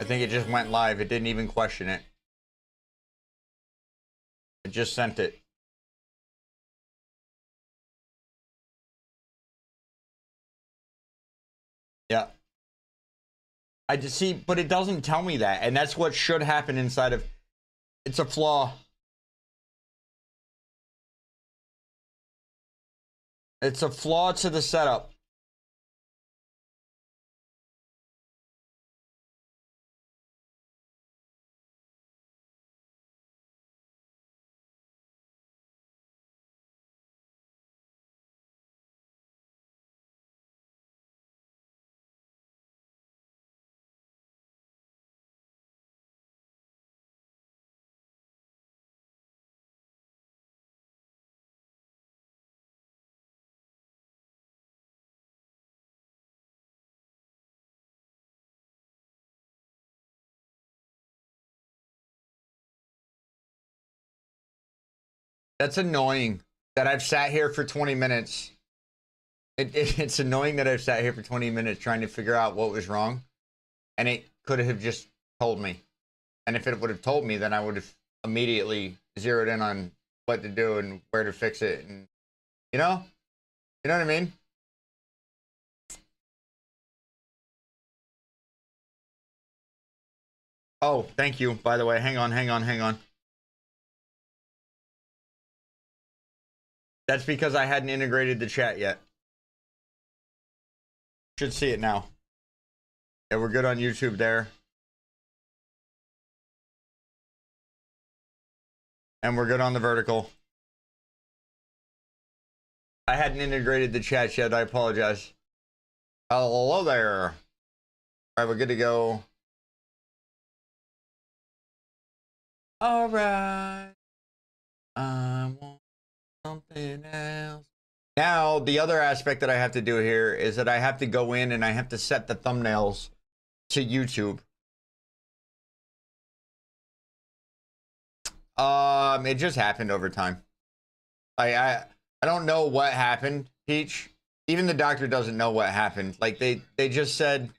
I think it just went live. It didn't even question it. It just sent it. Yeah. I just see, but it doesn't tell me that. And that's what should happen inside of... It's a flaw. It's a flaw to the setup. That's annoying that I've sat here for 20 minutes. It's annoying that I've sat here for 20 minutes trying to figure out what was wrong. And it could have just told me. And if it would have told me, then I would have immediately zeroed in on what to do and where to fix it. And, you know? You know what I mean? Oh, thank you, by the way. Hang on. That's because I hadn't integrated the chat yet. Should see it now. Yeah, we're good on YouTube there. And we're good on the vertical. I hadn't integrated the chat yet. I apologize. Hello there. All right, we're good to go. All right. I want something else. Now, the other aspect that I have to do here is that I have to go in and I have to set the thumbnails to YouTube. It just happened over time. I don't know what happened, Peach. Even the doctor doesn't know what happened. Like they just said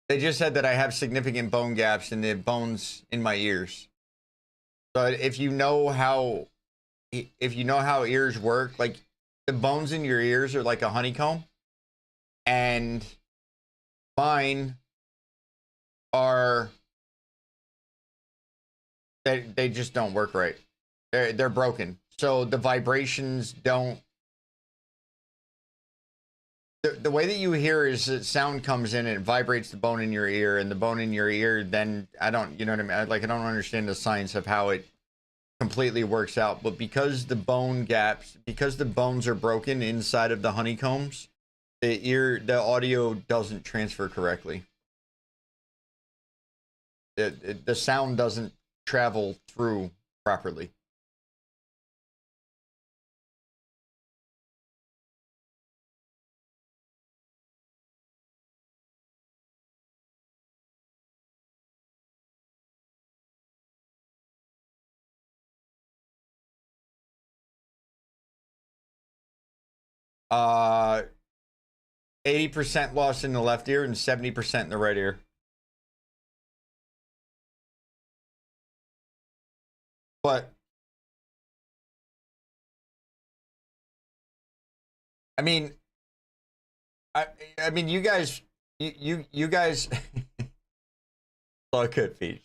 that I have significant bone gaps in the bones in my ears. But if you know how ears work, like the bones in your ears are like a honeycomb, and mine are they just don't work right. They're broken. So the vibrations don't. The way that you hear is that sound comes in and it vibrates the bone in your ear, and the bone in your ear, then you know what I mean? Like, I don't understand the science of how it completely works out, but because the bone gaps, because the bones are broken inside of the honeycombs, the audio doesn't transfer correctly. The sound doesn't travel through properly. Uh, 80% lost in the left ear and 70% in the right ear. But I mean, I mean, you guys, you guys, all good, Peach.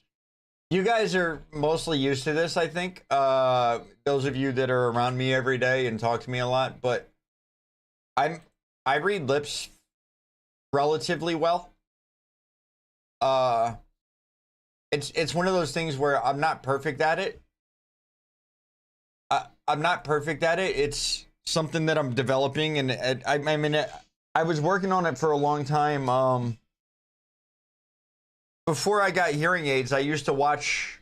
You guys are mostly used to this, I think. Those of you that are around me every day and talk to me a lot, but I read lips relatively well. It's one of those things where I'm not perfect at it. I'm not perfect at it. It's something that I'm developing, and I mean, I was working on it for a long time. Before I got hearing aids, I used to watch.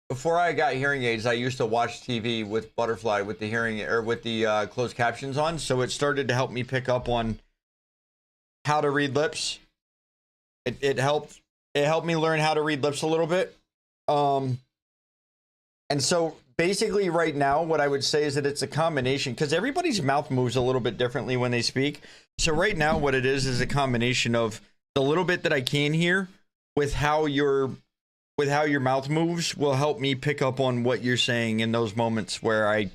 Before I got hearing aids, I used to watch TV with Butterfly with the hearing or with the closed captions on. So it started to help me pick up on how to read lips. It helped me learn how to read lips a little bit. And so basically right now, what I would say is that it's a combination, because everybody's mouth moves a little bit differently when they speak. So right now what it is a combination of the little bit that I can hear with how your mouth moves will help me pick up on what you're saying in those moments where I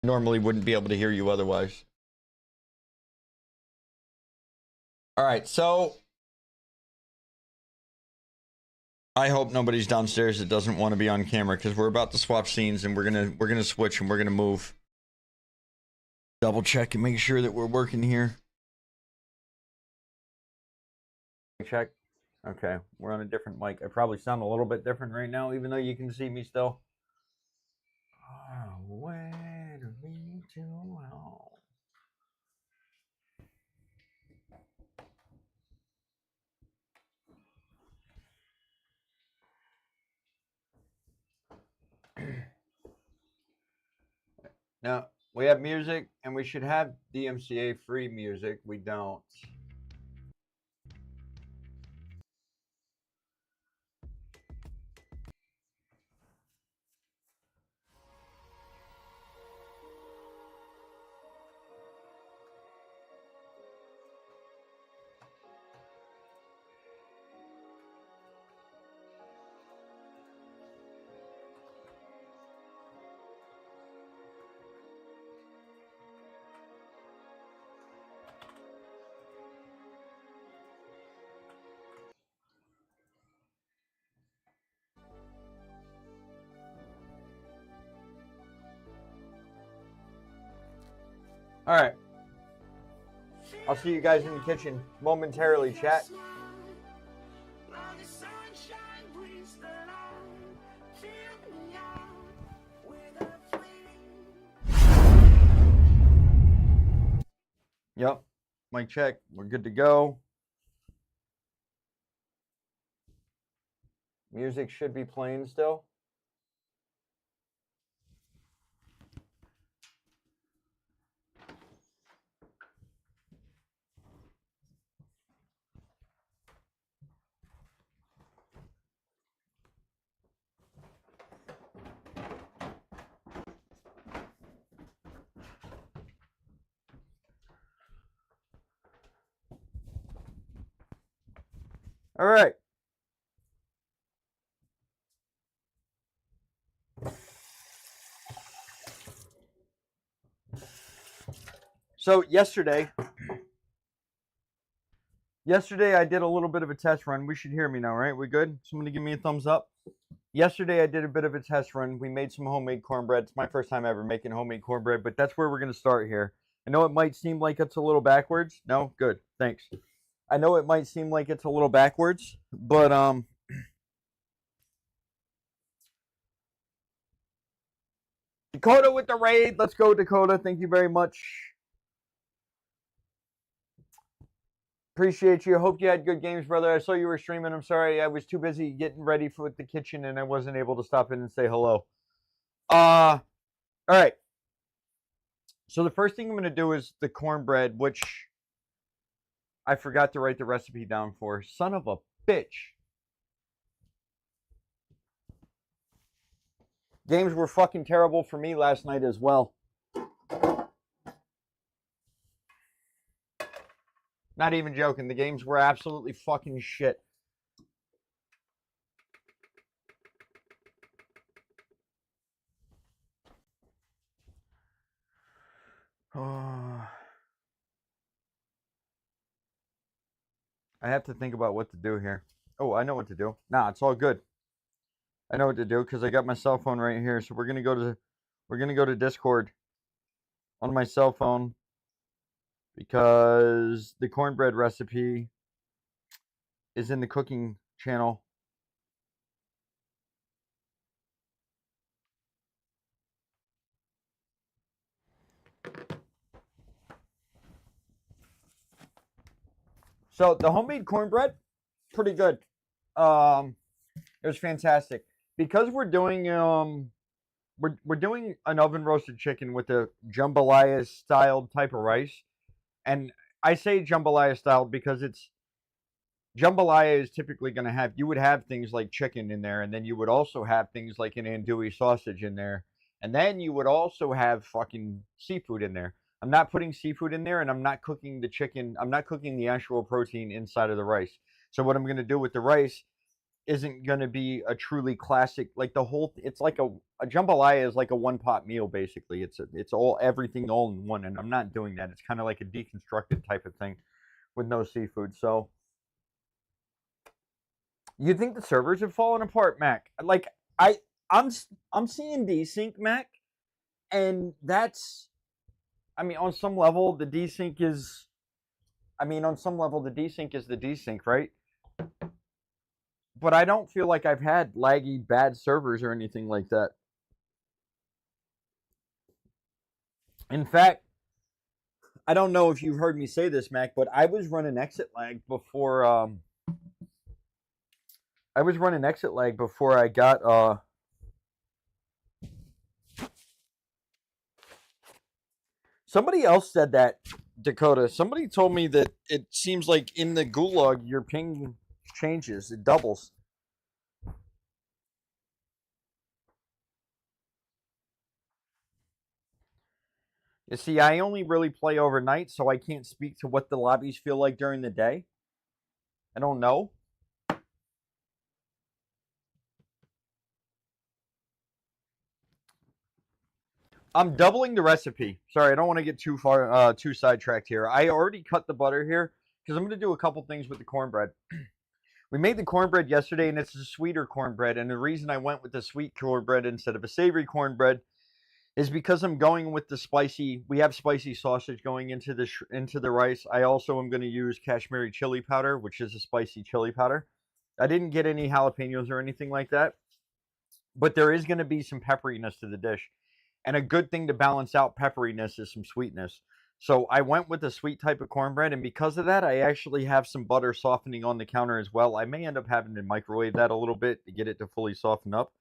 normally wouldn't be able to hear you otherwise. All right, so I hope nobody's downstairs that doesn't want to be on camera because we're about to swap scenes and we're gonna switch and we're gonna move. Double check and make sure that we're working here. Check. Okay, we're on a different mic. I probably sound a little bit different right now, even though you can see me still. Oh, where do we do now? Now, we have music, and we should have DMCA free music. We don't. All right. I'll see you guys in the kitchen momentarily, chat. Yep. Mic check. We're good to go. Music should be playing still. All right. So yesterday I did a little bit of a test run. We should hear me now, right? We good? Somebody give me a thumbs up. Yesterday I did a bit of a test run. We made some homemade cornbread. It's my first time ever making homemade cornbread, but that's where we're going to start here. I know it might seem like it's a little backwards. No? Good. Thanks. I know it might seem like it's a little backwards, but Dakota with the raid. Let's go, Dakota. Thank you very much. Appreciate you. Hope you had good games, brother. I saw you were streaming. I'm sorry. I was too busy getting ready for the kitchen and I wasn't able to stop in and say hello. All right. So the first thing I'm going to do is the cornbread, which I forgot to write the recipe down for. Son of a bitch. Games were fucking terrible for me last night as well. Not even joking. The games were absolutely fucking shit. I have to think about what to do here. Oh, I know what to do. Nah, it's all good. I know what to do because I got my cell phone right here. So we're gonna go to Discord on my cell phone because the cornbread recipe is in the cooking channel. So the homemade cornbread, pretty good. It was fantastic because we're doing we're doing an oven roasted chicken with a jambalaya styled type of rice, and I say jambalaya styled because it's jambalaya is typically going to have, you would have things like chicken in there, and then you would also have things like an andouille sausage in there, and then you would also have fucking seafood in there. I'm not putting seafood in there, and I'm not cooking the chicken. I'm not cooking the actual protein inside of the rice. So what I'm going to do with the rice isn't going to be a truly classic. Like the whole, it's like a jambalaya is like a one pot meal basically. It's all everything all in one, and I'm not doing that. It's kind of like a deconstructed type of thing with no seafood. So you think the servers have fallen apart, Mac? Like I I'm I'm seeing desync, Mac, and that's, I mean, on some level the desync is, I mean, on some level the desync is the desync, right? But I don't feel like I've had laggy bad servers or anything like that. In fact, I don't know if you've heard me say this, Mac, but I was running exit lag before. I was running exit lag before I got. Somebody else said that, Dakota. Somebody told me that it seems like in the gulag your ping changes. It doubles. You see, I only really play overnight, so I can't speak to what the lobbies feel like during the day. I don't know. I'm doubling the recipe. Sorry, I don't want to get too far, too sidetracked here. I already cut the butter here because I'm going to do a couple things with the cornbread. We made the cornbread yesterday, and it's a sweeter cornbread. And the reason I went with the sweet cornbread instead of a savory cornbread is because I'm going with the spicy. We have spicy sausage going into the rice. I also am going to use Kashmiri chili powder, which is a spicy chili powder. I didn't get any jalapenos or anything like that, but there is going to be some pepperiness to the dish. And a good thing to balance out pepperiness is some sweetness. So I went with the sweet type of cornbread, and because of that, I actually have some butter softening on the counter as well. I may end up having to microwave that a little bit to get it to fully soften up.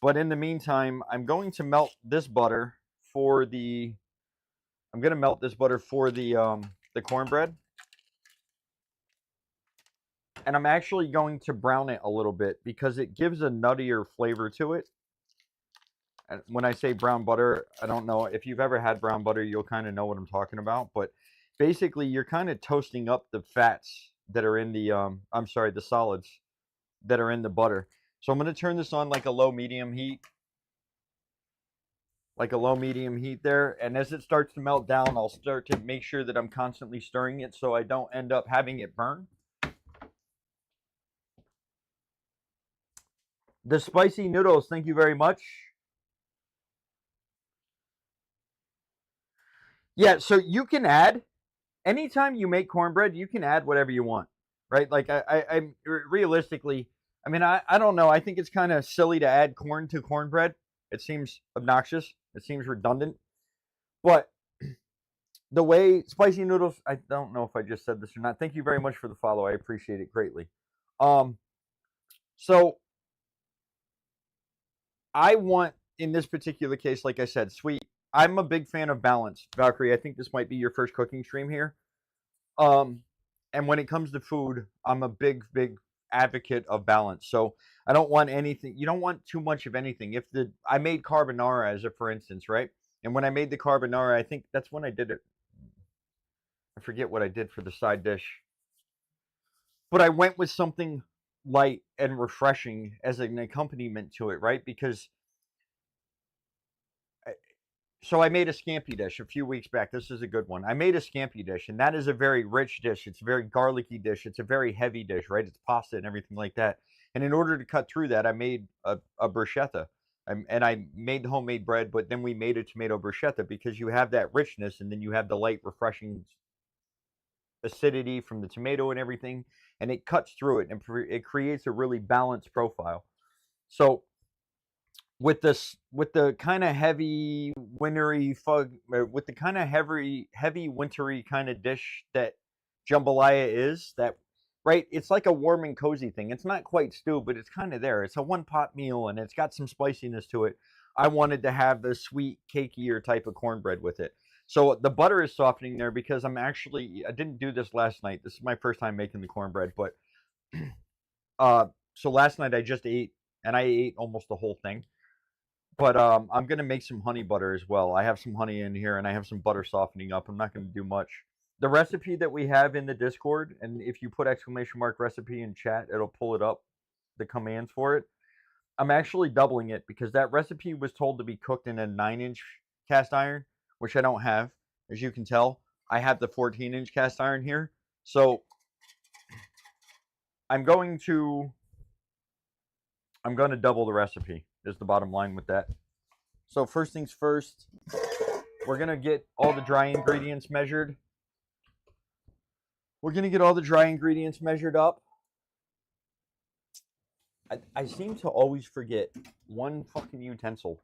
But in the meantime, I'm going to melt this butter for the. I'm going to melt this butter for the cornbread, and I'm actually going to brown it a little bit because it gives a nuttier flavor to it. And when I say brown butter, I don't know if you've ever had brown butter, you'll kind of know what I'm talking about. But basically, you're kind of toasting up the fats that are in the I'm sorry, the solids that are in the butter. So I'm going to turn this on like a low medium heat, there. And as it starts to melt down, I'll start to make sure that I'm constantly stirring it so I don't end up having it burn. The spicy noodles, thank you very much. Yeah, so you can add, anytime you make cornbread, you can add whatever you want, right? Like I realistically, I mean, I don't know. I think it's kind of silly to add corn to cornbread. It seems obnoxious. It seems redundant. But the way spicy noodles, I don't know if I just said this or not. Thank you very much for the follow. I appreciate it greatly. So I want, in this particular case, like I said, sweet. I'm a big fan of balance, Valkyrie. I think this might be your first cooking stream here. And when it comes to food, I'm a big advocate of balance. So I don't want anything. You don't want too much of anything. I made carbonara as a for instance, right? And when I made the carbonara, I think that's when I did it. I forget what I did for the side dish, but I went with something light and refreshing as an accompaniment to it, right? Because so I made a scampi dish a few weeks back. This is a good one. I made a scampi dish, and that is a very rich dish. It's a very garlicky dish. It's a very heavy dish, right? It's pasta and everything like that. And in order to cut through that, I made a bruschetta. And I made the homemade bread, but then we made a tomato bruschetta because you have that richness, and then you have the light, refreshing acidity from the tomato and everything, and it cuts through it, and it creates a really balanced profile. So with the kind of heavy wintry with the kind of heavy wintry kind of dish that jambalaya is, that, right, it's like a warm and cozy thing. It's not quite stew, but it's kind of there. It's a one pot meal, and it's got some spiciness to it. I wanted to have the sweet cakier type of cornbread with it. So the butter is softening there because I didn't do this last night. This is my first time making the cornbread, but so last night I just ate, and I ate almost the whole thing. But I'm gonna make some honey butter as well. I have some honey in here, and I have some butter softening up. I'm not gonna do much. The recipe that we have in the Discord, and if you put !recipe in chat, it'll pull it up. the commands for it. I'm actually doubling it because that recipe was told to be cooked in a 9-inch cast iron, which I don't have. As you can tell, I have the 14-inch cast iron here. So I'm going to double the recipe is the bottom line with that. So first things first, we're going to get all the dry ingredients measured. We're going to get all the dry ingredients measured up. I seem to always forget one fucking utensil.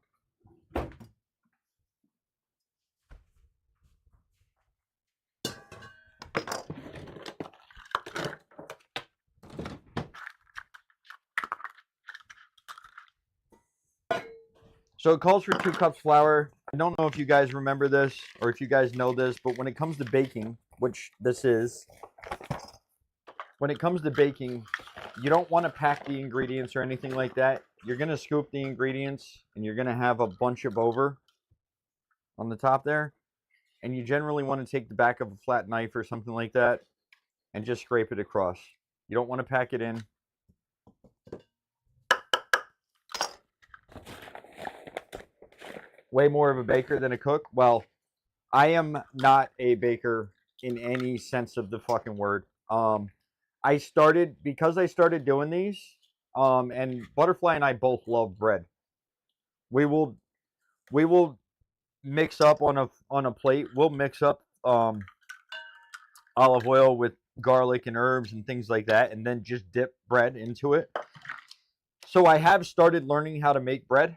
So it calls for 2 cups flour. I don't know if you guys remember this or if you guys know this, but when it comes to baking, which this is, when it comes to baking, you don't want to pack the ingredients or anything like that. You're going to scoop the ingredients and you're going to have a bunch of over on the top there. And you generally want to take the back of a flat knife or something like that and just scrape it across. You don't want to pack it in. Way more of a baker than a cook. Well, I am not a baker in any sense of the fucking word. I started doing these, and Butterfly and I both love bread. We will mix up on a plate. We'll mix up olive oil with garlic and herbs and things like that, and then just dip bread into it. So I have started learning how to make bread.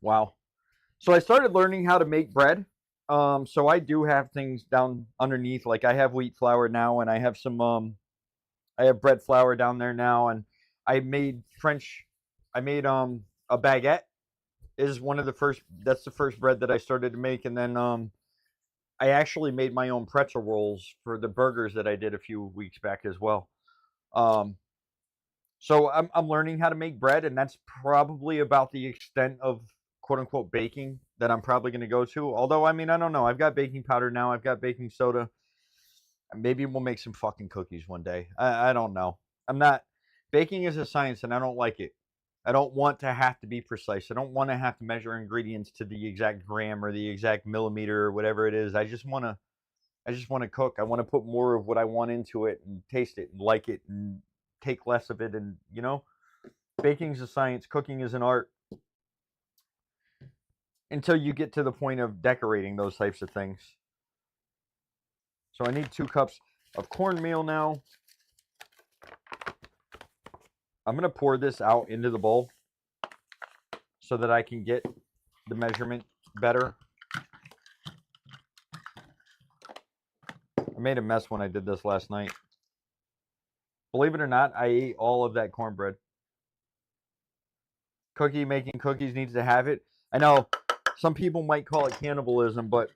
Wow. So I started learning how to make bread. So I do have things down underneath, like I have wheat flour now, and I have some I have bread flour down there now, and I made a baguette is one of the first, that's the first bread that I started to make, and then I actually made my own pretzel rolls for the burgers that I did a few weeks back as well. So I'm learning how to make bread, and that's probably about the extent of quote unquote baking that I'm probably going to go to. Although, I mean, I don't know. I've got baking powder now. I've got baking soda. Maybe we'll make some fucking cookies one day. I don't know. Baking is a science and I don't like it. I don't want to have to be precise. I don't want to have to measure ingredients to the exact gram or the exact millimeter or whatever it is. I just want to cook. I want to put more of what I want into it and taste it and like it and take less of it. And, baking's a science. Cooking is an art. Until you get to the point of decorating those types of things. So I need 2 cups of cornmeal now. I'm going to pour this out into the bowl so that I can get the measurement better. I made a mess when I did this last night. Believe it or not, I ate all of that cornbread. Making cookies needs to have it. I know some people might call it cannibalism, but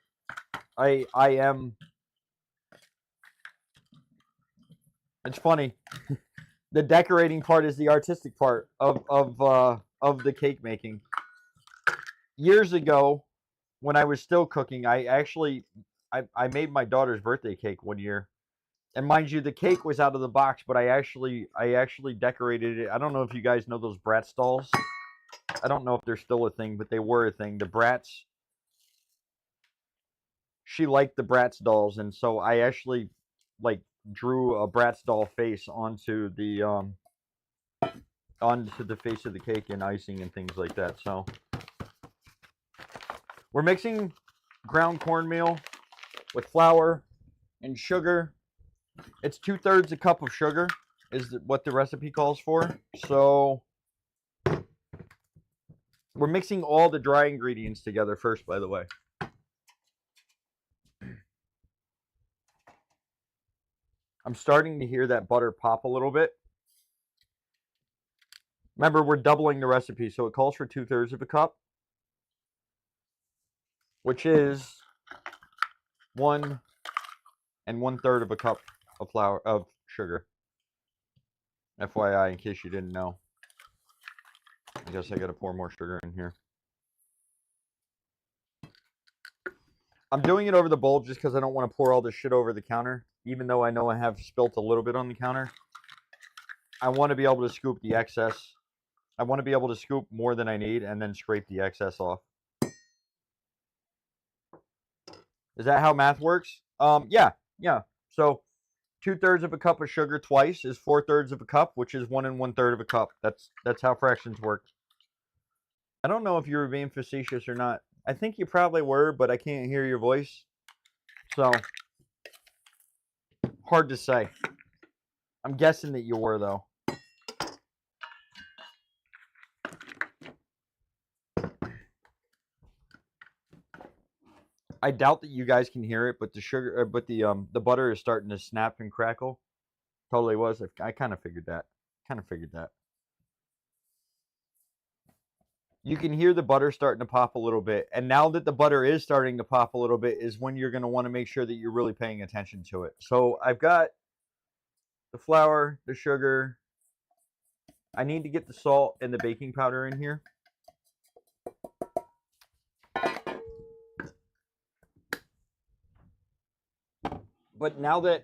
I am. It's funny. The decorating part is the artistic part of the cake making. Years ago, when I was still cooking, I made my daughter's birthday cake one year. And mind you, the cake was out of the box, but I actually decorated it. I don't know if you guys know those Bratz dolls. I don't know if they're still a thing, but they were a thing. The Bratz. She liked the Bratz dolls, and so I actually drew a Bratz doll face onto the face of the cake and icing and things like that. So we're mixing ground cornmeal with flour and sugar. It's 2/3 a cup of sugar is what the recipe calls for. So we're mixing all the dry ingredients together first, by the way. I'm starting to hear that butter pop a little bit. Remember, we're doubling the recipe, so it calls for 2/3 of a cup, which is 1 1/3 of a cup of sugar. FYI, in case you didn't know. I guess I gotta pour more sugar in here. I'm doing it over the bowl just because I don't want to pour all this shit over the counter. even though I know I have spilt a little bit on the counter. I want to be able to scoop the excess. I want to be able to scoop more than I need and then scrape the excess off. Is that how math works? Yeah. So 2/3 of a cup of sugar twice is 4/3 of a cup, which is 1 1/3 of a cup. That's how fractions work. I don't know if you were being facetious or not. I think you probably were, but I can't hear your voice. So, hard to say. I'm guessing that you were, though. I doubt that you guys can hear it, but the butter is starting to snap and crackle. Totally was. I kind of figured that. You can hear the butter starting to pop a little bit. And now that the butter is starting to pop a little bit is when you're going to want to make sure that you're really paying attention to it. So I've got the flour, the sugar. I need to get the salt and the baking powder in here. But now that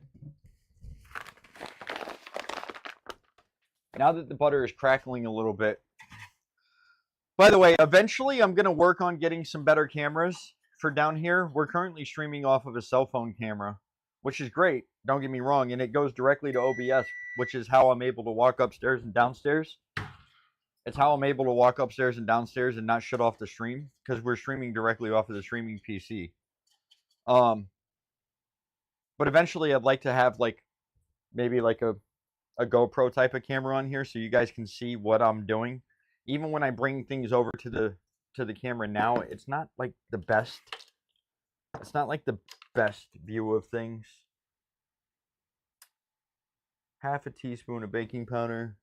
the butter is crackling a little bit. By the way, eventually I'm going to work on getting some better cameras for down here. We're currently streaming off of a cell phone camera, which is great. Don't get me wrong. And it goes directly to OBS, which is how I'm able to walk upstairs and downstairs. It's how I'm able to walk upstairs and downstairs and not shut off the stream because we're streaming directly off of the streaming PC. But eventually I'd like to have maybe a GoPro type of camera on here so you guys can see what I'm doing. Even when I bring things over to the camera now, it's not like the best. It's not like the best view of things. 1/2 teaspoon of baking powder.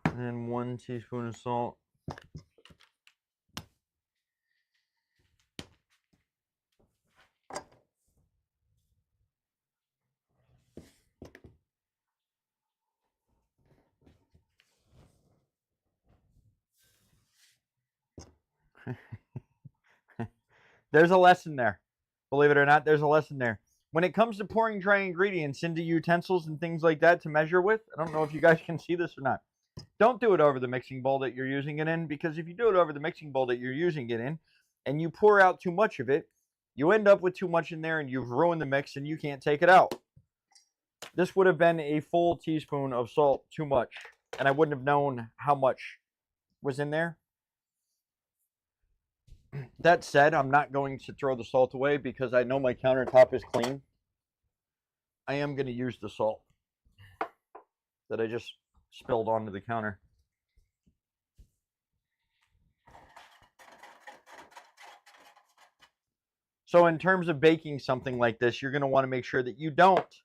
And then 1 teaspoon of salt. There's a lesson there. Believe it or not, there's a lesson there. When it comes to pouring dry ingredients into utensils and things like that to measure with, I don't know if you guys can see this or not. Don't do it over the mixing bowl that you're using it in, because if you do it over the mixing bowl that you're using it in and you pour out too much of it, you end up with too much in there and you've ruined the mix and you can't take it out. This would have been a full teaspoon of salt too much, and I wouldn't have known how much was in there. That said, I'm not going to throw the salt away because I know my countertop is clean. I am going to use the salt that I just spilled onto the counter. So in terms of baking something like this, you're going to want to make sure that you don't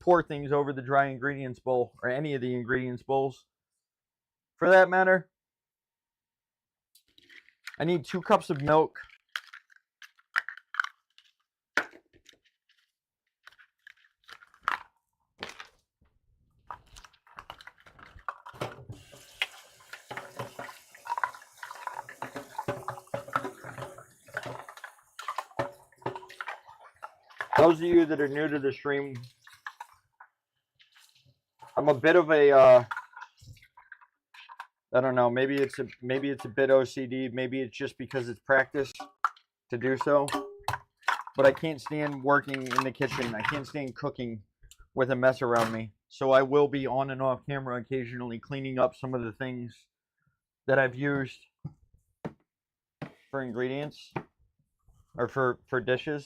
pour things over the dry ingredients bowl or any of the ingredients bowls. For that matter, I need 2 cups of milk. Those of you that are new to the stream, I'm a bit of a I don't know, maybe it's a bit OCD, maybe it's just because it's practice to do so. But I can't stand working in the kitchen. I can't stand cooking with a mess around me. So I will be on and off camera occasionally cleaning up some of the things that I've used for ingredients or for dishes.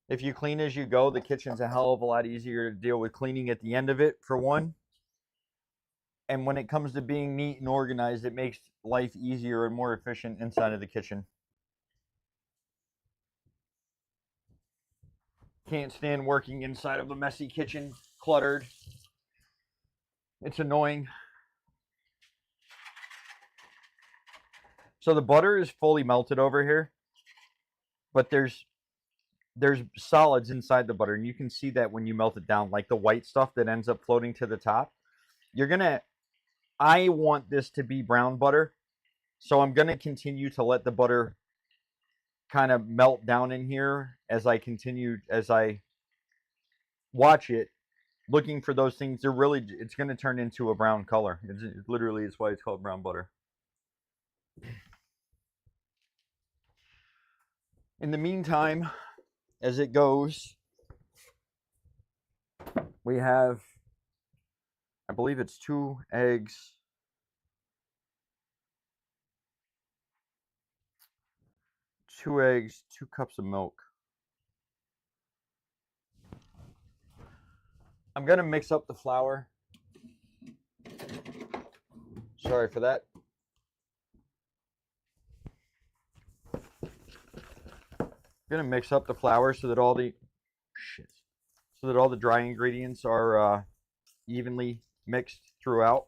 If you clean as you go, the kitchen's a hell of a lot easier to deal with cleaning at the end of it, for one. And when it comes to being neat and organized, it makes life easier and more efficient inside of the kitchen. Can't stand working inside of a messy kitchen. cluttered. It's annoying. So the butter is fully melted over here, but there's solids inside the butter, and you can see that when you melt it down, like the white stuff that ends up floating to the top. I want this to be brown butter, so I'm gonna continue to let the butter kind of melt down in here as I watch it, looking for those things. It's gonna turn into a brown color. It literally is why it's called brown butter. In the meantime, as it goes, we have, I believe it's 2 eggs, 2 cups of milk. I'm going to mix up the flour. Sorry for that. I'm going to mix up the flour so that all the dry ingredients are evenly mixed throughout.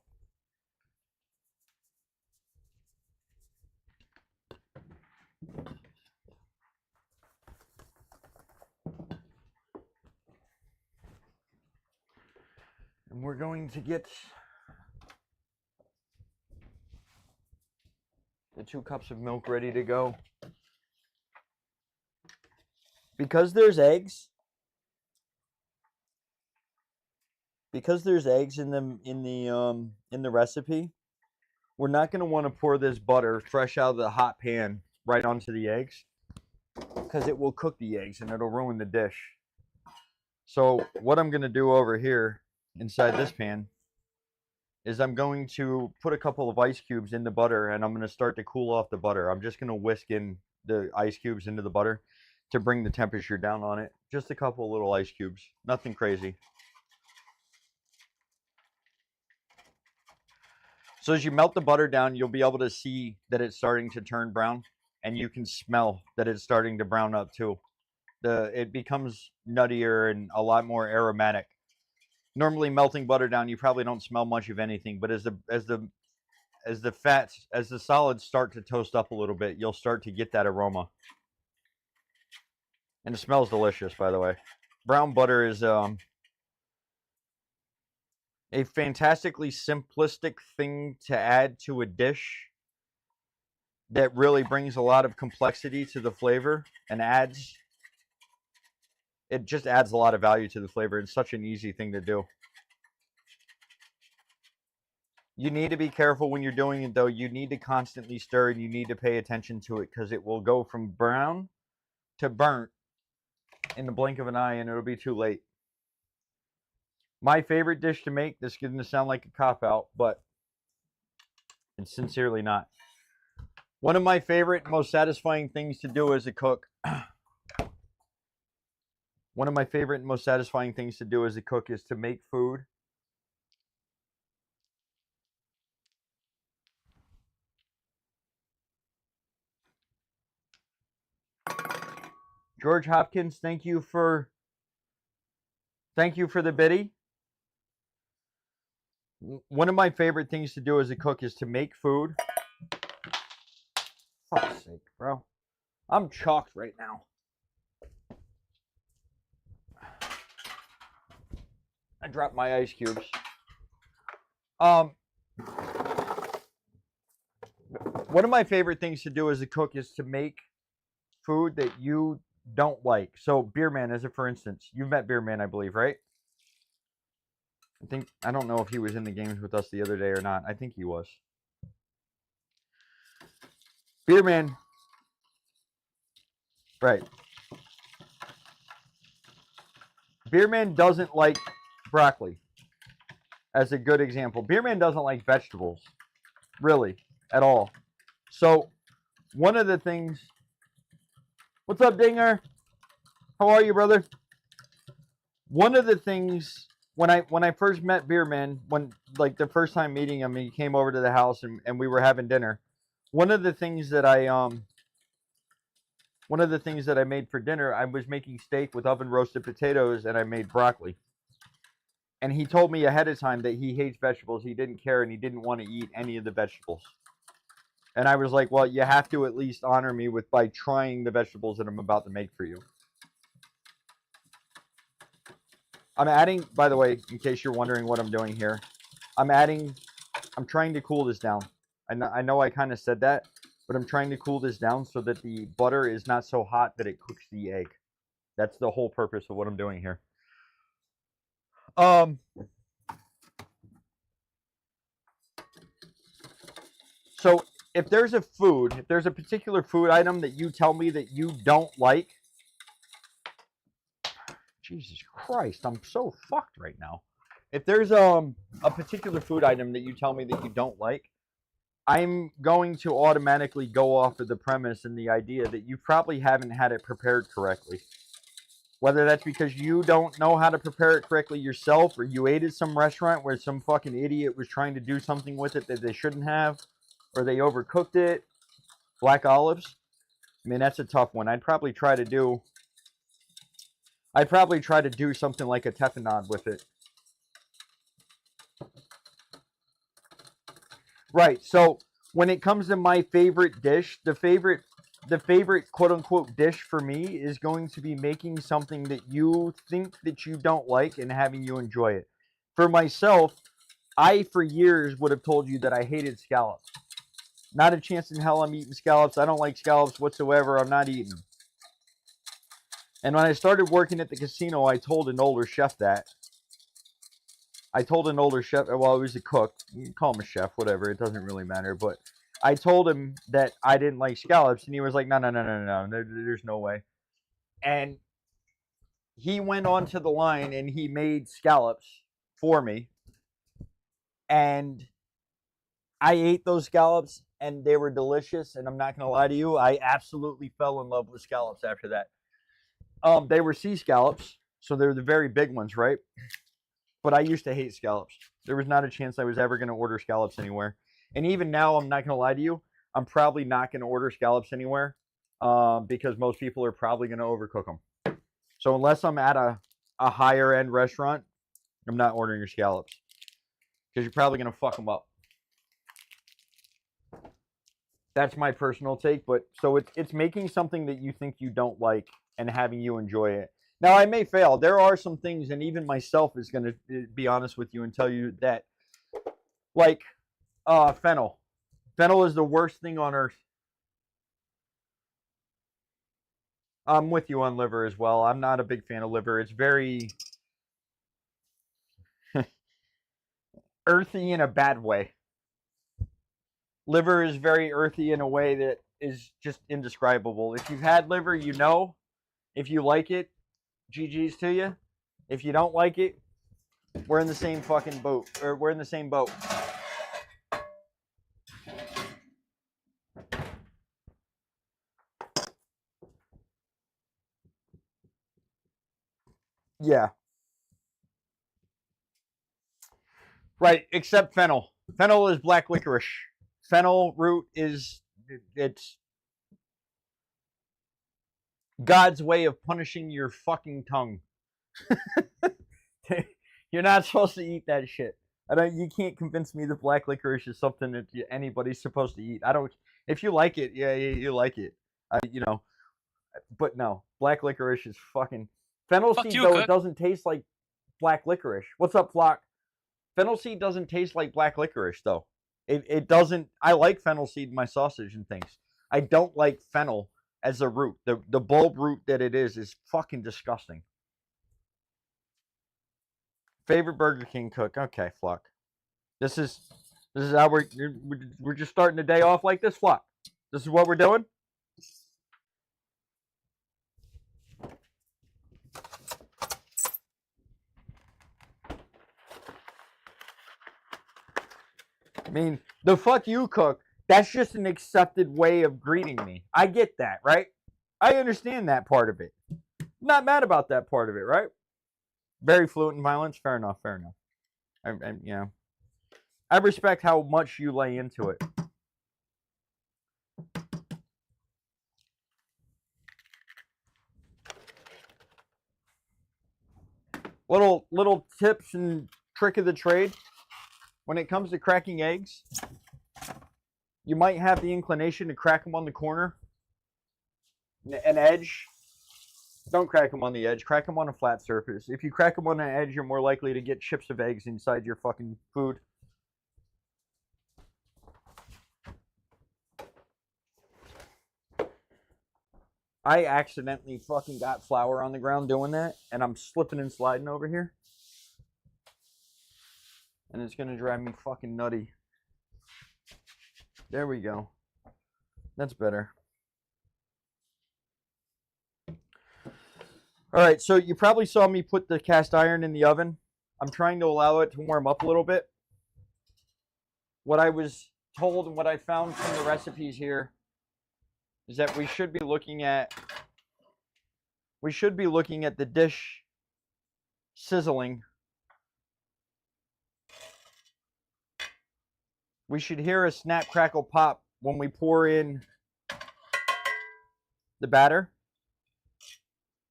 And we're going to get the 2 cups of milk ready to go. Because there's eggs in the recipe, we're not going to want to pour this butter fresh out of the hot pan right onto the eggs, because it will cook the eggs and it'll ruin the dish. So what I'm going to do over here inside this pan is I'm going to put a couple of ice cubes in the butter, and I'm going to start to cool off the butter. I'm just going to whisk in the ice cubes into the butter to bring the temperature down on it. Just a couple of little ice cubes, nothing crazy. So as you melt the butter down, you'll be able to see that it's starting to turn brown, and you can smell that it's starting to brown up too. It becomes nuttier and a lot more aromatic. Normally melting butter down, you probably don't smell much of anything, but as the solids start to toast up a little bit, you'll start to get that aroma. And it smells delicious, by the way. Brown butter is a fantastically simplistic thing to add to a dish that really brings a lot of complexity to the flavor and it just adds a lot of value to the flavor. It's such an easy thing to do. You need to be careful when you're doing it, though. You need to constantly stir, and you need to pay attention to it, because it will go from brown to burnt in the blink of an eye, and it'll be too late. My favorite dish to make, this is going to sound like a cop-out, but it's sincerely not. One of my favorite, most satisfying things to do as a cook is to make food George Hopkins, thank you for the biddy. One of my favorite things to do as a cook is to make food. Fuck's sake, bro. I'm chalked right now. I dropped my ice cubes. One of my favorite things to do as a cook is to make food that you don't like. So Beer Man, as a for instance, you've met Beer Man, I believe, right? I don't know if he was in the games with us the other day or not. I think he was. Beer Man. Right. Beer Man doesn't like broccoli. As a good example. Beer Man doesn't like vegetables. Really. At all. So, one of the things... What's up, Dinger? How are you, brother? One of the things... When I first met Beer Man, the first time meeting him, he came over to the house and we were having dinner. One of the things that I made for dinner, I was making steak with oven roasted potatoes, and I made broccoli. And he told me ahead of time that he hates vegetables. He didn't care and he didn't want to eat any of the vegetables. And I was like, well, you have to at least honor me by trying the vegetables that I'm about to make for you. I'm adding, by the way, in case you're wondering what I'm doing here, I'm trying to cool this down. I know I kind of said that, but I'm trying to cool this down so that the butter is not so hot that it cooks the egg. That's the whole purpose of what I'm doing here. So if there's a particular food item that you tell me that you don't like, Jesus Christ, I'm so fucked right now. If there's a particular food item that you tell me that you don't like, I'm going to automatically go off of the premise and the idea that you probably haven't had it prepared correctly. Whether that's because you don't know how to prepare it correctly yourself, or you ate at some restaurant where some fucking idiot was trying to do something with it that they shouldn't have, or they overcooked it. Black olives, I mean, that's a tough one. I'd probably try to do something like a tapenade with it. Right. So when it comes to my favorite dish, the favorite quote unquote dish for me is going to be making something that you think that you don't like and having you enjoy it. For myself, I for years would have told you that I hated scallops. Not a chance in hell I'm eating scallops. I don't like scallops whatsoever. I'm not eating them. And when I started working at the casino, I told an older chef that. Well, he was a cook. You can call him a chef, whatever. It doesn't really matter. But I told him that I didn't like scallops, and he was like, no. There's no way. And he went onto the line, and he made scallops for me. And I ate those scallops, and they were delicious. And I'm not going to lie to you, I absolutely fell in love with scallops after that. They were sea scallops, so they were the very big ones, right? But I used to hate scallops. There was not a chance I was ever going to order scallops anywhere. And even now, I'm not going to lie to you, I'm probably not going to order scallops anywhere because most people are probably going to overcook them. So unless I'm at a higher end restaurant, I'm not ordering your scallops because you're probably going to fuck them up. That's my personal take. But so it's making something that you think you don't like and having you enjoy it. Now, I may fail. There are some things, and even myself is going to be honest with you and tell you that, like fennel. Fennel is the worst thing on earth. I'm with you on liver as well. I'm not a big fan of liver. It's very earthy in a bad way. Liver is very earthy in a way that is just indescribable. If you've had liver, you know. If you like it, GG's to you. If you don't like it, we're in the same fucking boat. Or we're in the same boat. Yeah. Right, except fennel. Fennel is black licorice. Fennel root it's God's way of punishing your fucking tongue. You're not supposed to eat that shit. You can't convince me that black licorice is something that anybody's supposed to eat. If you like it, yeah, you like it. But no, black licorice is fucking. Fennel seed, though, it doesn't taste like black licorice. What's up, Flock? Fennel seed doesn't taste like black licorice, though. It doesn't. I like fennel seed in my sausage and things. I don't like fennel as a root. The bulb root that it is fucking disgusting. Favorite Burger King cook? Okay, Flock. This is how we're just starting the day off like this, Flock. This is what we're doing. I mean, the fuck you cook, that's just an accepted way of greeting me. I get that, right? I understand that part of it. I'm not mad about that part of it, right? Very fluent in violence. Fair enough. I respect how much you lay into it. Little tips and trick of the trade. When it comes to cracking eggs, you might have the inclination to crack them on the corner, an edge. Don't crack them on the edge. Crack them on a flat surface. If you crack them on an edge, you're more likely to get chips of eggs inside your fucking food. I accidentally fucking got flour on the ground doing that, and I'm slipping and sliding over here. And it's going to drive me fucking nutty. There we go. That's better. All right, so you probably saw me put the cast iron in the oven. I'm trying to allow it to warm up a little bit. What I was told and what I found from the recipes here is that we should be looking at the dish sizzling. We should hear a snap, crackle, pop when we pour in the batter.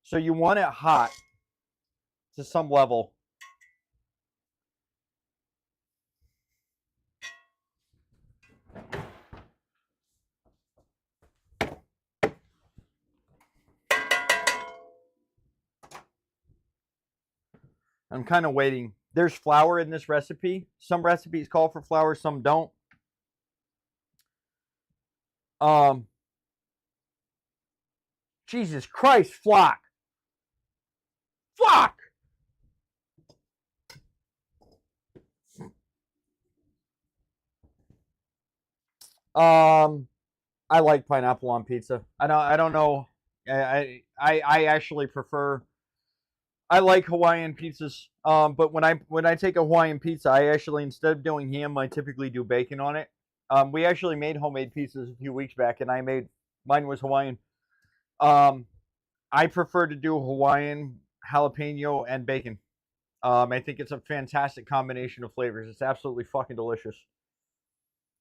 So you want it hot to some level. I'm kind of waiting. There's flour in this recipe. Some recipes call for flour, some don't. Jesus Christ, flock. Flock! I like pineapple on pizza. I don't know. I actually prefer. I like Hawaiian pizzas. But when I take a Hawaiian pizza, I actually, instead of doing ham, I typically do bacon on it. We actually made homemade pizzas a few weeks back, and mine was Hawaiian. I prefer to do Hawaiian, jalapeno, and bacon. I think it's a fantastic combination of flavors. It's absolutely fucking delicious.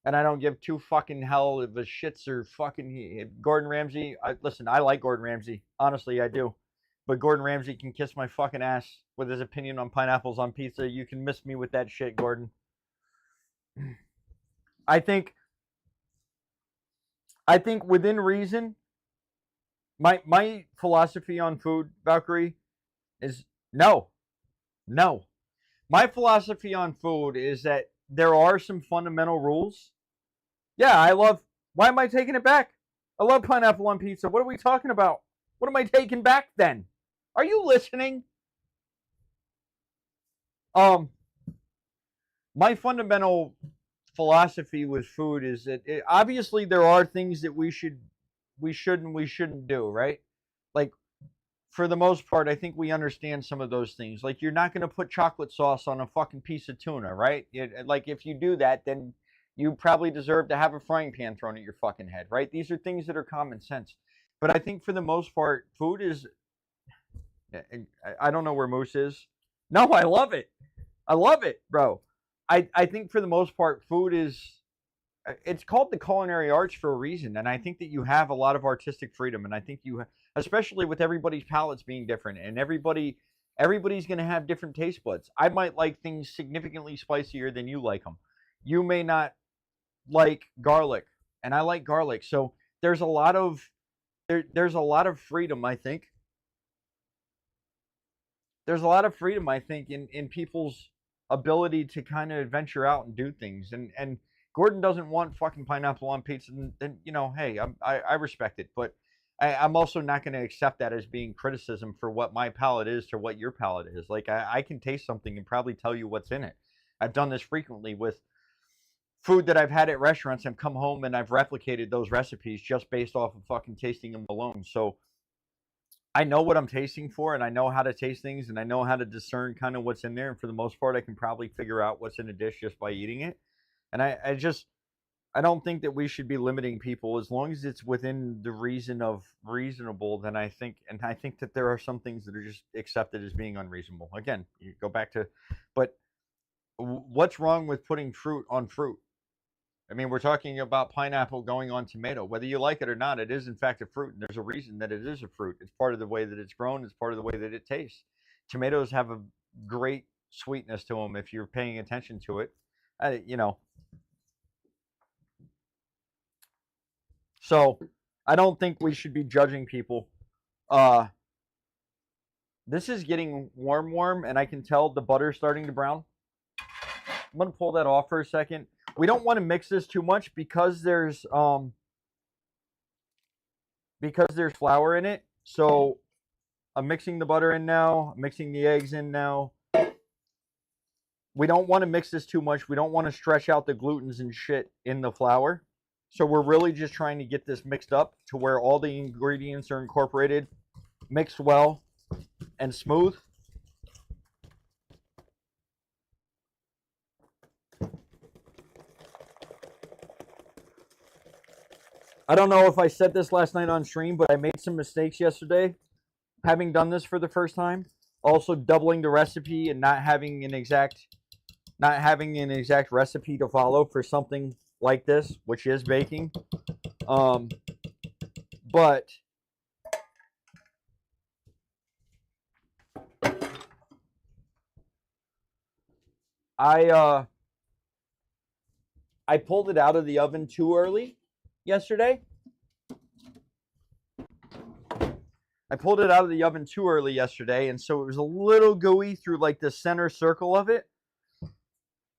And I don't give two fucking hell if the shits are fucking Gordon Ramsay. Listen, I like Gordon Ramsay. Honestly, I do. But Gordon Ramsay can kiss my fucking ass with his opinion on pineapples on pizza. You can miss me with that shit, Gordon. I think within reason, my philosophy on food, Valkyrie, is no. My philosophy on food is that there are some fundamental rules. Yeah, why am I taking it back? I love pineapple on pizza. What are we talking about? What am I taking back then? Are you listening? My fundamental philosophy with food is that obviously there are things that we shouldn't do, right? Like, for the most part, I think we understand some of those things. Like, you're not going to put chocolate sauce on a fucking piece of tuna, right? Like, if you do that, then you probably deserve to have a frying pan thrown at your fucking head, right? These are things that are common sense. But I think for the most part, food is... I don't know where Moose is. No, I love it. I love it, bro. I think for the most part, food is... It's called the culinary arts for a reason, and I think that you have a lot of artistic freedom, and I think especially with everybody's palates being different, and everybody's going to have different taste buds. I might like things significantly spicier than you like them. You may not like garlic, and I like garlic, so there's a lot of freedom, I think. There's a lot of freedom, I think, in people's ability to kind of venture out and do things, and Gordon doesn't want fucking pineapple on pizza, then hey, I respect it, but I'm also not going to accept that as being criticism for what my palate is to what your palate is. Like, I can taste something and probably tell you what's in it. I've done this frequently with food that I've had at restaurants. I've come home and I've replicated those recipes just based off of fucking tasting them alone. So I know what I'm tasting for, and I know how to taste things, and I know how to discern kind of what's in there. And for the most part, I can probably figure out what's in a dish just by eating it. And I don't think that we should be limiting people as long as it's within the reason of reasonable. Then I think that there are some things that are just accepted as being unreasonable. Again, you go back to, but what's wrong with putting fruit on fruit? I mean, we're talking about pineapple going on tomato. Whether you like it or not, it is in fact a fruit, and there's a reason that it is a fruit. It's part of the way that it's grown. It's part of the way that it tastes. Tomatoes have a great sweetness to them if you're paying attention to it. So I don't think we should be judging people. This is getting warm, and I can tell the butter's starting to brown. I'm gonna pull that off for a second. We don't want to mix this too much because there's flour in it. So I'm mixing the butter in now, mixing the eggs in now. We don't want to mix this too much. We don't want to stretch out the glutens and shit in the flour. So we're really just trying to get this mixed up to where all the ingredients are incorporated, mixed well, and smooth. I don't know if I said this last night on stream, but I made some mistakes yesterday, having done this for the first time. Also doubling the recipe and not having an exact recipe to follow for something like this, which is baking. But I pulled it out of the oven too early yesterday. And so it was a little gooey through like the center circle of it.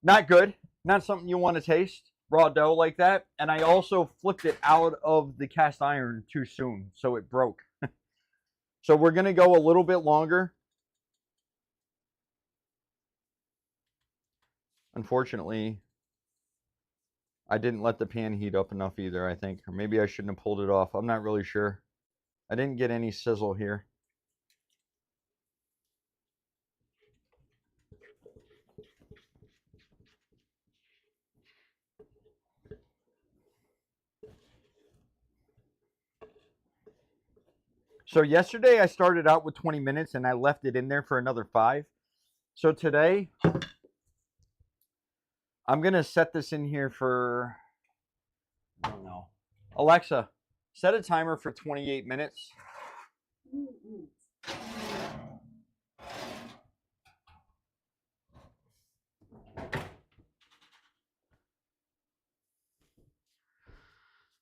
Not good. Not something you want to taste, raw dough like that. And I also flipped it out of the cast iron too soon, so it broke. So we're going to go a little bit longer. Unfortunately, I didn't let the pan heat up enough either, I think. Or maybe I shouldn't have pulled it off. I'm not really sure. I didn't get any sizzle here. So yesterday I started out with 20 minutes and I left it in there for another 5. So today I'm going to set this in here for, I don't know. Alexa, set a timer for 28 minutes.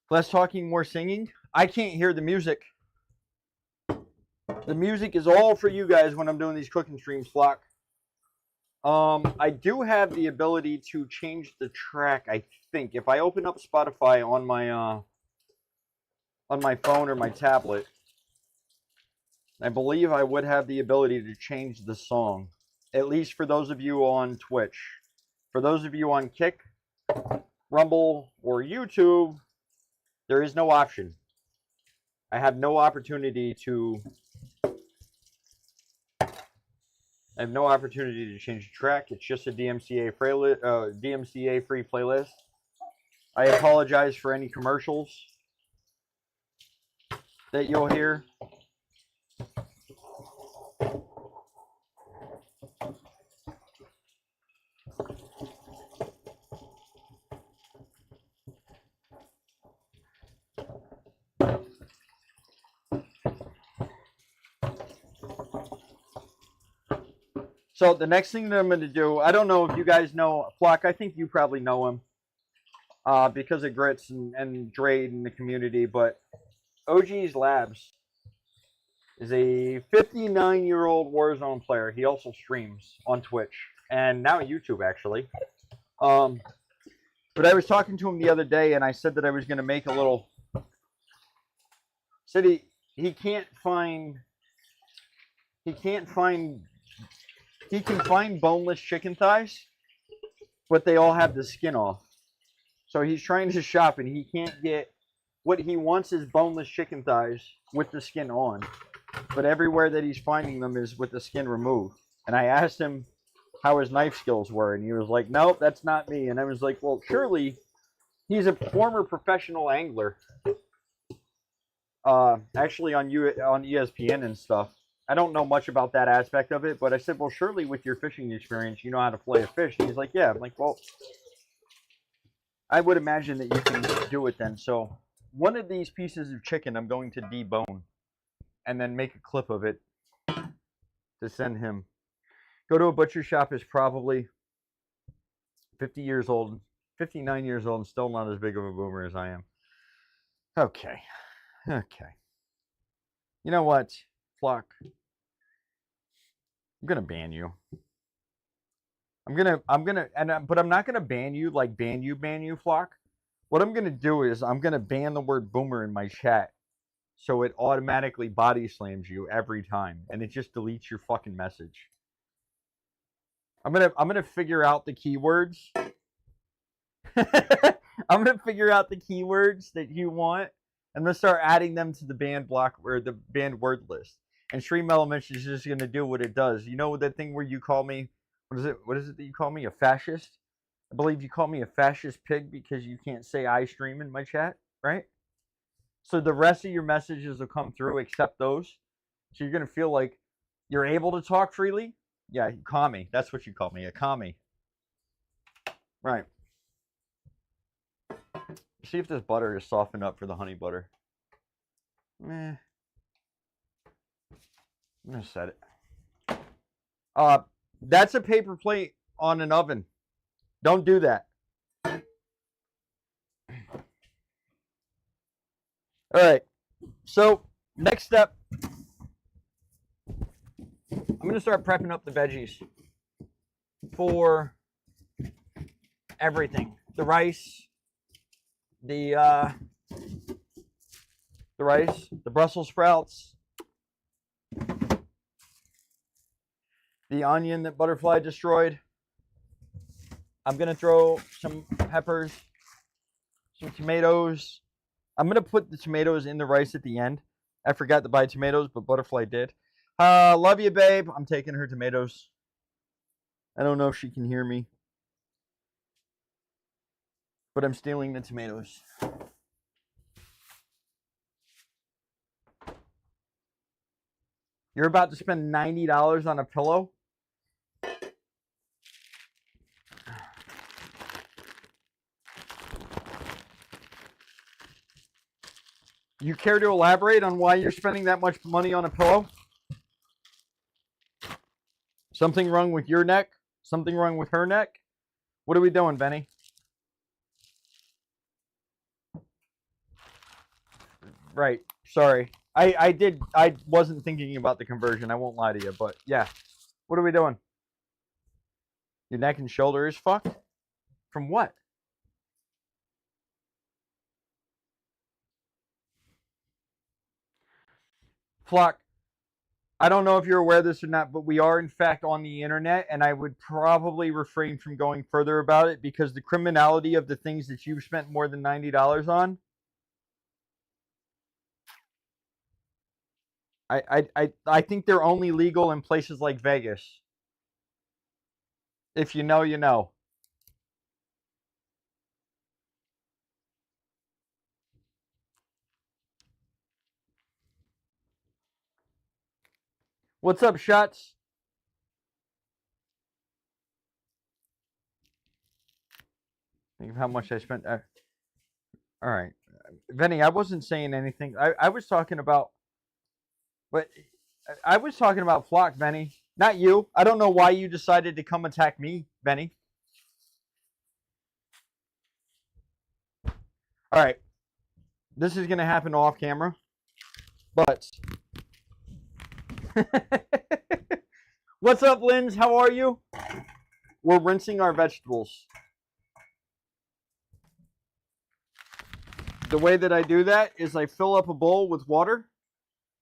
Less talking, more singing. I can't hear the music. The music is all for you guys when I'm doing these cooking streams, Flock. I do have the ability to change the track, I think. If I open up Spotify on my phone or my tablet, I believe I would have the ability to change the song. At least for those of you on Twitch. For those of you on Kick, Rumble, or YouTube, there is no option. I have no opportunity to change the track. It's just a DMCA free playlist. I apologize for any commercials that you'll hear. So the next thing that I'm going to do, I don't know if you guys know Flock. I think you probably know him because of Grits and Drade in the community. But OG's Labs is a 59-year-old Warzone player. He also streams on Twitch and now YouTube, actually. But I was talking to him the other day, and I said that I was going to make a little. Said he can't find. He can find boneless chicken thighs, but they all have the skin off. So he's trying to shop, and he can't get. What he wants is boneless chicken thighs with the skin on. But everywhere that he's finding them is with the skin removed. And I asked him how his knife skills were, and he was like, nope, that's not me. And I was like, well, surely he's a former professional angler. Actually on ESPN and stuff. I don't know much about that aspect of it, but I said, well, surely with your fishing experience, you know how to fillet a fish. And he's like, yeah. I'm like, well, I would imagine that you can do it then. So one of these pieces of chicken I'm going to debone and then make a clip of it to send him. Go to a butcher shop is probably 50 years old, 59 years old, and still not as big of a boomer as I am. Okay. Okay. You know what, Flock? I'm gonna ban you. But I'm not gonna ban you like ban you, Flock. What I'm gonna do is I'm gonna ban the word boomer in my chat, so it automatically body slams you every time, and it just deletes your fucking message. I'm gonna figure out the keywords. I'm gonna figure out the keywords that you want. I'm gonna start adding them to the banned block or the banned word list. And Stream Elements is just gonna do what it does. You know that thing where you call me? What is it? What is it that you call me? A fascist? I believe you call me a fascist pig because you can't say I stream in my chat, right? So the rest of your messages will come through except those. So you're gonna feel like you're able to talk freely. Yeah, commie. That's what you call me, a commie. Right. See if this butter is softened up for the honey butter. I'm gonna set it. That's a paper plate on an oven. Don't do that. All right. So next step, I'm gonna start prepping up the veggies for everything. The rice, the Brussels sprouts, the onion that Butterfly destroyed. I'm gonna throw some peppers, some tomatoes. I'm gonna put the tomatoes in the rice at the end. I forgot to buy tomatoes, but Butterfly did. Love you, babe. I'm taking her tomatoes. I don't know if she can hear me, but I'm stealing the tomatoes. You're about to spend $90 on a pillow? You care to elaborate on why you're spending that much money on a pillow? Something wrong with your neck? Something wrong with her neck? What are we doing, Benny? Right. Sorry. I wasn't thinking about the conversion. I won't lie to you, but yeah. What are we doing? Your neck and shoulder is fucked? From what? Flock, I don't know if you're aware of this or not, but we are in fact on the internet, and I would probably refrain from going further about it because the criminality of the things that you've spent more than $90 on, I think they're only legal in places like Vegas. If you know, you know. What's up, Shots? Think of how much I spent. All right. Vinny, I wasn't saying anything. I was talking about, but I was talking about Flock, Benny, not you. I don't know why you decided to come attack me, Benny. All right. This is going to happen off camera, but what's up, Linz? How are you? We're rinsing our vegetables. The way that I do that is I fill up a bowl with water.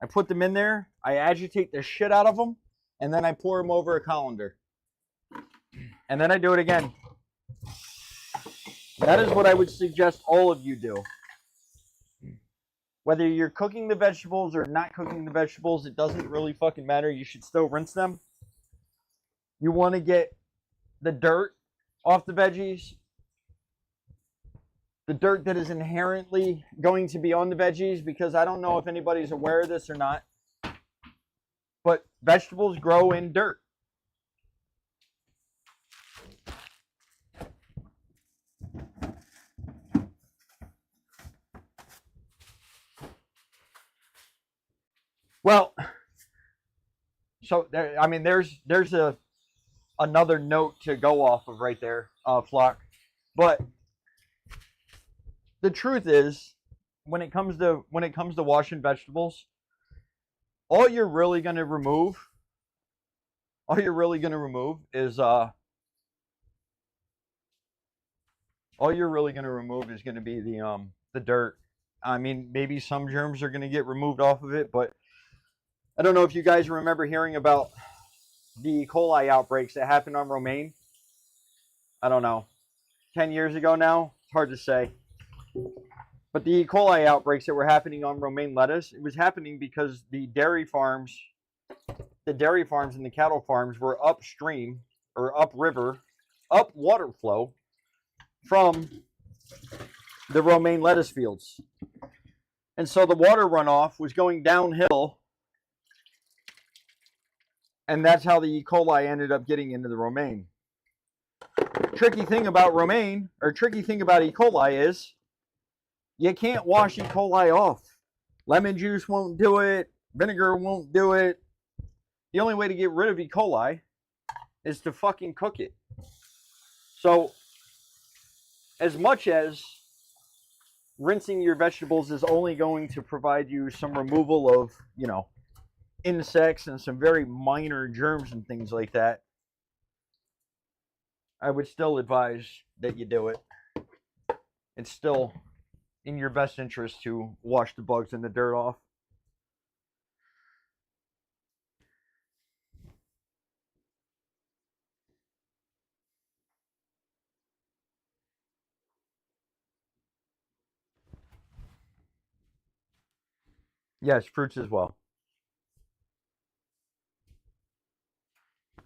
I put them in there. I agitate the shit out of them. And then I pour them over a colander. And then I do it again. That is what I would suggest all of you do. Whether you're cooking the vegetables or not cooking the vegetables, it doesn't really fucking matter. You should still rinse them. You want to get the dirt off the veggies. The dirt that is inherently going to be on the veggies, because I don't know if anybody's aware of this or not, but vegetables grow in dirt. Well, so there, I mean, there's a another note to go off of right there, Flock. But the truth is, when it comes to washing vegetables, all you're really going to remove is going to be the dirt. I mean, maybe some germs are going to get removed off of it, but I don't know if you guys remember hearing about the E. coli outbreaks that happened on romaine. I don't know, 10 years ago now. It's hard to say. But the E. coli outbreaks that were happening on romaine lettuce, it was happening because the dairy farms and the cattle farms were upstream or upriver, up water flow from the romaine lettuce fields. And so the water runoff was going downhill, and that's how the E. coli ended up getting into the romaine. Tricky thing about E. coli is you can't wash E. coli off. Lemon juice won't do it. Vinegar won't do it. The only way to get rid of E. coli is to fucking cook it. So, as much as rinsing your vegetables is only going to provide you some removal of, insects and some very minor germs and things like that, I would still advise that you do it. It's still in your best interest to wash the bugs and the dirt off. Yes, fruits as well.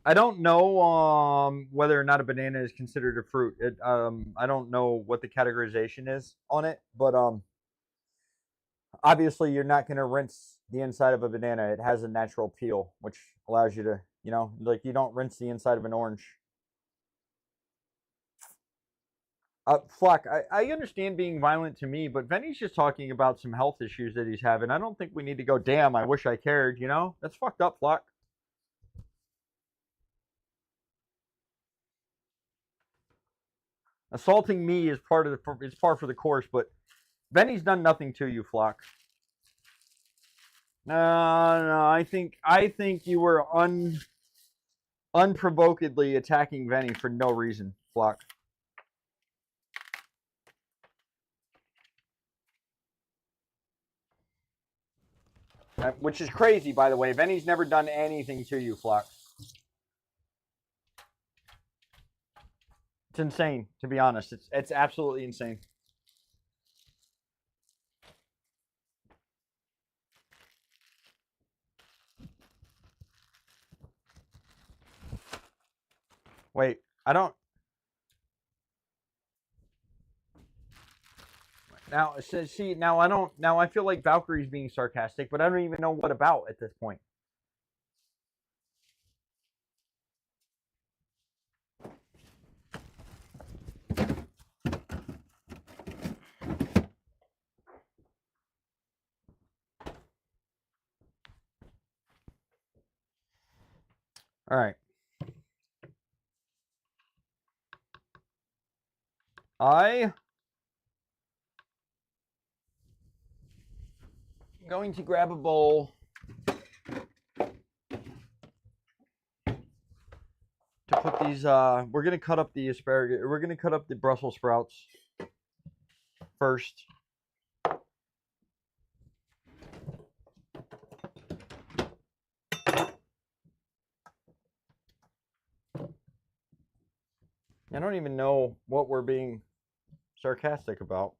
I don't know whether or not a banana is considered a fruit. I don't know what the categorization is on it, but obviously you're not going to rinse the inside of a banana. It has a natural peel, which allows you to, like you don't rinse the inside of an orange. Flock, I understand being violent to me, but Vinny's just talking about some health issues that he's having. I don't think we need to go, damn, I wish I cared, That's fucked up, Flock. Assaulting me is par for the course, but Benny's done nothing to you, Flock. No, I think you were unprovokedly attacking Benny for no reason, Flock. Which is crazy, by the way. Benny's never done anything to you, Flock. It's insane, to be honest. It's absolutely insane. Wait, I don't. Now, see, now I don't. Now I feel like Valkyrie's being sarcastic, but I don't even know what about at this point. All right. I'm going to grab a bowl to put these. We're gonna cut up the asparagus. We're gonna cut up the Brussels sprouts first. I don't even know what we're being sarcastic about.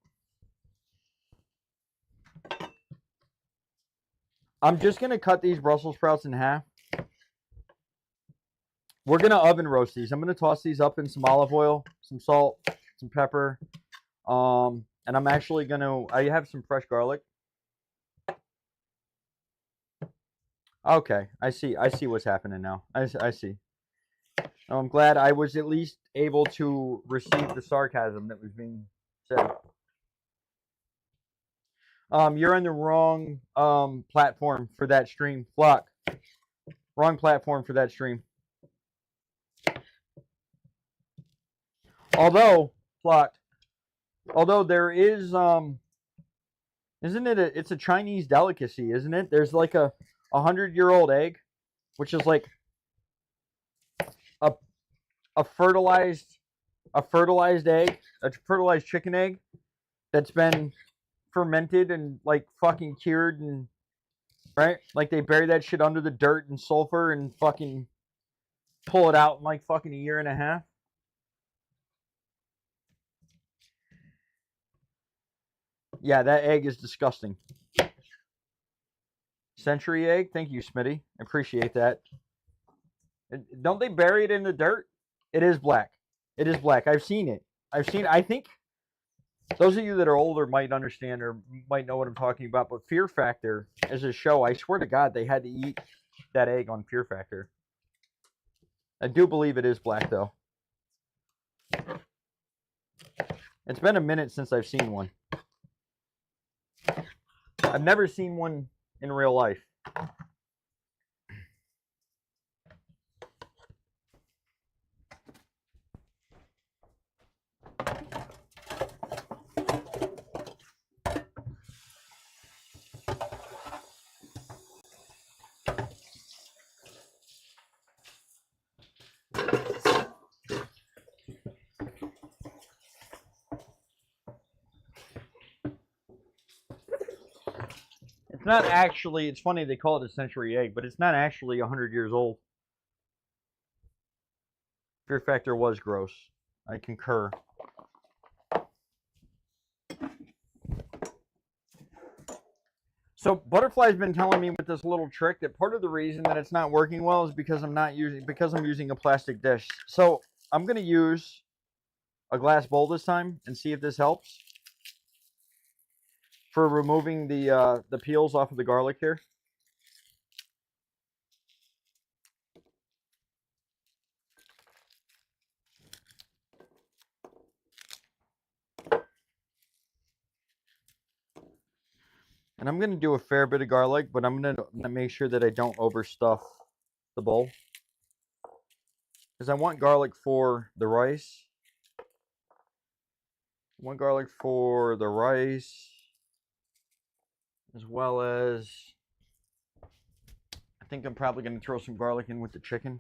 I'm just going to cut these Brussels sprouts in half. We're going to oven roast these. I'm going to toss these up in some olive oil, some salt, some pepper. And I'm actually going to, I have some fresh garlic. Okay, I see what's happening now. I see. I'm glad I was at least able to receive the sarcasm that was being said. You're on the wrong platform for that stream, Flock. Wrong platform for that stream. Although, Flock, although there is, isn't it it's a Chinese delicacy, isn't it? There's like a 100-year-old egg, which is like a a fertilized egg, a fertilized chicken egg that's been fermented and like fucking cured and right? Like they bury that shit under the dirt and sulfur and fucking pull it out in like fucking a year and a half. Yeah, that egg is disgusting. Century egg? Thank you, Smitty. I appreciate that. Don't they bury it in the dirt? It is black. It is black. I've seen it. I think those of you that are older might understand or might know what I'm talking about, but Fear Factor as a show, I swear to God, they had to eat that egg on Fear Factor. I do believe it is black, though. It's been a minute since I've seen one. I've never seen one in real life. It's not actually, it's funny they call it a century egg, but it's not actually 100 years old. Fear Factor was gross. I concur. So Butterfly's been telling me with this little trick that part of the reason that it's not working well is because I'm using a plastic dish. So I'm gonna use a glass bowl this time and see if this helps for removing the peels off of the garlic here. And I'm going to do a fair bit of garlic, but I'm going to make sure that I don't overstuff the bowl. Because I want garlic for the rice. I want garlic for the rice. As well as, I think I'm probably going to throw some garlic in with the chicken.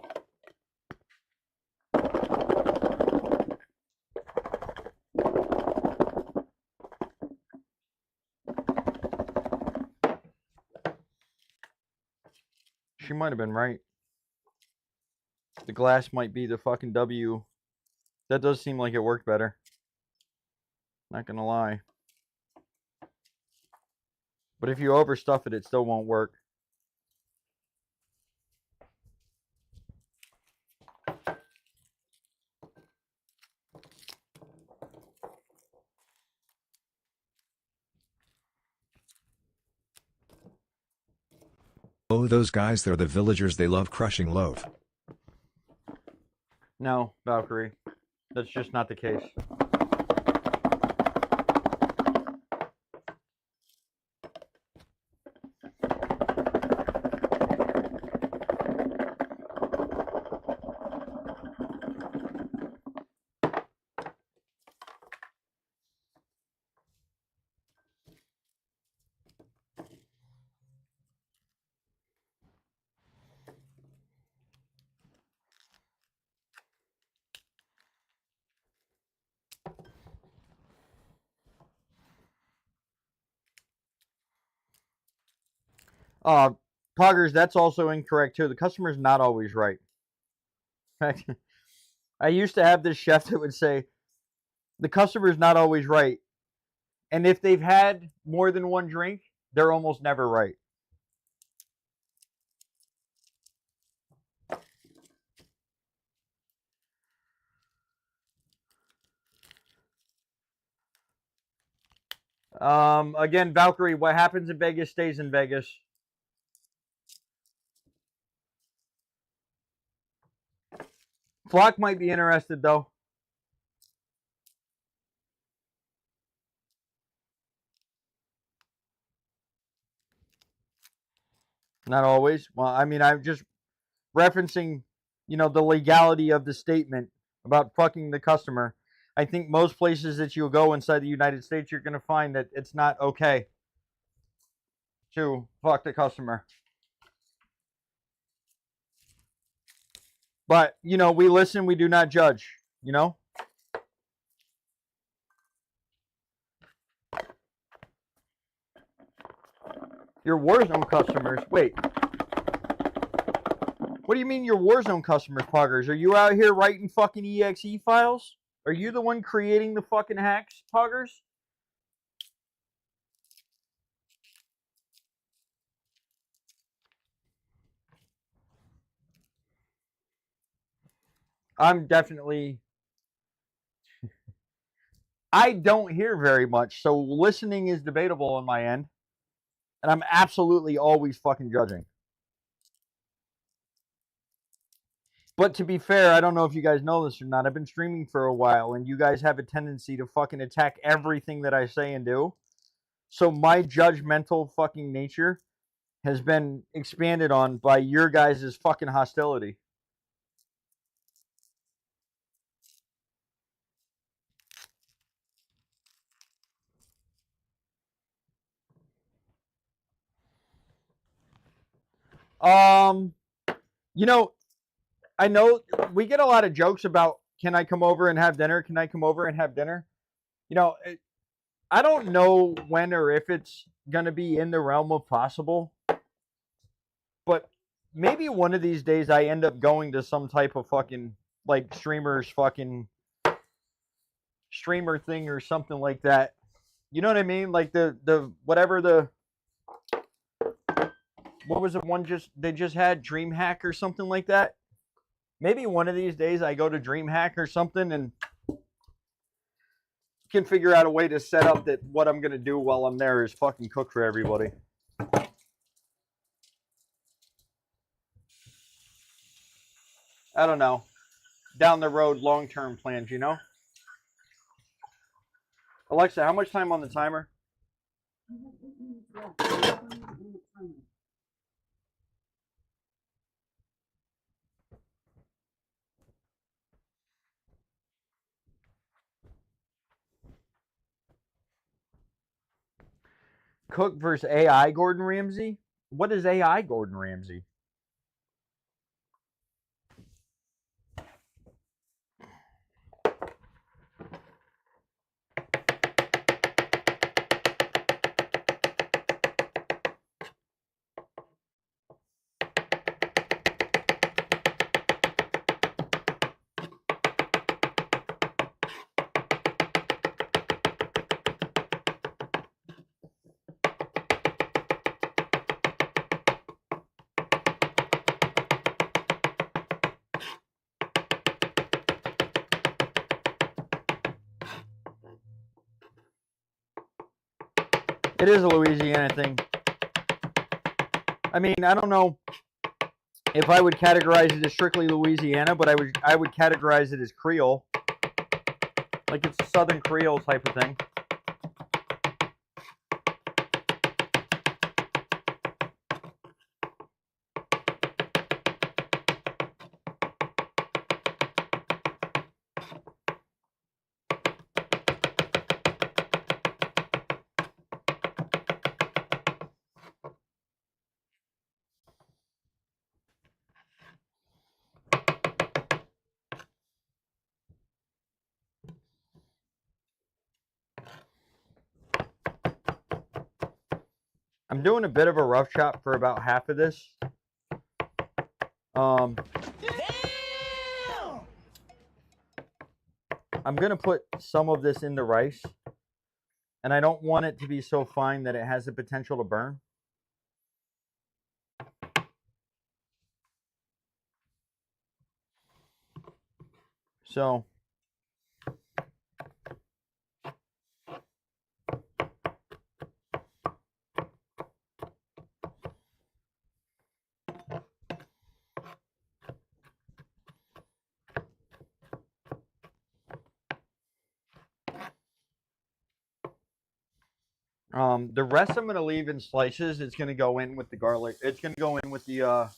She might have been right. The glass might be the fucking W. That does seem like it worked better. Not gonna lie. But if you overstuff it, it still won't work. Oh, those guys, they're the villagers, they love crushing loaf. No, Valkyrie. That's just not the case. Poggers, that's also incorrect too. The customer's not always right. In fact, I used to have this chef that would say, the customer's not always right. And if they've had more than one drink, they're almost never right. Again, Valkyrie, what happens in Vegas stays in Vegas. Flock might be interested, though. Not always. Well, I mean, I'm just referencing, the legality of the statement about fucking the customer. I think most places that you'll go inside the United States, you're going to find that it's not okay to fuck the customer. But, you know, we listen, we do not judge, you know? Your Warzone customers, wait. What do you mean your Warzone customers, Poggers? Are you out here writing fucking exe files? Are you the one creating the fucking hacks, Poggers? I'm definitely... I don't hear very much, so listening is debatable on my end. And I'm absolutely always fucking judging. But to be fair, I don't know if you guys know this or not. I've been streaming for a while, and you guys have a tendency to fucking attack everything that I say and do. So my judgmental fucking nature has been expanded on by your guys' fucking hostility. You know, I know we get a lot of jokes about, can I come over and have dinner? Can I come over and have dinner? You know, I don't know when or if it's going to be in the realm of possible, but maybe one of these days I end up going to some type of fucking, like, streamer's fucking streamer thing or something like that. You know what I mean? Like the whatever the, what was the one they just had, DreamHack or something like that? Maybe one of these days I go to DreamHack or something and can figure out a way to set up that what I'm going to do while I'm there is fucking cook for everybody. I don't know. Down the road, long-term plans, you know? Alexa, how much time on the timer? Cook versus AI Gordon Ramsay? What is AI Gordon Ramsay? It is a Louisiana thing. I mean, I don't know if I would categorize it as strictly Louisiana, but I would categorize it as Creole. Like it's a Southern Creole type of thing. I'm doing a bit of a rough chop for about half of this. I'm going to put some of this in the rice. And I don't want it to be so fine that it has the potential to burn. So the rest I'm going to leave in slices. It's going to go in with the garlic. It's going to go in with the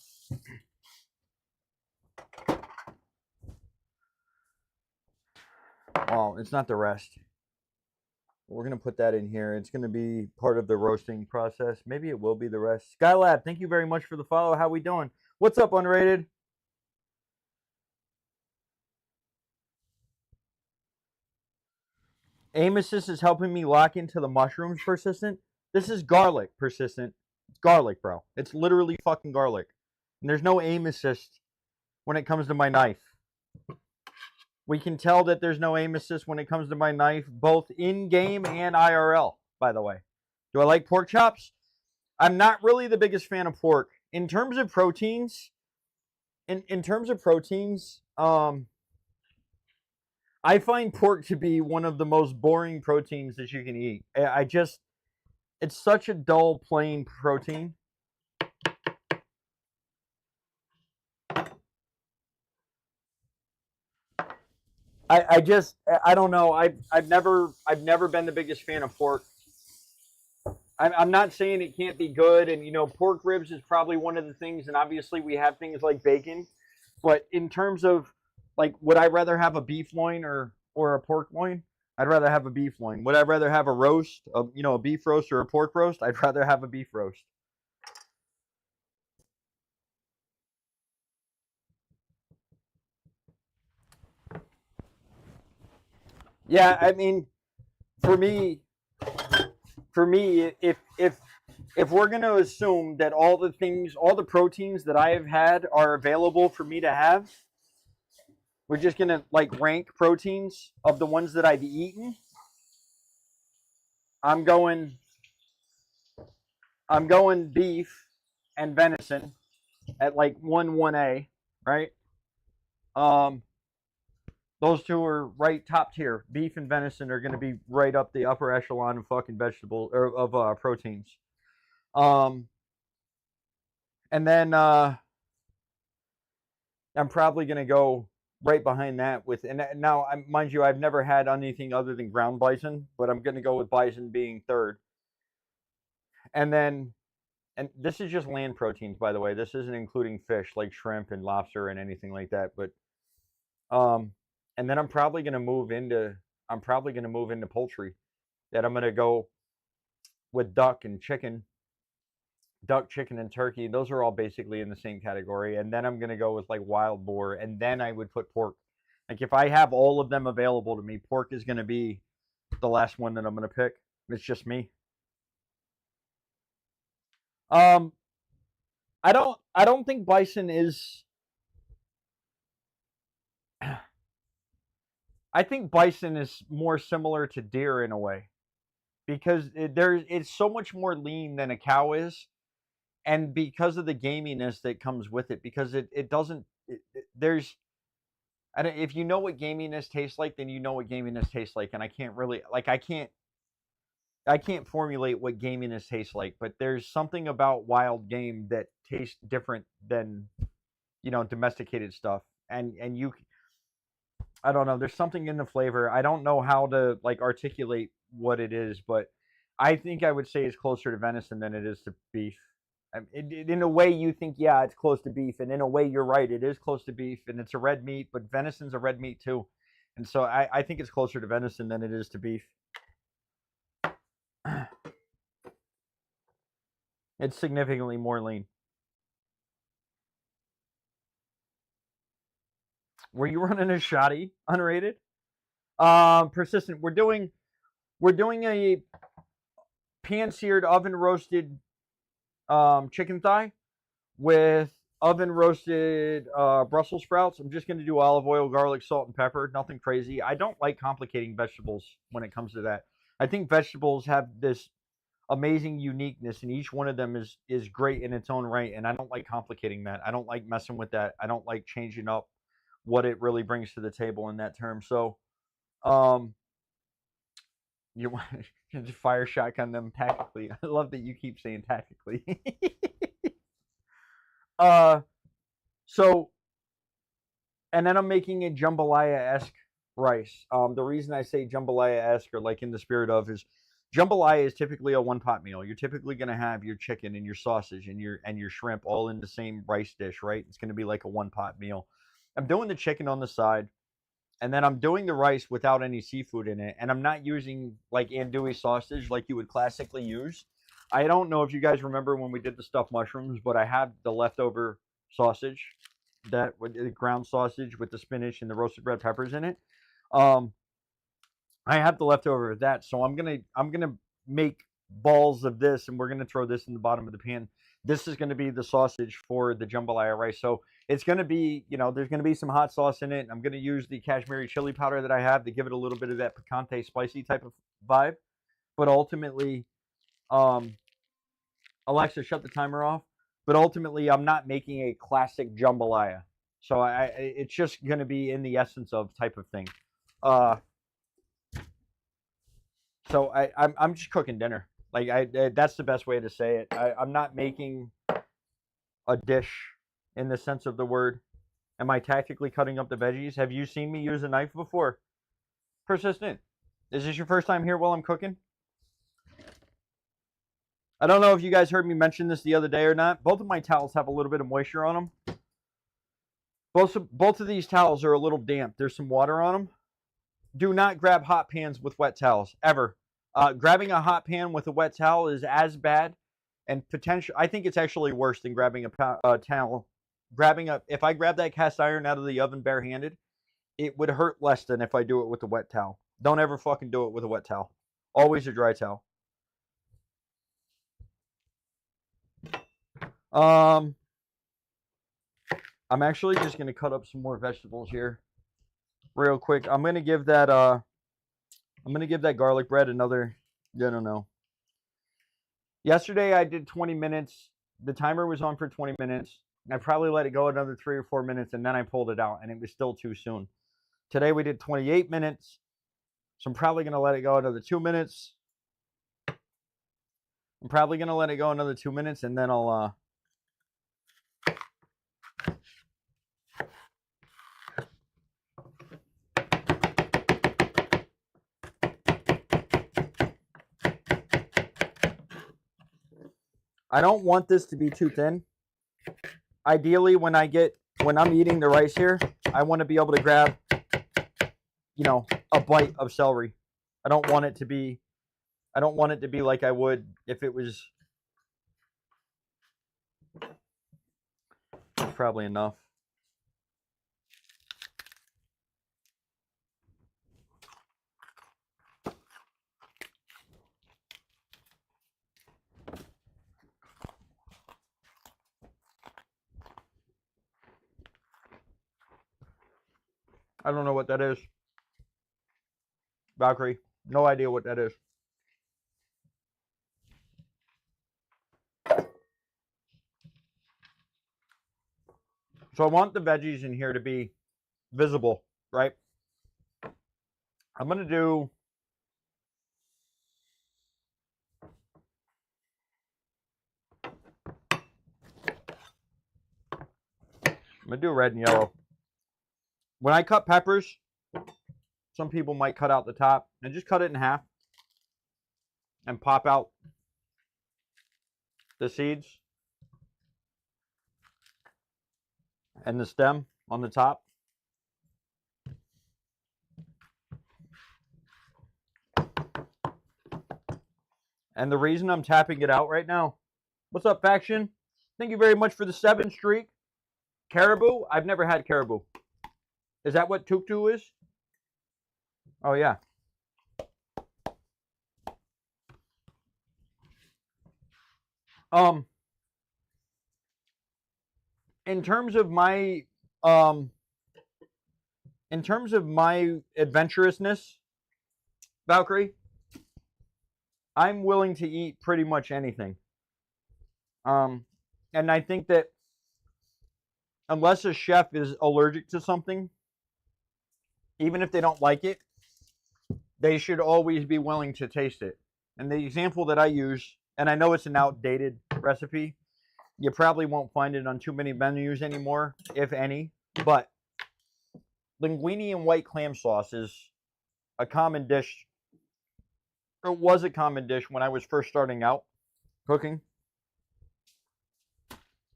Well, it's not the rest. We're going to put that in here. It's going to be part of the roasting process. Maybe it will be the rest. Skylab, thank you very much for the follow. How we doing? What's up, Unrated? Aim assist is helping me lock into the mushrooms persistent. This is garlic persistent. It's garlic, bro. It's literally fucking garlic. And there's no aim assist when it comes to my knife. We can tell that there's no aim assist when it comes to my knife, both in-game and IRL, by the way. Do I like pork chops? I'm not really the biggest fan of pork. In terms of proteins, I find pork to be one of the most boring proteins that you can eat. It's such a dull, plain protein. I don't know. I've never been the biggest fan of pork. I'm not saying it can't be good, and pork ribs is probably one of the things, and obviously we have things like bacon, but in terms of like, would I rather have a beef loin or a pork loin? I'd rather have a beef loin. Would I rather have a roast, a beef roast or a pork roast? I'd rather have a beef roast. Yeah, I mean, for me, if we're going to assume that all the proteins that I have had are available for me to have, we're just going to like rank proteins of the ones that I've eaten. I'm going beef and venison at like 1A, right? Those two are right top tier. Beef and venison are going to be right up the upper echelon of fucking vegetable or of proteins. And then I'm probably going to go right behind that with, and now, mind you, I've never had anything other than ground bison, but I'm going to go with bison being third. And then, and this is just land proteins, by the way. This isn't including fish like shrimp and lobster and anything like that. But, and then I'm probably going to move into poultry. That I'm going to go with duck, chicken, and turkey. Those are all basically in the same category. And then I'm going to go with like wild boar. And then I would put pork. Like if I have all of them available to me, pork is going to be the last one that I'm going to pick. It's just me. I don't think bison is. I think bison is more similar to deer in a way, because it's so much more lean than a cow is, and because of the gaminess that comes with it, because there's. If you know what gaminess tastes like, then you know what gaminess tastes like, and I can't really I can't formulate what gaminess tastes like, but there's something about wild game that tastes different than domesticated stuff, and I don't know. There's something in the flavor. I don't know how to like articulate what it is, but I think I would say it's closer to venison than it is to beef. In a way, you think, yeah, it's close to beef, and in a way, you're right. It is close to beef, and it's a red meat, but venison's a red meat too, and so I think it's closer to venison than it is to beef. It's significantly more lean. Were you running a shoddy unrated? Persistent. We're doing a pan-seared, oven-roasted chicken thigh with oven-roasted Brussels sprouts. I'm just going to do olive oil, garlic, salt, and pepper. Nothing crazy. I don't like complicating vegetables when it comes to that. I think vegetables have this amazing uniqueness, and each one of them is great in its own right, and I don't like complicating that. I don't like messing with that. I don't like changing up what it really brings to the table in that term. So, you want to fire shotgun them tactically. I love that you keep saying tactically. So, and then I'm making a jambalaya-esque rice. The reason I say jambalaya-esque, or like in the spirit of, is jambalaya is typically a one-pot meal. You're typically going to have your chicken and your sausage and your shrimp all in the same rice dish, right? It's going to be like a one-pot meal. I'm doing the chicken on the side. And then I'm doing the rice without any seafood in it. And I'm not using like andouille sausage like you would classically use. I don't know if you guys remember when we did the stuffed mushrooms, but I have the leftover sausage, that with the ground sausage with the spinach and the roasted red peppers in it. I have the leftover of that, so I'm gonna make balls of this, and we're gonna throw this in the bottom of the pan. This is gonna be the sausage for the jambalaya rice. So it's gonna be, there's gonna be some hot sauce in it. I'm gonna use the Kashmiri chili powder that I have to give it a little bit of that picante, spicy type of vibe. But ultimately, Alexa, shut the timer off. But ultimately, I'm not making a classic jambalaya. So it's just gonna be in the essence of type of thing. So I'm just cooking dinner. Like that's the best way to say it. I'm not making a dish in the sense of the word. Am I tactically cutting up the veggies? Have you seen me use a knife before? Persistent. Is this your first time here while I'm cooking? I don't know if you guys heard me mention this the other day or not. Both of my towels have a little bit of moisture on them. Both of these towels are a little damp. There's some water on them. Do not grab hot pans with wet towels, ever. Grabbing a hot pan with a wet towel is as bad, and I think it's actually worse than grabbing a towel. If I grab that cast iron out of the oven barehanded, it would hurt less than if I do it with a wet towel. Don't ever fucking do it with a wet towel. Always a dry towel. I'm actually just gonna cut up some more vegetables here, real quick. I'm gonna give that garlic bread another, I don't know. Yesterday I did 20 minutes. The timer was on for 20 minutes. I probably let it go another 3 or 4 minutes, and then I pulled it out, and it was still too soon. Today we did 28 minutes, so I'm probably gonna let it go another 2 minutes. And then I'll I don't want this to be too thin. Ideally, when I'm eating the rice here, I want to be able to grab, a bite of celery. I don't want it to be like I would if it was. That's probably enough. I don't know what that is. Valkyrie, no idea what that is. So I want the veggies in here to be visible, right? I'm going to do red and yellow. When I cut peppers, some people might cut out the top and just cut it in half and pop out the seeds and the stem on the top. And the reason I'm tapping it out right now, what's up, faction? Thank you very much for the 7 streak. Caribou? I've never had caribou. Is that what tuk-tuk is? Oh, yeah. In terms of my adventurousness, Valkyrie, I'm willing to eat pretty much anything. And I think that unless a chef is allergic to something, even if they don't like it, they should always be willing to taste it. And the example that I use, and I know it's an outdated recipe, you probably won't find it on too many menus anymore, if any, but linguine and white clam sauce is a common dish. It was a common dish when I was first starting out cooking,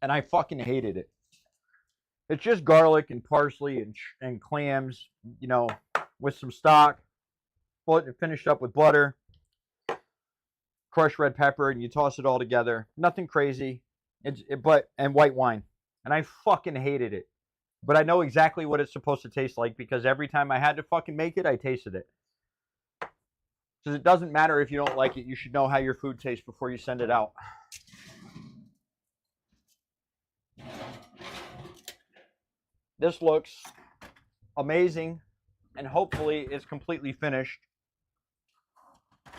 and I fucking hated it. It's just garlic and parsley and clams, you know, with some stock. Finished up with butter, crushed red pepper, and you toss it all together. Nothing crazy. And white wine. And I fucking hated it. But I know exactly what it's supposed to taste like because every time I had to fucking make it, I tasted it. Because it doesn't matter if you don't like it. You should know how your food tastes before you send it out. This looks amazing, and hopefully it's completely finished. I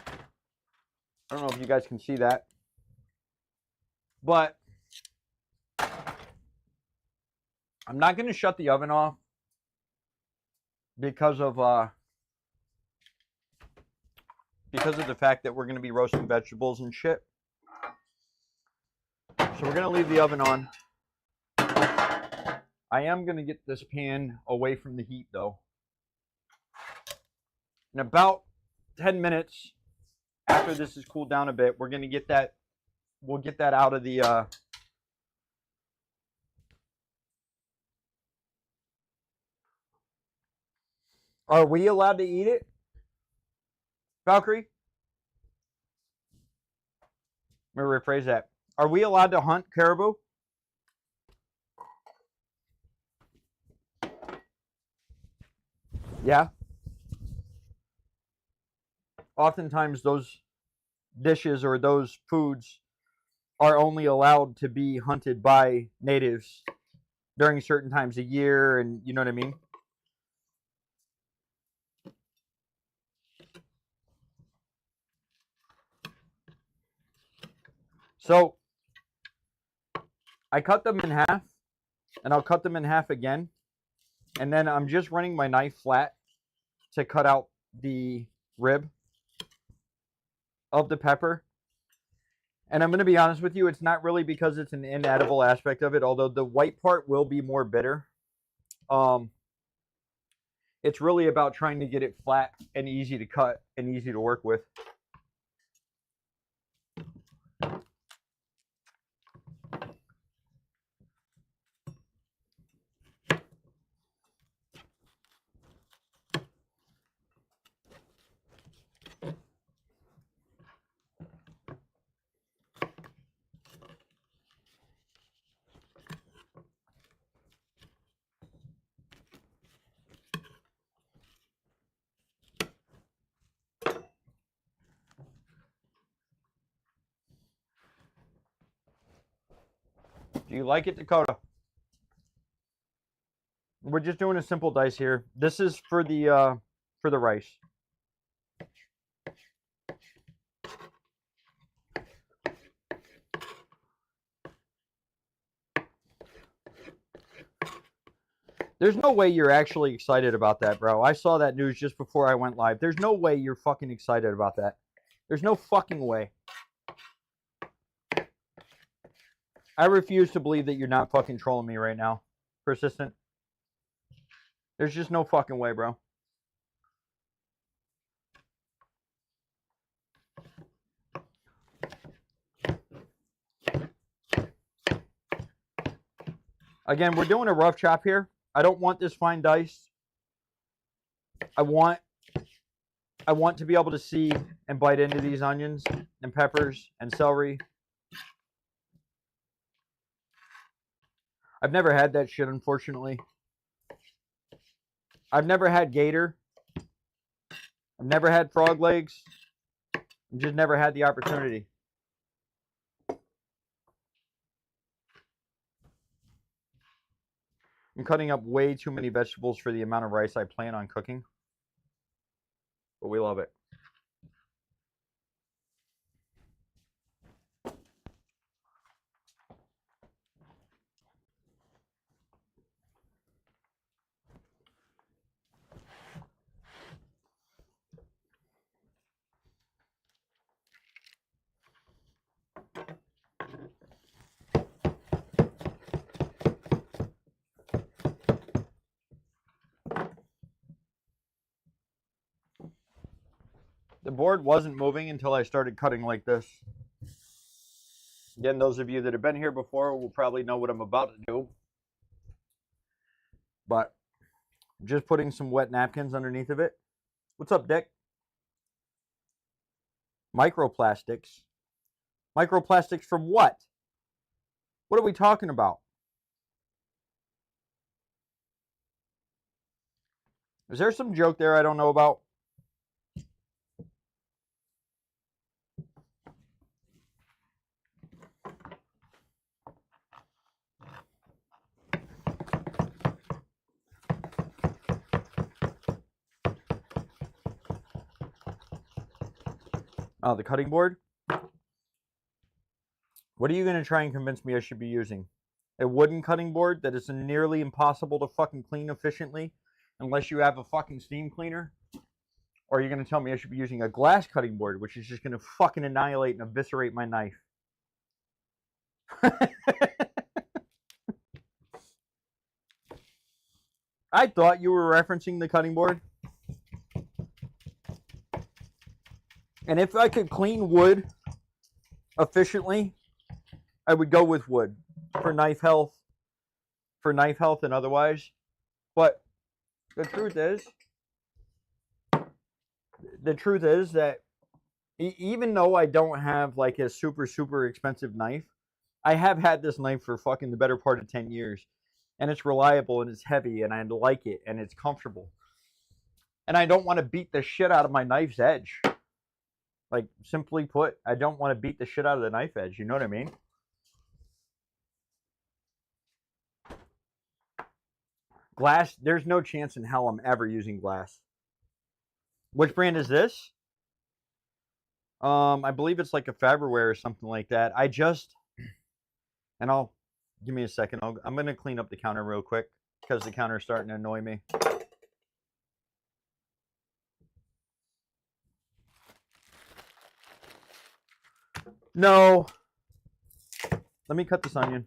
don't know if you guys can see that, but I'm not going to shut the oven off because of the fact that we're going to be roasting vegetables and shit. So we're going to leave the oven on. I am going to get this pan away from the heat though. In about 10 minutes after this is cooled down a bit, we're going to get that, we'll get that out of the Are we allowed to eat it? Valkyrie? Let me rephrase that. Are we allowed to hunt caribou? Yeah. Oftentimes those dishes or those foods are only allowed to be hunted by natives during certain times of year, and you know what I mean? So I cut them in half, and I'll cut them in half again, and then I'm just running my knife flat to cut out the rib of the pepper. And I'm going to be honest with you, it's not really because it's an inedible aspect of it, although the white part will be more bitter. It's really about trying to get it flat and easy to cut and easy to work with. Do you like it, Dakota? We're just doing a simple dice here. This is for the rice. There's no way you're actually excited about that, bro. I saw that news just before I went live. There's no way you're fucking excited about that. There's no fucking way. I refuse to believe that you're not fucking trolling me right now. Persistent. There's just no fucking way, bro. Again, we're doing a rough chop here. I don't want this fine diced. I want to be able to see and bite into these onions and peppers and celery. I've never had that shit, unfortunately. I've never had gator. I've never had frog legs. I've just never had the opportunity. I'm cutting up way too many vegetables for the amount of rice I plan on cooking. But we love it. The board wasn't moving until I started cutting like this. Again, those of you that have been here before will probably know what I'm about to do. But just putting some wet napkins underneath of it. What's up, Dick? Microplastics. Microplastics from what? What are we talking about? Is there some joke there I don't know about? Oh, the cutting board? What are you going to try and convince me I should be using? A wooden cutting board that is nearly impossible to fucking clean efficiently unless you have a fucking steam cleaner? Or are you going to tell me I should be using a glass cutting board, which is just going to fucking annihilate and eviscerate my knife? I thought you were referencing the cutting board. And if I could clean wood efficiently, I would go with wood for knife health and otherwise. But the truth is that even though I don't have like a super expensive knife, I have had this knife for fucking the better part of 10 years. And it's reliable and it's heavy and I like it and it's comfortable. And I don't want to beat the shit out of my knife's edge. Like, simply put, I don't want to beat the shit out of the knife edge. You know what I mean? Glass, there's no chance in hell I'm ever using glass. Which brand is this? I believe it's like a Faberware or something like that. Give me a second. I'm going to clean up the counter real quick because the counter is starting to annoy me. No. Let me cut this onion.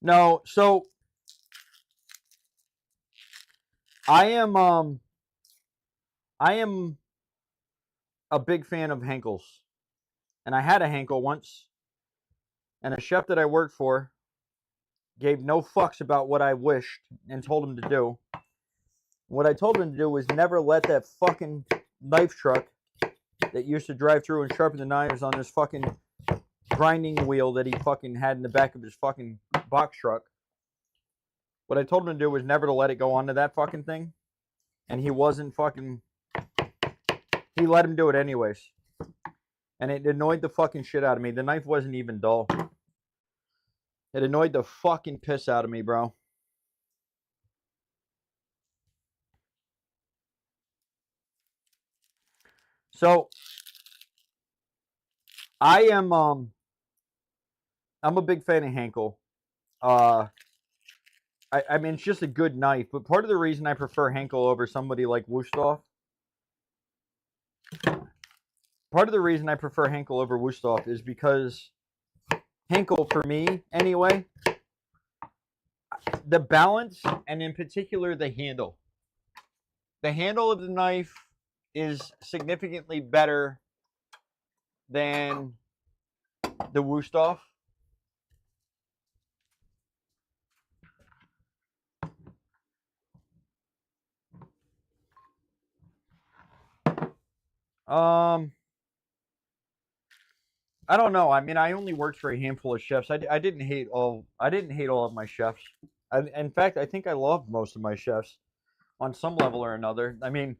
No, so I am a big fan of Henkel's. And I had a Henkel once. And a chef that I worked for gave no fucks about what I wished and told him to do. What I told him to do was never let that fucking knife truck that used to drive through and sharpen the knives on this fucking grinding wheel that he fucking had in the back of his fucking box truck. What I told him to do was never to let it go onto that fucking thing. And he wasn't fucking... He let him do it anyways. And it annoyed the fucking shit out of me. The knife wasn't even dull. It annoyed the fucking piss out of me, bro. So, I'm a big fan of Henkel. I mean, it's just a good knife. But part of the reason I prefer Henkel over somebody like Wusthof. Part of the reason I prefer Henkel over Wusthof is because Henkel, for me, anyway, the balance, and in particular, the handle. The handle of the knife is significantly better than the Wusthof. I don't know. I mean, I only worked for a handful of chefs. I didn't hate all of my chefs. In fact, I think I loved most of my chefs on some level or another. I mean,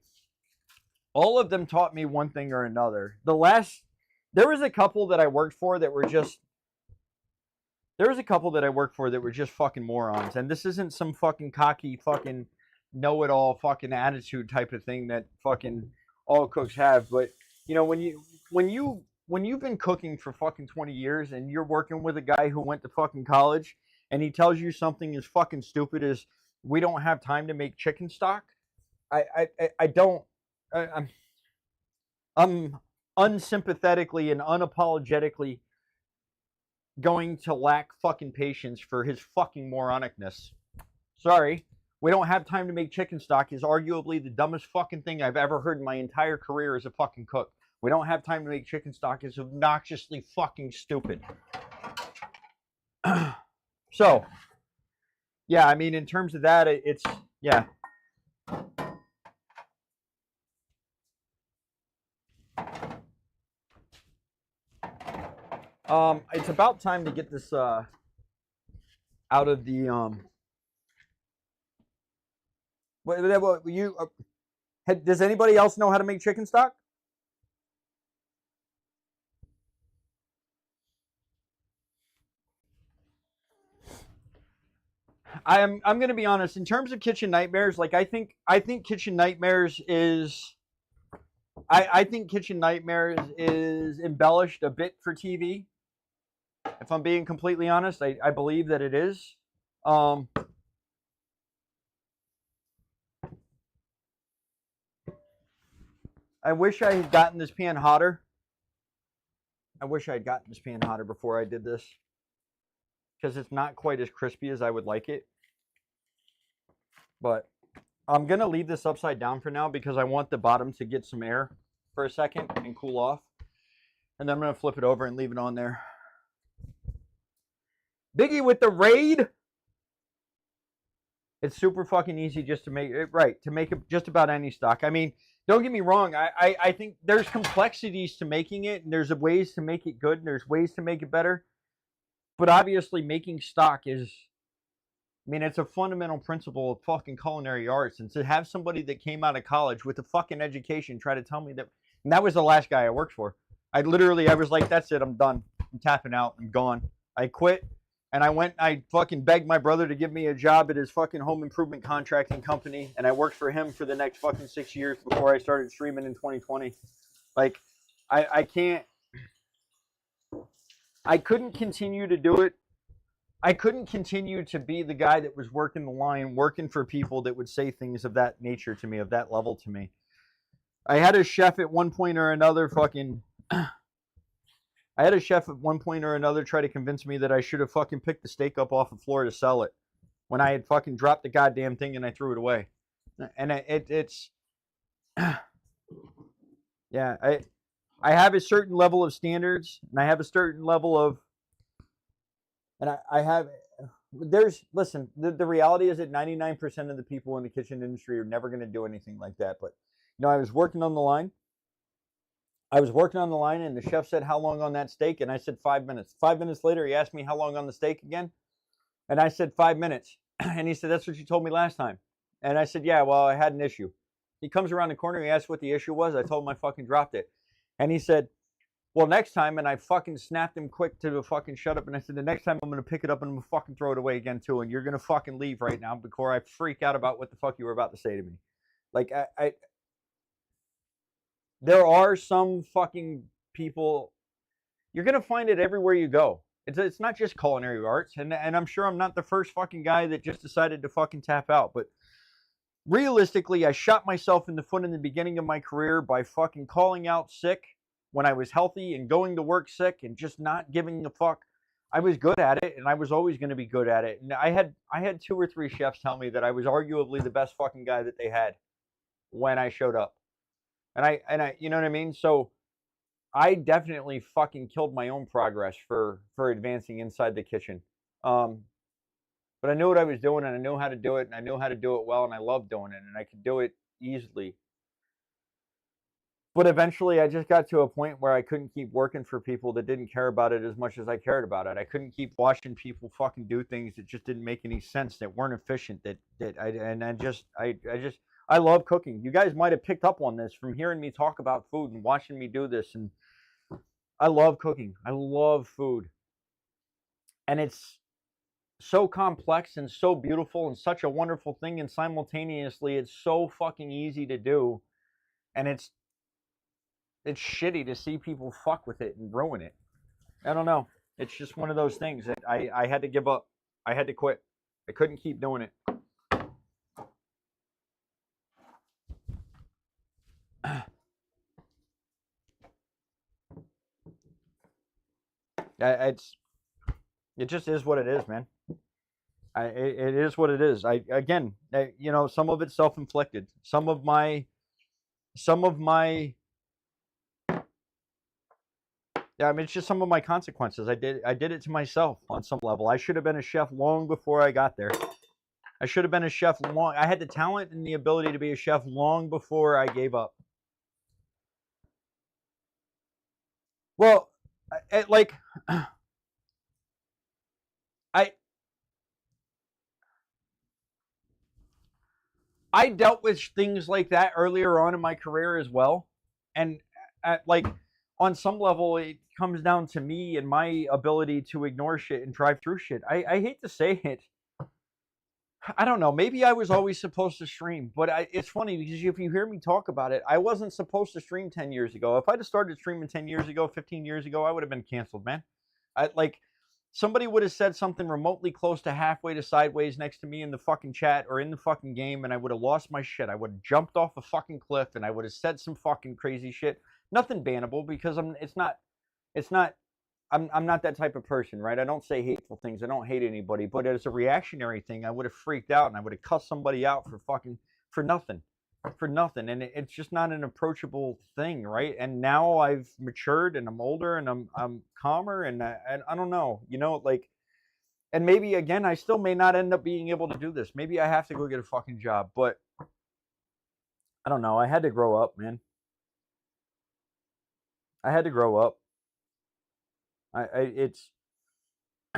all of them taught me one thing or another. There was a couple that I worked for that were just fucking morons. And this isn't some fucking cocky fucking know-it-all fucking attitude type of thing that fucking all cooks have. But, you know, when you've been cooking for fucking 20 years and you're working with a guy who went to fucking college and he tells you something as fucking stupid as we don't have time to make chicken stock, I'm unsympathetically and unapologetically going to lack fucking patience for his fucking moronicness. Sorry. We don't have time to make chicken stock is arguably the dumbest fucking thing I've ever heard in my entire career as a fucking cook. We don't have time to make chicken stock is obnoxiously fucking stupid. So, Yeah, I mean, in terms of that, it's yeah. It's about time to get this out of the What you does anybody else know how to make chicken stock? I'm going to be honest. In terms of Kitchen Nightmares, like I think Kitchen Nightmares is I think Kitchen Nightmares is embellished a bit for TV. If I'm being completely honest, I believe that it is. I wish I had gotten this pan hotter. I wish I had gotten this pan hotter before I did this, because it's not quite as crispy as I would like it. But I'm going to leave this upside down for now because I want the bottom to get some air for a second and cool off. And then I'm going to flip it over and leave it on there. Biggie with the raid. It's super fucking easy just to make it right, to make it just about any stock. I mean, don't get me wrong. I think there's complexities to making it, and there's ways to make it good, and there's ways to make it better. But obviously, making stock is, I mean, it's a fundamental principle of fucking culinary arts. And to have somebody that came out of college with a fucking education try to tell me that, and that was the last guy I worked for. I was like, that's it, I'm done. I'm tapping out, I'm gone. I quit. And I fucking begged my brother to give me a job at his fucking home improvement contracting company. And I worked for him for the next fucking 6 years before I started streaming in 2020. Like, I couldn't continue to do it. I couldn't continue to be the guy that was working the line, working for people that would say things of that nature to me, of that level to me. I had a chef at one point or another try to convince me that I should have fucking picked the steak up off the floor to sell it when I had fucking dropped the goddamn thing and I threw it away. And it's yeah, I have a certain level of standards, and I have a certain level of, and listen, the reality is that 99% of the people in the kitchen industry are never going to do anything like that. But, you know, I was working on the line, and the chef said, how long on that steak? And I said, 5 minutes. 5 minutes later, he asked me how long on the steak again. And I said, 5 minutes. And he said, that's what you told me last time. And I said, yeah, well, I had an issue. He comes around the corner, he asked what the issue was. I told him I fucking dropped it. And he said, well, next time, and I fucking snapped him quick to fucking shut up. And I said, the next time I'm going to pick it up and I'm going to fucking throw it away again too. And you're going to fucking leave right now before I freak out about what the fuck you were about to say to me. Like, there are some fucking people, you're going to find it everywhere you go. It's not just culinary arts. And I'm sure I'm not the first fucking guy that just decided to fucking tap out. But realistically, I shot myself in the foot in the beginning of my career by fucking calling out sick when I was healthy and going to work sick and just not giving a fuck. I was good at it, and I was always going to be good at it. And I had 2 or 3 chefs tell me that I was arguably the best fucking guy that they had when I showed up. And I you know what I mean? So I definitely fucking killed my own progress for advancing inside the kitchen. But I knew what I was doing, and I knew how to do it, and I knew how to do it well, and I loved doing it, and I could do it easily. But eventually I just got to a point where I couldn't keep working for people that didn't care about it as much as I cared about it. I couldn't keep watching people fucking do things that just didn't make any sense, that weren't efficient, I love cooking. You guys might have picked up on this from hearing me talk about food and watching me do this. And I love cooking. I love food. And it's so complex and so beautiful and such a wonderful thing. And simultaneously, it's so fucking easy to do. And it's shitty to see people fuck with it and ruin it. I don't know. It's just one of those things that I had to give up. I had to quit. I couldn't keep doing it. It just is what it is, man. It is what it is. You know, some of it's self-inflicted. Some of my yeah, I mean, it's just some of my consequences. I did it to myself on some level. I should have been a chef long before I got there. I should have been a chef long. I had the talent and the ability to be a chef long before I gave up. Well, like I dealt with things like that earlier on in my career as well, and like on some level, it comes down to me and my ability to ignore shit and drive through shit. I hate to say it. I don't know. Maybe I was always supposed to stream, but it's funny because if you hear me talk about it, I wasn't supposed to stream 10 years ago. If I'd have started streaming 10 years ago, 15 years ago, I would have been canceled, man. Somebody would have said something remotely close to halfway to sideways next to me in the fucking chat or in the fucking game, and I would have lost my shit. I would have jumped off a fucking cliff, and I would have said some fucking crazy shit. Nothing bannable because I'm not that type of person, right? I don't say hateful things. I don't hate anybody, but as a reactionary thing, I would have freaked out and I would have cussed somebody out for nothing. And it's just not an approachable thing, right? And now I've matured and I'm older and I'm calmer and I don't know, and maybe again I still may not end up being able to do this. Maybe I have to go get a fucking job, but I don't know. I had to grow up, man. I had to grow up. I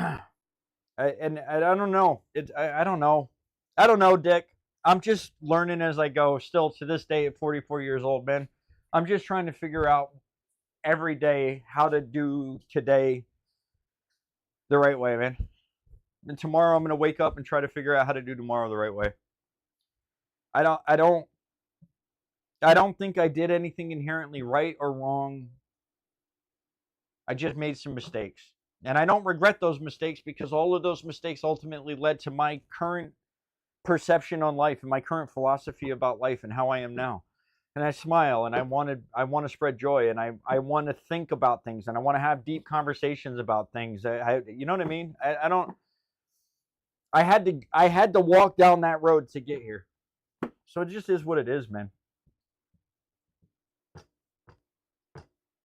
don't know. I don't know. I don't know, Dick. I'm just learning as I go. Still to this day at 44 years old, man. I'm just trying to figure out every day how to do today the right way, man. And tomorrow I'm going to wake up and try to figure out how to do tomorrow the right way. I don't think I did anything inherently right or wrong. I just made some mistakes. And I don't regret those mistakes because all of those mistakes ultimately led to my current perception on life and my current philosophy about life and how I am now. And I smile and I want to spread joy and I want to think about things and I want to have deep conversations about things. You know what I mean? I had to walk down that road to get here. So it just is what it is, man.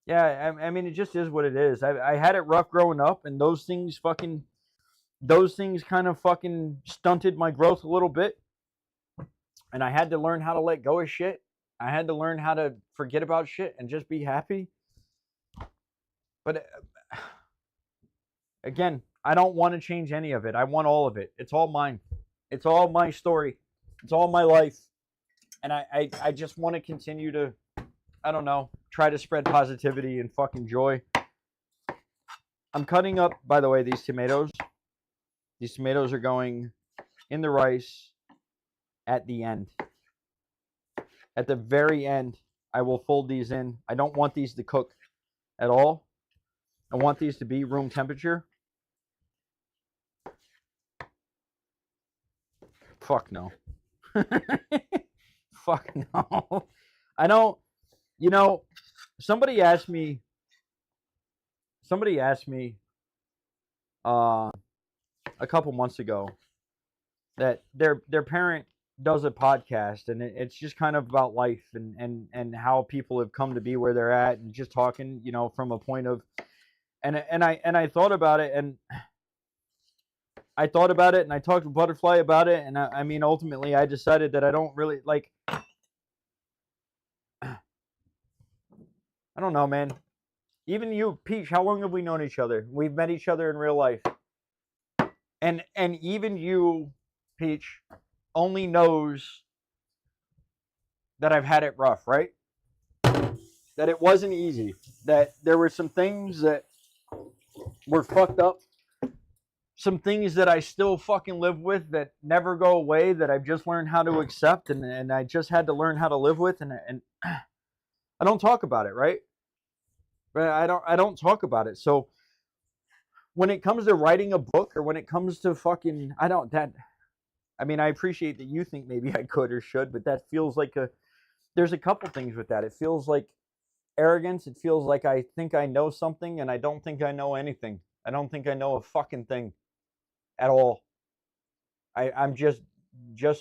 Yeah, I mean, it just is what it is. I had it rough growing up, and those things kind of fucking stunted my growth a little bit. And I had to learn how to let go of shit. I had to learn how to forget about shit and just be happy. But again, I don't want to change any of it. I want all of it. It's all mine. It's all my story. It's all my life. And I just want to continue to, I don't know, try to spread positivity and fucking joy. I'm cutting up, by the way, these tomatoes. These tomatoes are going in the rice at the end. At the very end, I will fold these in. I don't want these to cook at all. I want these to be room temperature. Fuck no. Fuck no. I don't, somebody asked me a couple months ago that their parent does a podcast and it's just kind of about life and how people have come to be where they're at and just talking, from a point of and I thought about it and I talked to Butterfly about it and I mean ultimately I decided that I don't really like I don't know, man. Even you, Peach, how long have we known each other? We've met each other in real life. And even you, Peach, only knows that I've had it rough, right? That it wasn't easy. That there were some things that were fucked up. Some things that I still fucking live with that never go away, that I've just learned how to accept and I just had to learn how to live with and I don't talk about it, right? But I don't talk about it. So when it comes to writing a book or when it comes to fucking I appreciate that you think maybe I could or should, but that feels like there's a couple things with that. It feels like arrogance. It feels like I think I know something and I don't think I know anything. I don't think I know a fucking thing at all. I'm just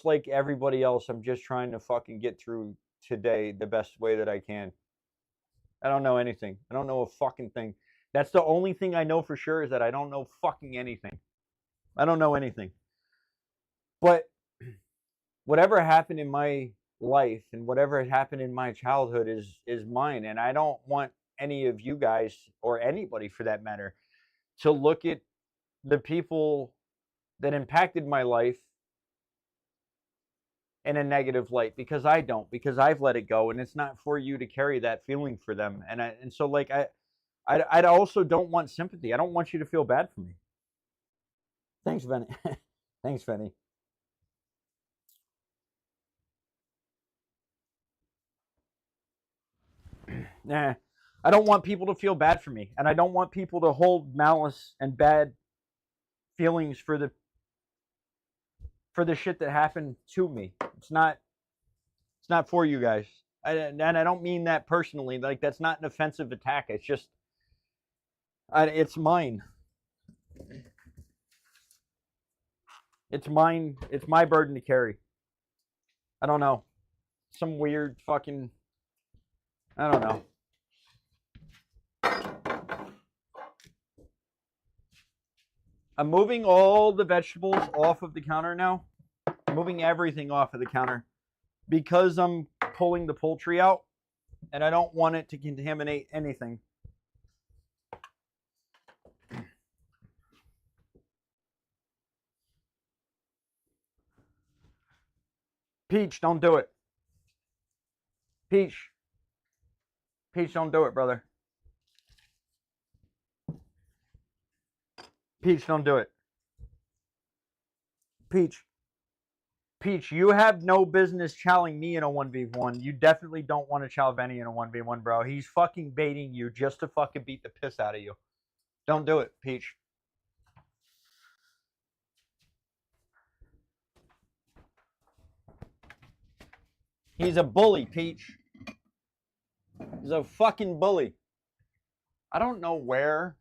like everybody else. I'm just trying to fucking get through today the best way that I can. I don't know anything. I don't know a fucking thing. That's the only thing I know for sure is that I don't know fucking anything. I don't know anything. But whatever happened in my life and whatever happened in my childhood is mine, and I don't want any of you guys, or anybody for that matter, to look at the people that impacted my life in a negative light, because I don't, because I've let it go, and it's not for you to carry that feeling for them. And so like I also don't want sympathy. I don't want you to feel bad for me. Thanks, Benny. Thanks, Benny. Nah, I don't want people to feel bad for me, and I don't want people to hold malice and bad feelings for the shit that happened to me. It's not for you guys. And I don't mean that personally. Like, that's not an offensive attack. It's just it's mine. It's mine. It's my burden to carry. I don't know. Some weird fucking, I don't know. I'm moving all the vegetables off of the counter now. I'm moving everything off of the counter because I'm pulling the poultry out, and I don't want it to contaminate anything. Peach, don't do it. Peach. Peach, don't do it, brother. Peach, don't do it. Peach. Peach, you have no business challenging me in a 1v1. You definitely don't want to challenge Benny in a 1v1, bro. He's fucking baiting you just to fucking beat the piss out of you. Don't do it, Peach. He's a bully, Peach. He's a fucking bully. I don't know where.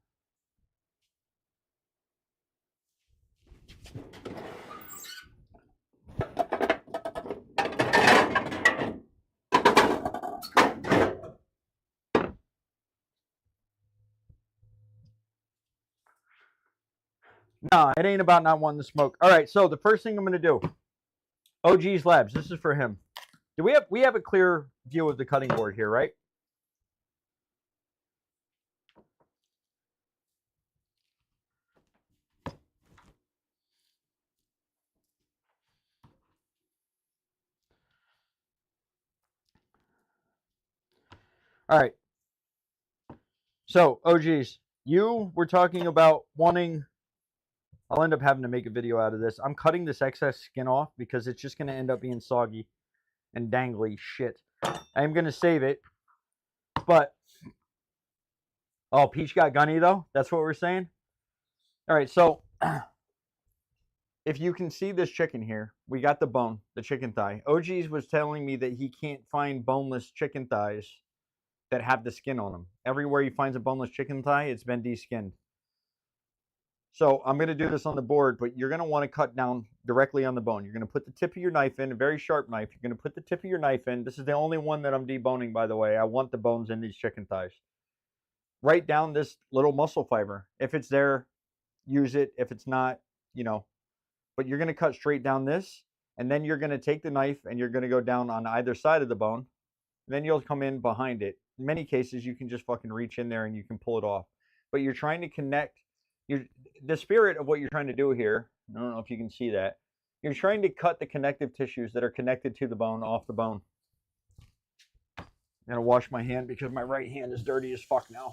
No, it ain't about not wanting to smoke. All right, so the first thing I'm going to do, OG's Labs, this is for him. Do we have a clear view of the cutting board here, right? All right. So, OGs, you were talking about wanting, I'll end up having to make a video out of this. I'm cutting this excess skin off because it's just going to end up being soggy and dangly shit. I'm going to save it, but, oh, Peach got gunny though? That's what we're saying? All right, so if you can see this chicken here, we got the bone, the chicken thigh. OG's was telling me that he can't find boneless chicken thighs that have the skin on them. Everywhere he finds a boneless chicken thigh, it's been de-skinned. So I'm going to do this on the board, but you're going to want to cut down directly on the bone. You're going to put the tip of your knife in, a very sharp knife. You're going to put the tip of your knife in. This is the only one that I'm deboning, by the way. I want the bones in these chicken thighs. Right down this little muscle fiber. If it's there, use it. If it's not, you know. But you're going to cut straight down this, and then you're going to take the knife and you're going to go down on either side of the bone. And then you'll come in behind it. In many cases, you can just fucking reach in there and you can pull it off. But you're trying to connect. The spirit of what you're trying to do here, I don't know if you can see that. You're trying to cut the connective tissues that are connected to the bone off the bone. I'm going to wash my hand because my right hand is dirty as fuck now.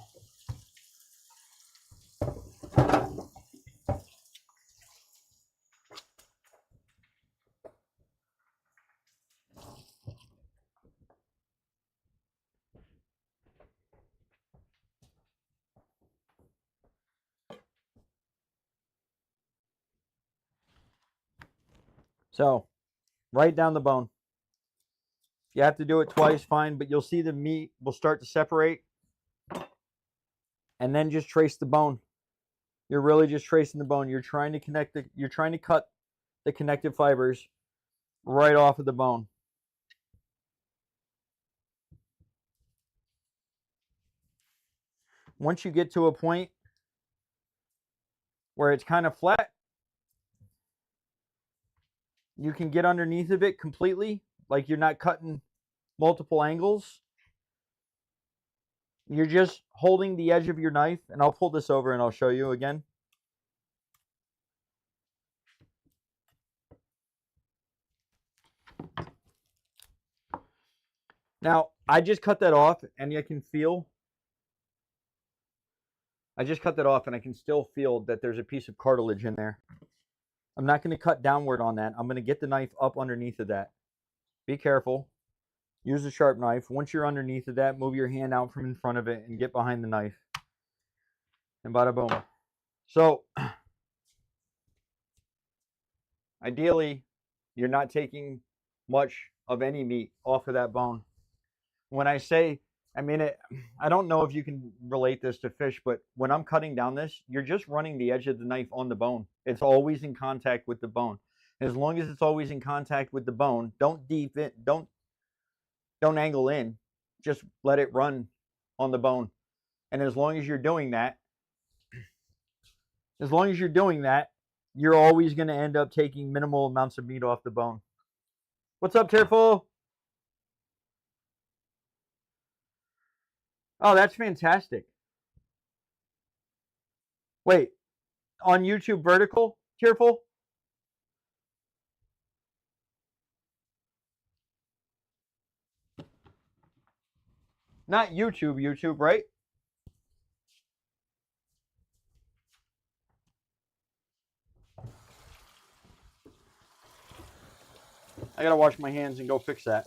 So, right down the bone. If you have to do it twice, fine, but you'll see the meat will start to separate. And then just trace the bone. You're really just tracing the bone. You're trying to cut the connective fibers right off of the bone. Once you get to a point where it's kind of flat, You can get underneath of it completely, like you're not cutting multiple angles. You're just holding the edge of your knife, and I'll pull this over and I'll show you again. Now, I just cut that off, and you can feel. I just cut that off, and I can still feel that there's a piece of cartilage in there. I'm not going to cut downward on that. I'm going to get the knife up underneath of that. Be careful. Use a sharp knife. Once you're underneath of that, move your hand out from in front of it and get behind the knife. And bada boom. So, ideally, you're not taking much of any meat off of that bone. When I say, I mean it, I don't know if you can relate this to fish, but when I'm cutting down this, you're just running the edge of the knife on the bone. It's always in contact with the bone. As long as it's always in contact with the bone, don't deep it, don't angle in. Just let it run on the bone. And as long as you're doing that, you're always going to end up taking minimal amounts of meat off the bone. What's up, Tearful? Oh, that's fantastic. Wait, on YouTube vertical, Tearful? Not YouTube, right? I gotta wash my hands and go fix that.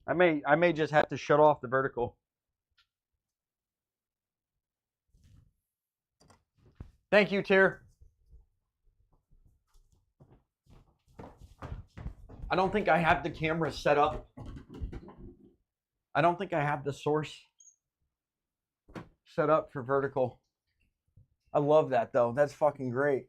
I may just have to shut off the vertical. Thank you, Tier. I don't think I have the camera set up. I don't think I have the source set up for vertical. I love that though. That's fucking great.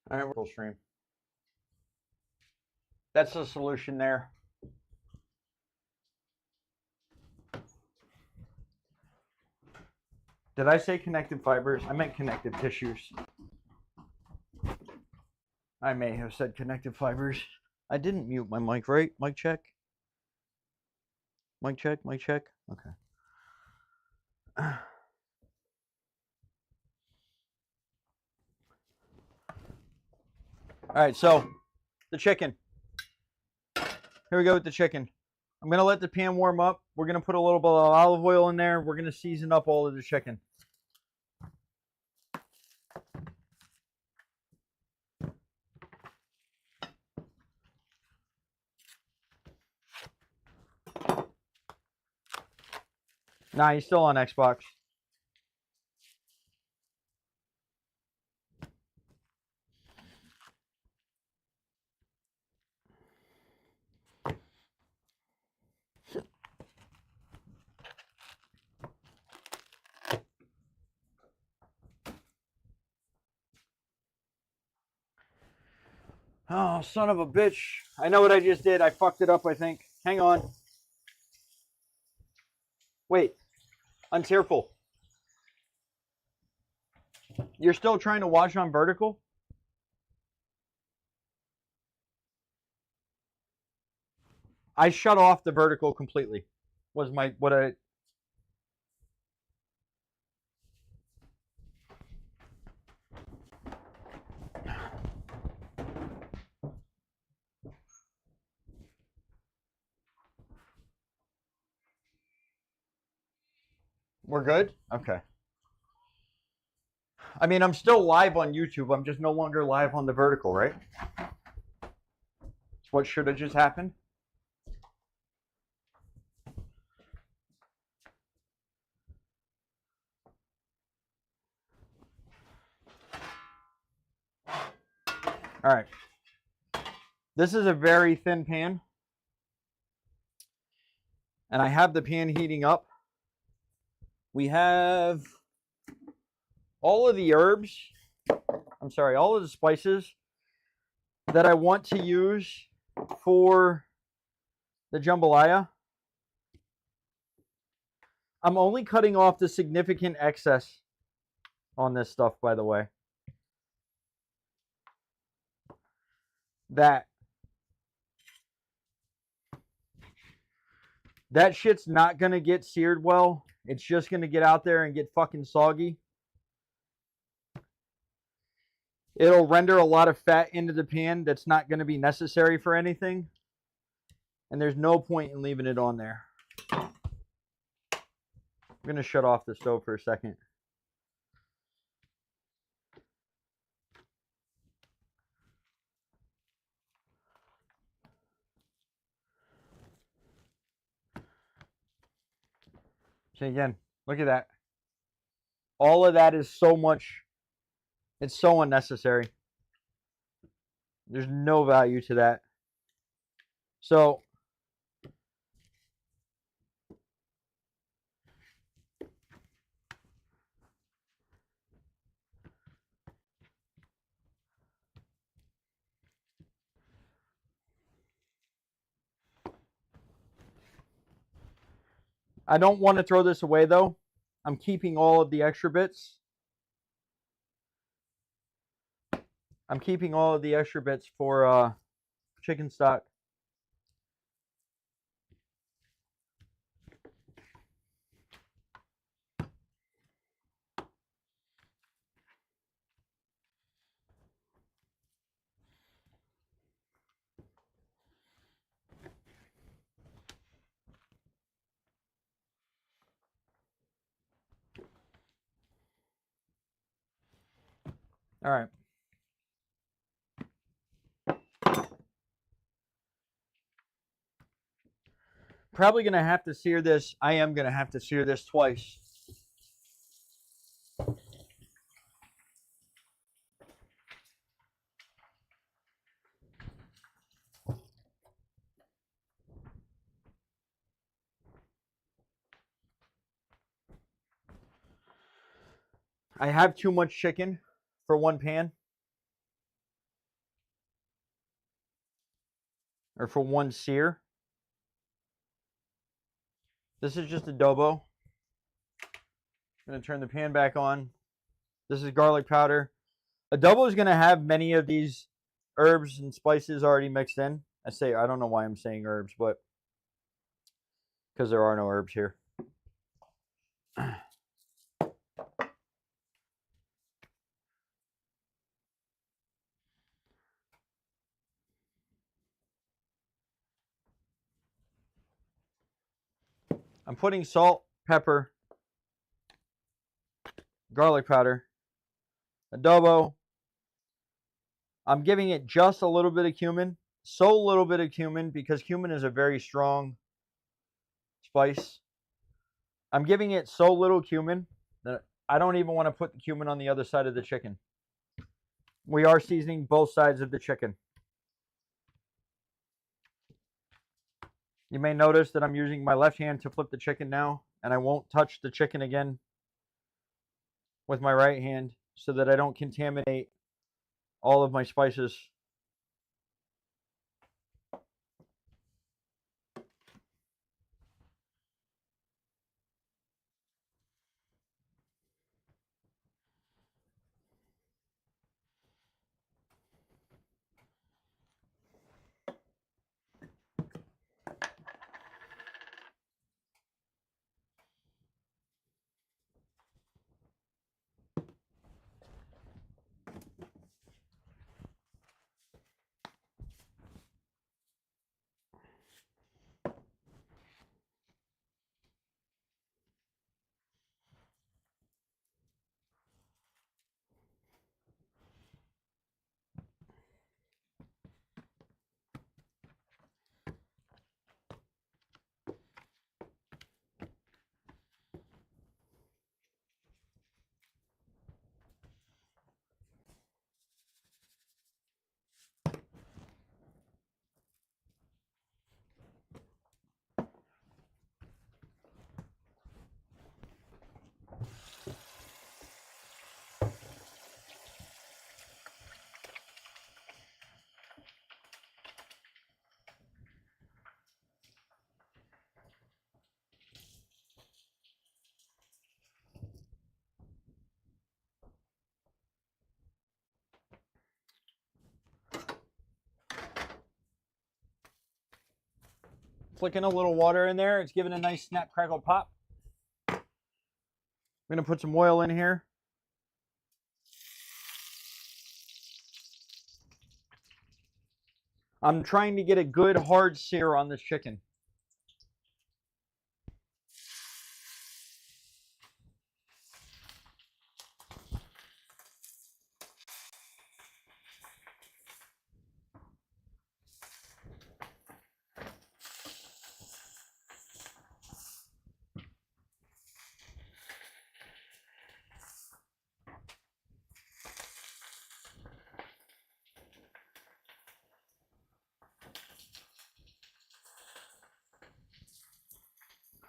All right, we'll stream. That's the solution there. Did I say connective fibers? I meant connective tissues. I may have said connective fibers. I didn't mute my mic, right? Mic check. Mic check, mic check. Okay. All right, so the chicken. Here we go with the chicken. I'm going to let the pan warm up. We're going to put a little bit of olive oil in there. We're going to season up all of the chicken. Nah, he's still on Xbox. Oh, son of a bitch. I know what I just did. I fucked it up, I think. Hang on. Wait. Untearful. You're still trying to wash on vertical? I shut off the vertical completely. Was my what I We're good? Okay. I mean, I'm still live on YouTube. I'm just no longer live on the vertical, right? It's what should have just happened. All right. This is a very thin pan. And I have the pan heating up. We have all of the herbs, all of the spices that I want to use for the jambalaya. I'm only cutting off the significant excess on this stuff, by the way. That shit's not going to get seared well. It's just going to get out there and get fucking soggy. It'll render a lot of fat into the pan that's not going to be necessary for anything. And there's no point in leaving it on there. I'm going to shut off the stove for a second. So again, look at that. All of that is so much. It's so unnecessary. There's no value to that. So I don't want to throw this away though. I'm keeping all of the extra bits. I'm keeping all of the extra bits for chicken stock. All right. Probably going to have to sear this. I am going to have to sear this twice. I have too much chicken for one pan. Or for one sear. This is just adobo. I'm going to turn the pan back on. This is garlic powder. Adobo is going to have many of these herbs and spices already mixed in. I don't know why I'm saying herbs, but because there are no herbs here. I'm putting salt, pepper, garlic powder, adobo. I'm giving it just a little bit of cumin. So little bit of cumin because cumin is a very strong spice. I'm giving it so little cumin that I don't even want to put the cumin on the other side of the chicken. We are seasoning both sides of the chicken. You may notice that I'm using my left hand to flip the chicken now, and I won't touch the chicken again with my right hand so that I don't contaminate all of my spices. Flicking a little water in there. It's giving a nice snap, crackle, pop. I'm going to put some oil in here. I'm trying to get a good hard sear on this chicken.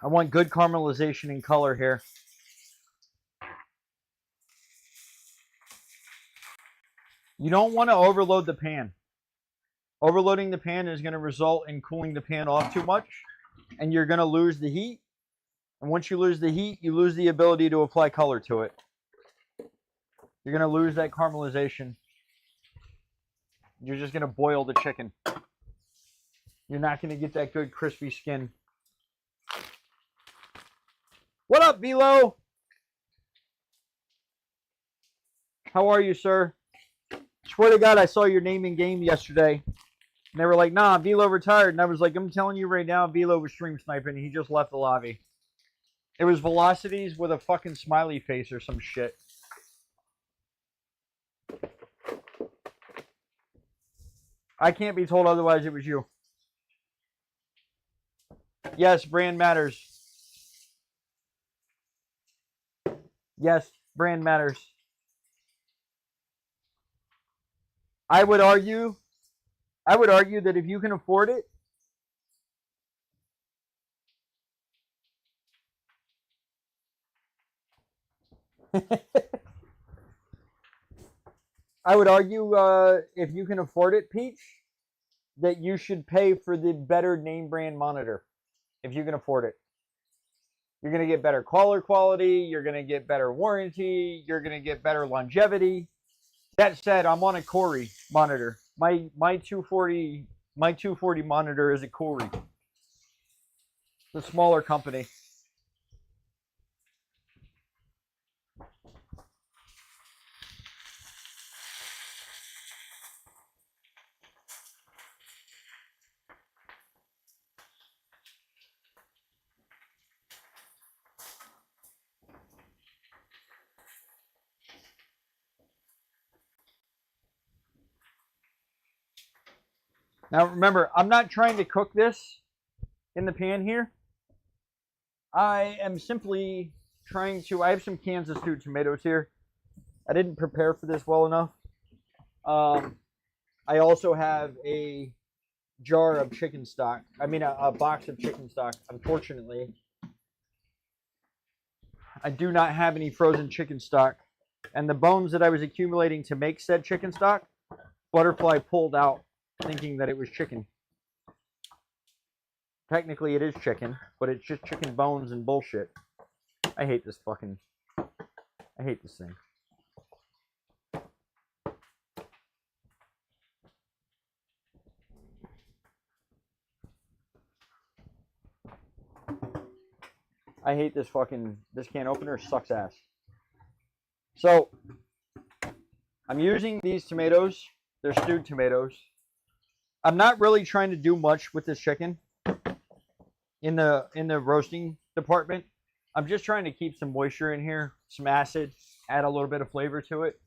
I want good caramelization in color here. You don't want to overload the pan. Overloading the pan is going to result in cooling the pan off too much, and you're going to lose the heat. And once you lose the heat, you lose the ability to apply color to it. You're going to lose that caramelization. You're just going to boil the chicken. You're not going to get that good crispy skin. What up, Velo? How are you, sir? Swear to God, I saw your name in game yesterday. And they were like, nah, Velo retired. And I was like, I'm telling you right now, Velo was stream sniping. He just left the lobby. It was Velocities with a fucking smiley face or some shit. I can't be told otherwise it was you. Yes, brand matters. Yes, brand matters. I would argue that if you can afford it, I would argue if you can afford it, Peach, that you should pay for the better name brand monitor if you can afford it. You're going to get better color quality. You're going to get better warranty. You're going to get better longevity. That said, I'm on a Corey monitor. My 240 monitor is a Corey. It's a smaller company. Now remember, I'm not trying to cook this in the pan here. I am simply trying to, I have some Kansas stewed tomatoes here. I didn't prepare for this well enough. I also have a jar of chicken stock. I mean, a box of chicken stock. Unfortunately, I do not have any frozen chicken stock. And the bones that I was accumulating to make said chicken stock, Butterfly pulled out thinking that it was chicken. Technically, it is chicken, but it's just chicken bones and bullshit. I hate this fucking... I hate this thing. I hate this fucking... This can opener sucks ass. So, I'm using these tomatoes. They're stewed tomatoes. I'm not really trying to do much with this chicken in the roasting department. I'm just trying to keep some moisture in here, some acid, add a little bit of flavor to it.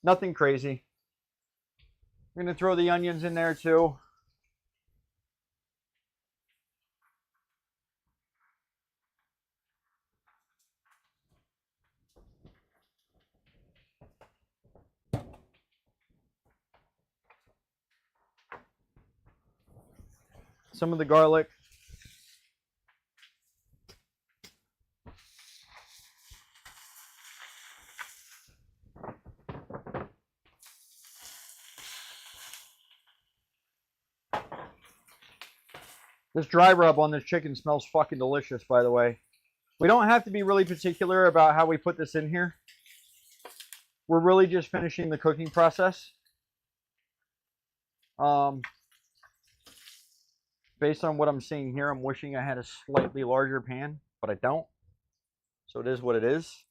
Nothing crazy. I'm going to throw the onions in there too. Some of the garlic. This dry rub on this chicken smells fucking delicious, by the way. We don't have to be really particular about how we put this in here. We're really just finishing the cooking process. Based on what I'm seeing here, I'm wishing I had a slightly larger pan, but I don't. So it is what it is.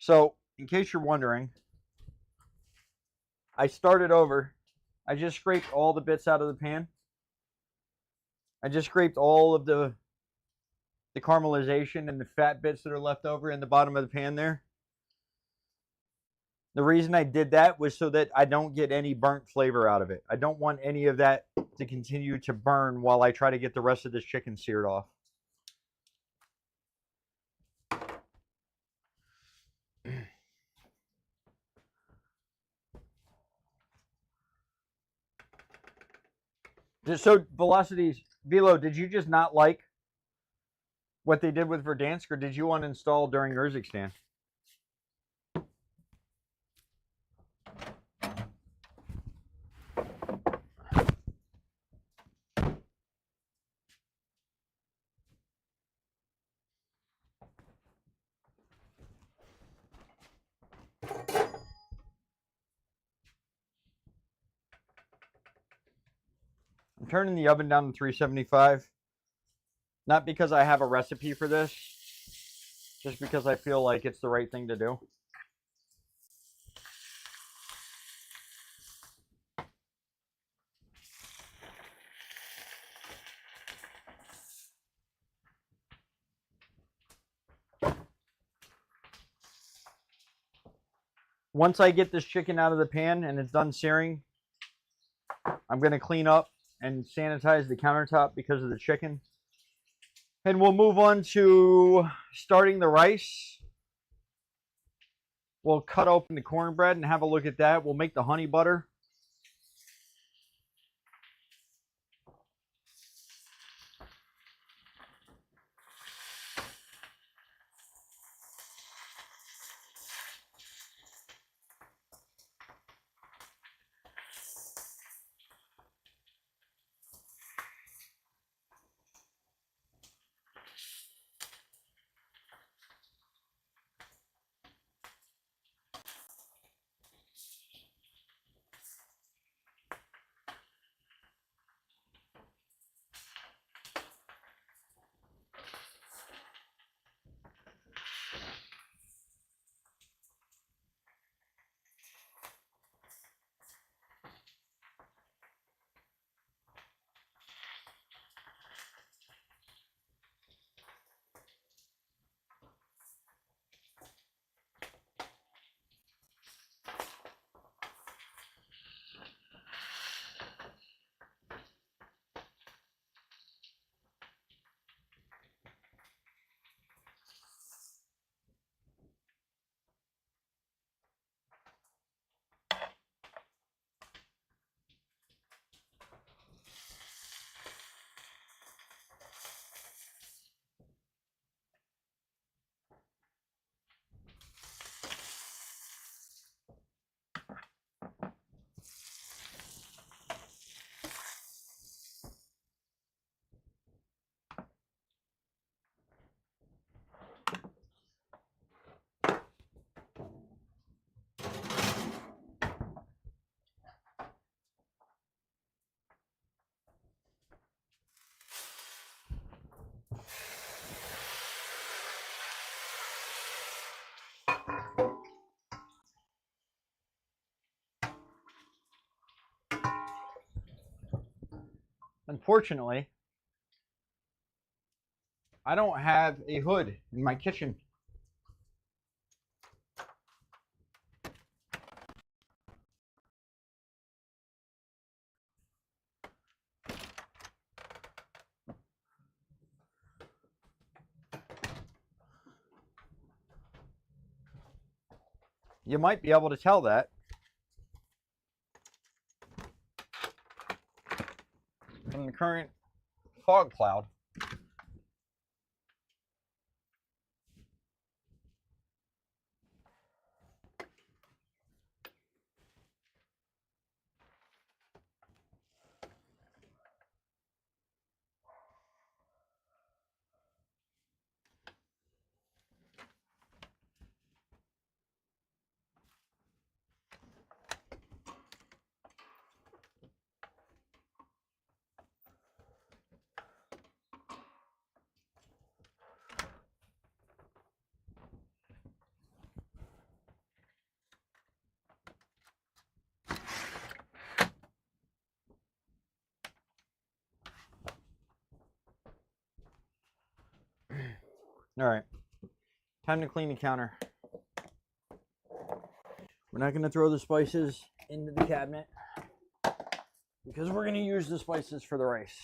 So, in case you're wondering, I started over. I just scraped all the bits out of the pan. I just scraped all of the caramelization and the fat bits that are left over in the bottom of the pan there. The reason I did that was so that I don't get any burnt flavor out of it. I don't want any of that to continue to burn while I try to get the rest of this chicken seared off. So, Velocities, Velo, did you just not like what they did with Verdansk, or did you uninstall during Urzikstan? I'm turning the oven down to 375. Not because I have a recipe for this, just because I feel like it's the right thing to do. Once I get this chicken out of the pan and it's done searing, I'm going to clean up and sanitize the countertop because of the chicken. And we'll move on to starting the rice. We'll cut open the cornbread and have a look at that. We'll make the honey butter. Unfortunately, I don't have a hood in my kitchen. You might be able to tell that current fog cloud. All right, time to clean the counter. We're not going to throw the spices into the cabinet because we're going to use the spices for the rice.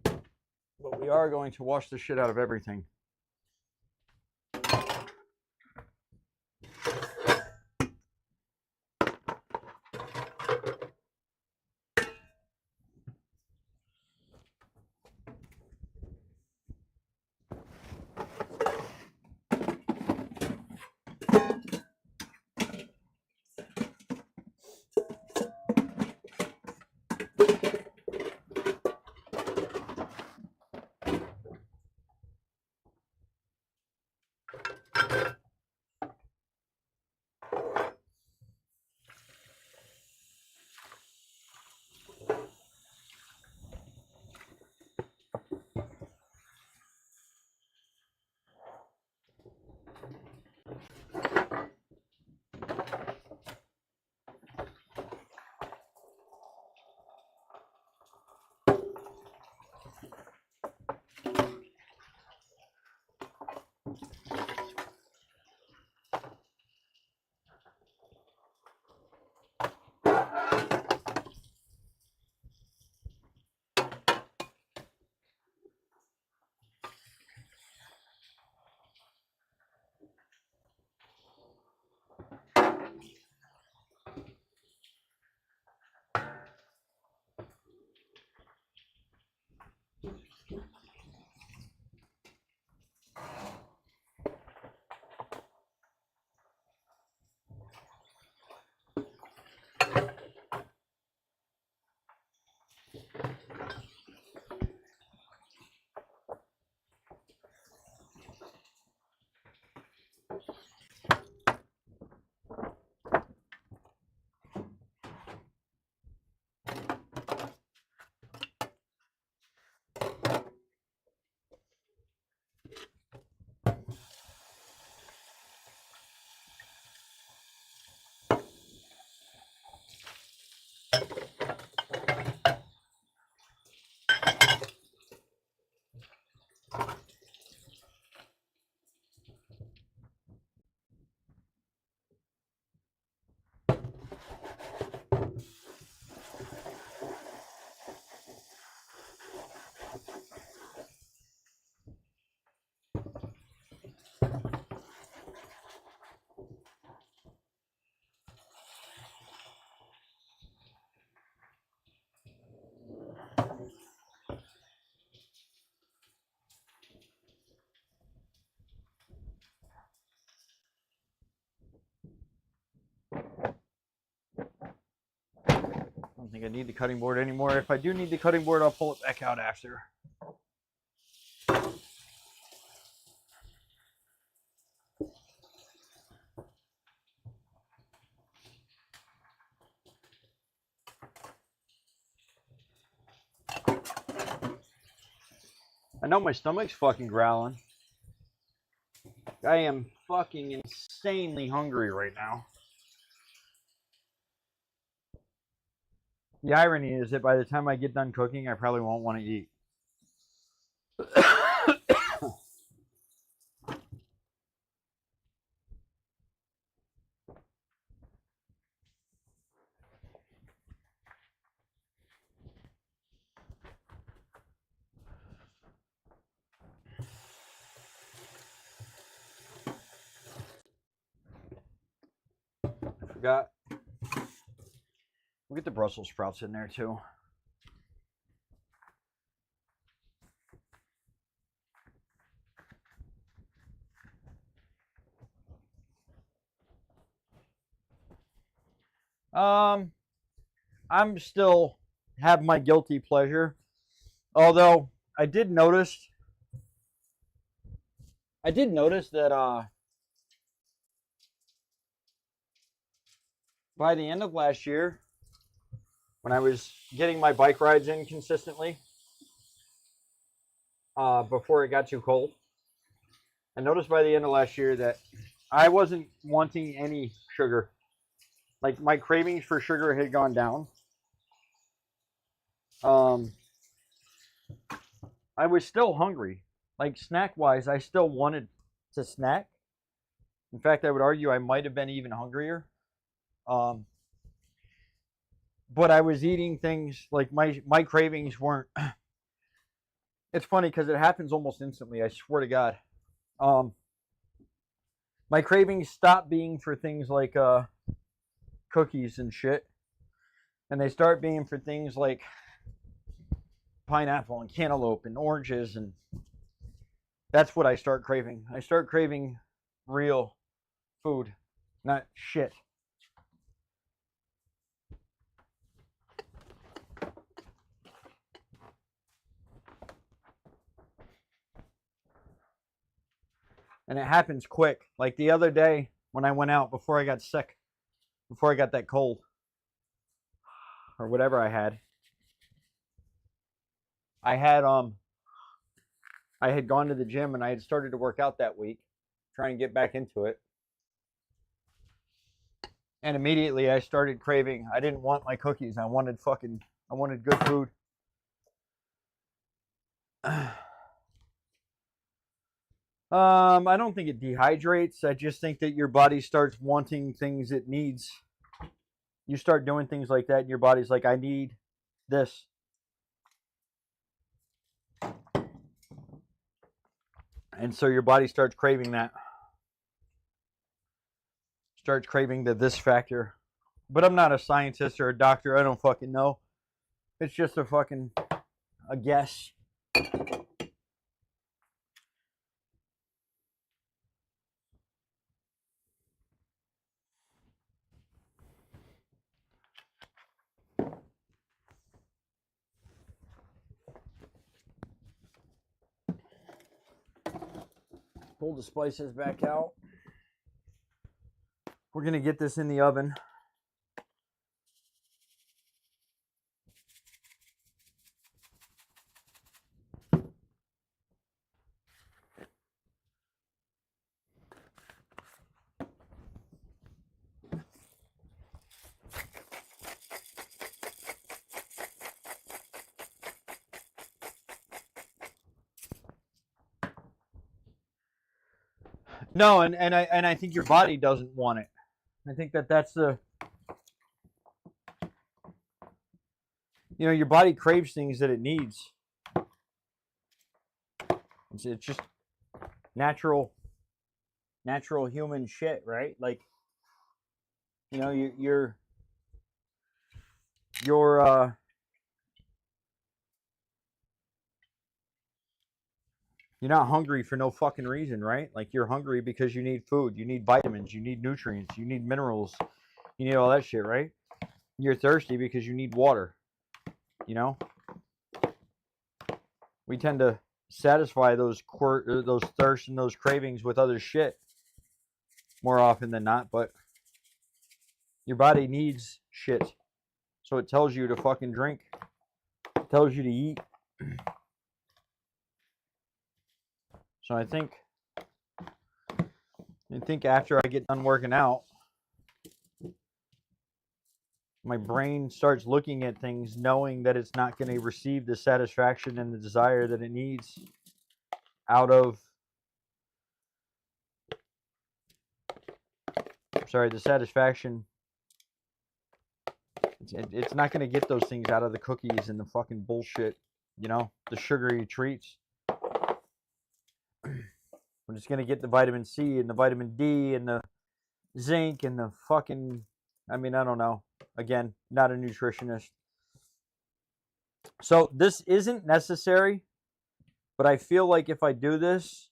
But we are going to wash the shit out of everything. I don't think I need the cutting board anymore. If I do need the cutting board, I'll pull it back out after. I know my stomach's fucking growling. I am fucking insanely hungry right now. The irony is that by the time I get done cooking, I probably won't want to eat. I forgot We'll get the Brussels sprouts in there too. I'm still have my guilty pleasure. Although I did notice that by the end of last year, when I was getting my bike rides in consistently, before it got too cold, I noticed by the end of last year that I wasn't wanting any sugar. Like, my cravings for sugar had gone down. I was still hungry. Like, snack-wise, I still wanted to snack. In fact, I would argue I might have been even hungrier. But I was eating things, like, my cravings weren't... It's funny because it happens almost instantly, I swear to God. My cravings stopped being for things like cookies and shit, and they start being for things like pineapple and cantaloupe and oranges, and that's what I start craving. I start craving real food, not shit. And it happens quick. Like the other day when I went out before I got sick, before I got that cold or whatever I had gone to the gym and I had started to work out that week, try and get back into it. And immediately I started craving. I didn't want my cookies. I wanted good food. I don't think it dehydrates. I just think that your body starts wanting things it needs. You start doing things like that and your body's like, I need this. And so your body starts craving that. Starts craving the this factor. But I'm not a scientist or a doctor. I don't fucking know. It's just a guess. Pull the spices back out. We're going to get this in the oven. No, and I think your body doesn't want it. I think that's the, your body craves things that it needs. It's just natural human shit, right? Like, you're not hungry for no fucking reason, right? Like, you're hungry because you need food, you need vitamins, you need nutrients, you need minerals, you need all that shit, right? You're thirsty because you need water. We tend to satisfy those thirsts and those cravings with other shit more often than not, but your body needs shit. So it tells you to fucking drink. It tells you to eat. So I think after I get done working out, my brain starts looking at things knowing that it's not going to receive the satisfaction and the desire that it needs out of, the satisfaction. It's not going to get those things out of the cookies and the fucking bullshit, the sugary treats. We're just going to get the vitamin C and the vitamin D and the zinc and the fucking, I don't know. Again, not a nutritionist. So this isn't necessary, but I feel like if I do this,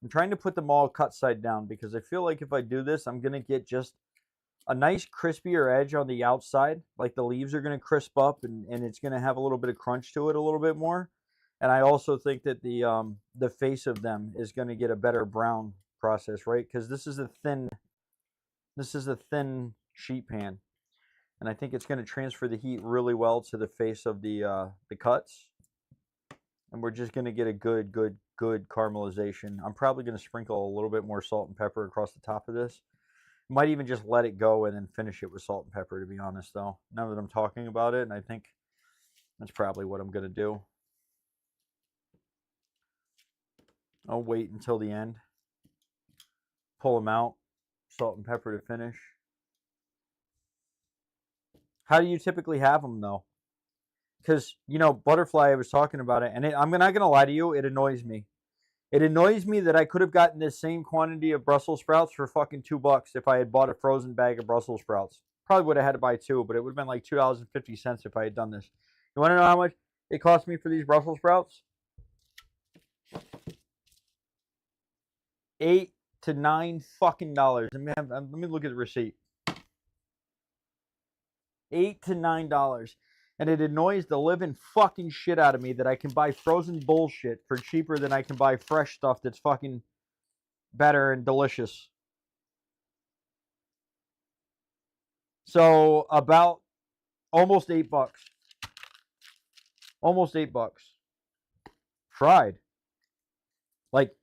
I'm trying to put them all cut side down because I feel like if I do this, I'm going to get just a nice crispier edge on the outside. Like the leaves are going to crisp up and it's going to have a little bit of crunch to it a little bit more. And I also think that the face of them is going to get a better brown process, right? Because this is a thin sheet pan. And I think it's going to transfer the heat really well to the face of the cuts. And we're just going to get a good caramelization. I'm probably going to sprinkle a little bit more salt and pepper across the top of this. Might even just let it go and then finish it with salt and pepper, to be honest, though. Now that I'm talking about it, and I think that's probably what I'm going to do. I'll wait until the end. Pull them out. Salt and pepper to finish. How do you typically have them, though? Because, you know, butterfly, I was talking about it, and I'm not going to lie to you, it annoys me. It annoys me that I could have gotten this same quantity of Brussels sprouts for fucking $2 if I had bought a frozen bag of Brussels sprouts. Probably would have had to buy two, but it would have been like $2.50 if I had done this. You want to know how much it cost me for these Brussels sprouts? $8 to $9 fucking dollars. Let me look at the receipt. $8 to $9. And it annoys the living fucking shit out of me that I can buy frozen bullshit for cheaper than I can buy fresh stuff that's fucking better and delicious. So about almost $8. Almost $8. Fried. Like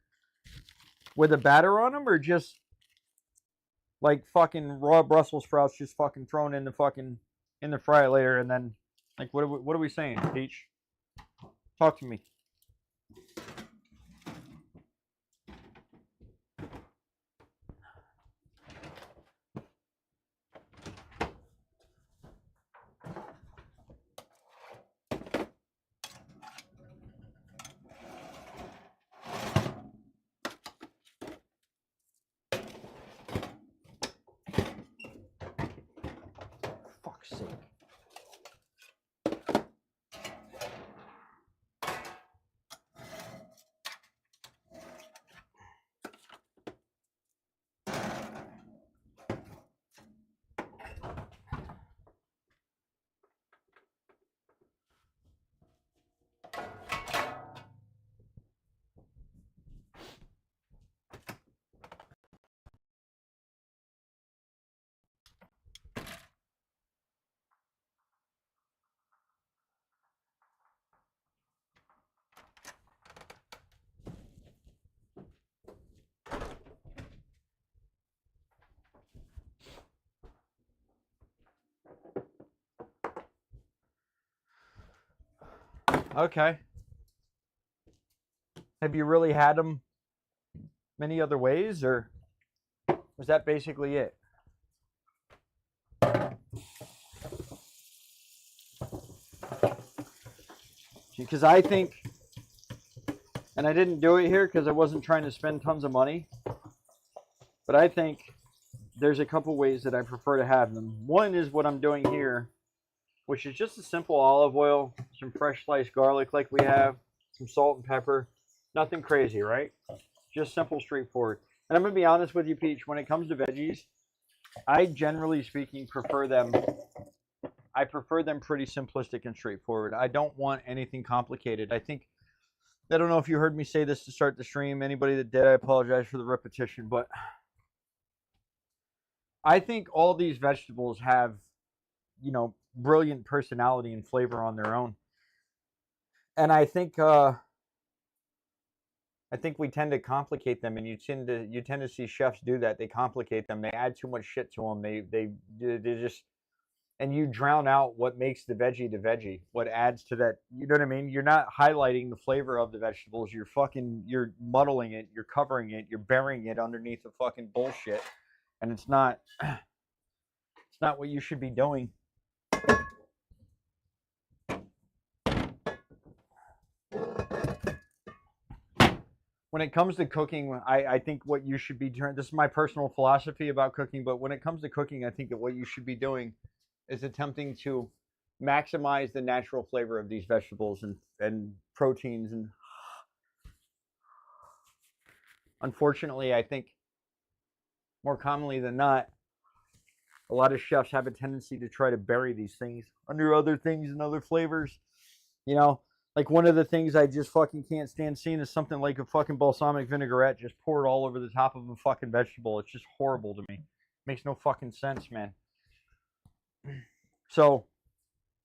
with a batter on them or just like fucking raw Brussels sprouts just fucking thrown in the fryer later and then like what are we saying, Peach? Talk to me. Fuck's sake. Okay. Have you really had them many other ways, or was that basically it? Because I think, and I didn't do it here because I wasn't trying to spend tons of money, but I think there's a couple ways that I prefer to have them. One is what I'm doing here, which is just a simple olive oil, some fresh sliced garlic like we have, some salt and pepper. Nothing crazy, right? Just simple, straightforward. And I'm going to be honest with you, Peach, when it comes to veggies, I generally speaking prefer them pretty simplistic and straightforward. I don't want anything complicated. I don't know if you heard me say this to start the stream. Anybody that did, I apologize for the repetition, but I think all these vegetables have, you know, brilliant personality and flavor on their own. And I think we tend to complicate them, and you tend to see chefs do that. They complicate them. They add too much shit to them. They just, and you drown out what makes the veggie. What adds to that? You know what I mean? You're not highlighting the flavor of the vegetables. You're muddling it. You're covering it. You're burying it underneath the fucking bullshit, and it's not what you should be doing. When it comes to cooking, I think what you should be doing, this is my personal philosophy about cooking, but when it comes to cooking, I think that what you should be doing is attempting to maximize the natural flavor of these vegetables and proteins. And unfortunately, I think more commonly than not, a lot of chefs have a tendency to try to bury these things under other things and other flavors. You know, like one of the things I just fucking can't stand seeing is something like a fucking balsamic vinaigrette just poured all over the top of a fucking vegetable. It's just horrible to me. Makes no fucking sense, man. So,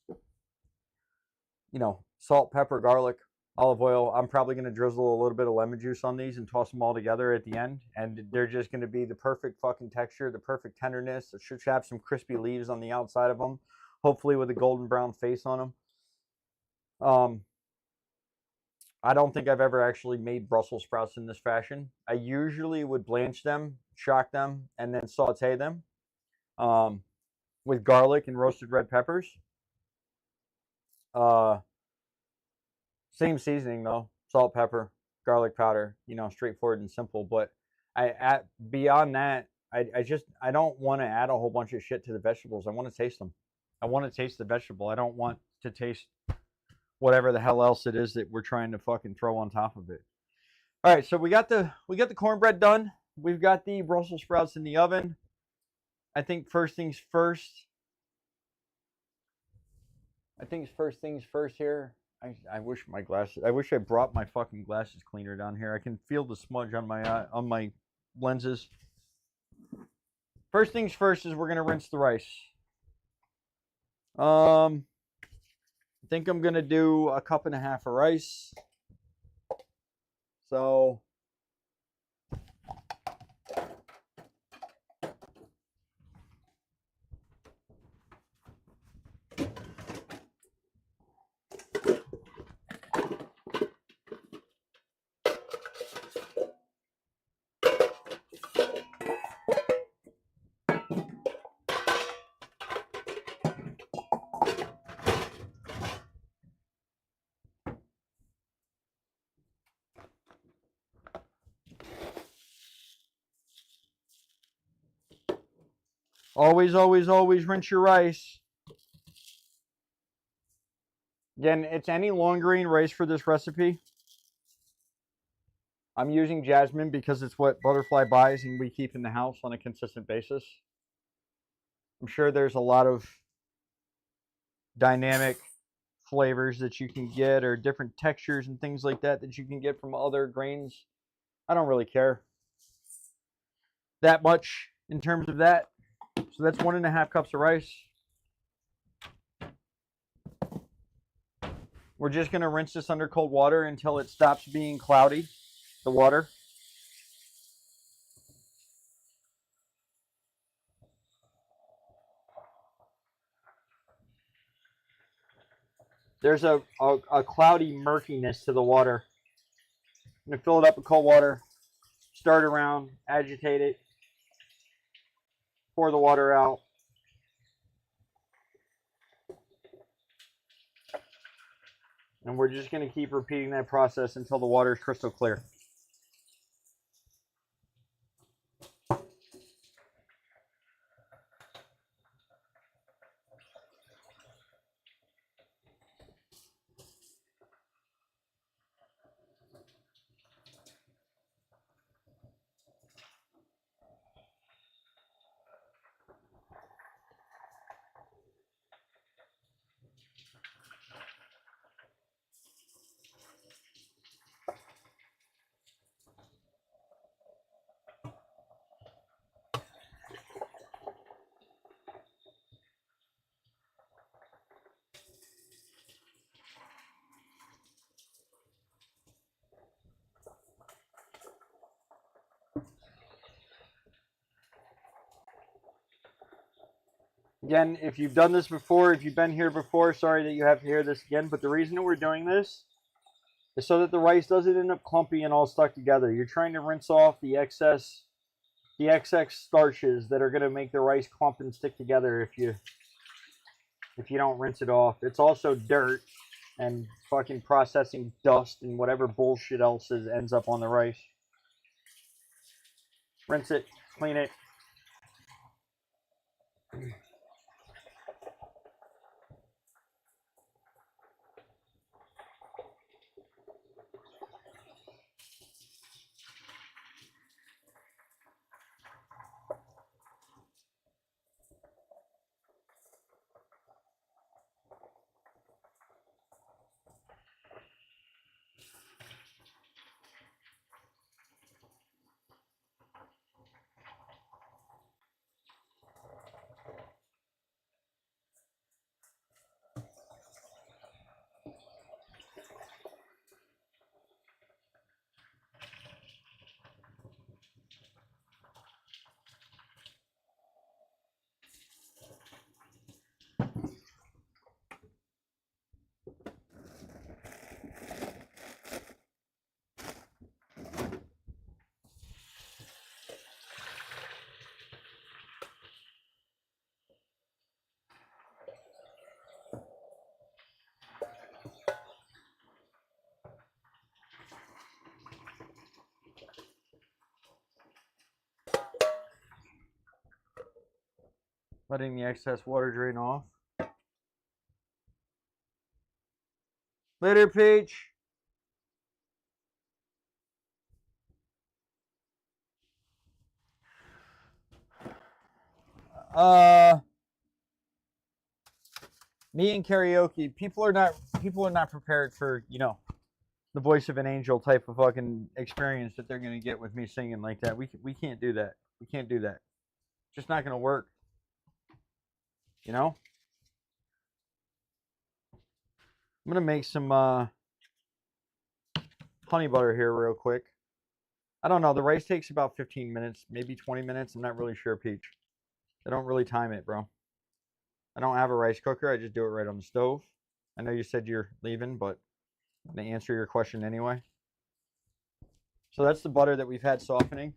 you know, salt, pepper, garlic, olive oil. I'm probably going to drizzle a little bit of lemon juice on these and toss them all together at the end. And they're just going to be the perfect fucking texture, the perfect tenderness. It should have some crispy leaves on the outside of them, hopefully with a golden brown face on them. I don't think I've ever actually made Brussels sprouts in this fashion. I usually would blanch them, shock them, and then saute them with garlic and roasted red peppers. Same seasoning though, salt, pepper, garlic powder, you know, straightforward and simple. But beyond that, I don't want to add a whole bunch of shit to the vegetables. I want to taste them. I want to taste the vegetable. I don't want to taste whatever the hell else it is that we're trying to fucking throw on top of it. All right, so we got the cornbread done. We've got the Brussels sprouts in the oven. I think first things first here. I wish my glasses. I wish I brought my fucking glasses cleaner down here. I can feel the smudge on my lenses. First things first is we're gonna rinse the rice. I think I'm gonna do a cup and a half of rice. So always rinse your rice. Again, it's any long grain rice for this recipe. I'm using jasmine because it's what Butterfly buys and we keep in the house on a consistent basis. I'm sure there's a lot of dynamic flavors that you can get or different textures and things like that that you can get from other grains. I don't really care that much in terms of that. So that's 1.5 cups of rice. We're just going to rinse this under cold water until it stops being cloudy, the water. There's a cloudy murkiness to the water. I'm going to fill it up with cold water, stir it around, agitate it, pour the water out. And we're just going to keep repeating that process until the water is crystal clear. Again, if you've done this before, if you've been here before, sorry that you have to hear this again, but the reason that we're doing this is so that the rice doesn't end up clumpy and all stuck together. You're trying to rinse off the excess starches that are going to make the rice clump and stick together if you don't rinse it off. It's also dirt and fucking processing dust and whatever bullshit else ends up on the rice. Rinse it, clean it. Letting the excess water drain off. Later, Peach. Me and karaoke, people are not prepared for, you know, the voice of an angel type of fucking experience that they're gonna get with me singing like that. We can't do that. We can't do that. It's just not gonna work. You know? I'm gonna make some honey butter here real quick. I don't know. The rice takes about 15 minutes, maybe 20 minutes. I'm not really sure, Peach. I don't really time it, bro. I don't have a rice cooker. I just do it right on the stove. I know you said you're leaving, but I'm going to answer your question anyway. So that's the butter that we've had softening.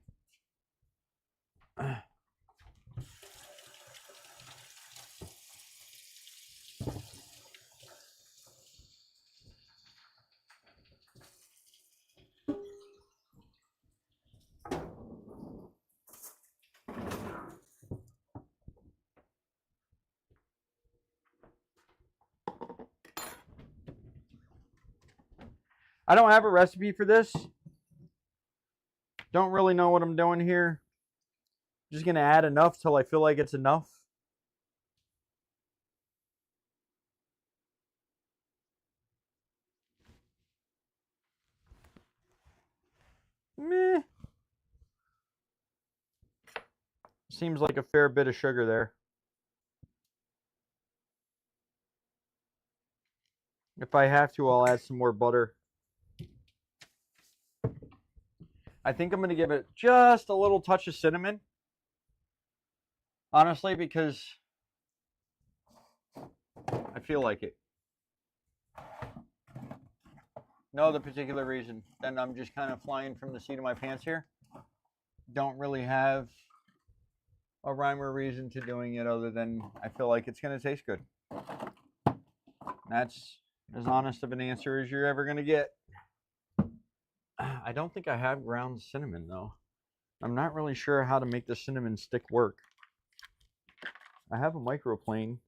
I don't have a recipe for this. Don't really know what I'm doing here. Just going to add enough till I feel like it's enough. Meh. Seems like a fair bit of sugar there. If I have to, I'll add some more butter. I think I'm going to give it just a little touch of cinnamon. Honestly, because I feel like it. No other particular reason. Then I'm just kind of flying from the seat of my pants here. Don't really have a rhyme or reason to doing it other than I feel like it's going to taste good. That's as honest of an answer as you're ever going to get. I don't think I have ground cinnamon, though. I'm not really sure how to make the cinnamon stick work. I have a microplane.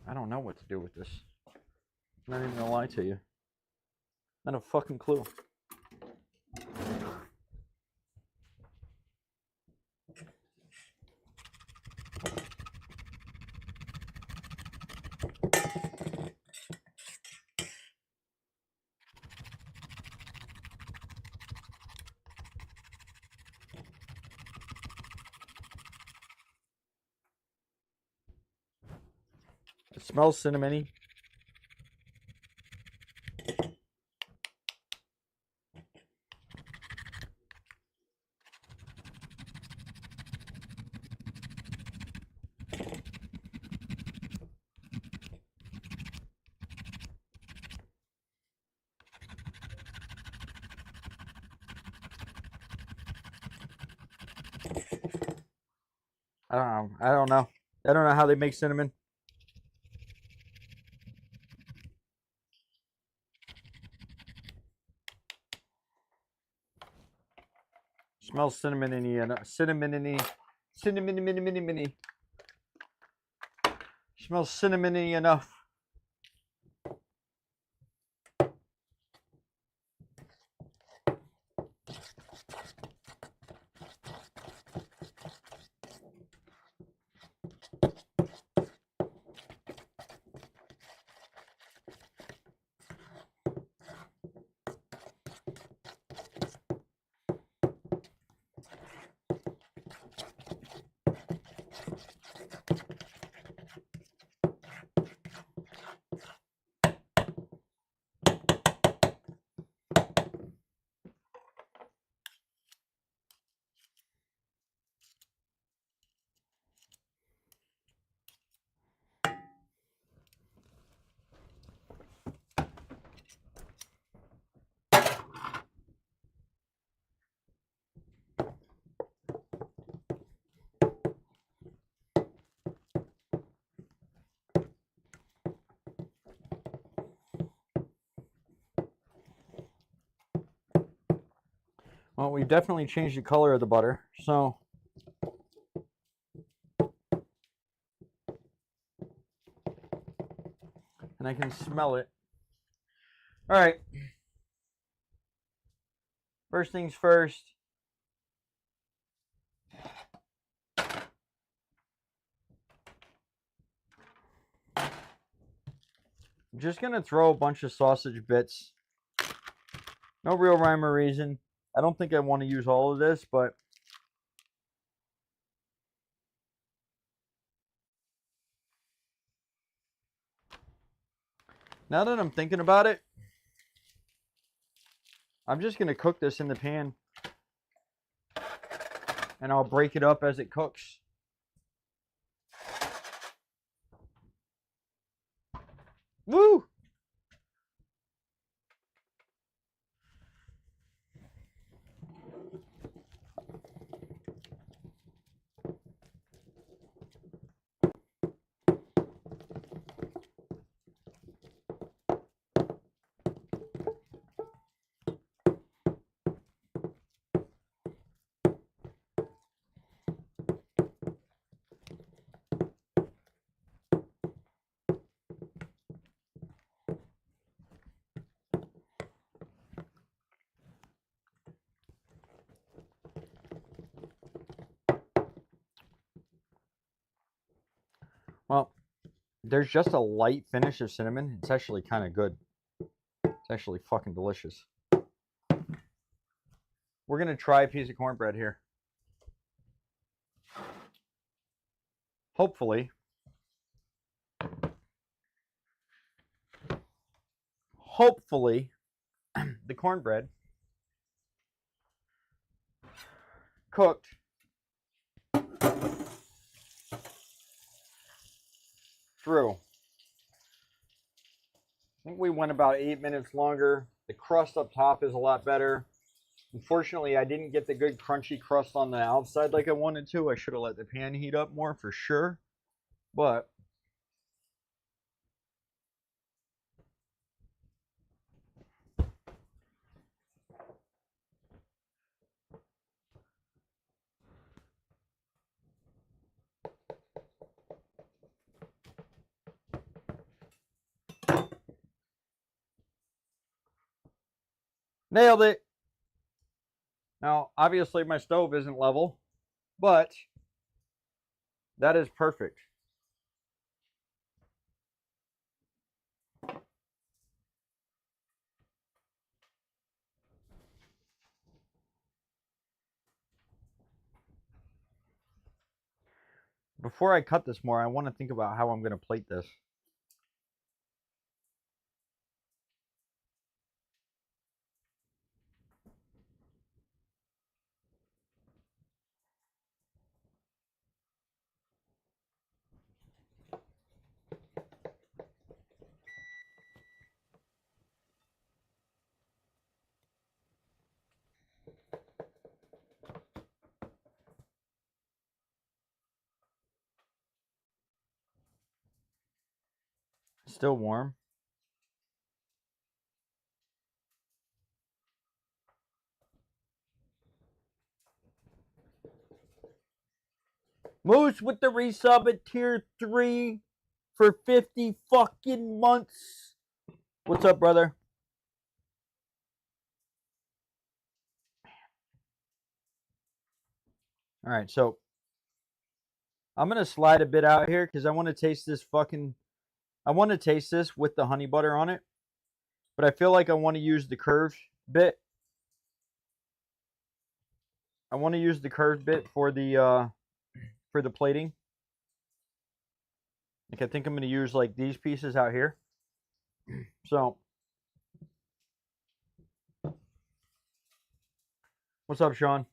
I don't know what to do with this. I'm not even gonna lie to you. Not a fucking clue. It smells cinnamony. I don't know. I don't know. I don't know how they make cinnamon. Smells cinnamony and cinnamony. Smells cinnamony enough. Well, we've definitely changed the color of the butter, so and I can smell it. All right. First things first. I'm just going to throw a bunch of sausage bits. No real rhyme or reason. I don't think I want to use all of this, but now that I'm thinking about it, I'm just going to cook this in the pan. And I'll break it up as it cooks. Woo! Well, there's just a light finish of cinnamon. It's actually kind of good. It's actually fucking delicious. We're going to try a piece of cornbread here. Hopefully, the cornbread cooked through. I think we went about 8 minutes longer. The crust up top is a lot better. Unfortunately, I didn't get the good crunchy crust on the outside like I wanted to. I should have let the pan heat up more for sure. But nailed it. Now, obviously my stove isn't level, but that is perfect. Before I cut this more, I want to think about how I'm going to plate this. Still warm. Moose with the resub at tier 3 for 50 fucking months. What's up, brother? All right, so I'm going to slide a bit out here because I want to taste this with the honey butter on it. But I feel like I want to use the curved bit. I want to use the curved bit for the plating. Like I think I'm going to use like these pieces out here. So, what's up, Sean?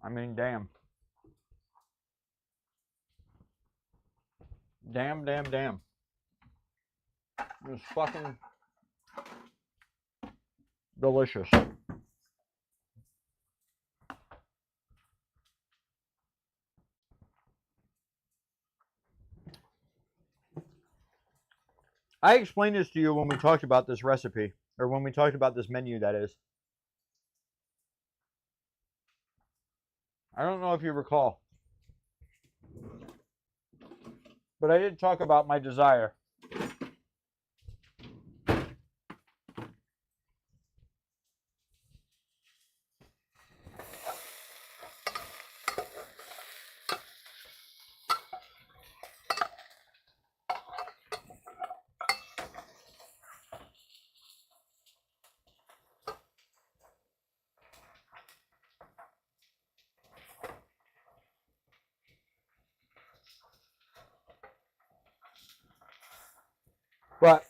I mean, damn. Damn. This fucking Delicious. I explained this to you when we talked about this recipe, or when we talked about this menu, that is. I don't know if you recall, but I did talk about my desire but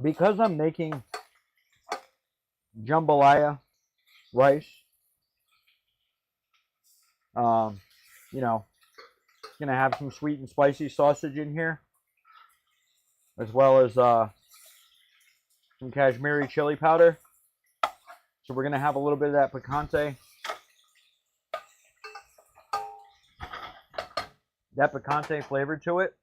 because I'm making jambalaya rice, you know, gonna have some sweet and spicy sausage in here, as well as some Kashmiri chili powder. So we're gonna have a little bit of that picante. That picante flavor to it.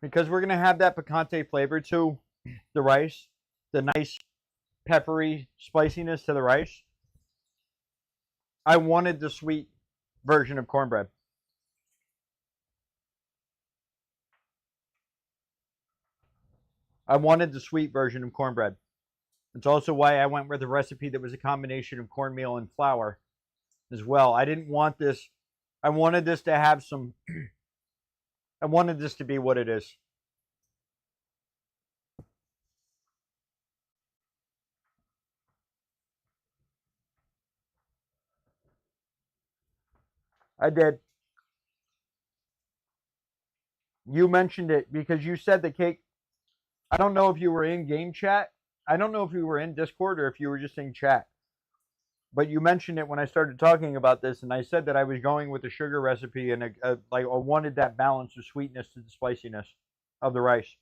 Because we're going to have that picante flavor to the rice, the nice peppery spiciness to the rice. I wanted the sweet version of cornbread. I wanted the sweet version of cornbread. It's also why I went with a recipe that was a combination of cornmeal and flour as well. I didn't want this. I wanted this to have some. I wanted this to be what it is. I did. You mentioned it because you said the cake. I don't know if you were in game chat. I don't know if you were in Discord or if you were just in chat. But you mentioned it when I started talking about this, and I said that I was going with the sugar recipe, and like I wanted that balance of sweetness to the spiciness of the rice.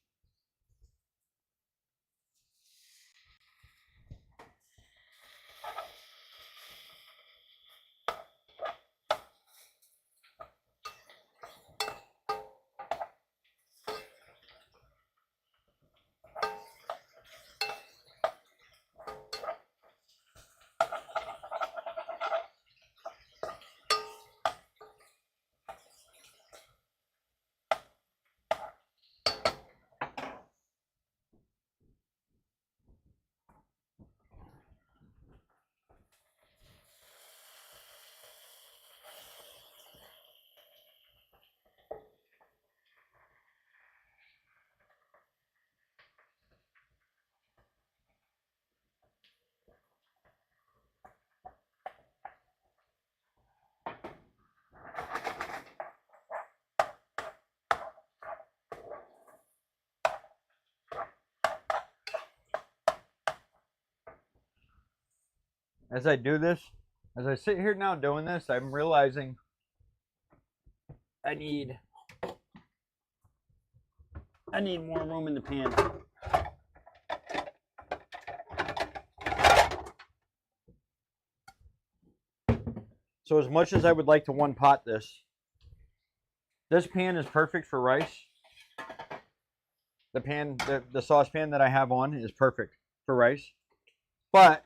As I do this, as I sit here now doing this, I'm realizing I need more room in the pan. So as much as I would like to one pot this pan is perfect for rice. The saucepan that I have on is perfect for rice, but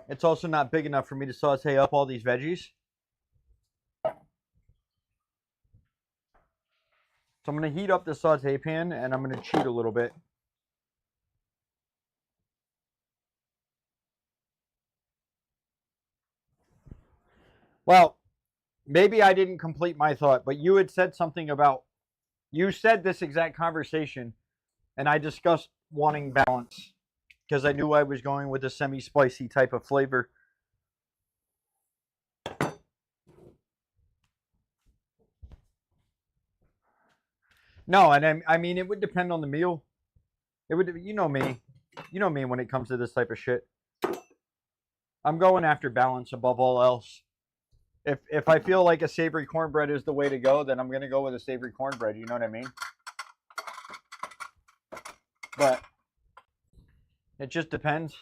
it's also not big enough for me to saute up all these veggies. So I'm going to heat up the saute pan, and I'm going to cheat a little bit. Well, maybe I didn't complete my thought, but you had said something about, you said this exact conversation, and I discussed wanting balance because I knew I was going with a semi-spicy type of flavor. No, and I mean, it would depend on the meal. It would, you know me when it comes to this type of shit. I'm going after balance above all else. If I feel like a savory cornbread is the way to go, then I'm gonna go with a savory cornbread. You know what I mean? But it just depends.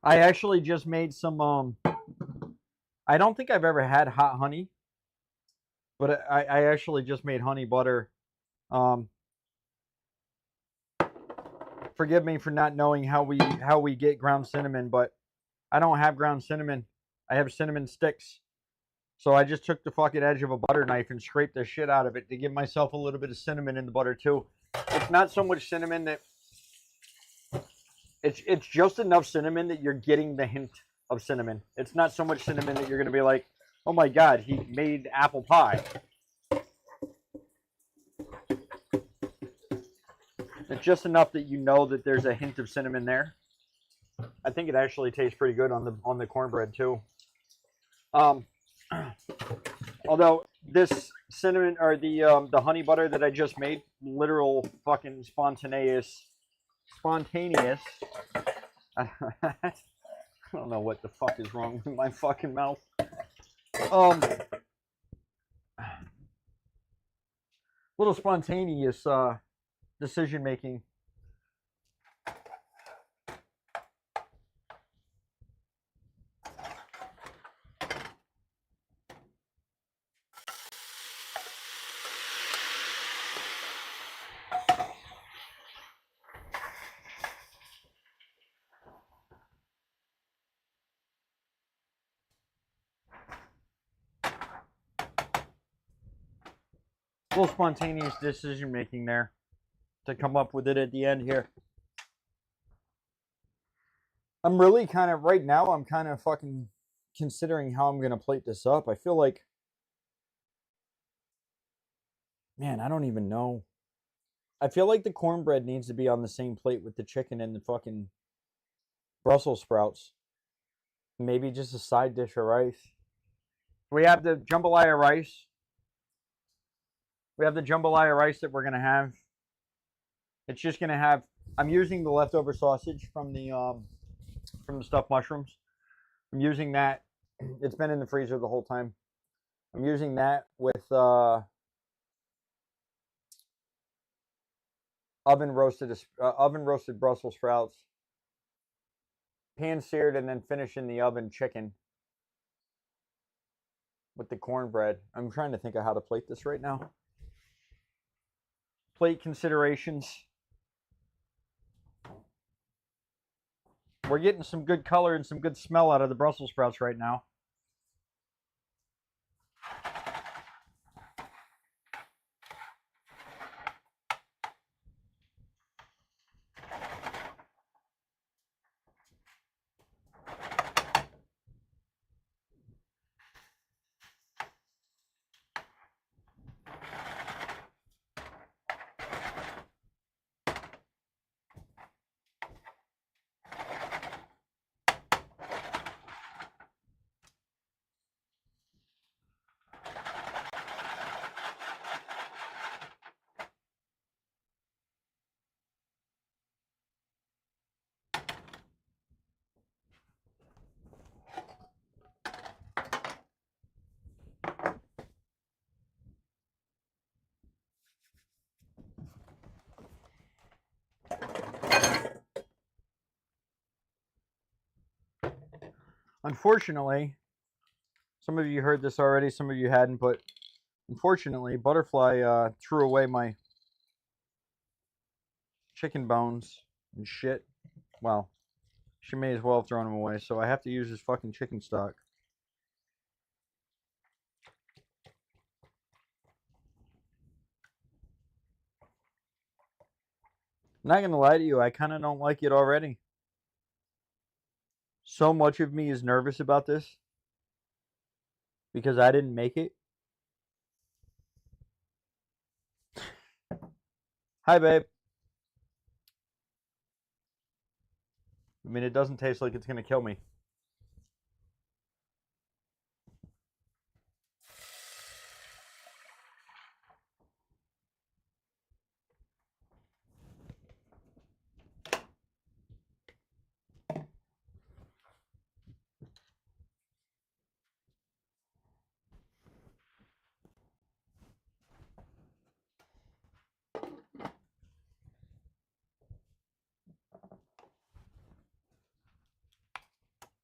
I actually just made some. I don't think I've ever had hot honey, but I actually just made honey butter. Forgive me for not knowing how we get ground cinnamon, but I don't have ground cinnamon. I have cinnamon sticks. So I just took the fucking edge of a butter knife and scraped the shit out of it to give myself a little bit of cinnamon in the butter too. It's not so much cinnamon that it's just enough cinnamon that you're getting the hint of cinnamon. It's not so much cinnamon that you're gonna be like, oh my god, he made apple pie. It's just enough that you know that there's a hint of cinnamon there. I think it actually tastes pretty good on the cornbread too. Although this cinnamon or the honey butter that I just made, literal fucking spontaneous. I don't know what the fuck is wrong with my fucking mouth. Little spontaneous decision making. Little spontaneous decision making there to come up with it at the end here. I'm really kind of right now. I'm kind of fucking considering how I'm gonna plate this up. I feel like, man, I don't even know. I feel like the cornbread needs to be on the same plate with the chicken and the fucking Brussels sprouts. Maybe just a side dish of rice. We have the jambalaya rice. We have the jambalaya rice that we're gonna have. It's just gonna have. I'm using the leftover sausage from the stuffed mushrooms. I'm using that. It's been in the freezer the whole time. I'm using that with oven roasted Brussels sprouts, pan seared, and then finish in the oven chicken with the cornbread. I'm trying to think of how to plate this right now. Plate considerations. We're getting some good color and some good smell out of the Brussels sprouts right now. Unfortunately, some of you heard this already, some of you hadn't, but unfortunately, Butterfly threw away my chicken bones and shit. Well, she may as well have thrown them away, so I have to use this fucking chicken stock. I'm not gonna lie to you, I kind of don't like it already. So much of me is nervous about this because I didn't make it. Hi, babe. I mean, it doesn't taste like it's gonna kill me.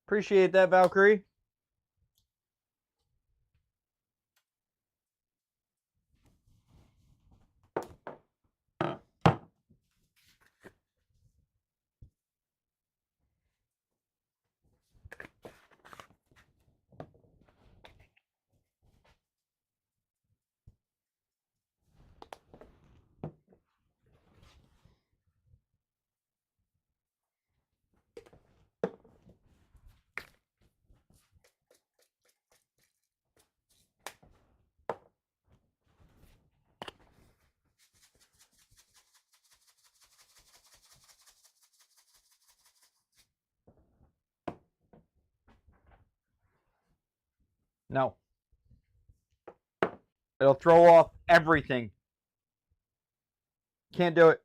Appreciate that, Valkyrie. No. It'll throw off everything. Can't do it.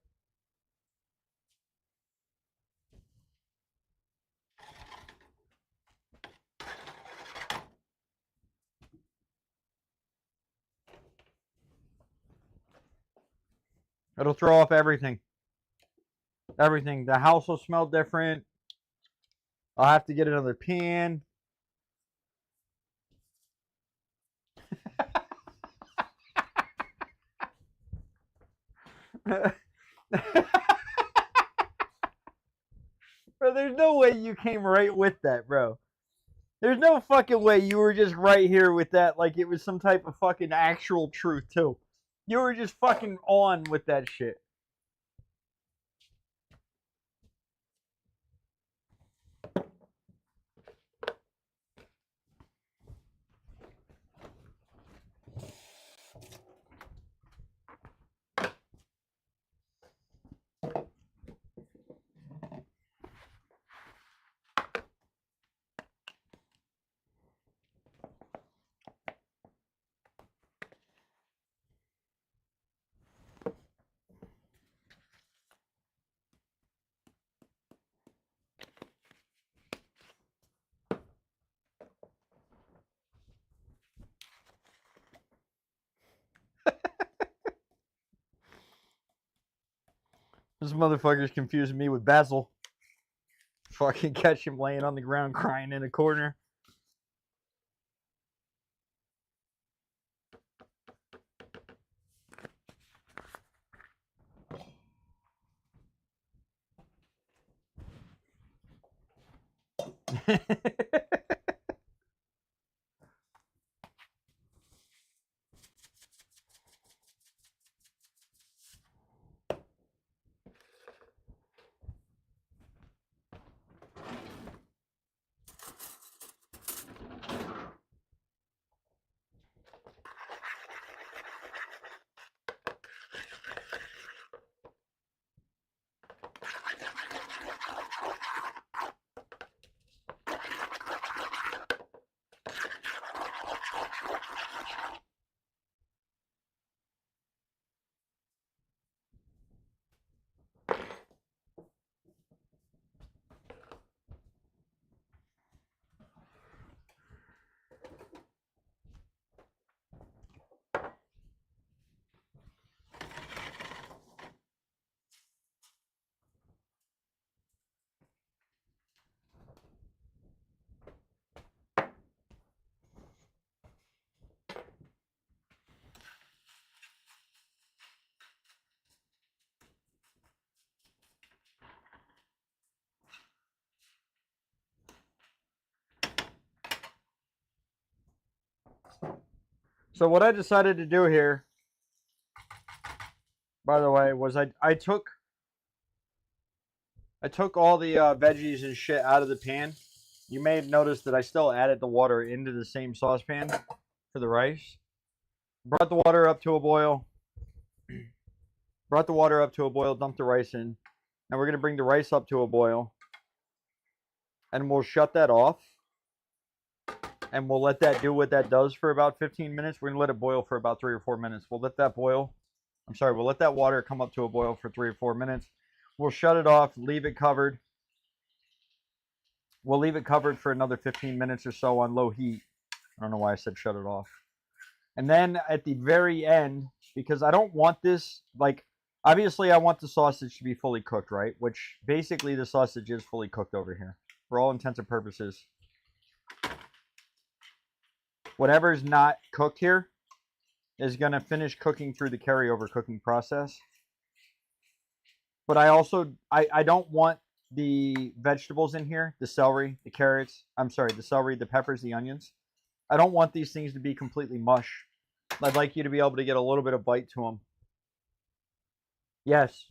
It'll throw off everything. Everything. The house will smell different. I'll have to get another pan. Bro, there's no way you came right with that, bro. There's no fucking way you were just right here with that like it was some type of fucking actual truth, too. You were just fucking on with that shit. This motherfucker's confusing me with Basil. Fucking catch him laying on the ground crying in a corner. So what I decided to do here, by the way, was I took all the veggies and shit out of the pan. You may have noticed that I still added the water into the same saucepan for the rice. Brought the water up to a boil. Dumped the rice in. Now we're going to bring the rice up to a boil. And we'll shut that off. And we'll let that do what that does for about 15 minutes. We're going to let it boil for about 3 or 4 minutes. We'll let that boil. We'll let that water come up to a boil for 3 or 4 minutes. We'll shut it off, leave it covered. We'll leave it covered for another 15 minutes or so on low heat. I don't know why I said shut it off. And then at the very end, because I don't want this, like, obviously I want the sausage to be fully cooked, right? Which basically the sausage is fully cooked over here. for all intents and purposes. Whatever's not cooked here is going to finish cooking through the carryover cooking process. But I don't want the vegetables in here, the celery, the carrots, the celery, the peppers, the onions. I don't want these things to be completely mush. I'd like you to be able to get a little bit of bite to them. Yes,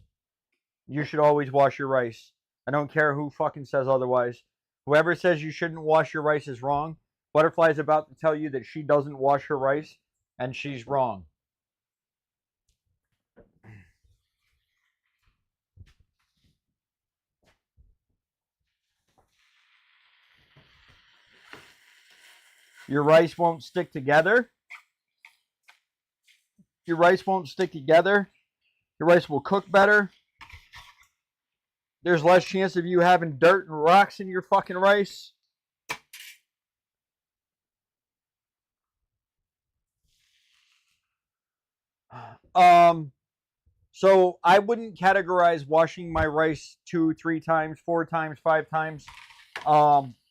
you should always wash your rice. I don't care who fucking says otherwise. Whoever says you shouldn't wash your rice is wrong. Butterfly's about to tell you that she doesn't wash her rice, and she's wrong. Your rice won't stick together. Your rice won't stick together. Your rice will cook better. There's less chance of you having dirt and rocks in your fucking rice. So I wouldn't categorize washing my rice 2, 3 times, 4 times, 5 times.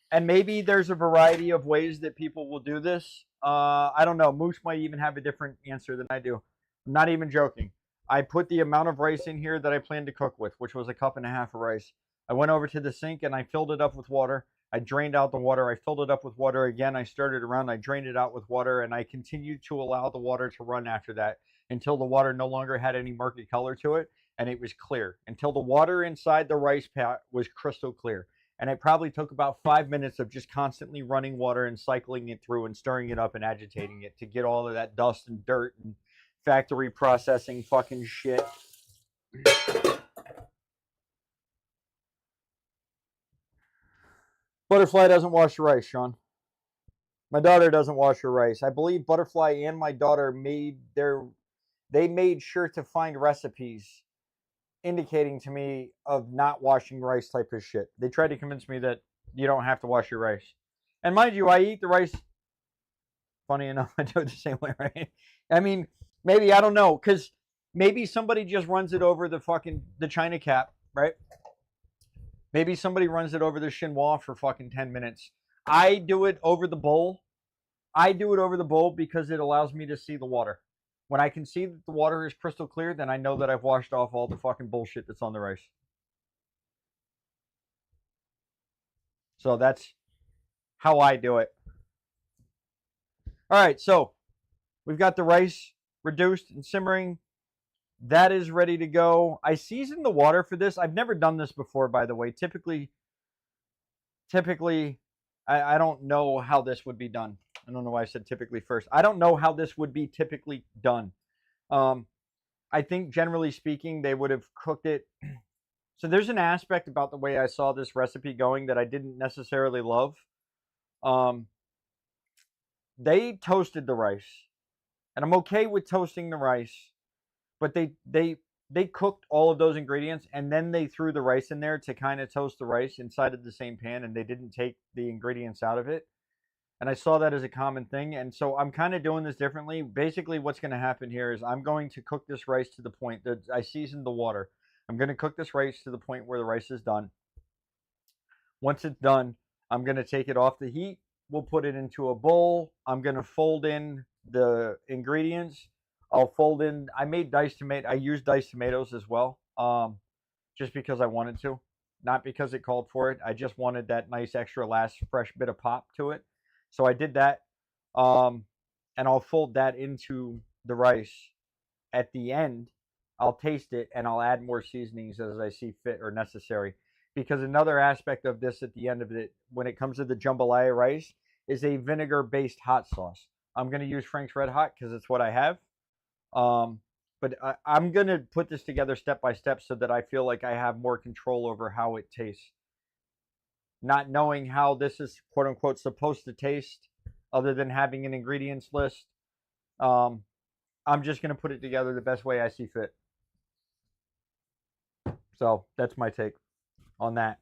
And maybe there's a variety of ways that people will do this. I don't know. Moose might even have a different answer than I do. I'm not even joking. I put the amount of rice in here that I planned to cook with, which was 1.5 cups of rice. I went over to the sink and I filled it up with water. I drained out the water. I filled it up with water again. I stirred it around. I drained it out with water, and I continued to allow the water to run after that until the water no longer had any murky color to it, and it was clear. Until the water inside the rice pot was crystal clear. And it probably took about 5 minutes of just constantly running water and cycling it through and stirring it up and agitating it to get all of that dust and dirt and factory processing fucking shit. Butterfly doesn't wash her rice, Sean. My daughter doesn't wash her rice. I believe Butterfly and my daughter made sure to find recipes indicating to me of not washing rice type of shit. They tried to convince me that you don't have to wash your rice. And mind you, I eat the rice. Funny enough, I do it the same way, right? I mean, maybe, I don't know, because maybe somebody just runs it over the China cap, right? Maybe somebody runs it over the chinois for fucking 10 minutes. I do it over the bowl. I do it over the bowl because it allows me to see the water. When I can see that the water is crystal clear, then I know that I've washed off all the fucking bullshit that's on the rice. So that's how I do it. All right, so we've got the rice reduced and simmering. That is ready to go. I seasoned the water for this. I've never done this before, by the way. Typically, I don't know how this would be done. I don't know why I said typically first. I don't know how this would be typically done. I think generally speaking, they would have cooked it. So there's an aspect about the way I saw this recipe going that I didn't necessarily love. They toasted the rice, and I'm okay with toasting the rice, but they cooked all of those ingredients, and then they threw the rice in there to kind of toast the rice inside of the same pan, and they didn't take the ingredients out of it. And I saw that as a common thing, and so I'm kind of doing this differently. Basically, what's going to happen here is I'm going to cook this rice to the point that I seasoned the water. I'm going to cook this rice to the point where the rice is done. Once it's done, I'm going to take it off the heat. We'll put it into a bowl. I'm going to fold in the ingredients. I'll fold in, I used diced tomatoes as well, just because I wanted to, not because it called for it. I just wanted that nice extra last fresh bit of pop to it. So I did that, and I'll fold that into the rice. At the end, I'll taste it, and I'll add more seasonings as I see fit or necessary. Because another aspect of this at the end of it, when it comes to the jambalaya rice, is a vinegar-based hot sauce. I'm going to use Frank's Red Hot because it's what I have. But I'm going to put this together step by step so that I feel like I have more control over how it tastes. Not knowing how this is quote unquote supposed to taste other than having an ingredients list. I'm just going to put it together the best way I see fit. So that's my take on that.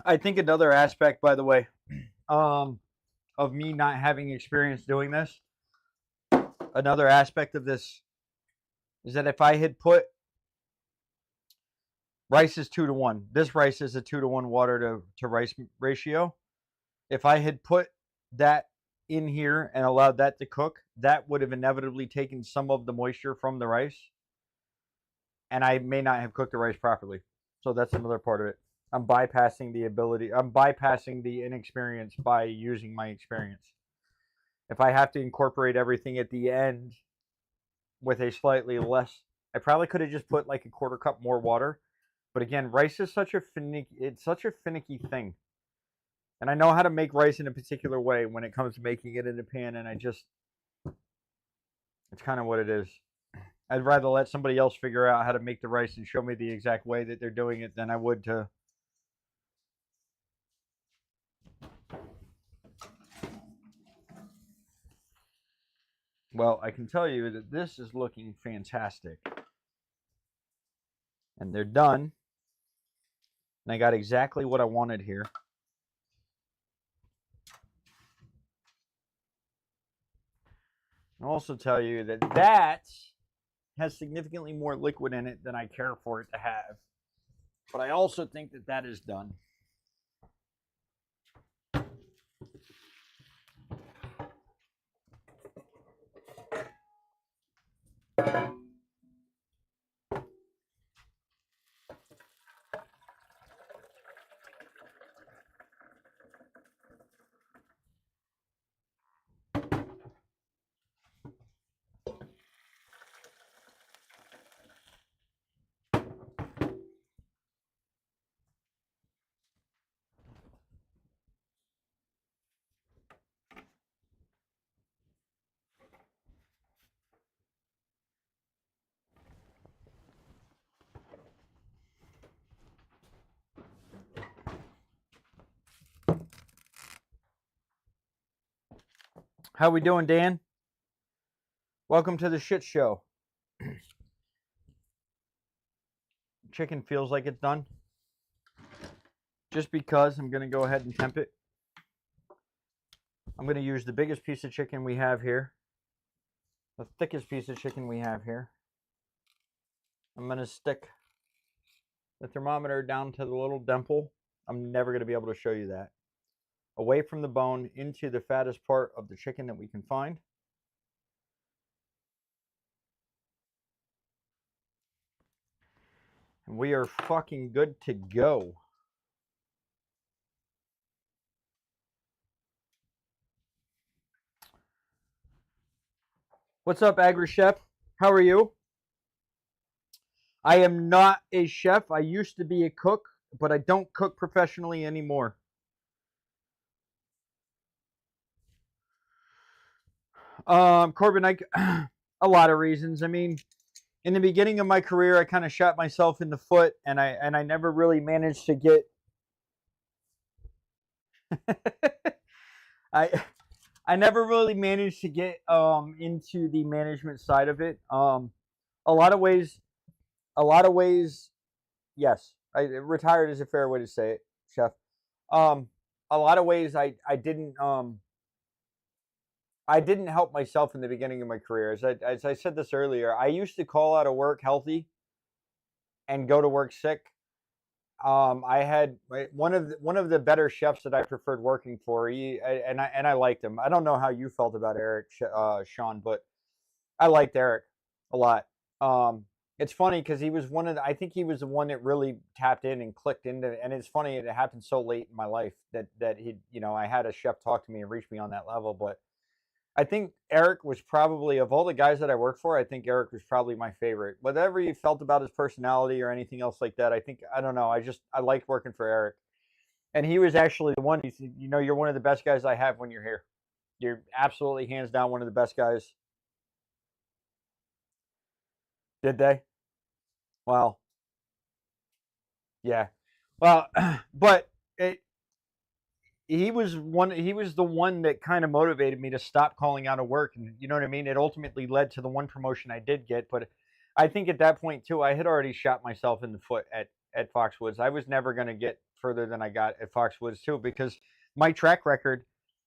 I think another aspect, by the way, of me not having experience doing this, another aspect of this is that if I had put rice is 2-to-1, this rice is a 2-to-1 water to rice ratio. If I had put that in here and allowed that to cook, that would have inevitably taken some of the moisture from the rice, and I may not have cooked the rice properly. So that's another part of it. I'm bypassing the inexperience by using my experience. If I have to incorporate everything at the end with a slightly less, I probably could have just put like a 1/4 cup more water. But again, rice is such a finicky thing. And I know how to make rice in a particular way when it comes to making it in a pan, and it's kind of what it is. I'd rather let somebody else figure out how to make the rice and show me the exact way that they're doing it than I would to. Well, I can tell you that this is looking fantastic. And they're done. And I got exactly what I wanted here. I'll also tell you that that has significantly more liquid in it than I care for it to have. But I also think that that is done. How we doing, Dan? Welcome to the shit show. Chicken feels like it's done. Just because I'm going to go ahead and temp it. I'm going to use the biggest piece of chicken we have here. The thickest piece of chicken we have here. I'm going to stick the thermometer down to the little dimple. I'm never going to be able to show you that. Away from the bone into the fattest part of the chicken that we can find. And we are fucking good to go. What's up, Agri Chef? How are you? I am not a chef. I used to be a cook, but I don't cook professionally anymore. Corbin, a lot of reasons. I mean, in the beginning of my career, I kind of shot myself in the foot, and I never really managed to get. I never really managed to get into the management side of it. A lot of ways, yes. Retired is a fair way to say it, chef. A lot of ways I didn't help myself in the beginning of my career. As I said this earlier, I used to call out of work healthy and go to work sick. I had one of the better chefs that I preferred working for. And I liked him. I don't know how you felt about Eric, Sean, but I liked Eric a lot. It's funny because he was I think he was the one that really tapped in and clicked into it. And it's funny, it happened so late in my life that he, I had a chef talk to me and reach me on that level. But I think Eric was probably, of all the guys that I worked for, I think Eric was probably my favorite. Whatever you felt about his personality or anything else like that, I don't know. I liked working for Eric. And he was actually the one, he said, you're one of the best guys I have when you're here. You're absolutely hands down one of the best guys. Did they? Well, yeah. Well, but he was the one that kind of motivated me to stop calling out of work. And you know what I mean? It ultimately led to the one promotion I did get. But I think at that point too, I had already shot myself in the foot at Foxwoods. I was never going to get further than I got at Foxwoods too, because my track record,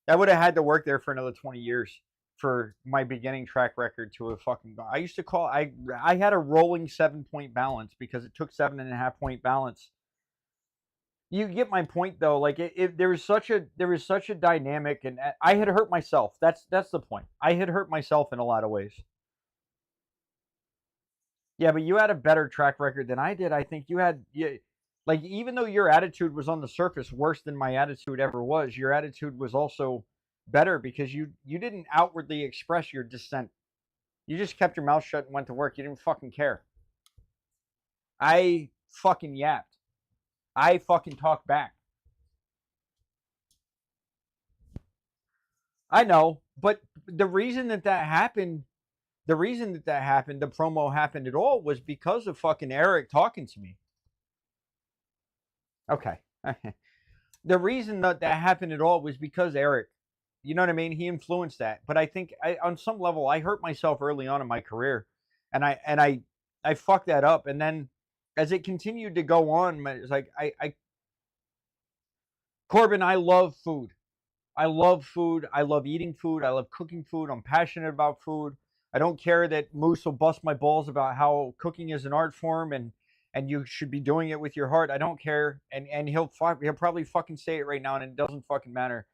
I would have had to work there for another 20 years for my beginning track record to have fucking gone. I used to call I had a rolling 7-point balance because it took 7.5-point balance. You get my point though. Like there was such a dynamic, and I had hurt myself. That's the point. I had hurt myself in a lot of ways. Yeah, but you had a better track record than I did. I think you had, like, even though your attitude was on the surface worse than my attitude ever was, your attitude was also better because you didn't outwardly express your dissent. You just kept your mouth shut and went to work. You didn't fucking care. I fucking yapped. I fucking talked back. I know, but the reason that happened, the promo happened at all was because of fucking Eric talking to me. Okay. The reason that happened at all was because Eric, you know what I mean? He influenced that. But I think on some level, I hurt myself early on in my career, and I fucked that up. And then as it continued to go on, it's like Corbin, I love food. I love food. I love eating food. I love cooking food. I'm passionate about food. I don't care that Moose will bust my balls about how cooking is an art form and you should be doing it with your heart. I don't care. And he'll probably fucking say it right now, and it doesn't fucking matter.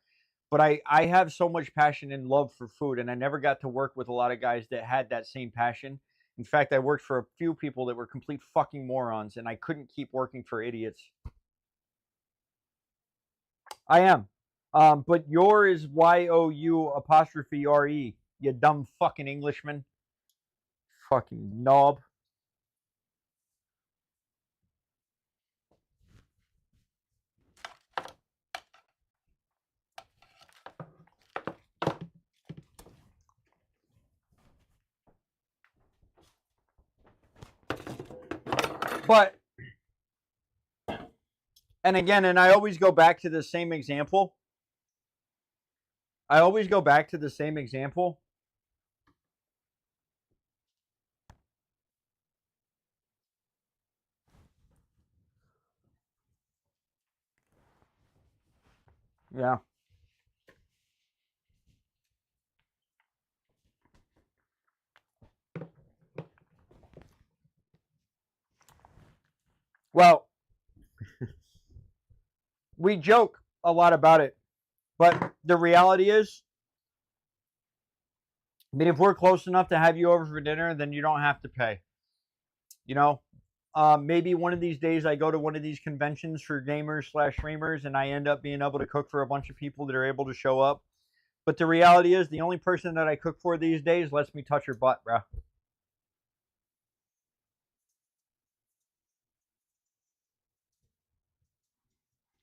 But I have so much passion and love for food, and I never got to work with a lot of guys that had that same passion. In fact, I worked for a few people that were complete fucking morons, and I couldn't keep working for idiots. I am. But your is YOU''RE, you dumb fucking Englishman. Fucking knob. But, and again, and I always go back to the same example. Yeah. Well, we joke a lot about it, but the reality is, I mean, if we're close enough to have you over for dinner, then you don't have to pay. You know, maybe one of these days I go to one of these conventions for gamers/streamers and I end up being able to cook for a bunch of people that are able to show up. But the reality is, the only person that I cook for these days lets me touch her butt, bro.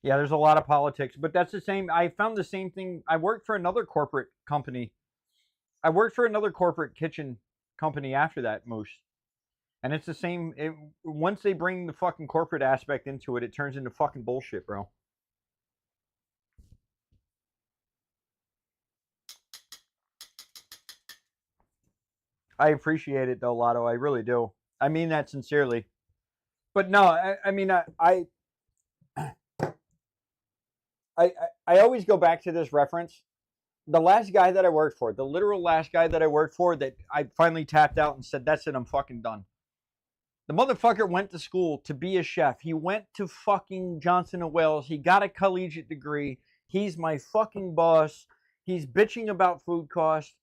Yeah, there's a lot of politics, but that's the same. I found the same thing. I worked for another corporate company. I worked for another corporate kitchen company after that, Moose. And it's the same. Once they bring the fucking corporate aspect into it, it turns into fucking bullshit, bro. I appreciate it though, Lotto. I really do. I mean that sincerely. But no, I mean, I always go back to this reference. The last guy that I worked for, the literal last guy that I worked for, that I finally tapped out and said, that's it, I'm fucking done. The motherfucker went to school to be a chef. He went to fucking Johnson & Wales. He got a collegiate degree. He's my fucking boss. He's bitching about food costs.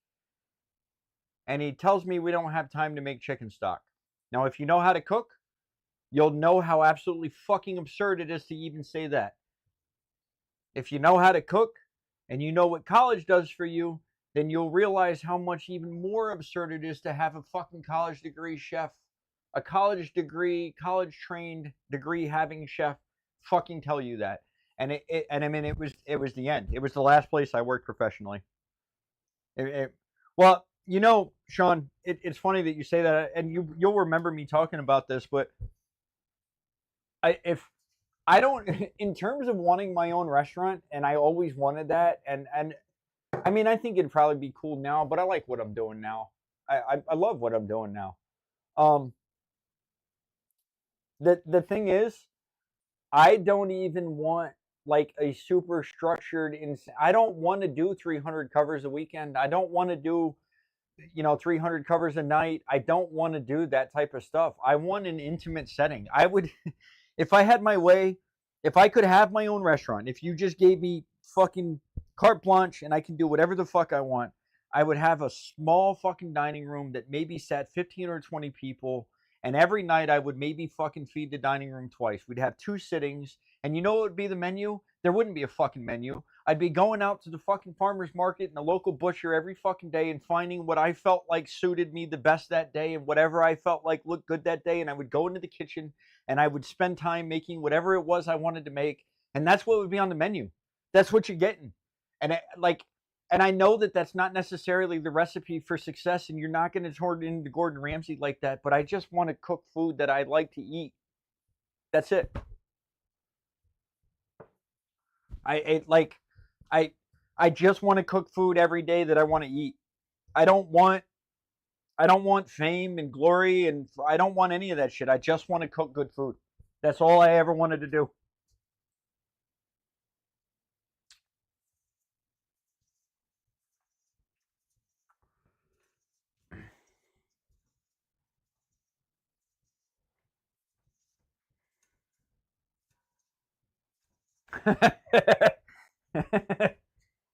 And he tells me we don't have time to make chicken stock. Now, if you know how to cook, you'll know how absolutely fucking absurd it is to even say that. If you know how to cook and you know what college does for you, then you'll realize how much even more absurd it is to have a fucking college degree chef, a college degree, college trained degree having chef fucking tell you that. And I mean, it was the end. It was the last place I worked professionally. Well, you know, Sean, it's funny that you say that, and you'll remember me talking about this, but if I don't, in terms of wanting my own restaurant, and I always wanted that, and I mean, I think it'd probably be cool now, but I like what I'm doing now. I love what I'm doing now. The thing is, I don't even want like a super structured. I don't want to do 300 covers a weekend. I don't want to do 300 covers a night. I don't want to do that type of stuff. I want an intimate setting. I would, if I had my way, if I could have my own restaurant, if you just gave me fucking carte blanche and I can do whatever the fuck I want, I would have a small fucking dining room that maybe sat 15 or 20 people. And every night I would maybe fucking feed the dining room twice. We'd have 2 sittings. And you know what would be the menu? There wouldn't be a fucking menu. I'd be going out to the fucking farmer's market and the local butcher every fucking day and finding what I felt like suited me the best that day and whatever I felt like looked good that day. And I would go into the kitchen and I would spend time making whatever it was I wanted to make. And that's what would be on the menu. That's what you're getting. And and I know that that's not necessarily the recipe for success, and you're not going to turn into Gordon Ramsay like that, but I just want to cook food that I like to eat. That's it. I just want to cook food every day that I want to eat. I don't want fame and glory, and I don't want any of that shit. I just want to cook good food. That's all I ever wanted to do.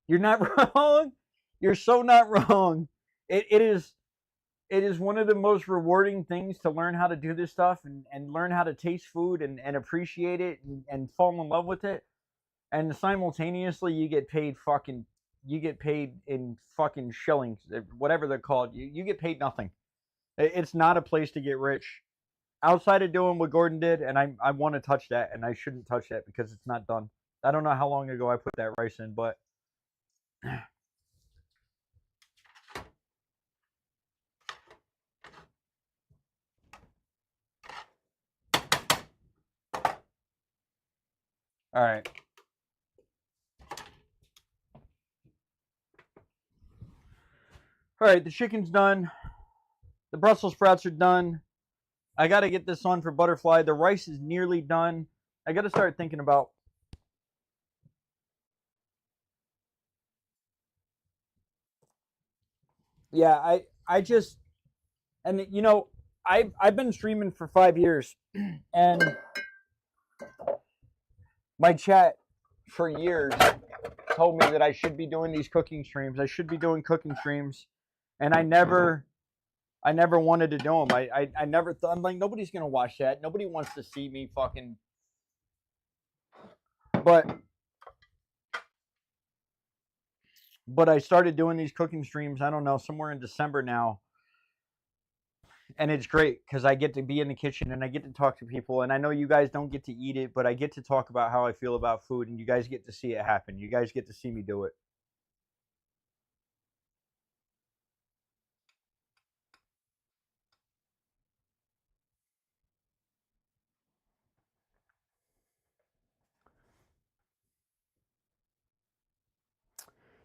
You're not wrong. You're so not wrong. It is one of the most rewarding things to learn how to do this stuff and learn how to taste food and appreciate it and fall in love with it. And simultaneously you get paid in fucking shillings, whatever they're called. You get paid nothing. It's not a place to get rich. Outside of doing what Gordon did, and I want to touch that, and I shouldn't touch that because it's not done. I don't know how long ago I put that rice in, but all right. All right, the chicken's done. The Brussels sprouts are done. I got to get this on for butterfly. The rice is nearly done. I got to start thinking about. Yeah, I just, and I've been streaming for 5 years, and my chat for years told me that I should be doing these cooking streams. I should be doing cooking streams, and I never wanted to do them. I never thought, I'm like, nobody's gonna watch that. Nobody wants to see me fucking. But I started doing these cooking streams. I don't know, somewhere in December now, and it's great because I get to be in the kitchen and I get to talk to people. And I know you guys don't get to eat it, but I get to talk about how I feel about food, and you guys get to see it happen. You guys get to see me do it.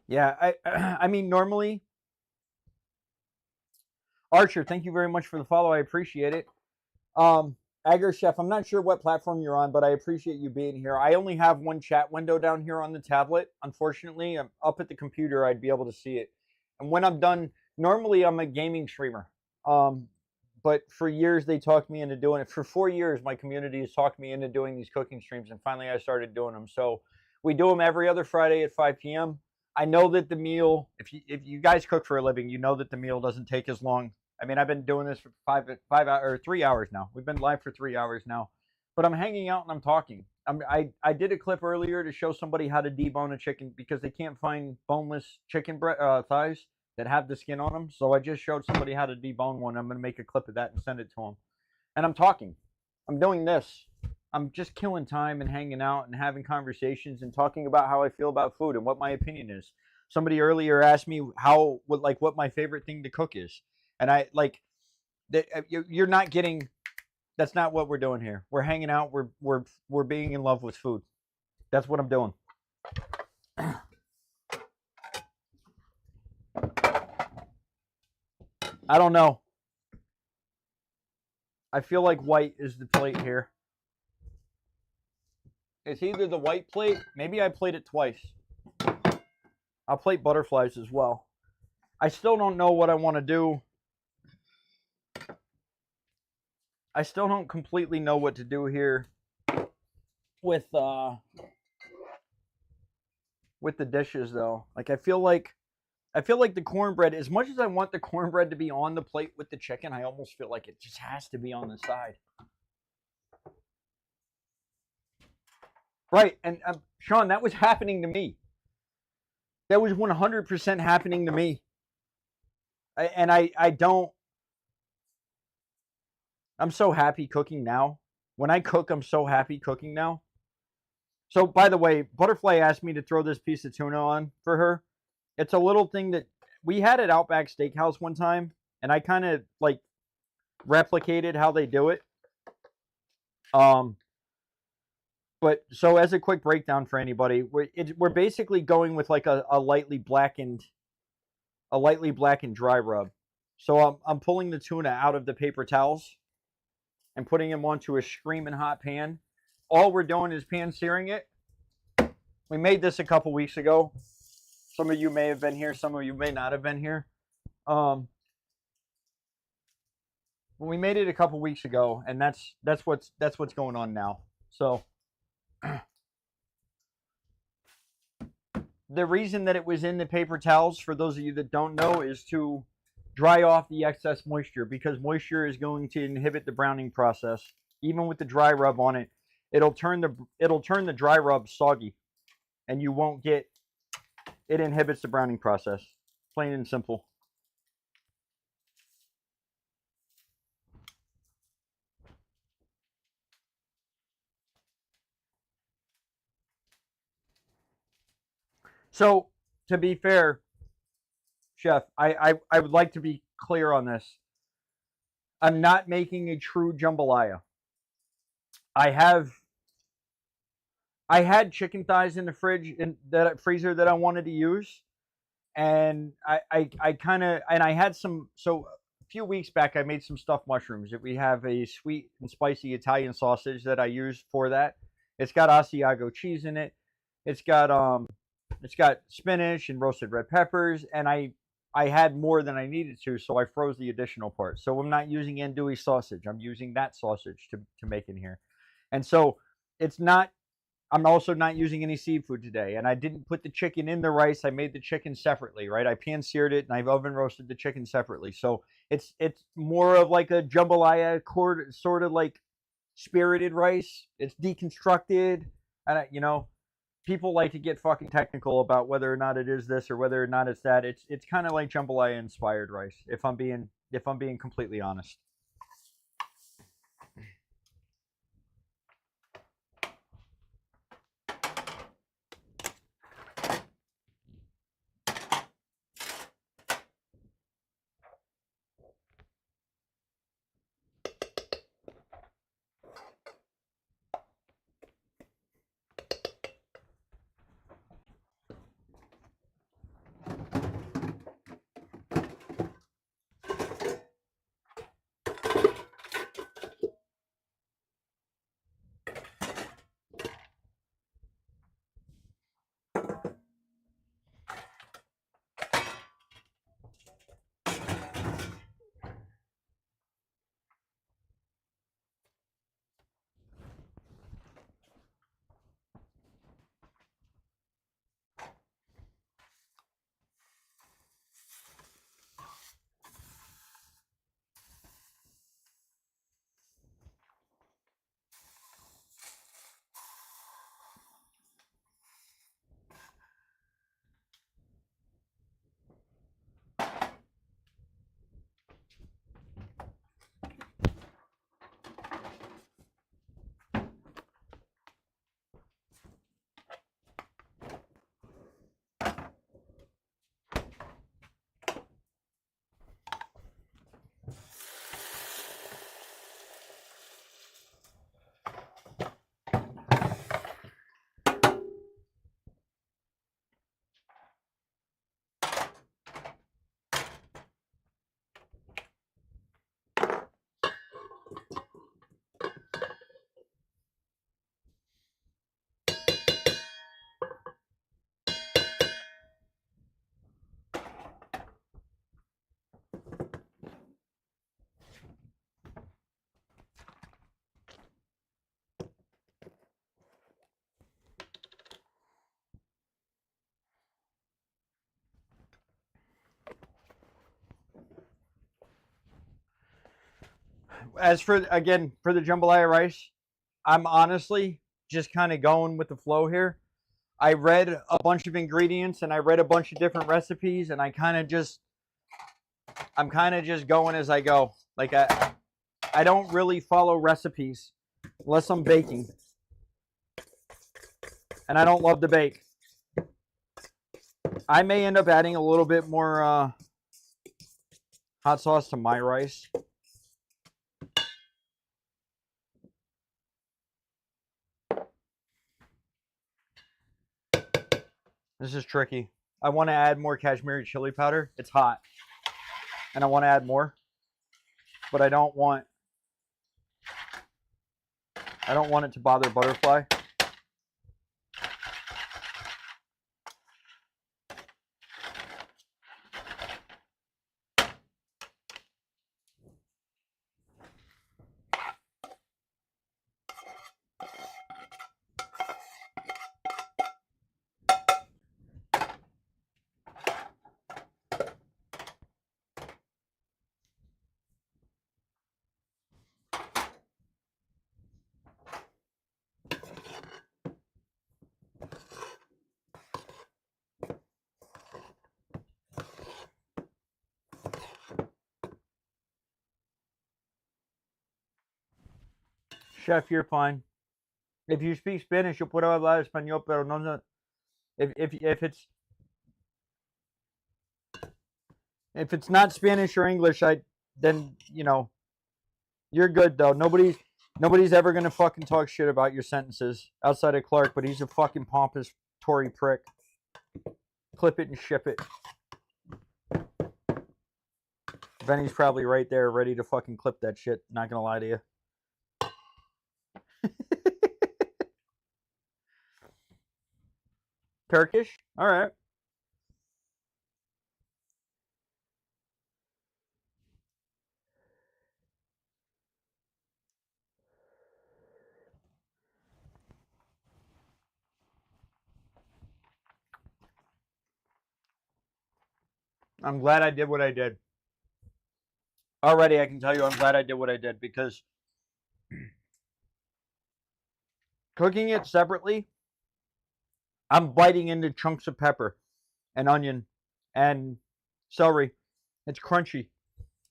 Yeah, I mean, normally, Archer, thank you very much for the follow. I appreciate it. Agar Chef, I'm not sure what platform you're on, but I appreciate you being here. I only have one chat window down here on the tablet. Unfortunately, I'm up at the computer. I'd be able to see it. And when I'm done, normally I'm a gaming streamer. But for years they talked me into doing it. For 4 years, my community has talked me into doing these cooking streams, and finally I started doing them. So we do them every other Friday at 5 p.m. I know that the meal, if you guys cook for a living, you know that the meal doesn't take as long. I mean, I've been doing this for 3 hours now. We've been live for 3 hours now, but I'm hanging out and I'm talking. I did a clip earlier to show somebody how to debone a chicken because they can't find boneless chicken thighs that have the skin on them. So I just showed somebody how to debone one. I'm going to make a clip of that and send it to them. And I'm talking. I'm doing this. I'm just killing time and hanging out and having conversations and talking about how I feel about food and what my opinion is. Somebody earlier asked me what my favorite thing to cook is. And you're not getting, that's not what we're doing here. We're hanging out. We're being in love with food. That's what I'm doing. I don't know. I feel like white is the plate here. It's either the white plate. Maybe I played it twice. I'll plate butterflies as well. I still don't know what I want to do. I still don't completely know what to do here with the dishes though. Like I feel like the cornbread, as much as I want the cornbread to be on the plate with the chicken, I almost feel like it just has to be on the side. Right, and Sean, that was happening to me. That was 100% happening to me. I don't. I'm so happy cooking now. When I cook, I'm so happy cooking now. So, by the way, Butterfly asked me to throw this piece of tuna on for her. It's a little thing that we had at Outback Steakhouse one time, and I kind of like replicated how they do it. But so as a quick breakdown for anybody, we're basically going with like a lightly blackened dry rub. So I'm pulling the tuna out of the paper towels and putting them onto a screaming hot pan. All we're doing is pan searing it. We made this a couple weeks ago. Some of you may have been here. Some of you may not have been here. We made it a couple weeks ago, and that's what's going on now. So the reason that it was in the paper towels, for those of you that don't know, is to dry off the excess moisture, because moisture is going to inhibit the browning process. Even with the dry rub on it, it'll turn the dry rub soggy, and you won't get. It inhibits the browning process, plain and simple. So, to be fair, Chef, I would like to be clear on this. I'm not making a true jambalaya. I had chicken thighs in the fridge, in that freezer, that I wanted to use, and I kind of, and I had some. So a few weeks back, I made some stuffed mushrooms. We have a sweet and spicy Italian sausage that I use for that. It's got Asiago cheese in it. It's got spinach and roasted red peppers, and I had more than I needed to, so I froze the additional part. So I'm not using andouille sausage. I'm using that sausage to make in here. And so it's not, I'm also not using any seafood today. And I didn't put the chicken in the rice. I made the chicken separately, right? I pan seared it and I've oven roasted the chicken separately. So it's more of like a jambalaya, sort of like spirited rice. It's deconstructed. And people like to get fucking technical about whether or not it is this or whether or not it's that. It's kind of like jambalaya inspired rice, if I'm being completely honest. as for again for the jambalaya rice, I'm honestly just kind of going with the flow here. I read a bunch of ingredients and I read a bunch of different recipes, and I'm kind of just going as I go. Like I don't really follow recipes unless I'm baking, and I don't love to bake. I may end up adding a little bit more hot sauce to my rice. This is tricky. I want to add more Kashmiri chili powder. It's hot, and I want to add more, but I don't want it to bother butterfly. Chef, you're fine. If you speak Spanish, yo puedo hablar español, pero no. If it's not Spanish or English, then you're good though. Nobody's ever gonna fucking talk shit about your sentences outside of Clark, but he's a fucking pompous Tory prick. Clip it and ship it. Benny's probably right there, ready to fucking clip that shit. Not gonna lie to you. Turkish? All right. I'm glad I did what I did. Already, I can tell you I'm glad I did what I did, because cooking it separately, I'm biting into chunks of pepper and onion and celery. It's crunchy,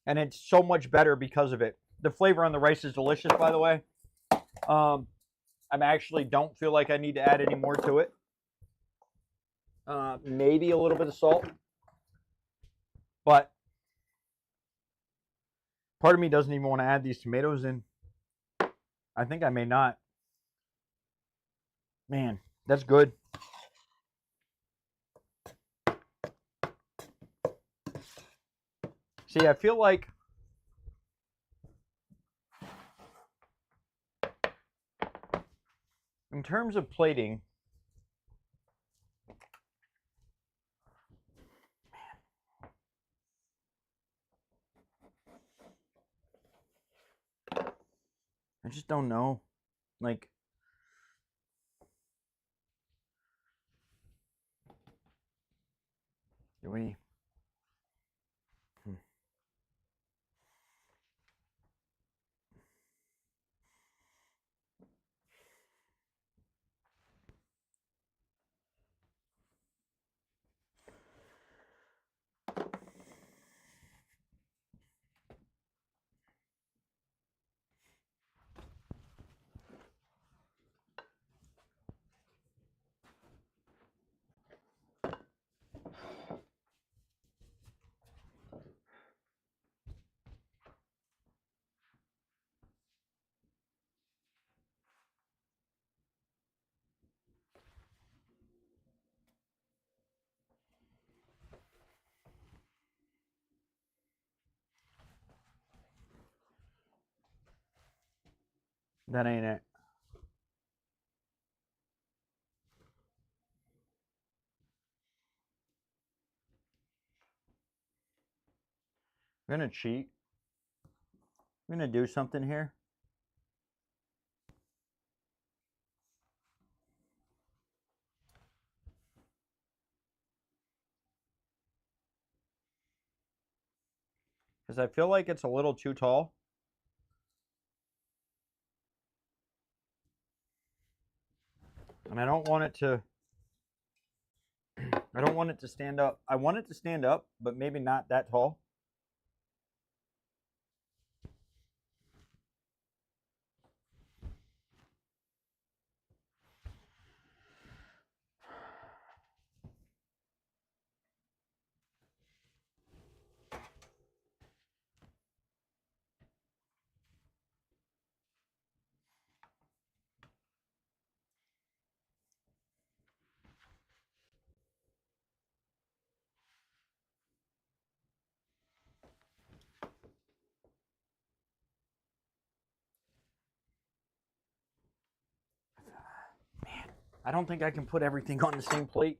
and it's so much better because of it. The flavor on the rice is delicious, by the way. I actually don't feel like I need to add any more to it. Maybe a little bit of salt, but part of me doesn't even want to add these tomatoes in. I think I may not. Man, that's good. See, I feel like in terms of plating, I just don't know. Like, do we? That ain't it. I'm gonna cheat. I'm gonna do something here. Because I feel like it's a little too tall. And I don't want it to stand up. I want it to stand up, but maybe not that tall. I don't think I can put everything on the same plate.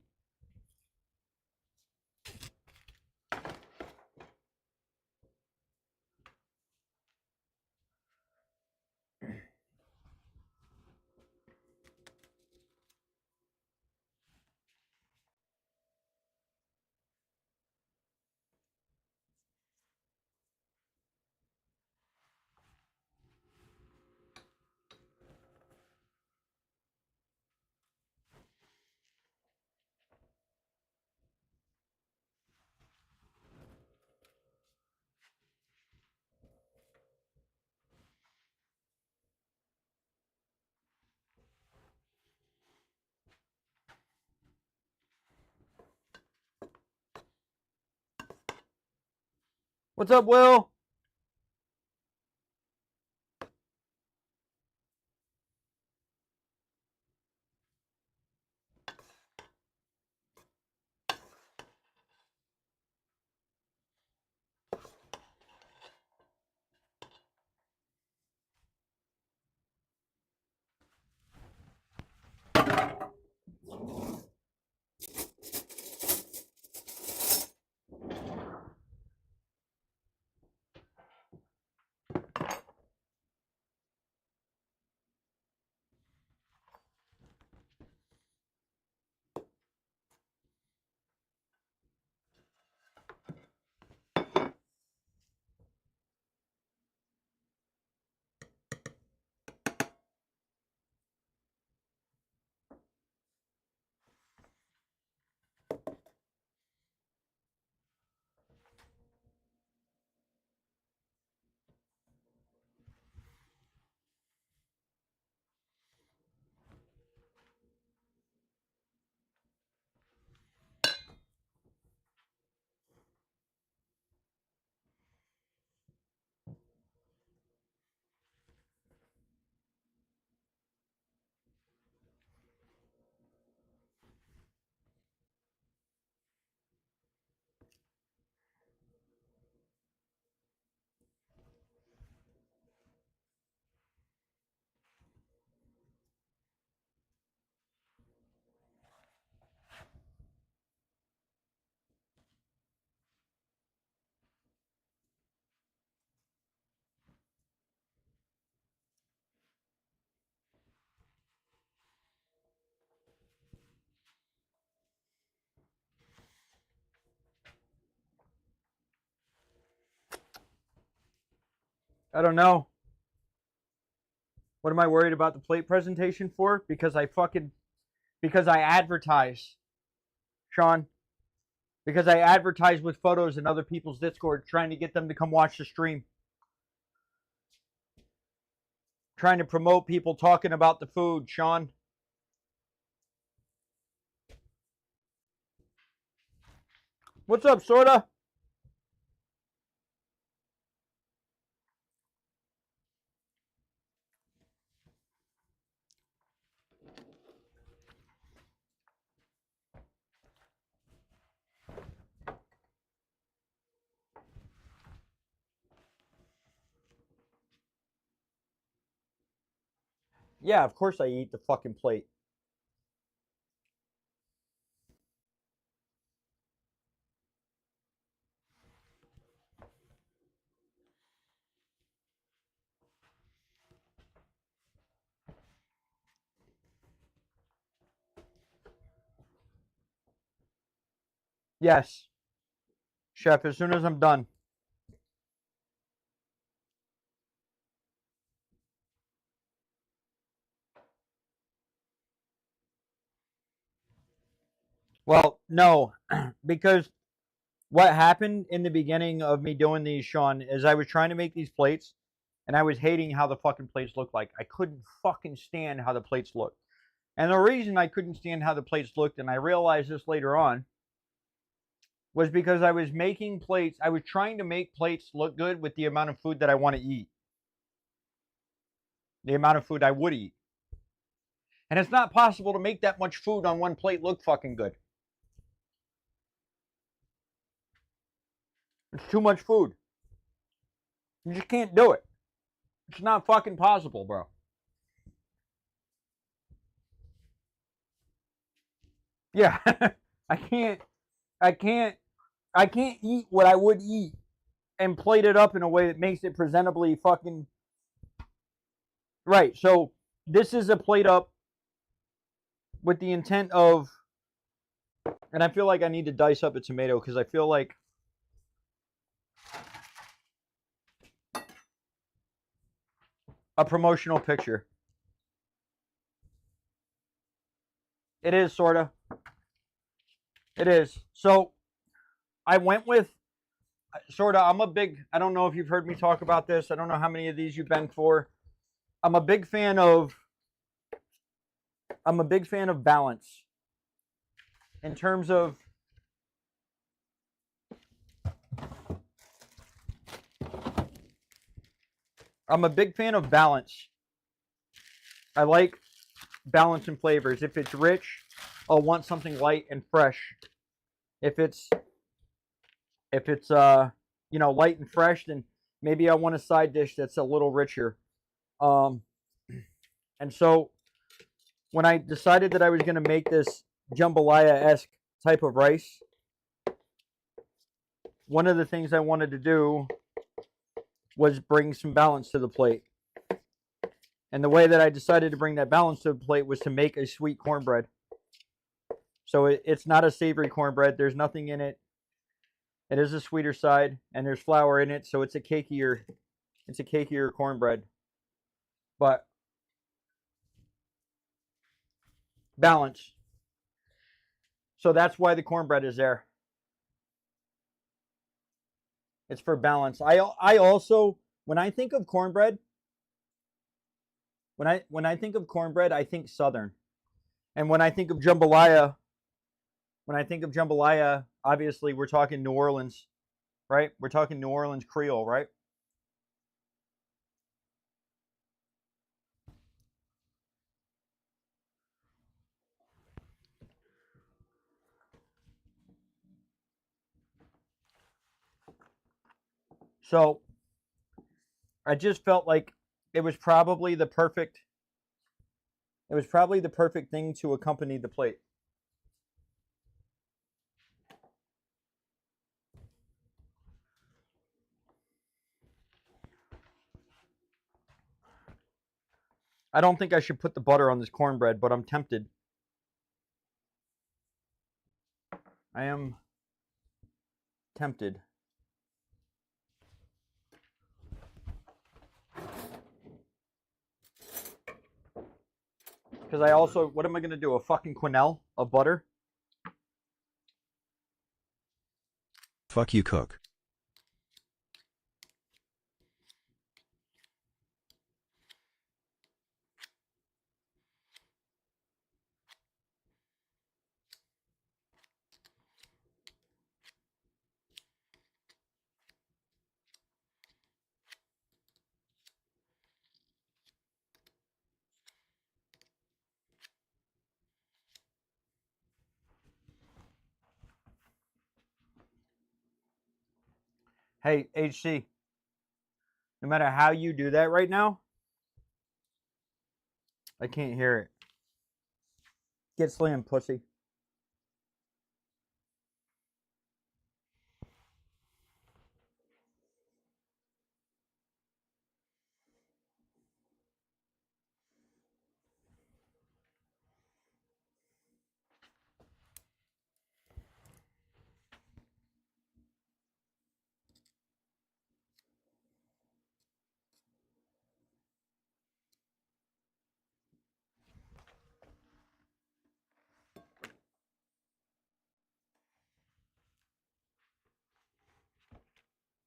What's up, Will? I don't know. What am I worried about the plate presentation for? Because I advertise, Sean. Because I advertise with photos in other people's Discord, trying to get them to come watch the stream. Trying to promote people talking about the food, Sean. What's up, Sorta? Yeah, of course I eat the fucking plate. Yes, chef, as soon as I'm done. Well, no, because what happened in the beginning of me doing these, Sean, is I was trying to make these plates, and I was hating how the fucking plates looked like. I couldn't fucking stand how the plates looked. And the reason I couldn't stand how the plates looked, and I realized this later on, was because I was making plates. I was trying to make plates look good with the amount of food that I want to eat, the amount of food I would eat. And it's not possible to make that much food on one plate look fucking good. It's too much food. You just can't do it. It's not fucking possible, bro. Yeah, I can't, I can't, I can't eat what I would eat and plate it up in a way that makes it presentably fucking right. So this is a plate up with the intent of, and I feel like I need to dice up a tomato because I feel like a promotional picture. It is sorta. It is. So I went with sorta. I don't know if you've heard me talk about this. I don't know how many of these you've been for. I'm a big fan of balance in terms of I'm a big fan of balance. I like balance in flavors. If it's rich, I'll want something light and fresh. If it's light and fresh, then maybe I want a side dish that's a little richer. And so when I decided that I was going to make this jambalaya-esque type of rice, one of the things I wanted to do was bring some balance to the plate. And the way that I decided to bring that balance to the plate was to make a sweet cornbread. So it's not a savory cornbread. There's nothing in it. It is a sweeter side, and there's flour in it, so it's a cakier cornbread. But balance. So that's why the cornbread is there. It's for balance. I also, when I think of cornbread, when I think of cornbread, I think Southern. And when I think of jambalaya, obviously we're talking New Orleans, right? We're talking New Orleans Creole, right? So I just felt like it was probably the perfect thing to accompany the plate. I don't think I should put the butter on this cornbread, but I'm tempted. I am tempted. Because I also, what am I going to do? A fucking quenelle of butter? Fuck you, cook. Hey, HC, no matter how you do that right now, I can't hear it. Get slammed, pussy.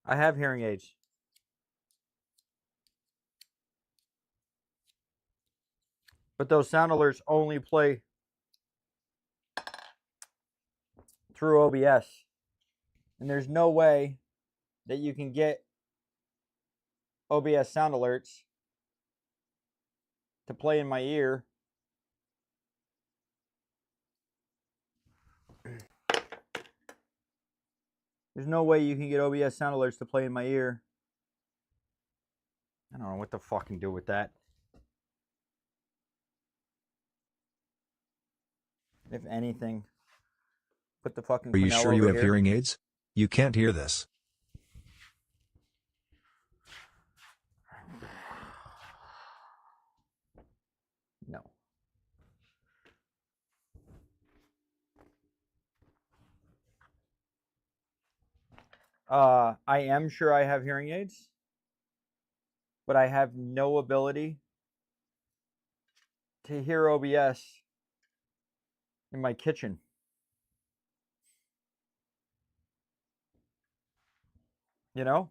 I have hearing aids. But those sound alerts only play through OBS. And there's no way that you can get OBS sound alerts to play in my ear. There's no way you can get OBS sound alerts to play in my ear. I don't know what to fucking do with that. If anything, put the fucking Are you Fresnel sure you over have here. hearing aids? You can't hear this. No. I am sure I have hearing aids, but I have no ability to hear OBS in my kitchen. You know?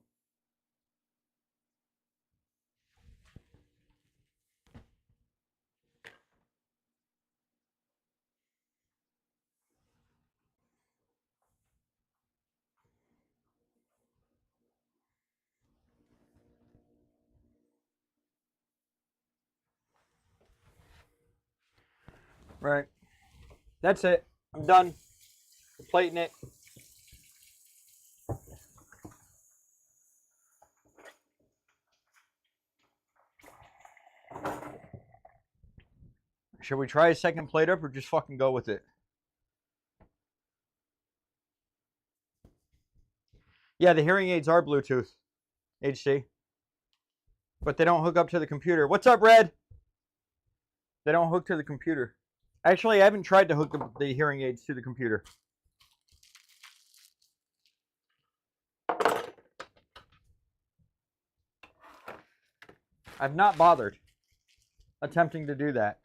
Right. That's it. I'm done. Plating it. Should we try a second plate up or just fucking go with it? Yeah, the hearing aids are Bluetooth HC, but they don't hook up to the computer. What's up, Red? They don't hook to the computer. Actually, I haven't tried to hook the hearing aids to the computer. I've not bothered attempting to do that.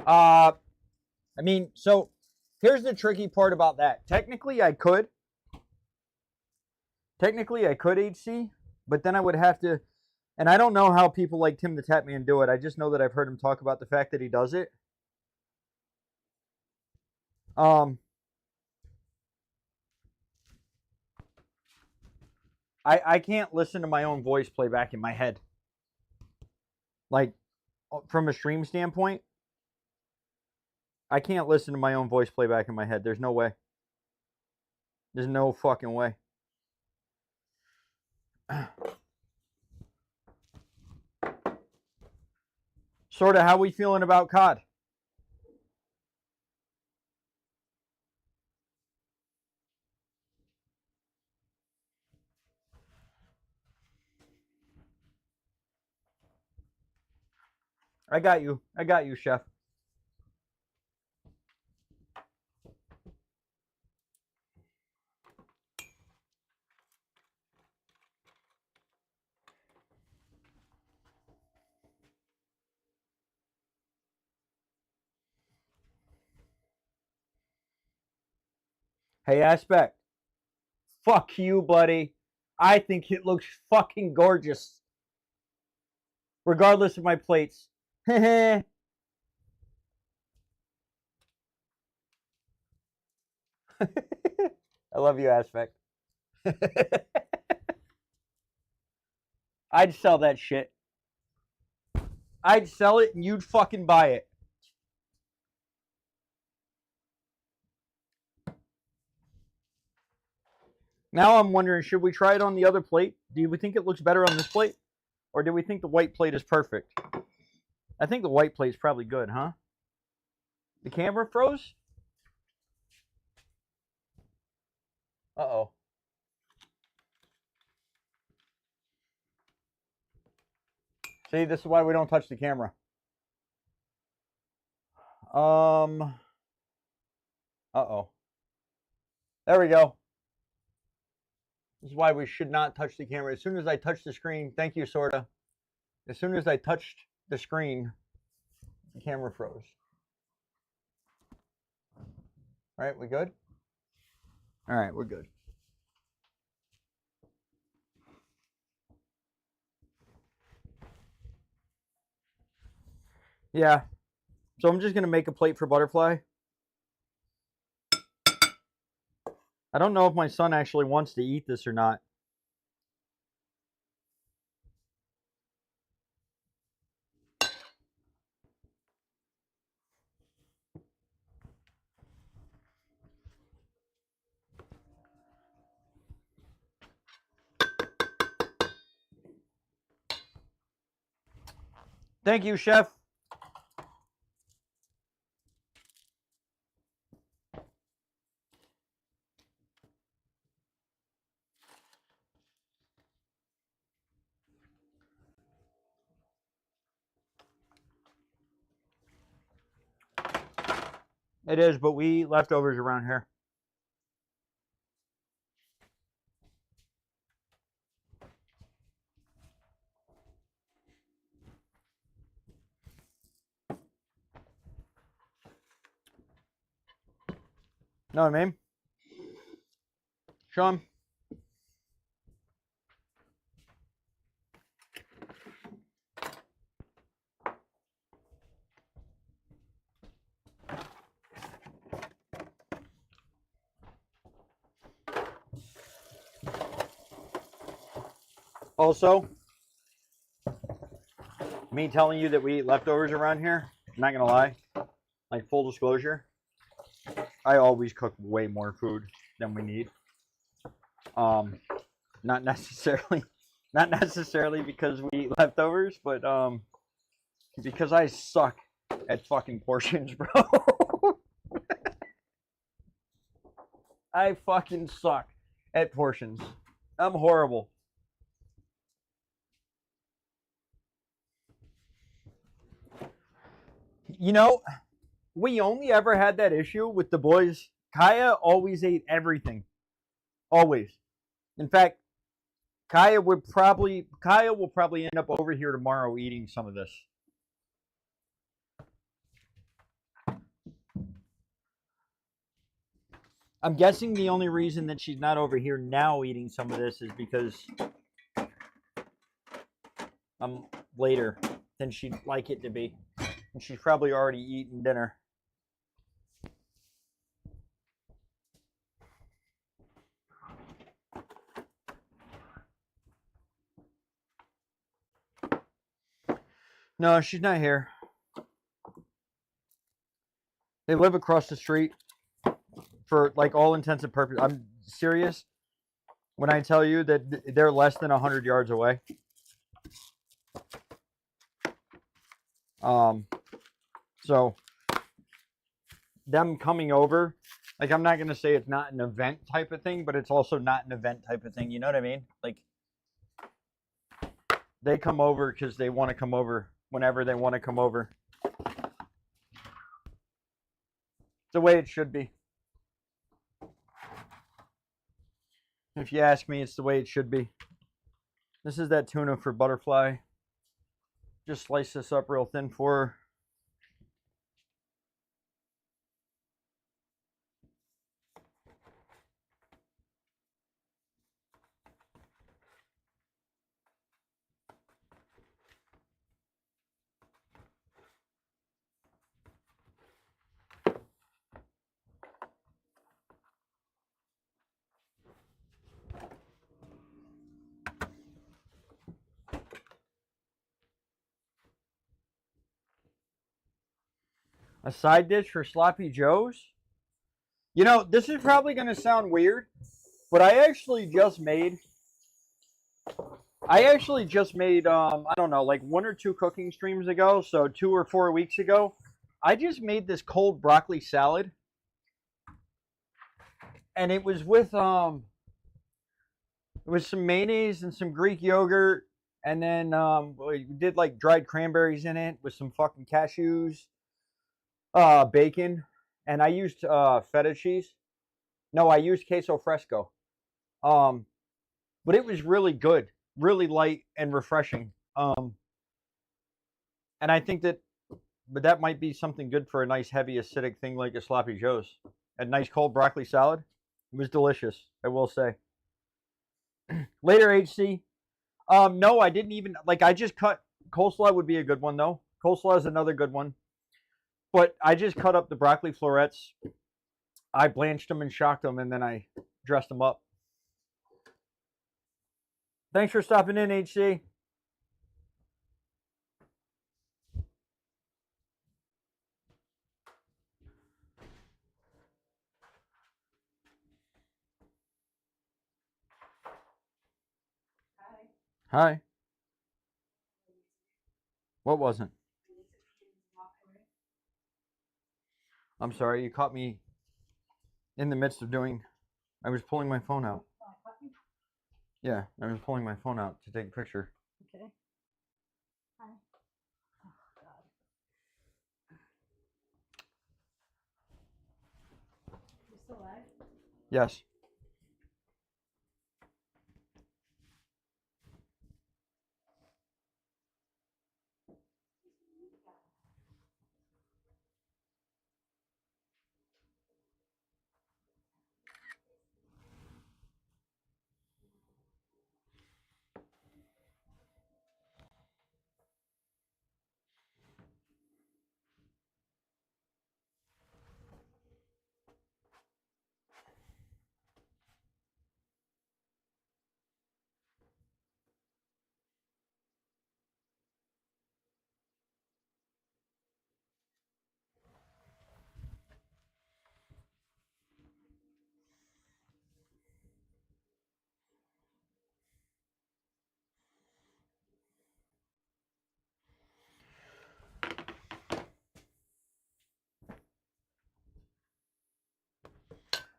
I mean, so here's the tricky part about that. Technically, I could HC, but then I would have to, and I don't know how people like Tim the Tatman do it. I just know that I've heard him talk about the fact that he does it. I can't listen to my own voice play back in my head. Like, from a stream standpoint, I can't listen to my own voice play back in my head. There's no way. There's no fucking way. Sort of how we feeling about COD? I got you. I got you, Chef. Hey, Aspect. Fuck you, buddy. I think it looks fucking gorgeous. Regardless of my plates. I love you, Aspect. I'd sell that shit. I'd sell it and you'd fucking buy it. Now I'm wondering, should we try it on the other plate? Do we think it looks better on this plate? Or do we think the white plate is perfect? I think the white plate's probably good, huh? The camera froze? Uh-oh. See, this is why we don't touch the camera. Uh-oh. There we go. This is why we should not touch the camera. As soon as I touch the screen, thank you, Sorta. As soon as I touched the screen, The camera froze. All right, we good? All right, we're good. Yeah. So I'm just going to make a plate for Butterfly. I don't know if my son actually wants to eat this or not. Thank you, Chef. It is, but we eat leftovers around here. Know what I mean? Sean? Also, me telling you that we eat leftovers around here, I'm not going to lie, like full disclosure, I always cook way more food than we need. Not necessarily because we eat leftovers, but because I suck at fucking portions, bro. I fucking suck at portions. I'm horrible. You know, we only ever had that issue with the boys. Kaya always ate everything. Always. In fact, Kaya will probably end up over here tomorrow eating some of this. I'm guessing the only reason that she's not over here now eating some of this is because I'm later than she'd like it to be. And she's probably already eaten dinner. No, she's not here. They live across the street for like all intents and purposes. I'm serious when I tell you that they're less than 100 yards away. So them coming over, like I'm not gonna say it's not an event type of thing, but it's also not an event type of thing. You know what I mean? Like they come over because they want to come over whenever they want to come over. It's the way it should be. If you ask me, it's the way it should be. This is that tuna for Butterfly. Just slice this up real thin for her. A side dish for Sloppy Joes? You know, this is probably going to sound weird, but I actually just made, I don't know, like 1 or 2 cooking streams ago, so 2 or 4 weeks ago, I just made this cold broccoli salad. And it was with some mayonnaise and some Greek yogurt, and then we did like dried cranberries in it with some fucking cashews. Bacon, and I used feta cheese. No, I used queso fresco. But it was really good, really light and refreshing. And I think that but that might be something good for a nice heavy acidic thing like a sloppy joe's. A nice cold broccoli salad. It was delicious, I will say. Later, HC. No, I didn't even I just cut coleslaw would be a good one though. Coleslaw is another good one. But I just cut up the broccoli florets. I blanched them and shocked them, and then I dressed them up. Thanks for stopping in, HC. Hi. What wasn't? I'm sorry, you caught me in the midst of doing. I was pulling my phone out. Yeah, I was pulling my phone out to take a picture. Okay. Hi. Oh, God. You still alive? Yes.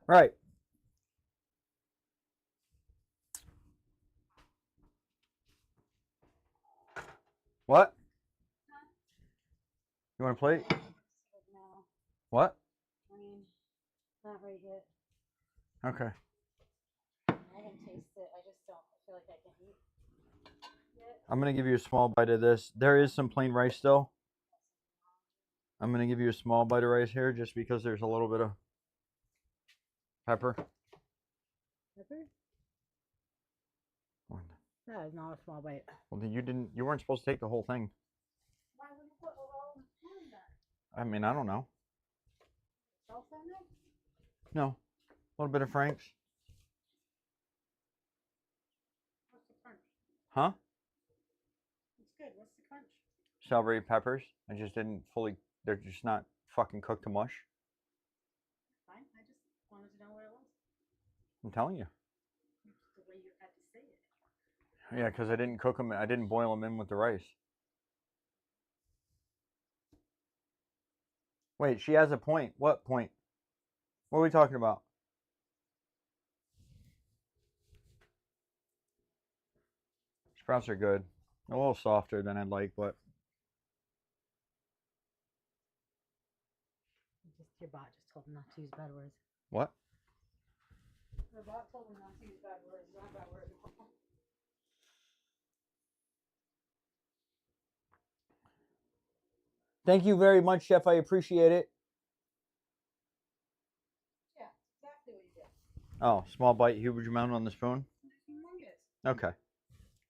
Right. What? You want to play? No. What? I mean, not right yet. Okay. I can taste it. I just don't feel like I can eat it. I'm going to give you a small bite of this. There is some plain rice still. I'm going to give you a small bite of rice here just because there's a little bit of pepper. Pepper? That is not a small bite. Well, then you weren't supposed to take the whole thing. Why would you put all the food in there? I mean, I don't know. Salsa in there? No. A little bit of Frank's. What's the crunch? Huh? It's good. What's the crunch? Celery peppers. I just didn't fully, they're just not fucking cooked to mush. Fine. I just wanted to know what it was. I'm telling you. Just the way you had to say it. Yeah, because I didn't cook them. I didn't boil them in with the rice. Wait, she has a point. What point? What are we talking about? Sprouts are good. A little softer than I'd like, but Just your bot just told him not to use bad words. what? Your bot told him not to use bad words. Not bad words. Thank you very much, Chef. I appreciate it. Yeah, exactly what you did. Oh, small bite, huge amount on the spoon? Humongous. Okay.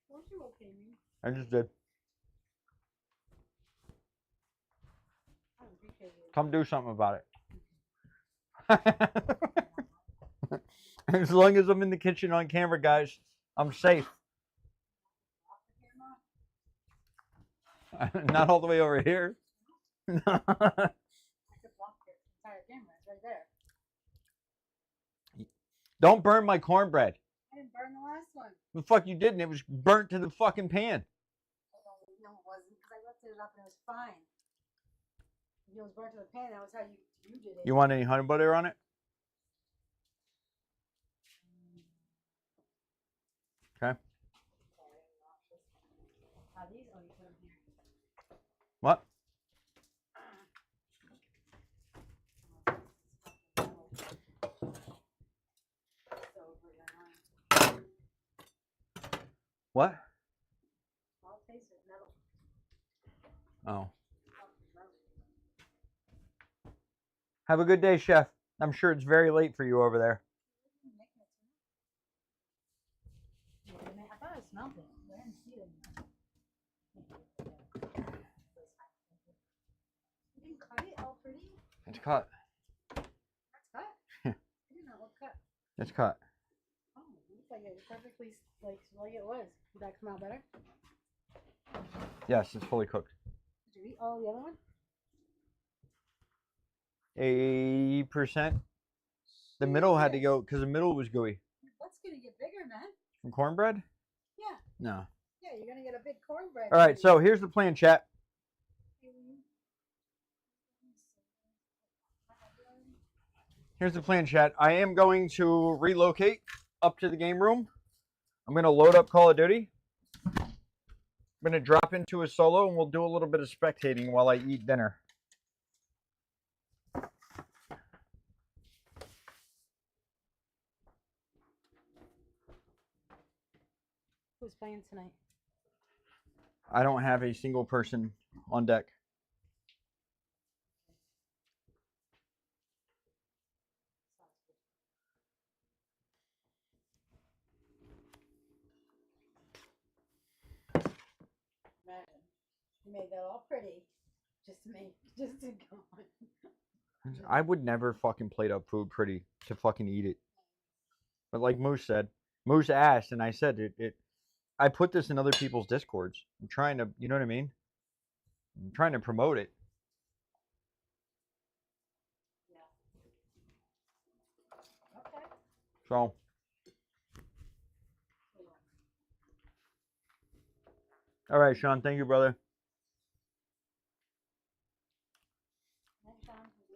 Don't you okay me? I just did. I appreciate you. Come do something about it. As long as I'm in the kitchen on camera, guys, I'm safe. Off the camera? Not all the way over here. I could block the entire camera. It's right there. Don't burn my cornbread. I didn't burn the last one. The fuck you didn't. It was burnt to the fucking pan. No, it wasn't, because I lifted it up and it was fine. If it was burnt to the pan, that was how you did it. You want any honey butter on it? Okay. Sorry, I'm nauseous. These? Oh, you put them here. What? What? I'll taste it. Metal. Oh. Have a good day, Chef. I'm sure it's very late for you over there. I thought I smelled it, but I didn't see it. You didn't cut it all pretty? It's cut. That's cut? I didn't know what cut. It's cut. Oh, it looks like it perfectly like it was. Did that come out better? Yes, it's fully cooked. Did you eat all the other one? 80%. The middle had to go because the middle was gooey. What's gonna get bigger, man? From cornbread? Yeah. No. Yeah, you're gonna get a big cornbread. All right, so here's the plan, chat. Here's the plan, chat. I am going to relocate up to the game room. I'm going to load up Call of Duty. I'm going to drop into a solo, and we'll do a little bit of spectating while I eat dinner. Who's playing tonight? I don't have a single person on deck. Man, you made that all pretty. Just to go on. I would never fucking plate up food pretty to fucking eat it. But like Moose said, Moose asked, and I said I put this in other people's discords. I'm trying to, you know what I mean? I'm trying to promote it. Yeah. Okay. So, all right, Sean. Thank you, brother.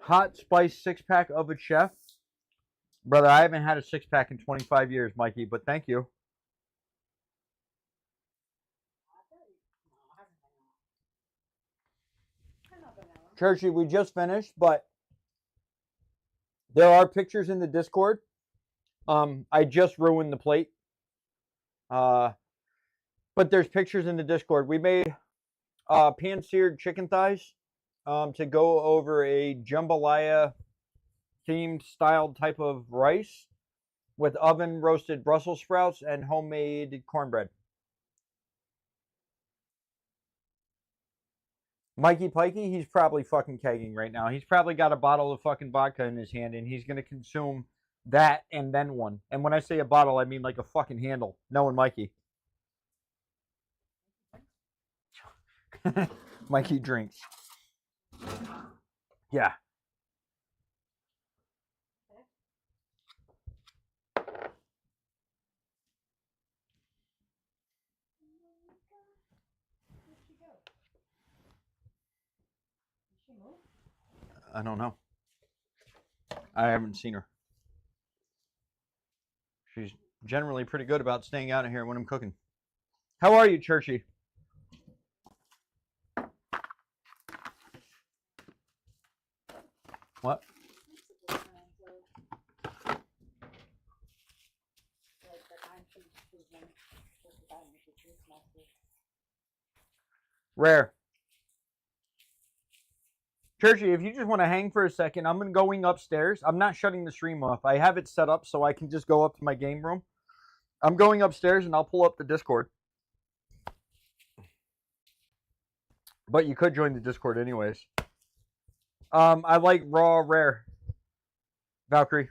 Hot spice 6-pack of a chef. Brother, I haven't had a 6-pack in 25 years, Mikey, but thank you. Churchy, we just finished, but there are pictures in the Discord. I just ruined the plate. But there's pictures in the Discord. We made pan-seared chicken thighs to go over a jambalaya themed styled type of rice with oven roasted Brussels sprouts and homemade cornbread. Mikey Pikey, he's probably fucking kegging right now. He's probably got a bottle of fucking vodka in his hand and he's going to consume that and then one. And when I say a bottle, I mean like a fucking handle. Knowing Mikey. Mikey drinks. Yeah. I don't know. I haven't seen her. She's generally pretty good about staying out of here when I'm cooking. How are you, Churchy? What? Rare. Churchy, if you just want to hang for a second, I'm going upstairs. I'm not shutting the stream off. I have it set up so I can just go up to my game room. I'm going upstairs and I'll pull up the Discord. But you could join the Discord anyways. I like raw rare. Valkyrie.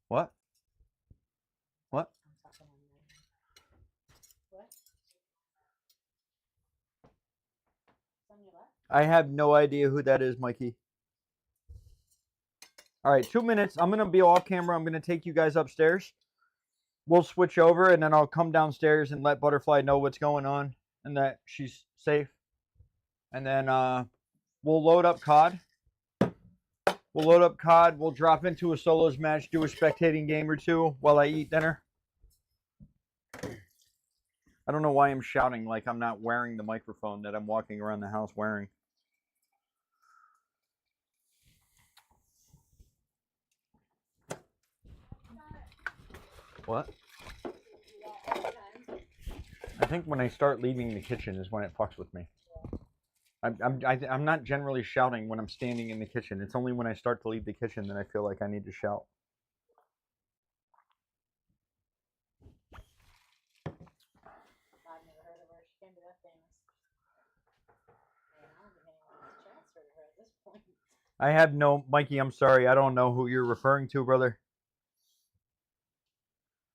What? What? I have no idea who that is, Mikey. All right, 2 minutes. I'm going to be off camera. I'm going to take you guys upstairs. We'll switch over, and then I'll come downstairs and let Butterfly know what's going on and that she's safe. And then we'll load up COD. We'll drop into a solos match, do a spectating game or two while I eat dinner. I don't know why I'm shouting like I'm not wearing the microphone that I'm walking around the house wearing. What? I think when I start leaving the kitchen is when it fucks with me. I'm not generally shouting when I'm standing in the kitchen. It's only when I start to leave the kitchen that I feel like I need to shout. I've never heard of her. She can't be that famous. And I don't think anyone in this chat's heard of her at this point. I have no, Mikey, I'm sorry. I don't know who you're referring to, brother.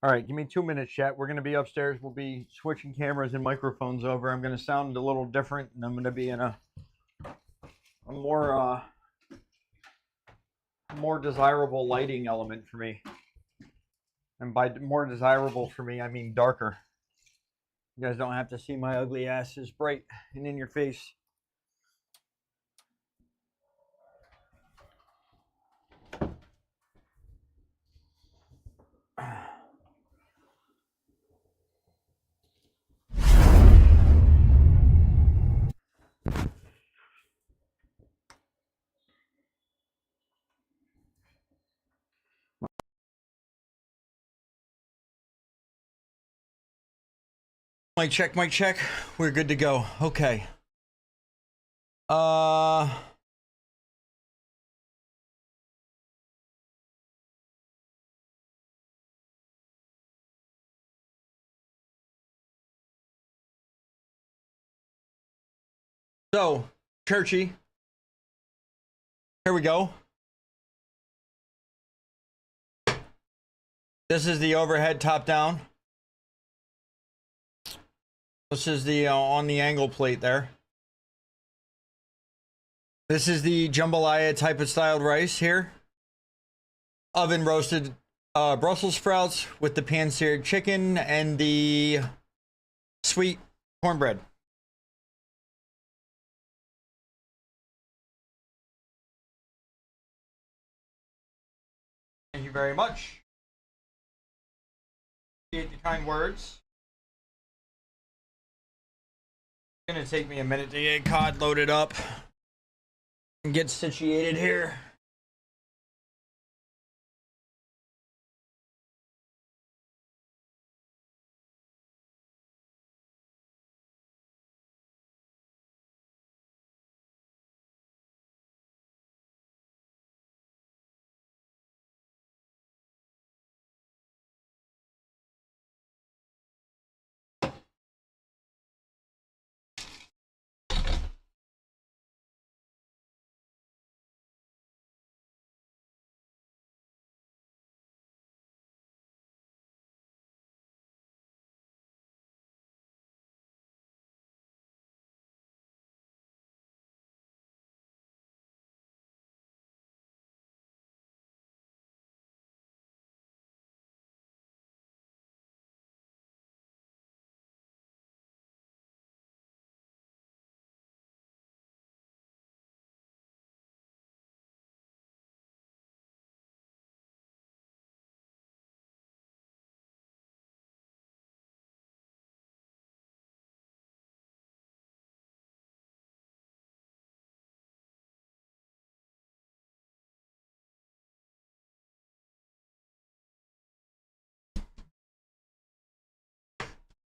All right, give me 2 minutes, chat. We're going to be upstairs. We'll be switching cameras and microphones over. I'm going to sound a little different, and I'm going to be in a more desirable lighting element for me. And by more desirable for me, I mean darker. You guys don't have to see my ugly ass as bright and in your face. Mic check, mic check. We're good to go. Okay. So, Churchy. Here we go. This is the overhead top down. This is the on the angle plate there. This is the jambalaya type of styled rice here. Oven roasted Brussels sprouts with the pan seared chicken and the sweet cornbread. Thank you very much. Appreciate the kind words. It's gonna take me a minute to get cod loaded up and get situated here.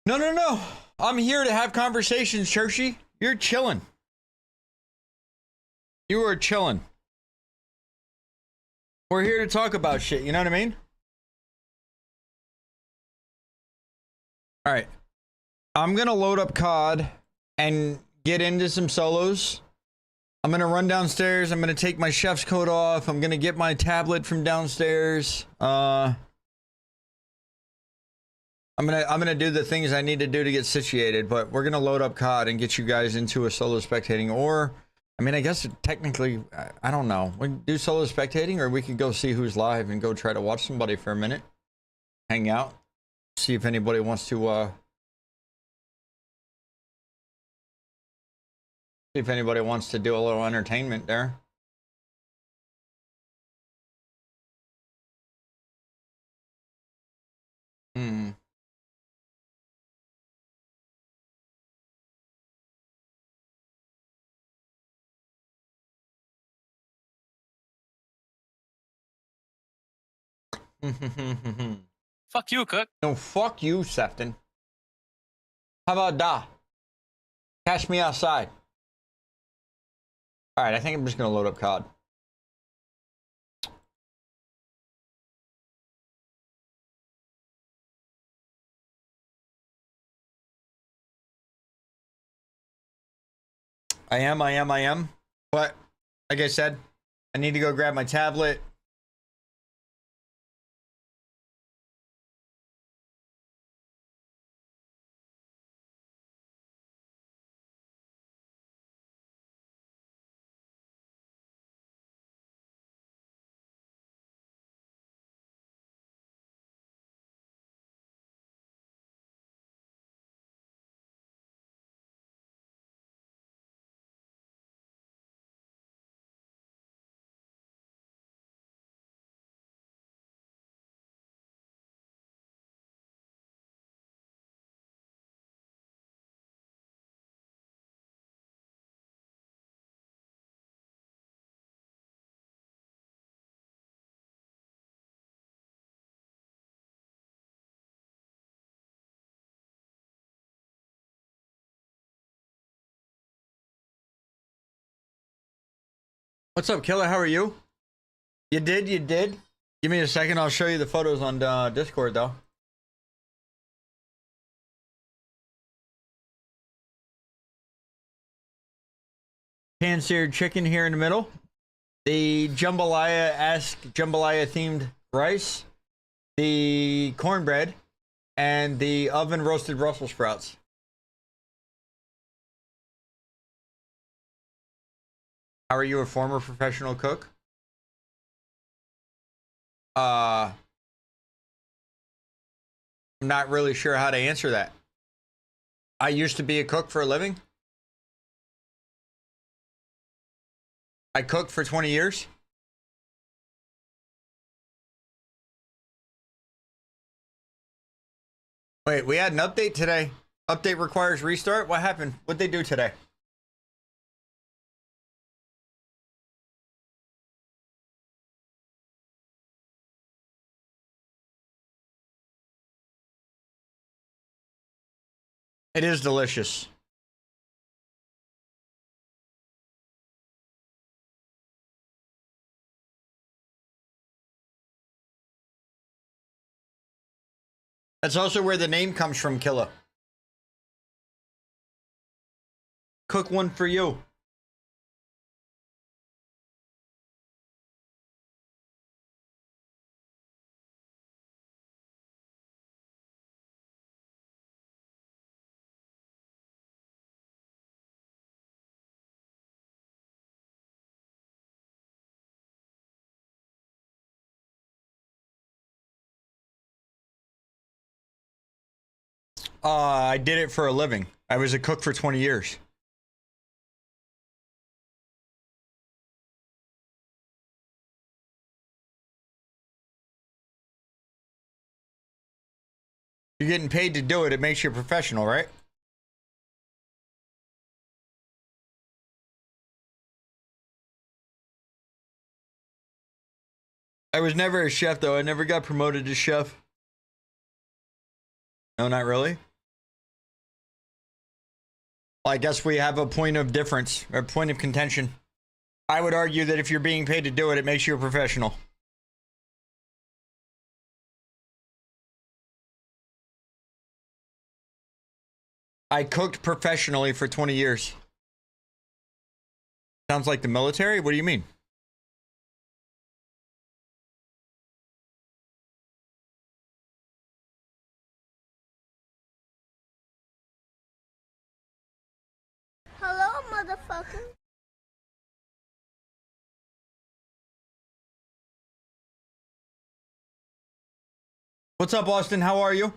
No, no, no. I'm here to have conversations, Churchy. You're chilling. You are chilling. We're here to talk about shit, you know what I mean? All right. I'm going to load up COD and get into some solos. I'm going to run downstairs. I'm going to take my chef's coat off. I'm going to get my tablet from downstairs. I'm gonna do the things I need to do to get situated, but we're gonna load up COD and get you guys into a solo spectating, or I mean, I guess technically, I don't know. We can do solo spectating, or we could go see who's live and go try to watch somebody for a minute, hang out, see if anybody wants to see if anybody wants to do a little entertainment there. Fuck you, Cook. No, fuck you, Sefton. How about da? Catch me outside. All right, I think I'm just gonna load up COD. I am. But like I said, I need to go grab my tablet. What's up, Killer? How are you? You did? Give me a second. I'll show you the photos on Discord, though. Pan-seared chicken here in the middle. The jambalaya-esque, jambalaya-themed rice. The cornbread. And the oven-roasted Brussels sprouts. How are you, a former professional cook? I'm not really sure how to answer that. I used to be a cook for a living. I cooked for 20 years. Wait, we had an update today. Update requires restart? What happened? What'd they do today? It is delicious. That's also where the name comes from, Killa. Cook one for you. I did it for a living. I was a cook for 20 years. You're getting paid to do it. It makes you a professional, right? I was never a chef, though. I never got promoted to chef. No, not really. Well, I guess we have a point of difference, or point of contention. I would argue that if you're being paid to do it, it makes you a professional. I cooked professionally for 20 years. Sounds like the military? What do you mean? Hello, motherfucker. What's up, Austin? How are you?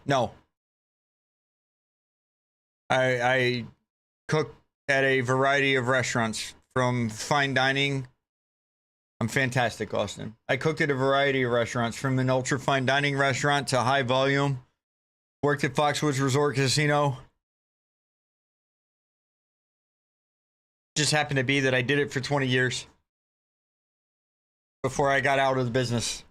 No. I cook at a variety of restaurants, from fine dining. I'm fantastic, Austin. I cooked at a variety of restaurants, from an ultra fine dining restaurant to high volume. Worked at Foxwoods Resort Casino. Just happened to be that I did it for 20 years. before I got out of the business.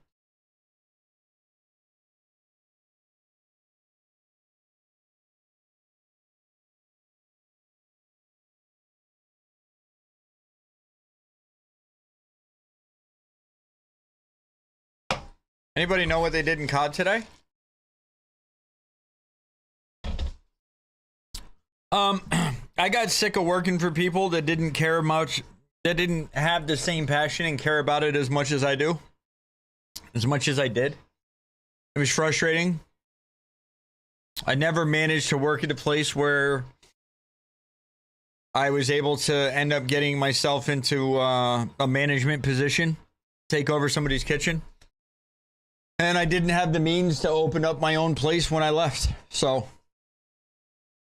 Anybody know what they did in COD today? I got sick of working for people that didn't care much, that didn't have the same passion and care about it as much as I do, as much as I did. It was frustrating. I never managed to work at a place where I was able to end up getting myself into a management position, take over somebody's kitchen. And I didn't have the means to open up my own place when I left. So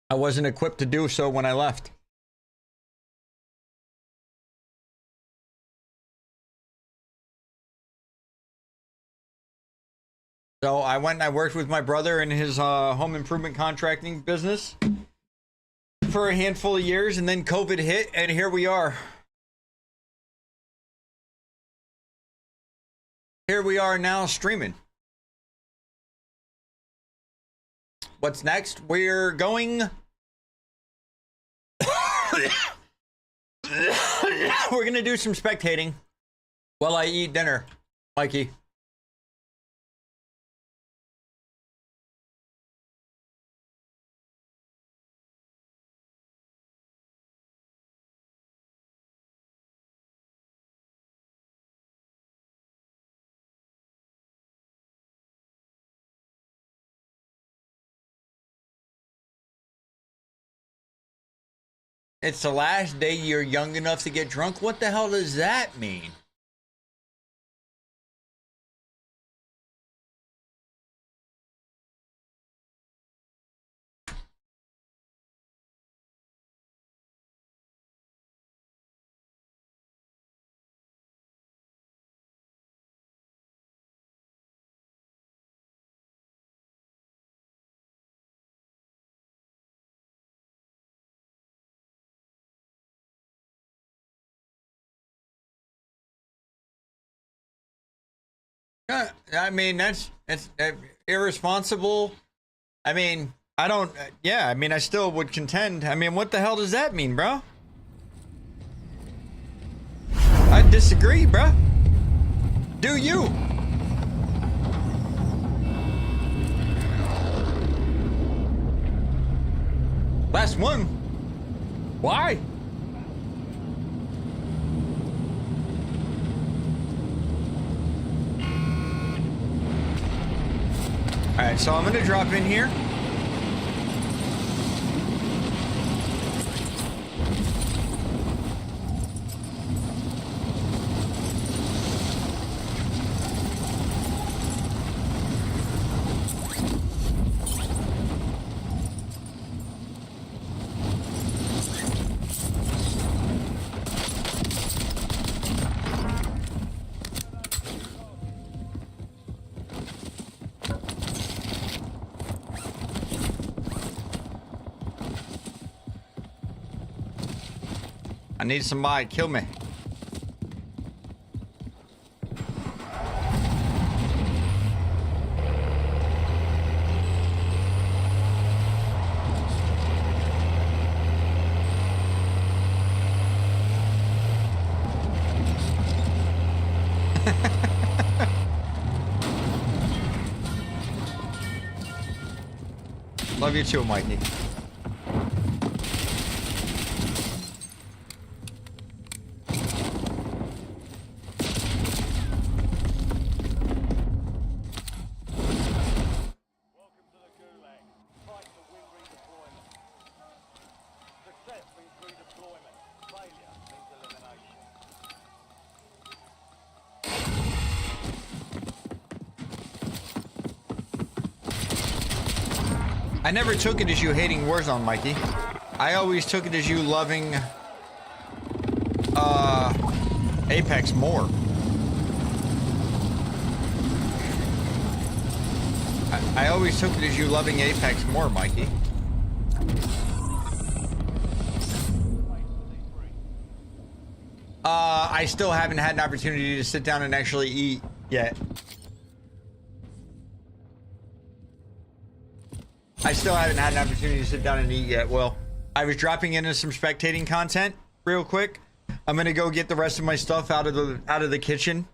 I wasn't equipped to do so when I left. So I went and I worked with my brother in his home improvement contracting business for a handful of years, and then COVID hit, and here we are. Here we are now streaming. What's next? We're going... We're gonna do some spectating while I eat dinner, Mikey. It's the last day you're young enough to get drunk? What the hell does that mean? I mean, that's irresponsible. I mean, I don't, yeah, I mean, I still would contend. I mean, what the hell does that mean, bro? I disagree, bro. Do you? Last one. Why? All right, so I'm gonna drop in here. I need somebody to kill me. Love you too, Mikey. I never took it as you hating Warzone, Mikey. I always took it as you loving Apex more. I always took it as you loving Apex more, Mikey. I still haven't had an opportunity to sit down and actually eat yet. I still haven't had an opportunity to sit down and eat yet. Well, I was dropping into some spectating content real quick. I'm gonna go get the rest of my stuff out of the kitchen,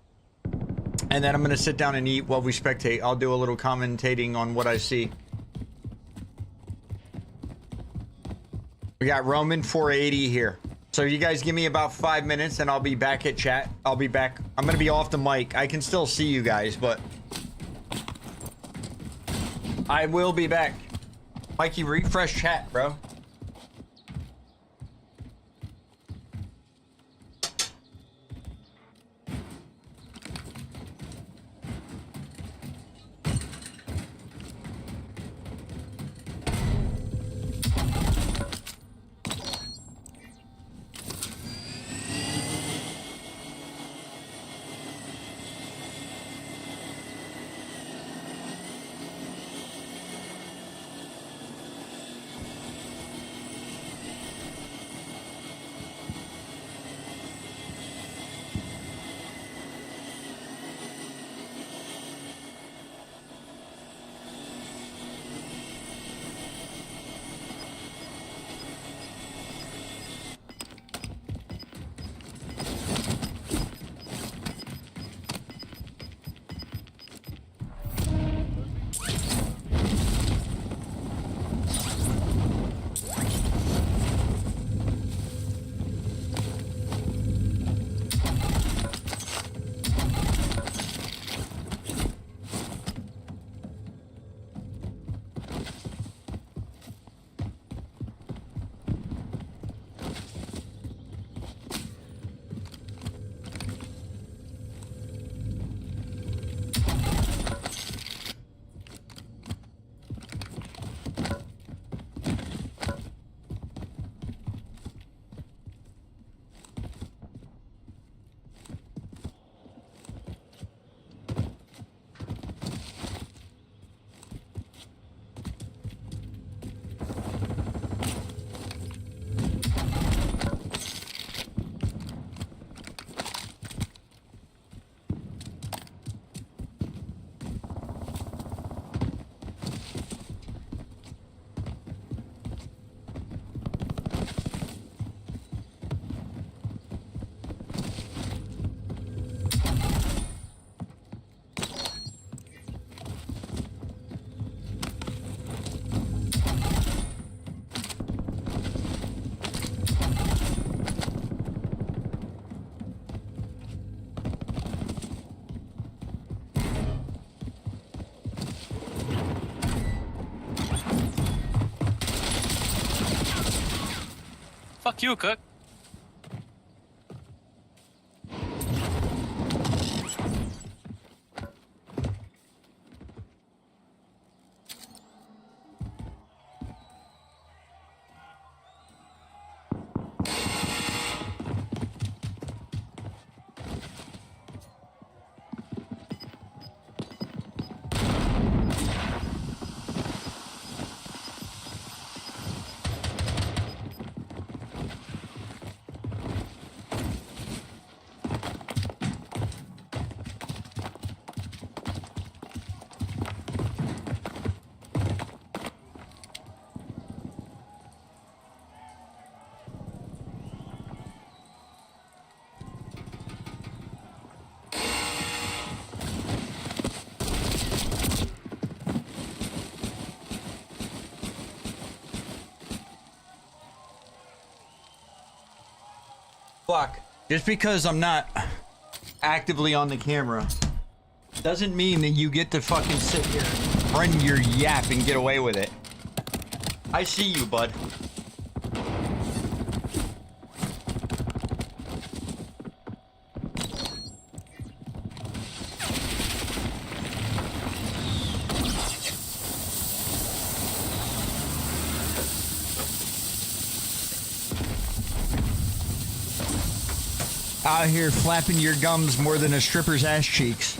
and then I'm gonna sit down and eat while we spectate. I'll do a little commentating on what I see. We got Roman 480 here. So you guys give me about 5 minutes and I'll be back at chat. I'll be back. I'm gonna be off the mic. I can still see you guys, but I will be back. Mikey, refresh chat, bro. Fuck you, Cook. Fuck. Just because I'm not actively on the camera doesn't mean that you get to fucking sit here, run your yap, and get away with it. I see you, bud. Out here flapping your gums more than a stripper's ass cheeks.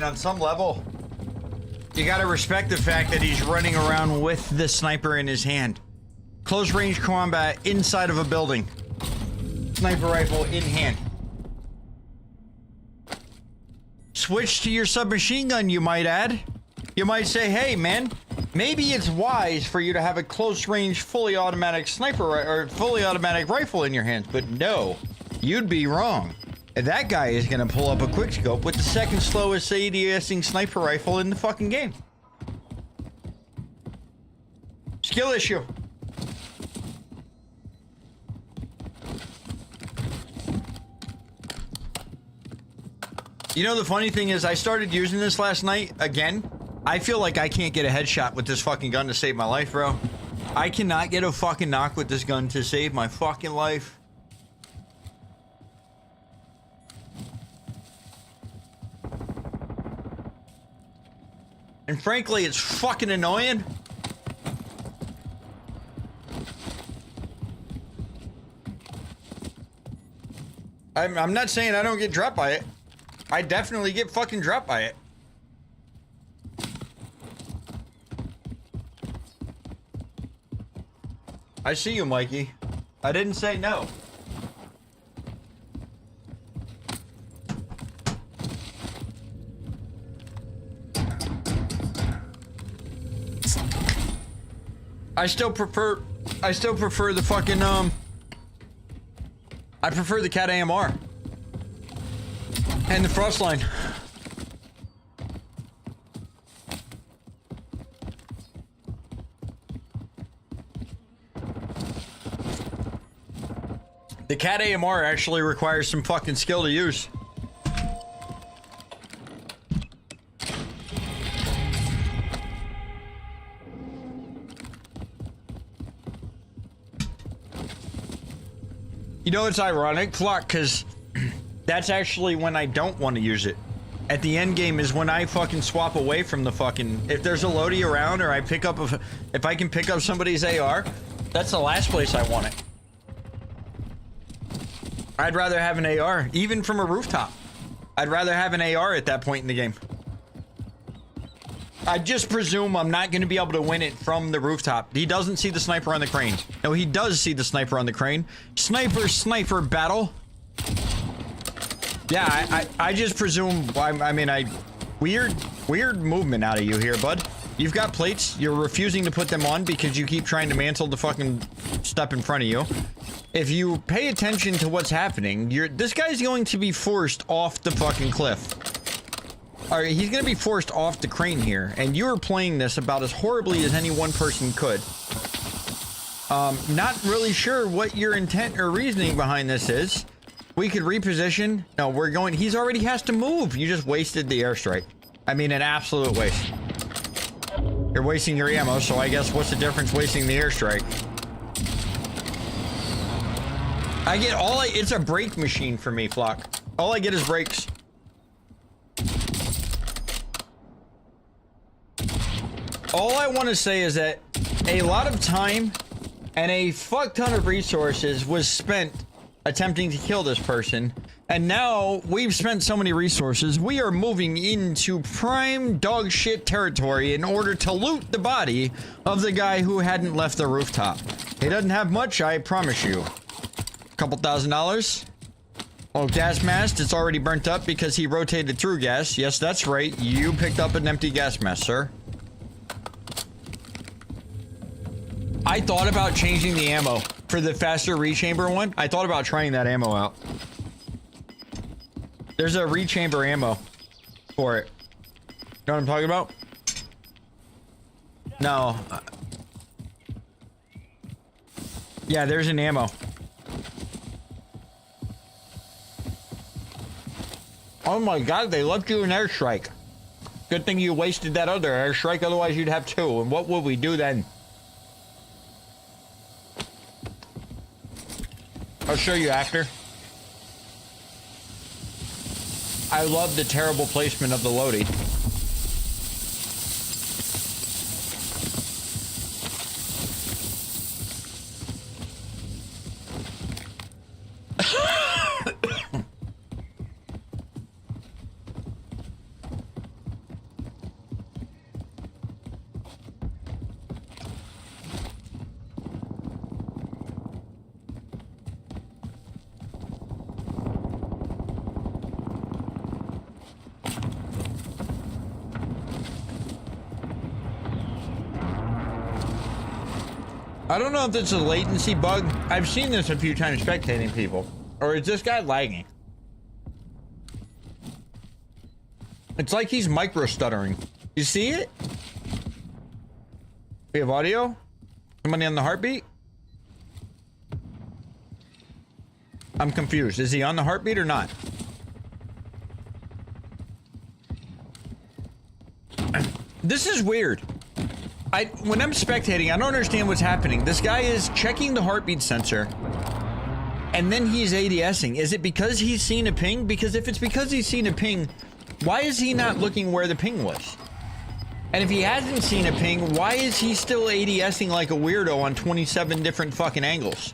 mean, on some level, you gotta respect the fact that he's running around with the sniper in his hand. Close range combat inside of a building. Sniper rifle in hand. Switch to your submachine gun, you might add. You might say, hey man, maybe it's wise for you to have a close range fully automatic or fully automatic rifle in your hands, but no, you'd be wrong. That guy is gonna pull up a quick scope with the second slowest ADSing sniper rifle in the fucking game. Skill issue. You know, the funny thing is, I started using this last night again. I feel like I can't get a headshot with this fucking gun to save my life, bro. I cannot get a fucking knock with this gun to save my fucking life. And frankly, it's fucking annoying. I'm not saying I don't get dropped by it. I definitely get fucking dropped by it. I see you, Mikey. I didn't say no. I still prefer the fucking I prefer the Cat AMR and the Frostline. The Cat AMR actually requires some fucking skill to use. You know, it's ironic, Flock, because that's actually when I don't want to use it. At the end game is when I fucking swap away from the fucking... If there's a loadie around or I pick up... If I can pick up somebody's AR, that's the last place I want it. I'd rather have an AR, even from a rooftop. I'd rather have an AR at that point in the game. I just presume I'm not going to be able to win it from the rooftop. He doesn't see the sniper on the crane. No, he does see the sniper on the crane. Sniper battle. Yeah, I just presume, weird movement out of you here, bud. You've got plates. You're refusing to put them on because you keep trying to mantle the fucking step in front of you. If you pay attention to what's happening, this guy's going to be forced off the fucking cliff. All right, he's going to be forced off the crane here, and you're playing this about as horribly as any one person could. Not really sure what your intent or reasoning behind this is. We could reposition. No, we're going... He's already has to move. You just wasted the airstrike. I mean, an absolute waste. You're wasting your ammo, so I guess what's the difference wasting the airstrike? I get it's a brake machine for me, Flock. All I get is brakes. All I want to say is that a lot of time and a fuck ton of resources was spent attempting to kill this person. And now we've spent so many resources, we are moving into prime dog shit territory in order to loot the body of the guy who hadn't left the rooftop. He doesn't have much, I promise you. Couple $1,000. Oh, gas mask, it's already burnt up because he rotated through gas. Yes, that's right. You picked up an empty gas mask, sir. I thought about changing the ammo for the faster rechamber one. I thought about trying that ammo out. There's a rechamber ammo for it. You know what I'm talking about? No. Yeah, there's an ammo. Oh my god, they left you an airstrike. Good thing you wasted that other airstrike, otherwise you'd have two. And what would we do then? I'll show you after. I love the terrible placement of the loadie. I don't know if it's a latency bug. I've seen this a few times spectating people. Or is this guy lagging? It's like he's micro stuttering. You see it? We have audio? Somebody on the heartbeat? I'm confused. Is he on the heartbeat or not? This is weird. When I'm spectating, I don't understand what's happening. This guy is checking the heartbeat sensor, and then he's ADSing. Is it because he's seen a ping? Because if it's because he's seen a ping, why is he not looking where the ping was? And if he hasn't seen a ping, why is he still ADSing like a weirdo on 27 different fucking angles?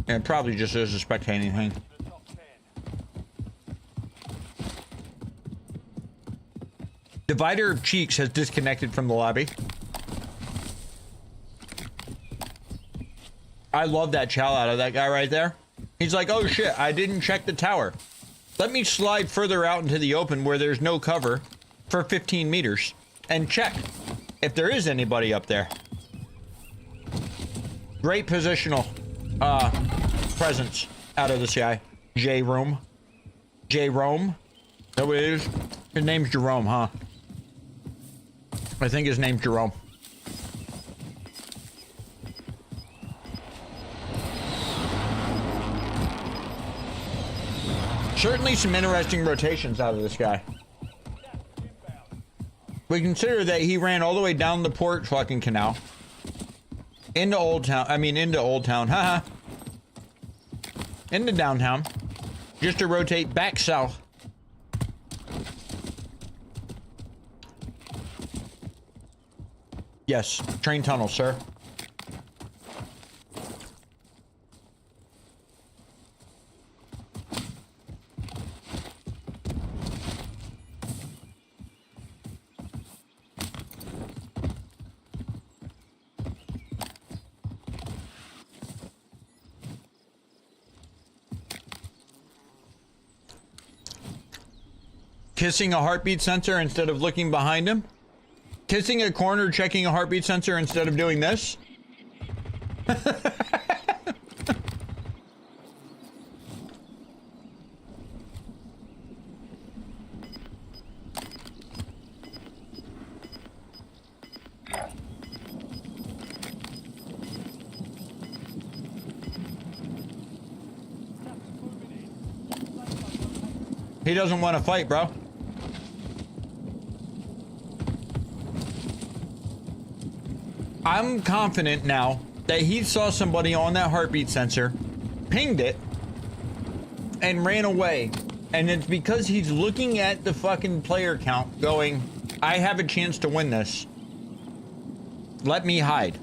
Yeah, it probably just is a spectating thing. Divider of Cheeks has disconnected from the lobby. I love that chow out of that guy right there. He's like, oh shit, I didn't check the tower. Let me slide further out into the open where there's no cover for 15 meters and check if there is anybody up there. Great positional presence out of this guy. J-Rome. J-Rome. That what it is? His name's Jerome, huh? I think his name's Jerome. Certainly some interesting rotations out of this guy. We consider that he ran all the way down the port fucking canal. Into Old Town. I mean, into Old Town. Haha. Into downtown. Just to rotate back south. Yes. Train tunnel, sir. Kissing a heartbeat sensor instead of looking behind him? Kissing a corner, checking a heartbeat sensor instead of doing this? He doesn't want to fight, bro. I'm confident now that he saw somebody on that heartbeat sensor, pinged it, and ran away. And it's because he's looking at the fucking player count going, I have a chance to win this. Let me hide.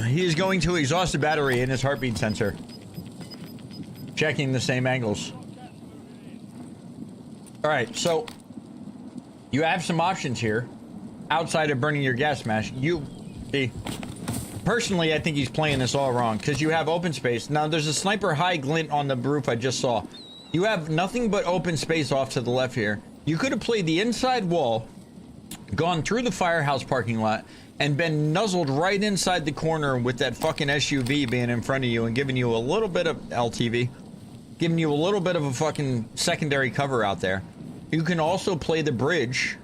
He is going to exhaust the battery in his heartbeat sensor. Checking the same angles. Alright, so you have some options here. Outside of burning your gas mask. Personally, I think he's playing this all wrong. Because you have open space. Now, there's a sniper high glint on the roof I just saw. You have nothing but open space off to the left here. You could have played the inside wall, gone through the firehouse parking lot, and been nuzzled right inside the corner with that fucking SUV being in front of you and giving you a little bit of LTV, giving you a little bit of a fucking secondary cover out there. You can also play the bridge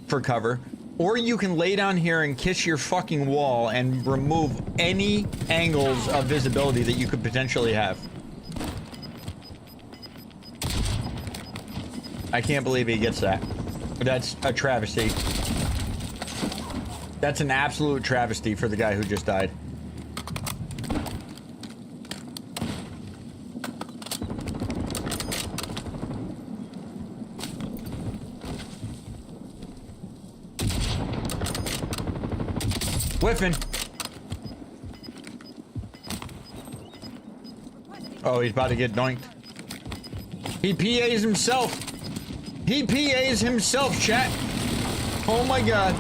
for cover, or you can lay down here and kiss your fucking wall and remove any angles of visibility that you could potentially have. I can't believe he gets that. That's a travesty. That's an absolute travesty for the guy who just died. Whiffing. Oh, he's about to get doinked. He PAs himself. He PAs himself, chat. Oh my god.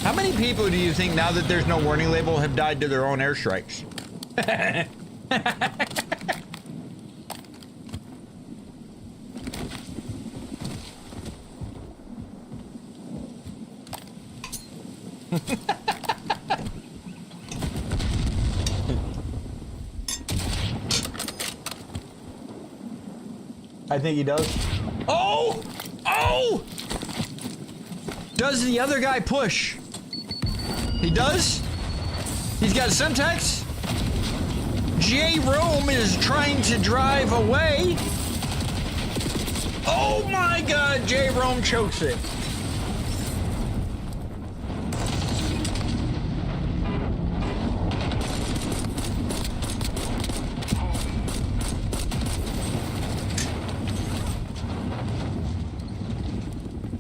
How many people do you think, now that there's no warning label, have died to their own airstrikes? I think he does. Oh! Oh! Does the other guy push? He does? He's got Semtex. J. Rome is trying to drive away. Oh my god, J. Rome chokes it.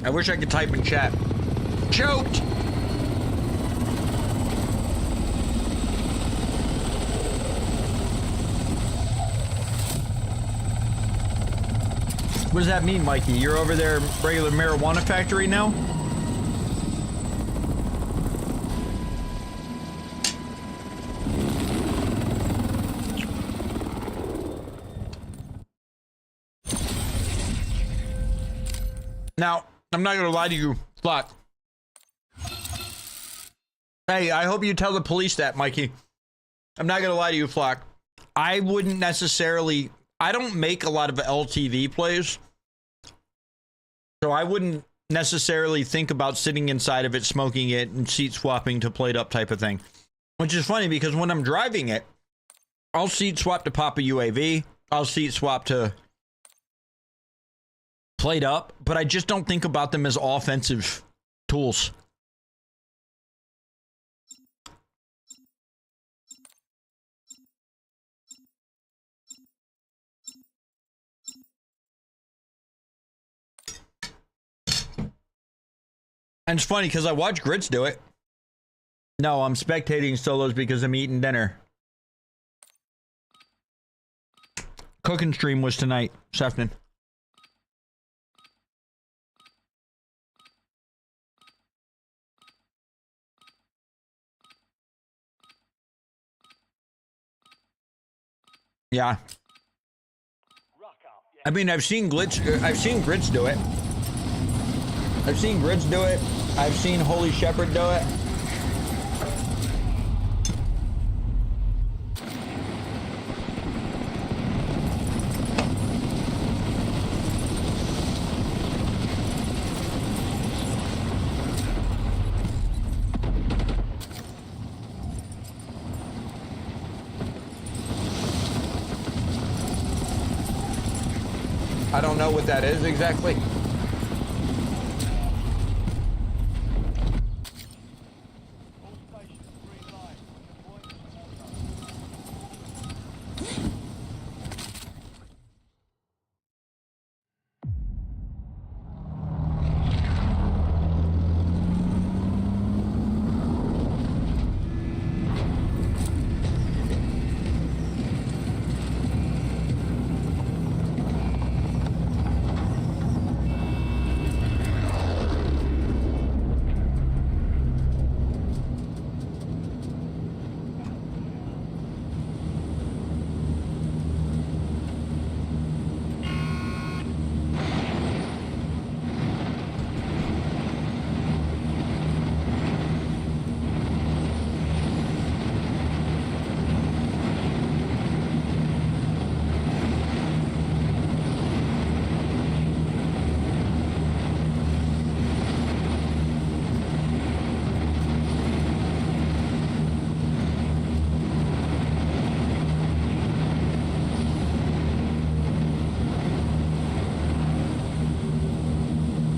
I wish I could type in chat. Choked! What does that mean, Mikey? You're over there, regular marijuana factory now? Now, I'm not gonna lie to you, Flock. Hey, I hope you tell the police that, Mikey. I'm not gonna lie to you, Flock. I wouldn't necessarily... I don't make a lot of LTV plays, so I wouldn't necessarily think about sitting inside of it, smoking it, and seat swapping to played up type of thing. Which is funny because when I'm driving it, I'll seat swap to pop a UAV, I'll seat swap to played up, but I just don't think about them as offensive tools. And it's funny because I watch Grits do it. No, I'm spectating solos because I'm eating dinner. Cooking stream was tonight, Sefton. Yeah. I mean, I've seen Grits do it. I've seen Grits do it. I've seen Holy Shepherd do it. I don't know what that is exactly.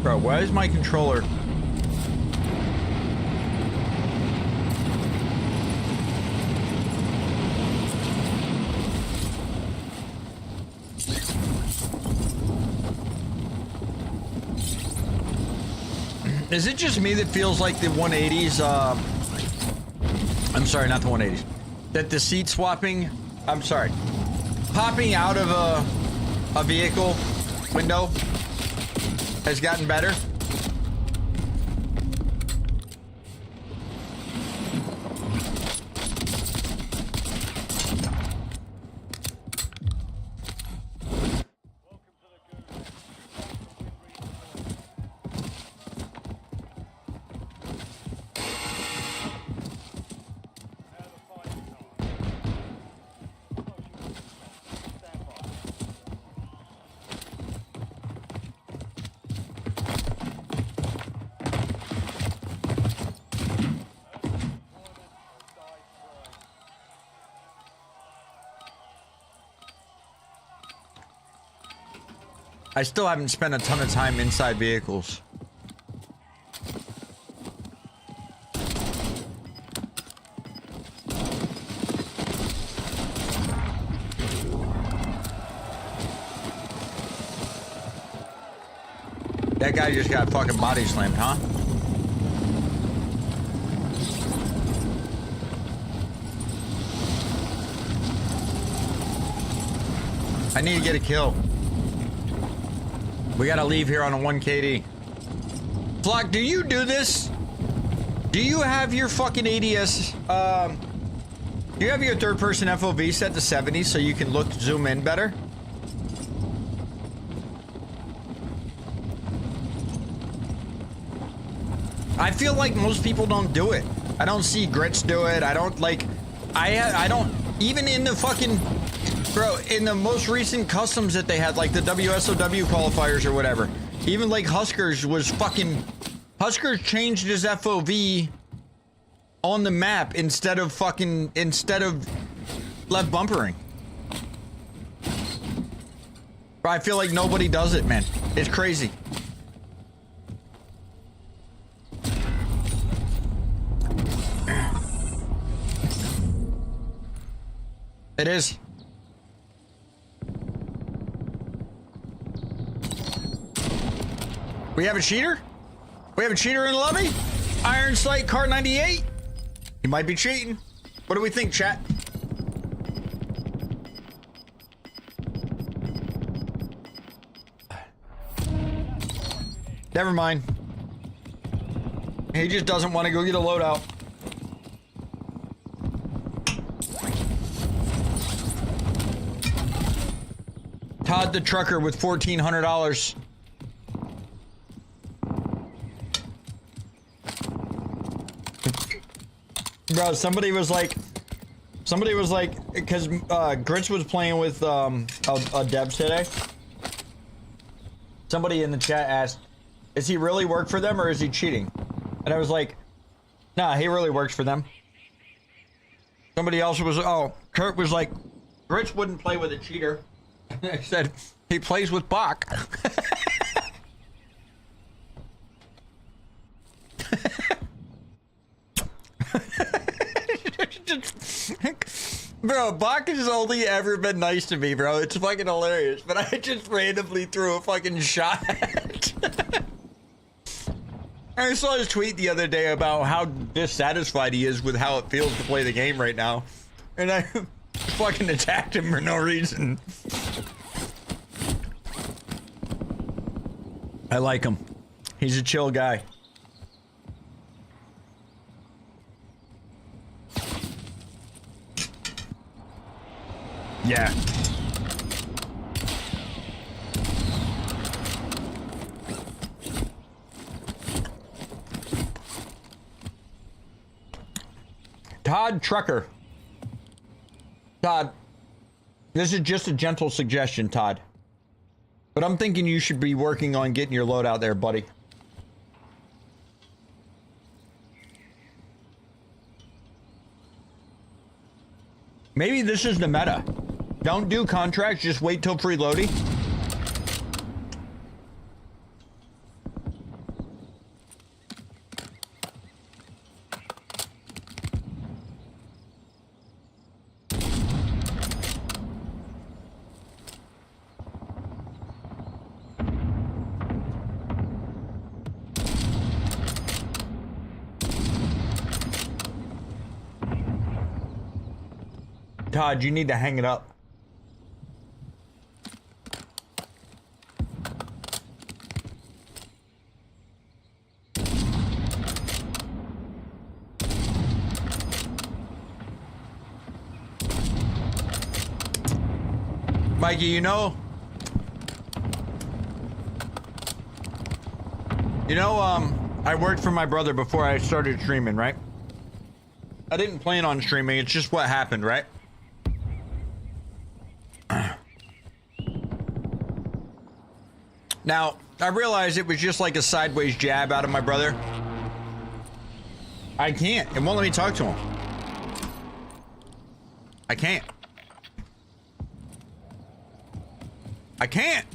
Bro, why is my controller? Is it just me that feels like the 180s, I'm sorry, not the 180s, that the seat swapping, I'm sorry, popping out of a vehicle window has gotten better. I still haven't spent a ton of time inside vehicles. That guy just got fucking body slammed, huh? I need to get a kill. We gotta leave here on a 1 KD. Flock, do you do this? Do you have your fucking ADS, do you have your third person FOV set to 70 so you can zoom in better? I feel like most people don't do it. I don't see Grits do it. I don't like, I don't, even in the fucking, bro, in the most recent customs that they had, like the WSOW qualifiers or whatever, even like Huskers was fucking, Huskers changed his FOV on the map instead of left bumpering. Bro, I feel like nobody does it, man. It's crazy. It is. We have a cheater? We have a cheater in the lobby? Iron Sight Car 98? He might be cheating. What do we think, chat? Never mind. He just doesn't want to go get a loadout. Todd the trucker with $1,400. Bro, somebody was like, because Grits was playing with a dev today. Somebody in the chat asked, "Is he really work for them or is he cheating?" And I was like, "Nah, he really works for them." Somebody else was, Kurt was like, "Grits wouldn't play with a cheater." I said, "He plays with Bach." Bro, Bach has only ever been nice to me, bro. It's fucking hilarious. But I just randomly threw a fucking shot. I saw his tweet the other day about how dissatisfied he is with how it feels to play the game right now. And I fucking attacked him for no reason. I like him. He's a chill guy. Yeah. Todd Trucker. Todd, this is just a gentle suggestion, Todd. But I'm thinking you should be working on getting your load out there, buddy. Maybe this is the meta. Don't do contracts, just wait till preloading. Todd, you need to hang it up. Mikey, you know, I worked for my brother before I started streaming, right? I didn't plan on streaming. It's just what happened, right? Now, I realized it was just like a sideways jab out of my brother. I can't. It won't let me talk to him. I can't. I can't.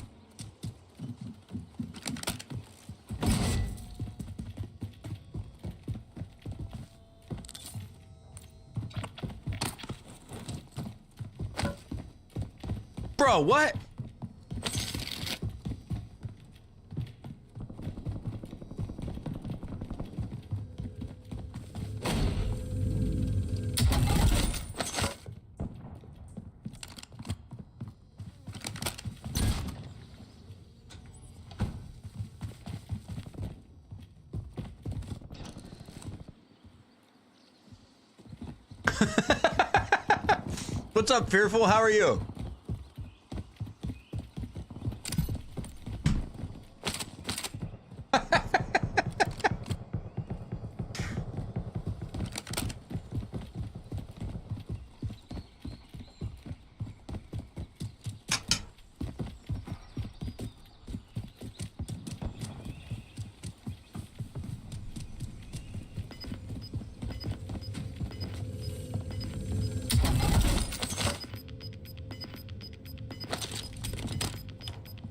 Bro, what? What's up, Fearful? How are you?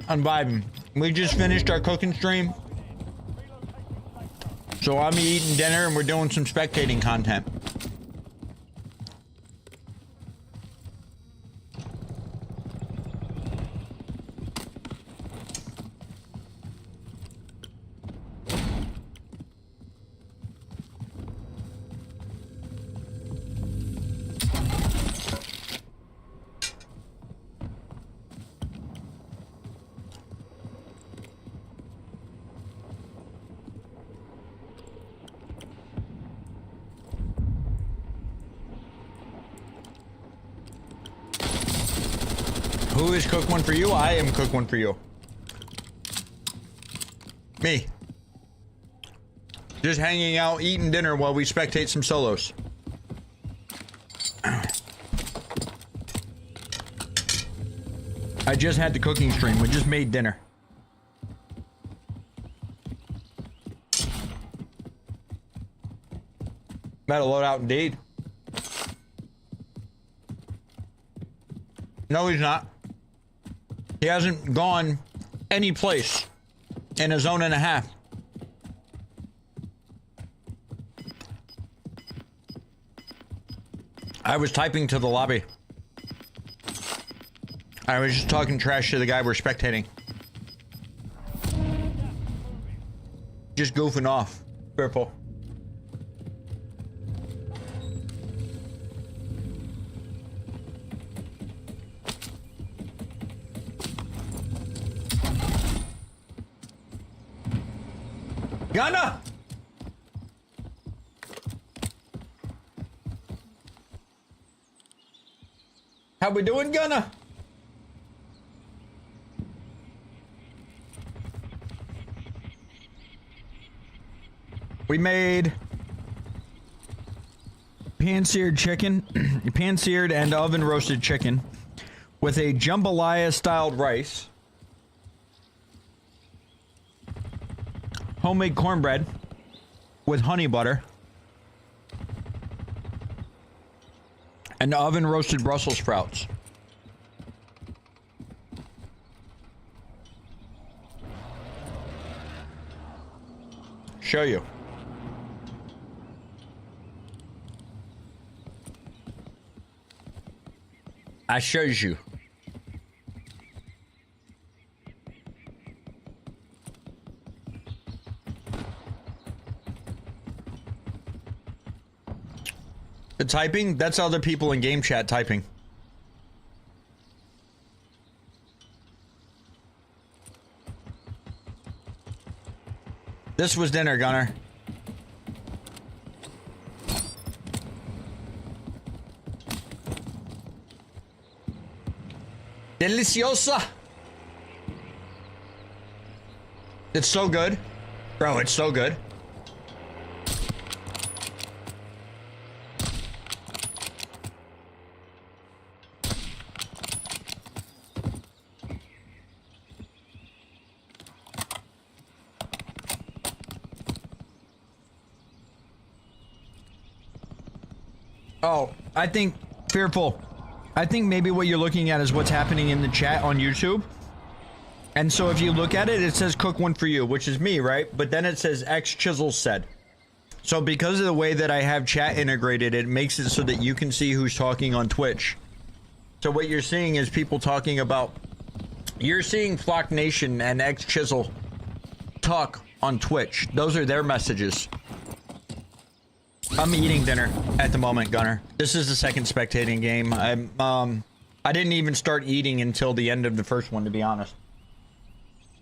I'm vibing. We just finished our cooking stream. So I'm eating dinner and we're doing some spectating content. Who is cook one for you? I am cook one for you. Me. Just hanging out, eating dinner while we spectate some solos. I just had the cooking stream. We just made dinner. Better load out indeed. No, he's not. He hasn't gone any place in a zone and a half. I was typing to the lobby. I was just talking trash to the guy we're spectating. Just goofing off. Purple. Gunna! How we doing, Gunna? We made pan-seared chicken, pan-seared and oven-roasted chicken with a jambalaya-styled rice, homemade cornbread with honey butter, and oven-roasted Brussels sprouts. Show you. I shows you. The typing, that's other people in game chat typing. This was dinner, Gunner. Deliciosa. It's so good. Bro, it's so good. Oh, I think, Fearful, I think maybe what you're looking at is what's happening in the chat on YouTube. And so if you look at it, it says cook one for you, which is me, right? But then it says X Chisel said. So because of the way that I have chat integrated, it makes it so that you can see who's talking on Twitch. So what you're seeing is people talking about, you're seeing Flock Nation and X Chisel talk on Twitch. Those are their messages. I'm eating dinner at the moment, Gunner. This is the second spectating game. I didn't even start eating until the end of the first one, to be honest.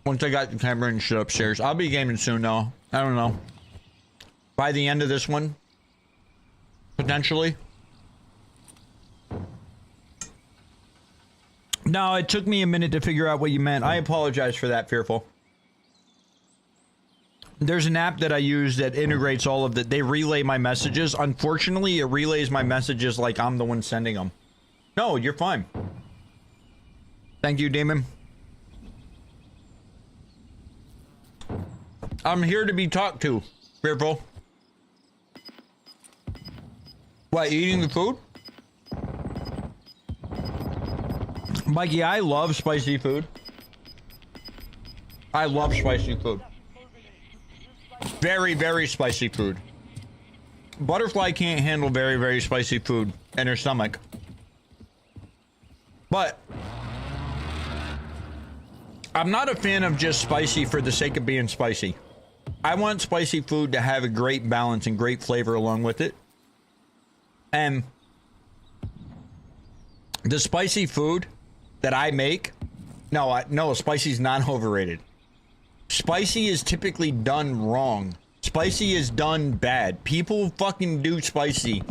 Once I got the camera and shit upstairs. I'll be gaming soon, though. I don't know. By the end of this one, potentially. No, it took me a minute to figure out what you meant. I apologize for that, Fearful. There's an app that I use that integrates all of that. They relay my messages. Unfortunately, it relays my messages like I'm the one sending them. No, you're fine. Thank you, Damon. I'm here to be talked to, Fearful. What, eating the food? Mikey, I love spicy food. I love spicy food. Very, very spicy food. Butterfly can't handle very, very spicy food in her stomach. But I'm not a fan of just spicy for the sake of being spicy. I want spicy food to have a great balance and great flavor along with it. And the spicy food that I make, no, spicy's not overrated. Spicy is typically done wrong. Spicy is done bad. People fucking do spicy.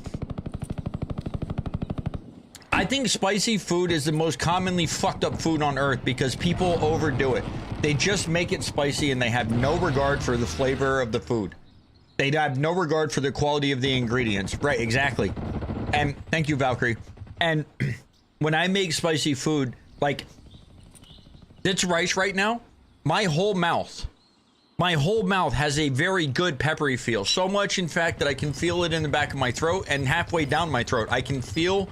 I think spicy food is the most commonly fucked up food on earth because people overdo it. They just make it spicy and they have no regard for the flavor of the food. They have no regard for the quality of the ingredients. Right, exactly. And thank you, Valkyrie. And when I make spicy food, like this rice right now, my whole mouth has a very good peppery feel. So much, in fact, that I can feel it in the back of my throat and halfway down my throat. I can feel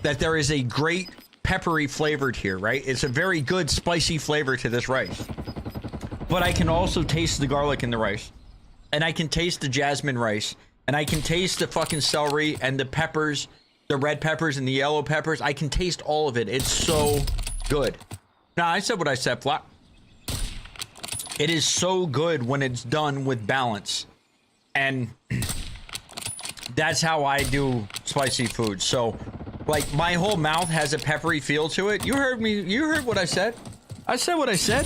that there is a great peppery flavor here, right? It's a very good spicy flavor to this rice. But I can also taste the garlic in the rice. And I can taste the jasmine rice. And I can taste the fucking celery and the peppers, the red peppers and the yellow peppers. I can taste all of it. It's so good. Now, I said what I said, Flock. It is so good when it's done with balance. And that's how I do spicy food. So, like, my whole mouth has a peppery feel to it. You heard me. You heard what I said. I said what I said.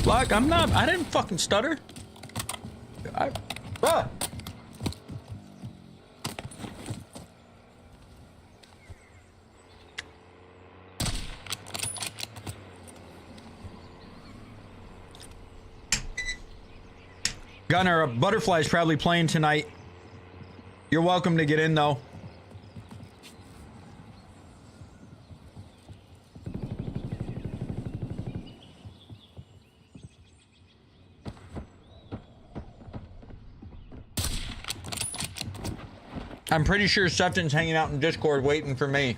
Flock, I didn't fucking stutter. Bruh. Gunner, a Butterfly's probably playing tonight. You're welcome to get in, though. I'm pretty sure Sefton's hanging out in Discord waiting for me.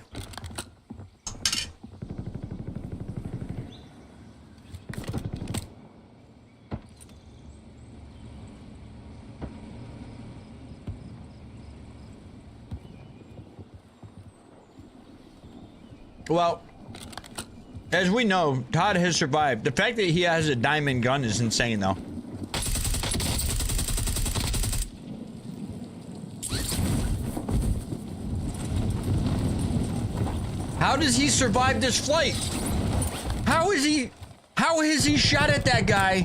Well, as we know, Todd has survived. The fact that he has a diamond gun is insane, though. How does he survive this flight? How has he shot at that guy?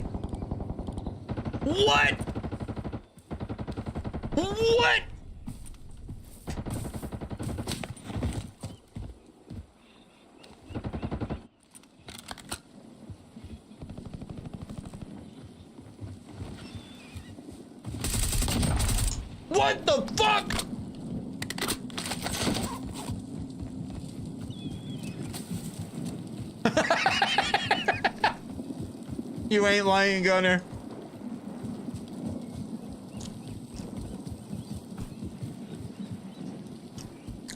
What? What? What the fuck? You ain't lying, Gunner.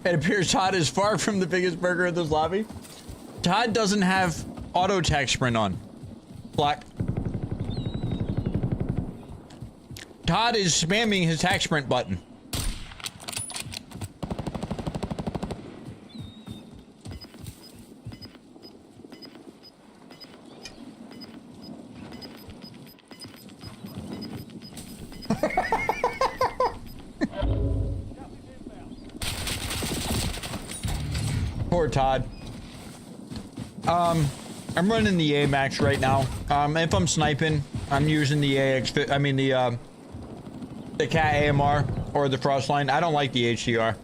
It appears Todd is far from the biggest burger in this lobby. Todd doesn't have auto attack sprint on. Black. Todd is spamming his attack sprint button. Poor Todd. I'm running the AMAX right now. If I'm sniping, I'm using the the Cat AMR or the Frostline. I don't like the HDR.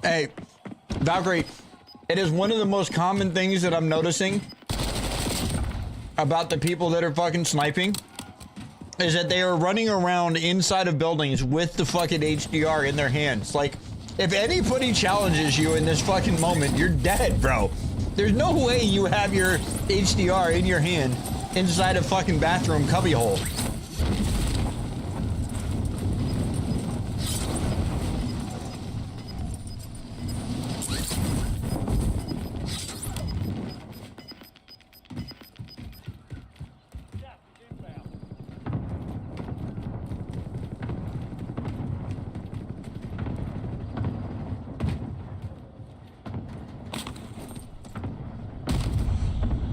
Hey, Valkyrie, it is one of the most common things that I'm noticing about the people that are fucking sniping is that they are running around inside of buildings with the fucking HDR in their hands. Like, if anybody challenges you in this fucking moment, you're dead, bro. There's no way you have your HDR in your hand inside a fucking bathroom cubbyhole.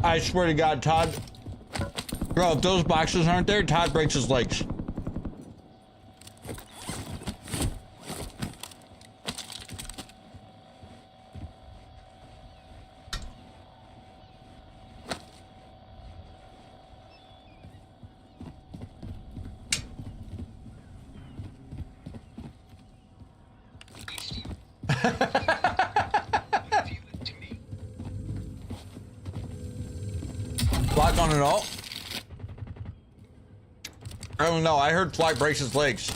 I swear to God, Todd. Bro, if those boxes aren't there, Todd breaks his legs. Block on it all. I don't know. I heard Fly breaks his legs.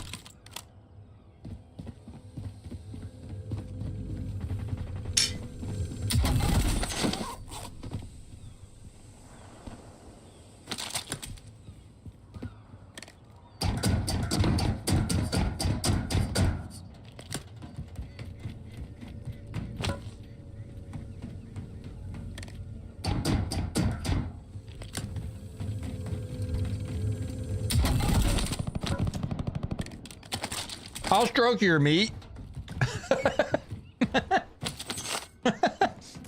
I'll stroke your meat.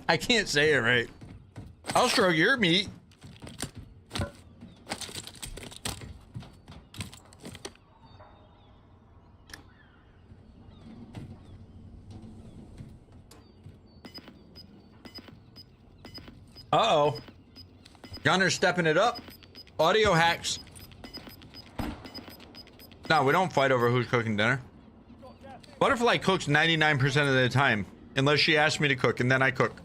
I can't say it right. I'll stroke your meat. Uh-oh. Gunner's stepping it up. Audio hacks. No, we don't fight over who's cooking dinner. Butterfly cooks 99% of the time, unless she asks me to cook, and then I cook.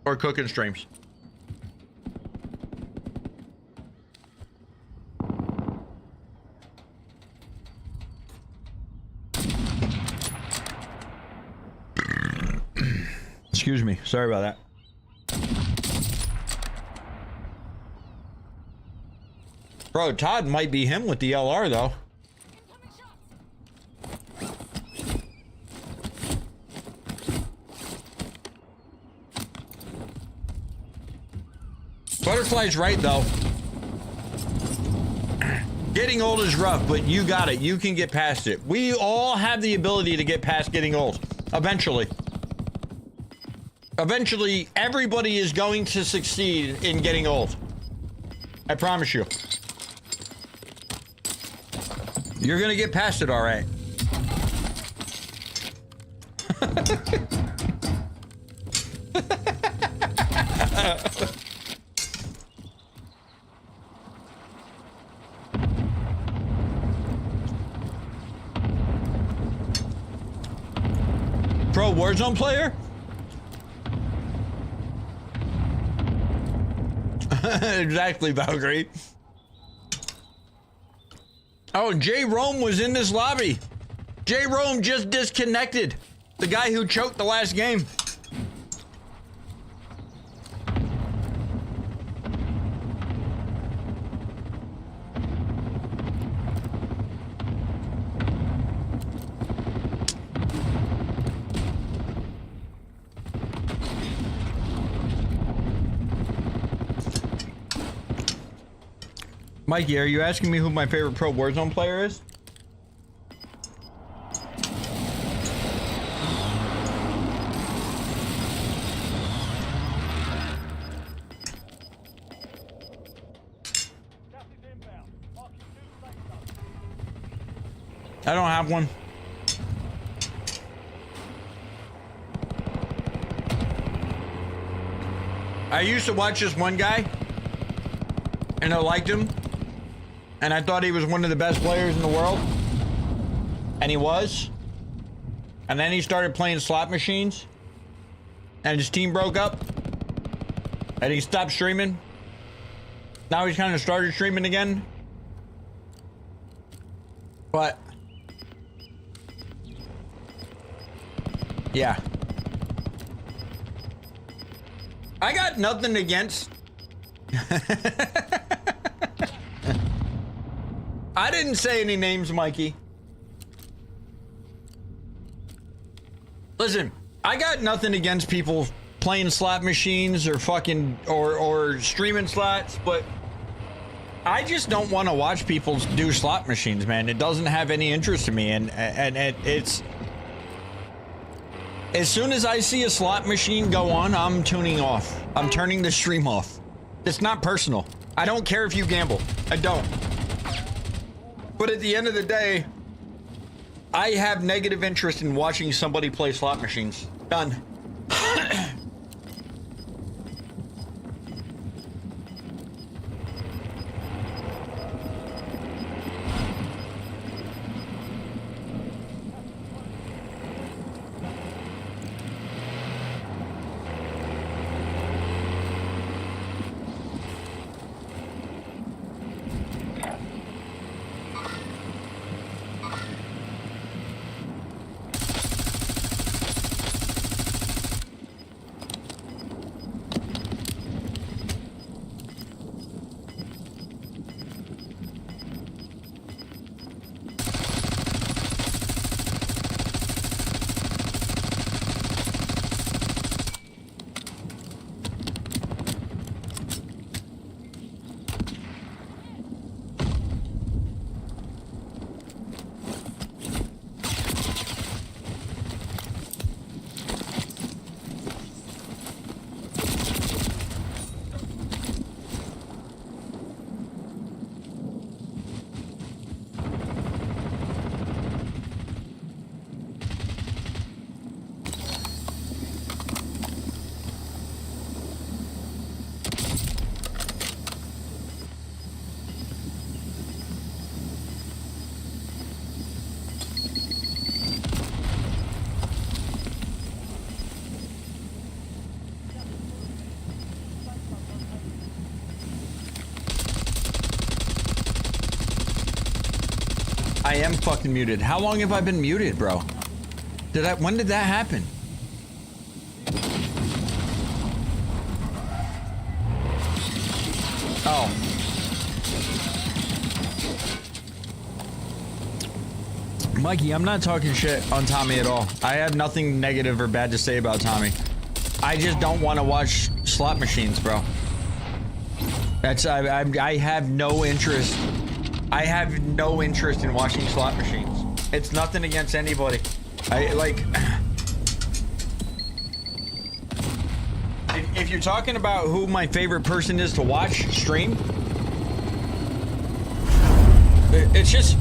Or cook in streams. Excuse me, sorry about that. Bro, Todd might be him with the LR though. Butterfly's right though. Getting old is rough, but you got it. You can get past it. We all have the ability to get past getting old. Eventually. Eventually, everybody is going to succeed in getting old. I promise you. You're gonna get past it, all right. Pro Warzone player? Exactly, Valkyrie. Oh, J Rome was in this lobby. J Rome just disconnected. The guy who choked the last game. Mikey, are you asking me who my favorite pro Warzone player is? I don't have one. I used to watch this one guy, and I liked him, and I thought he was one of the best players in the world, and he was. And then he started playing slot machines, and his team broke up, and he stopped streaming. Now he's kind of started streaming again, but yeah. I got nothing against. I didn't say any names, Mikey. Listen, I got nothing against people playing slot machines or fucking or streaming slots, but I just don't want to watch people do slot machines, man. It doesn't have any interest in me, and it's. As soon as I see a slot machine go on, I'm tuning off. I'm turning the stream off. It's not personal. I don't care if you gamble. I don't. But at the end of the day, I have negative interest in watching somebody play slot machines. Done. I am fucking muted. How long have I been muted, bro? When did that happen? Oh. Mikey, I'm not talking shit on Tommy at all. I have nothing negative or bad to say about Tommy. I just don't want to watch slot machines, bro. I have no interest. I have no interest in watching slot machines. It's nothing against anybody. If you're talking about who my favorite person is to watch stream, it's just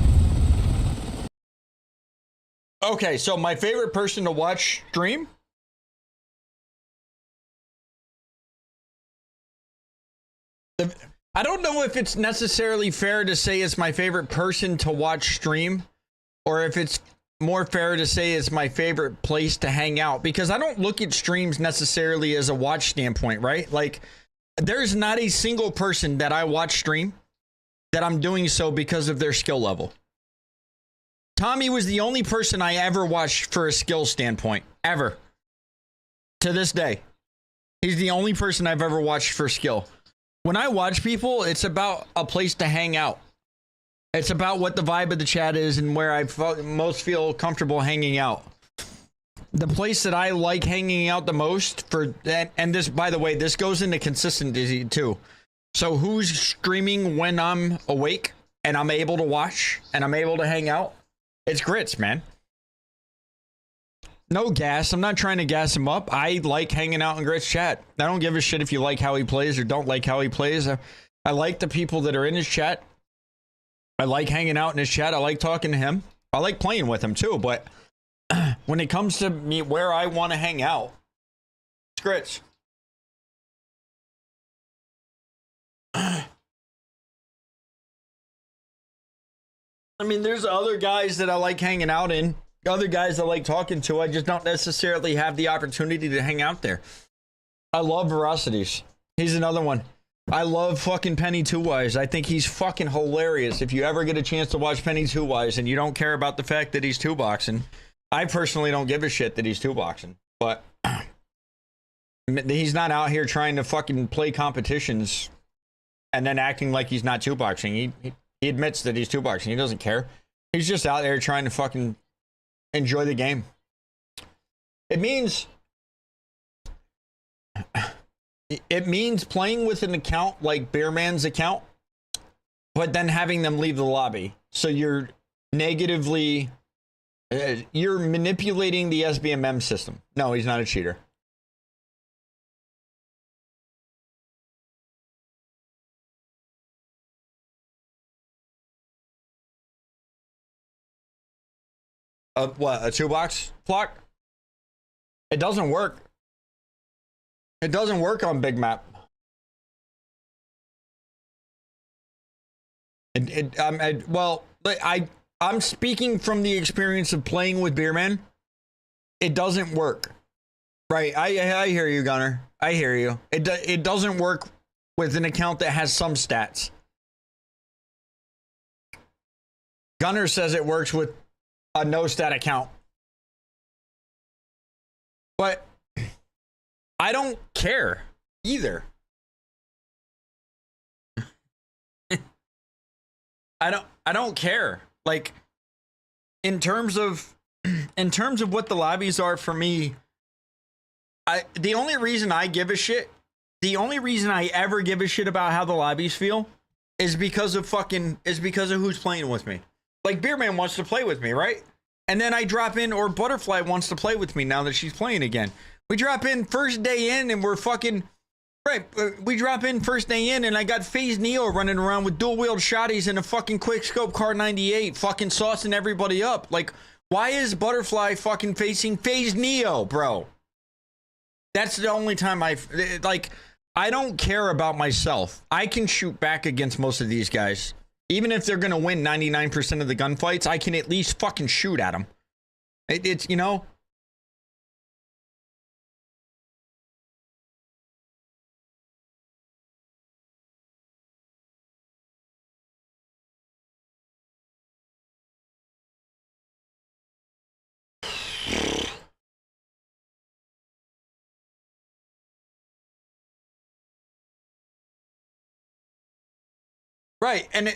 okay. So my favorite person to watch stream. I don't know if it's necessarily fair to say it's my favorite person to watch stream, or if it's more fair to say it's my favorite place to hang out, because I don't look at streams necessarily as a watch standpoint, right? Like, There's not a single person that I watch stream that I'm doing so because of their skill level. Tommy was the only person I ever watched for a skill standpoint, ever. To this day. He's the only person I've ever watched for skill. When I watch people, it's about a place to hang out. It's about what the vibe of the chat is and where I most feel comfortable hanging out. The place that I like hanging out the most for, and this, by the way, this goes into consistency too. So who's streaming when I'm awake and I'm able to watch and I'm able to hang out? It's Grits, man. No gas. I'm not trying to gas him up. I like hanging out in Grits chat. I don't give a shit if you like how he plays or don't like how he plays. I like the people that are in his chat. I like hanging out in his chat. I like talking to him. I like playing with him too, but when it comes to me where I want to hang out, it's Grits. I mean, there's other guys that I like hanging out in, other guys I like talking to. I just don't necessarily have the opportunity to hang out there. I love Verocities. He's another one. I love fucking Penny Two Wise. I think he's fucking hilarious. If you ever get a chance to watch Penny Two Wise and you don't care about the fact that he's two boxing, I personally don't give a shit that he's two boxing, but he's not out here trying to fucking play competitions and then acting like he's not two boxing. He admits that he's two boxing. He doesn't care. He's just out there trying to fucking enjoy the game. It means playing with an account like Bearman's account, but then having them leave the lobby. So you're negatively, you're manipulating the SBMM system. No, he's not a cheater. What, a 2-box flock? It doesn't work. It doesn't work on big map. I'm speaking from the experience of playing with Beerman. It doesn't work. Right, I hear you, Gunner. I hear you. It doesn't work with an account that has some stats. Gunner says it works with a no stat account. But I don't care either. I don't care. Like in terms of what the lobbies are for me, the only reason I give a shit, the only reason I ever give a shit about how the lobbies feel is because of who's playing with me. Like Beerman wants to play with me, right? And then I drop in, or Butterfly wants to play with me now that she's playing again. We drop in first day in and we're fucking, right, we drop in first day in and I got FaZe Neo running around with dual wield shotties and a fucking quick scope Car 98 fucking saucing everybody up. Like, why is Butterfly fucking facing FaZe Neo, bro? That's the only time I don't care about myself. I can shoot back against most of these guys. Even if they're going to win 99% of the gunfights, I can at least fucking shoot at them. It's, you know. Right, and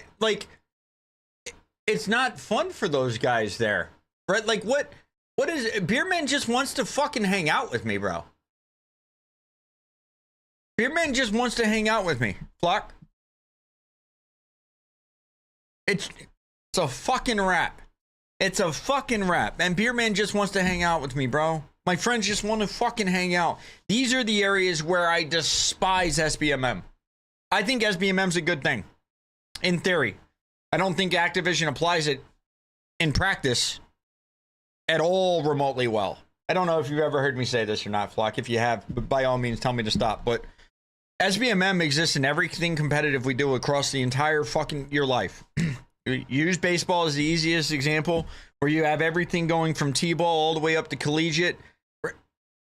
it's not fun for those guys there, right? Like, what is it? Beerman just wants to fucking hang out with me, bro. Beerman just wants to hang out with me, Flock. It's a fucking rap. It's a fucking rap, and Beerman just wants to hang out with me, bro. My friends just want to fucking hang out. These are the areas where I despise SBMM. I think SBMM's a good thing. In theory. I don't think Activision applies it in practice at all remotely well. I don't know if you've ever heard me say this or not, Flock. If you have, by all means, tell me to stop. But SBMM exists in everything competitive we do across the entire fucking your life. Use baseball as the easiest example, where you have everything going from T-ball all the way up to collegiate.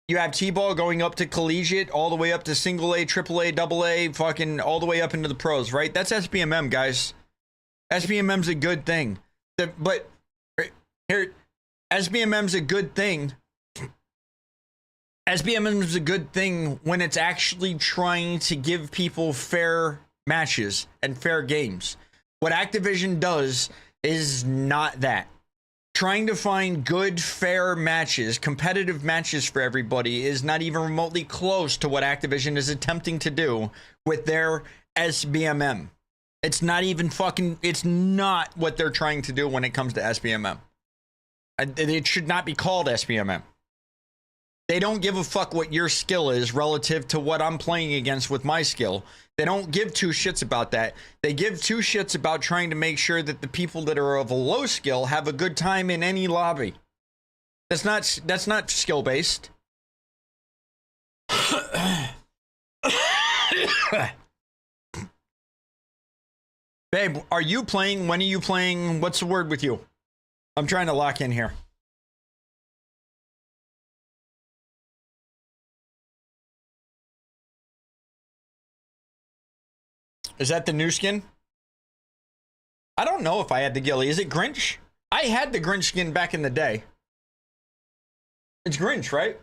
You have T-ball going up to collegiate, all the way up to single A, triple A, double A, fucking all the way up into the pros, right? That's SBMM, guys. SBMM's a good thing. But here, SBMM's a good thing. SBMM's a good thing when it's actually trying to give people fair matches and fair games. What Activision does is not that. Trying to find good, fair matches, competitive matches for everybody is not even remotely close to what Activision is attempting to do with their SBMM. It's not even fucking, it's not what they're trying to do when it comes to SBMM. It should not be called SBMM. They don't give a fuck what your skill is relative to what I'm playing against with my skill. They don't give two shits about that. They give two shits about trying to make sure that the people that are of a low skill have a good time in any lobby. That's not skill based. Babe, are you playing? When are you playing? What's the word with you? I'm trying to lock in here. Is that the new skin? I don't know if I had the ghillie. Is it Grinch? I had the Grinch skin back in the day. It's Grinch, right?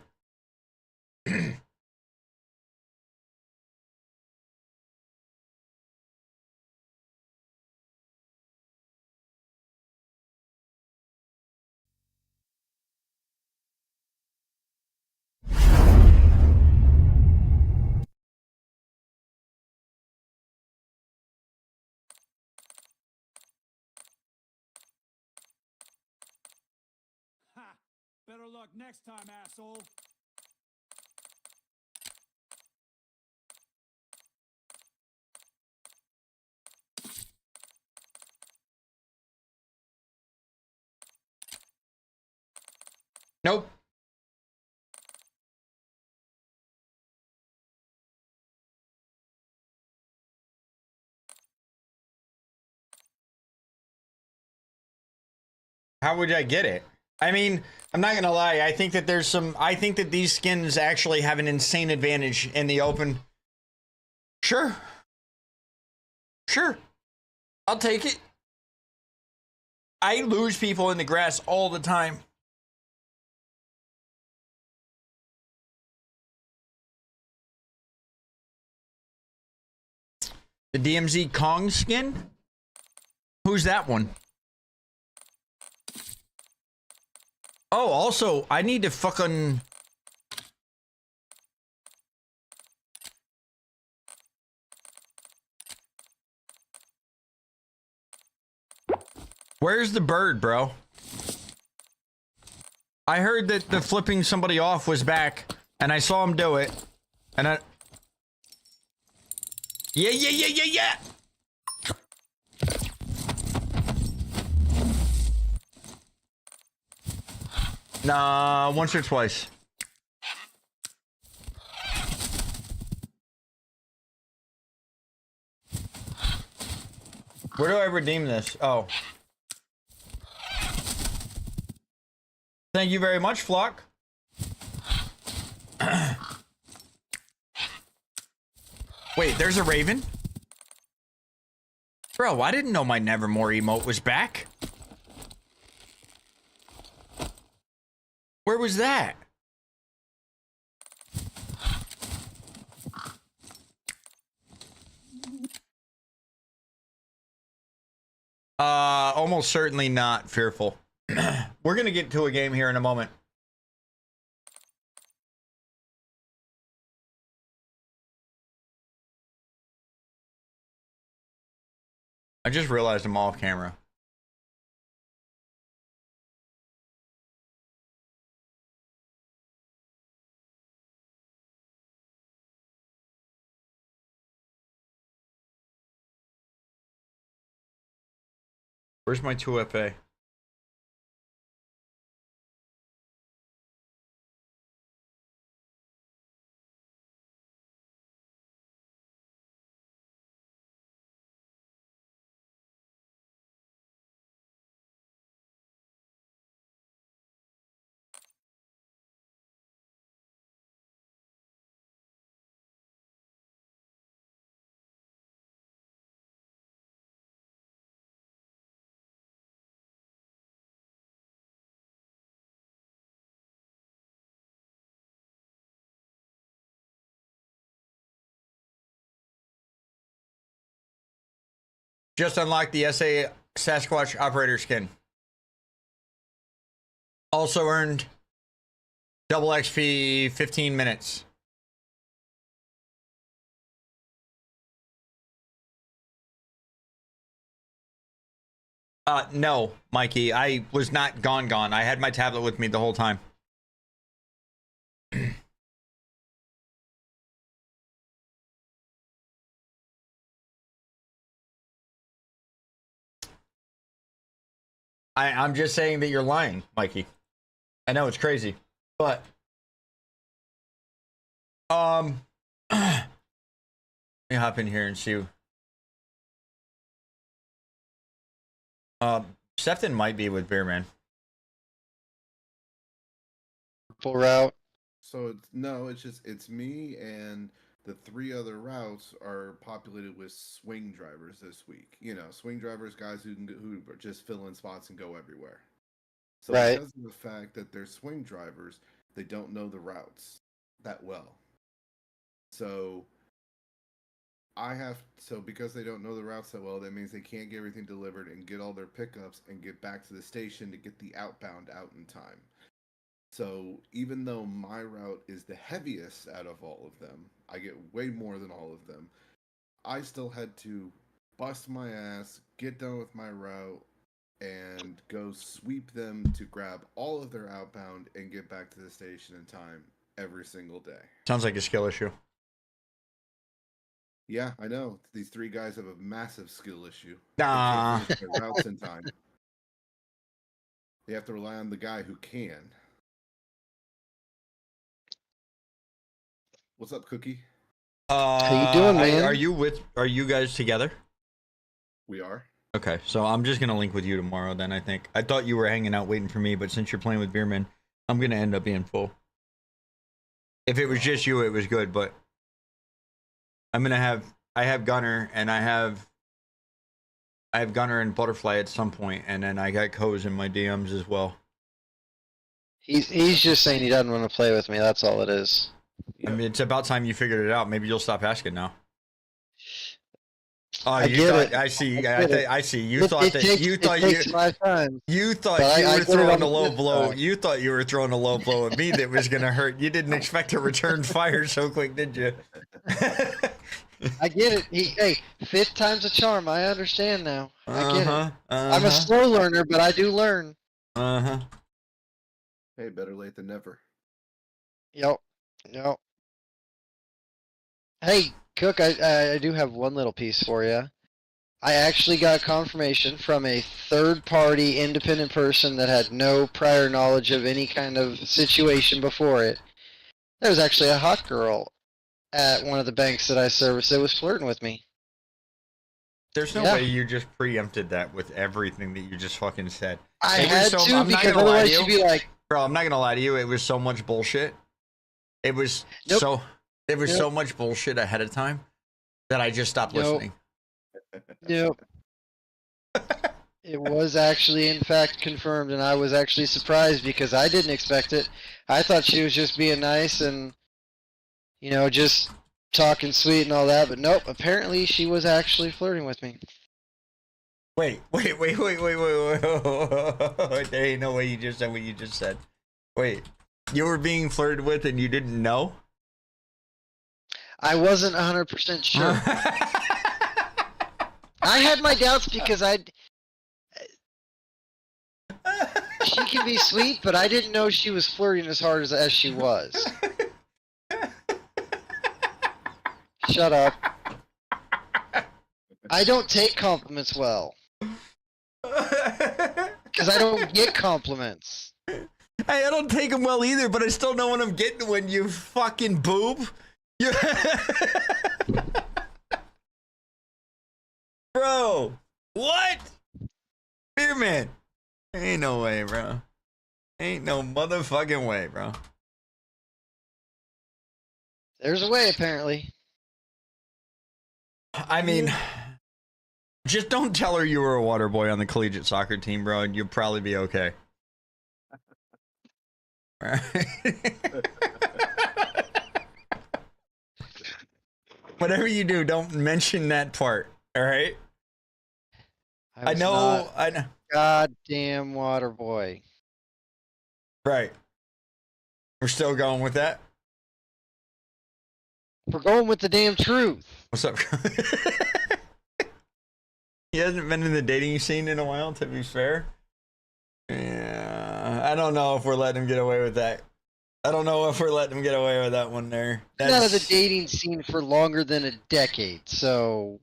Better luck next time, asshole. Nope. How would I get it? I mean, I'm not gonna lie. I think that I think that these skins actually have an insane advantage in the open. Sure. Sure. I'll take it. I lose people in the grass all the time. The DMZ Kong skin? Who's that one? Oh, also, I need to fucking... Where's the bird, bro? I heard that the flipping somebody off was back, and I saw him do it, and I... Yeah! Nah, once or twice. Where do I redeem this? Oh. Thank you very much, Flock. Wait, there's a Raven? Bro, I didn't know my Nevermore emote was back. Where was that? Almost certainly not fearful. We're gonna get to a game here in a moment. I just realized I'm off camera. Where's my 2FA? Just unlocked the SA Sasquatch operator skin. Also earned double XP 15 minutes. No, Mikey, I was not gone. I had my tablet with me the whole time. I'm just saying that you're lying, Mikey. I know it's crazy, but let me hop in here and see. Sefton might be with Beerman. Full route. So it's me and the 3 other routes are populated with swing drivers this week. You know, swing drivers, guys who just fill in spots and go everywhere. So Right. because of the fact that they're swing drivers, they don't know the routes that well. So because they don't know the routes that well, that means they can't get everything delivered and get all their pickups and get back to the station to get the outbound out in time. So even though my route is the heaviest out of all of them, I get way more than all of them, I still had to bust my ass, get done with my route, and go sweep them to grab all of their outbound and get back to the station in time every single day. Sounds like a skill issue. Yeah, I know. These 3 guys have a massive skill issue. Nah. They can't finish their routes in time. They have to rely on the guy who can. What's up, Cookie? How you doing, man? Are you guys together? We are. Okay, so I'm just gonna link with you tomorrow then, I think. I thought you were hanging out waiting for me, but since you're playing with Beerman, I'm gonna end up being full. If it was just you, it was good, but I have Gunner and I have Gunner and Butterfly at some point, and then I got Coz in my DMs as well. He's just saying he doesn't want to play with me. That's all it is. I mean, it's about time you figured it out. Maybe you'll stop asking now. Oh, I you get thought, it. I see. I I see. You thought that it takes 5 times. you thought But you I were get it throwing on a the low flip blow. side. You thought you were throwing a low blow at me that was gonna hurt. You didn't expect to return fire so quick, did you? I get it. Hey, 5th time's a charm. I understand now. I get it. I'm a Uh-huh. slow learner, but I do learn. Uh-huh. Hey, better late than never. Yep. Hey, Cook, I do have one little piece for you. I actually got confirmation from a third-party independent person that had no prior knowledge of any kind of situation before it. There was actually a hot girl at one of the banks that I serviced that was flirting with me. There's no Yeah. way you just preempted that with everything that you just fucking said. I It was had so- to I'm not because gonna lie to otherwise you. she'd be like, Bro, I'm not gonna lie to you. It was so much bullshit. It was Nope. so much bullshit ahead of time that I just stopped Nope. listening. nope. It was actually, in fact, confirmed, and I was actually surprised because I didn't expect it. I thought she was just being nice and, just talking sweet and all that, but nope, apparently she was actually flirting with me. Wait. There ain't no way you just said what you just said. Wait. You were being flirted with and you didn't know? I wasn't 100% sure. I had my doubts because she can be sweet, but I didn't know she was flirting as hard as she was. Shut up. I don't take compliments well. Because I don't get compliments. Hey, I don't take them well either, but I still know what I'm getting when you fucking boob. You... Bro, what? Beer man. Ain't no way, bro. Ain't no motherfucking way, bro. There's a way, apparently. I mean, just don't tell her you were a water boy on the collegiate soccer team, bro, and you'll probably be okay. Whatever you do, don't mention that part, all right? I was know. not I know. goddamn water boy. Right. We're still going with that. We're going with the damn truth. What's up? He hasn't been in the dating scene in a while, to be fair. Yeah, I don't know if we're letting him get away with that. I don't know if we're letting him get away with that one there. Been out of the dating scene for longer than a decade, so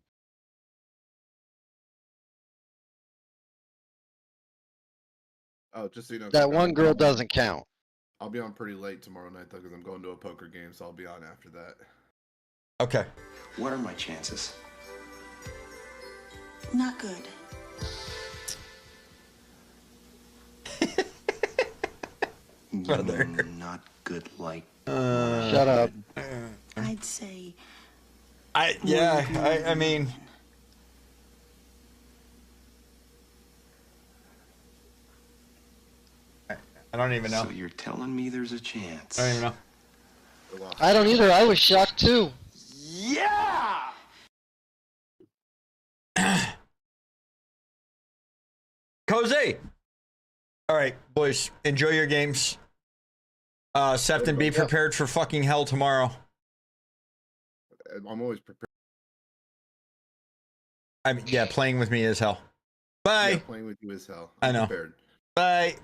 Oh, just so you know, that Cook, one girl doesn't count. I'll be on pretty late tomorrow night though, because I'm going to a poker game, so I'll be on after that. Okay. What are my chances? Not good. Brother. Not good like. Shut up. I'd say I mean, I don't even know. So you're telling me there's a chance? I don't even know. I don't either. I was shocked too. Yeah! Jose. All right, boys, enjoy your games. Sefton, be prepared for fucking hell tomorrow. I'm always prepared. I mean, yeah, playing with me is hell. Bye. Yeah, playing with you is hell. I I'm know. Prepared. Bye.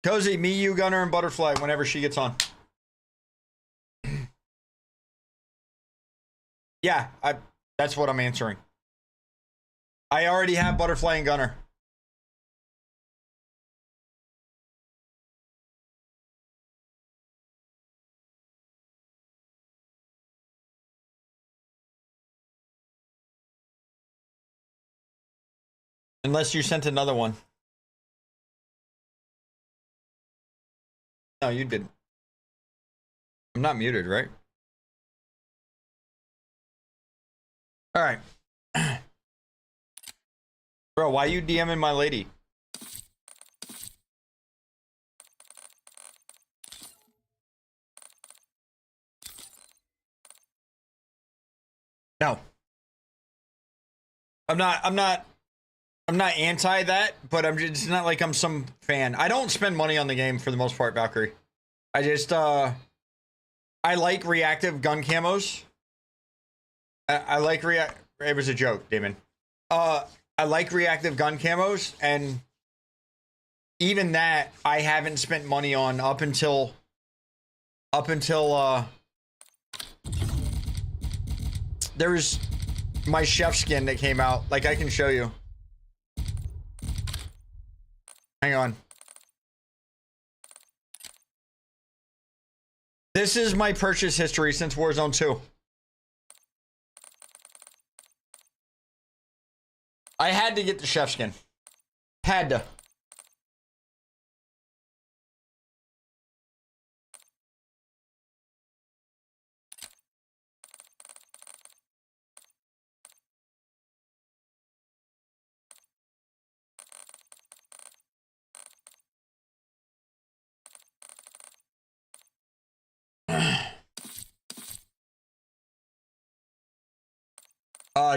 Cozy, me, you, Gunner, and Butterfly whenever she gets on. Yeah, that's what I'm answering. I already have Butterfly and Gunner. Unless you sent another one. No, you didn't. I'm not muted, right? All right. Bro, why you DMing my lady? No. I'm not anti that, but it's not like I'm some fan. I don't spend money on the game for the most part, Valkyrie. I just I like reactive gun camos. I like it was a joke, Damon. I like reactive gun camos, and even that I haven't spent money on up until there was my chef skin that came out. Like, I can show you. Hang on. This is my purchase history since Warzone 2. I had to get the chef skin. Had to.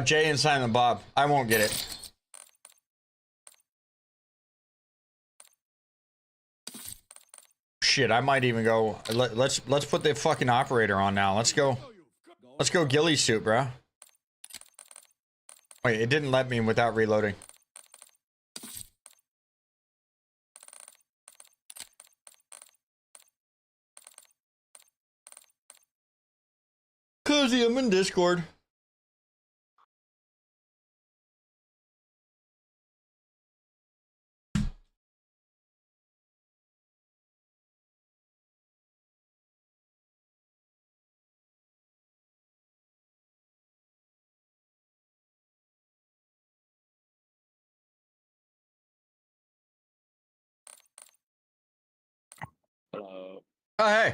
Jay and Silent Bob. I won't get it. Shit, I might even go. Let's put the fucking operator on now. Let's go ghillie suit, bro. Wait, it didn't let me without reloading. Cozy, I'm in Discord. Hello. Oh, hey.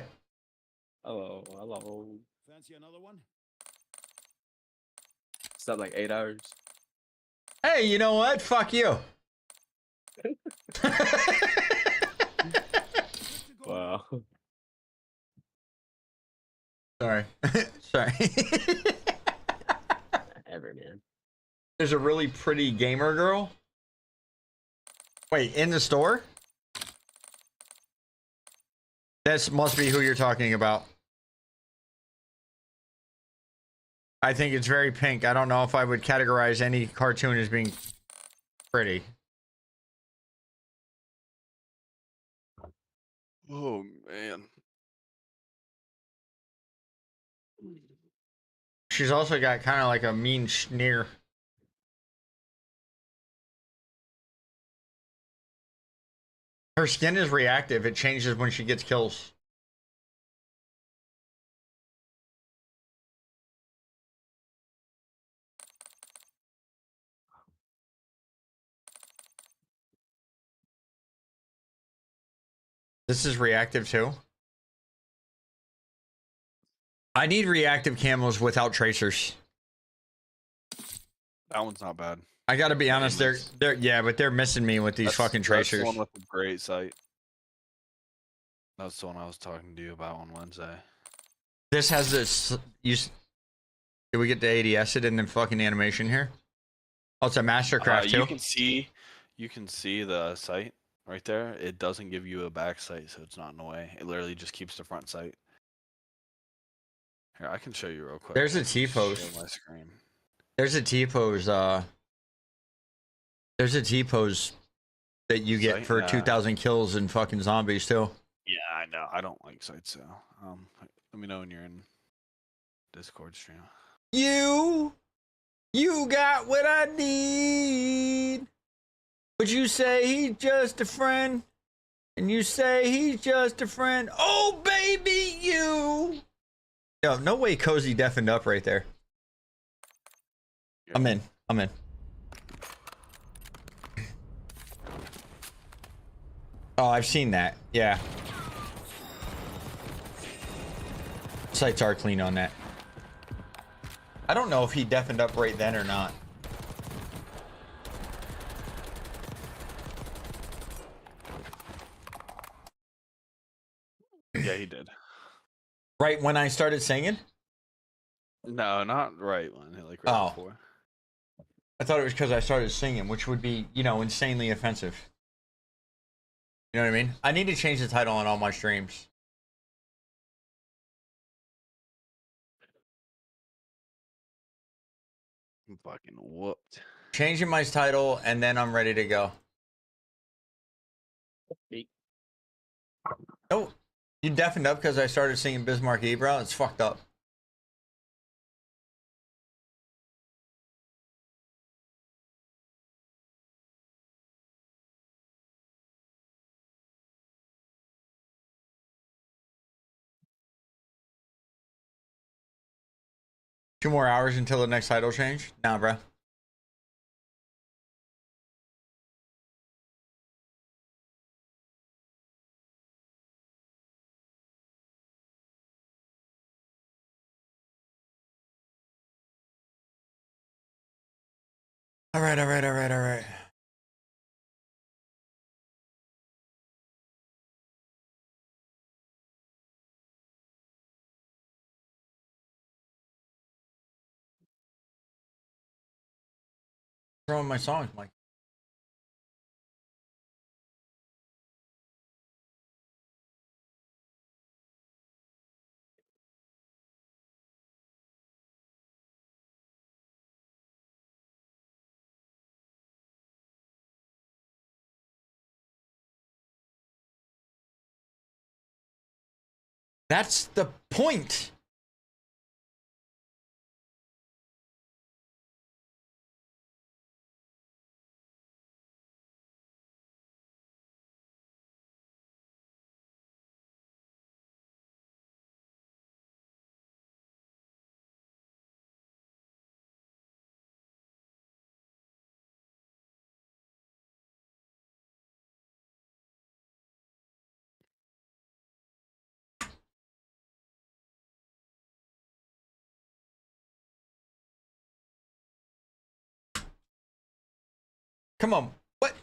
Hello. Hello. Fancy another one? Slept like 8 hours. Hey, you know what? Fuck you. Wow. Sorry. Sorry. Ever, man. There's a really pretty gamer girl. Wait, in the store? This must be who you're talking about. I think it's very pink. I don't know if I would categorize any cartoon as being pretty. Oh man. She's also got kind of like a mean sneer. Her skin is reactive. It changes when she gets kills. This is reactive too. I need reactive camos without tracers. That one's not bad. I gotta be honest, they're yeah, but they're missing me with these fucking tracers. That's the one with the great sight. That's the one I was talking to you about on Wednesday. This has this. Did we get the ADS it in the fucking animation here? Oh, it's a Mastercraft too. You can see the sight right there. It doesn't give you a back sight, so it's not in the way. It literally just keeps the front sight. Here, I can show you real quick. There's a T-pose. Share my screen. There's a T-pose. There's a T-pose that you get for 2,000 kills and fucking zombies too. Yeah, I know. I don't like sights, so let me know when you're in Discord stream. You got what I need. But you say he's just a friend, and you say he's just a friend. Oh baby, you. Yo, no way, Cozy deafened up right there. I'm in. Oh, I've seen that. Yeah. Sights are clean on that. I don't know if he deafened up right then or not. Yeah, he did. Right when I started singing? No, not right when. Like right before. I thought it was because I started singing, which would be, you know, insanely offensive. You know what I mean? I need to change the title on all my streams. I'm fucking whooped. Changing my title, and then I'm ready to go. Oh, you deafened up because I started singing Bismarck Ebro? It's fucked up. Two more hours until the next title change? Nah, bro. All right. Throwing my songs, Mike. That's the point. Come on. What?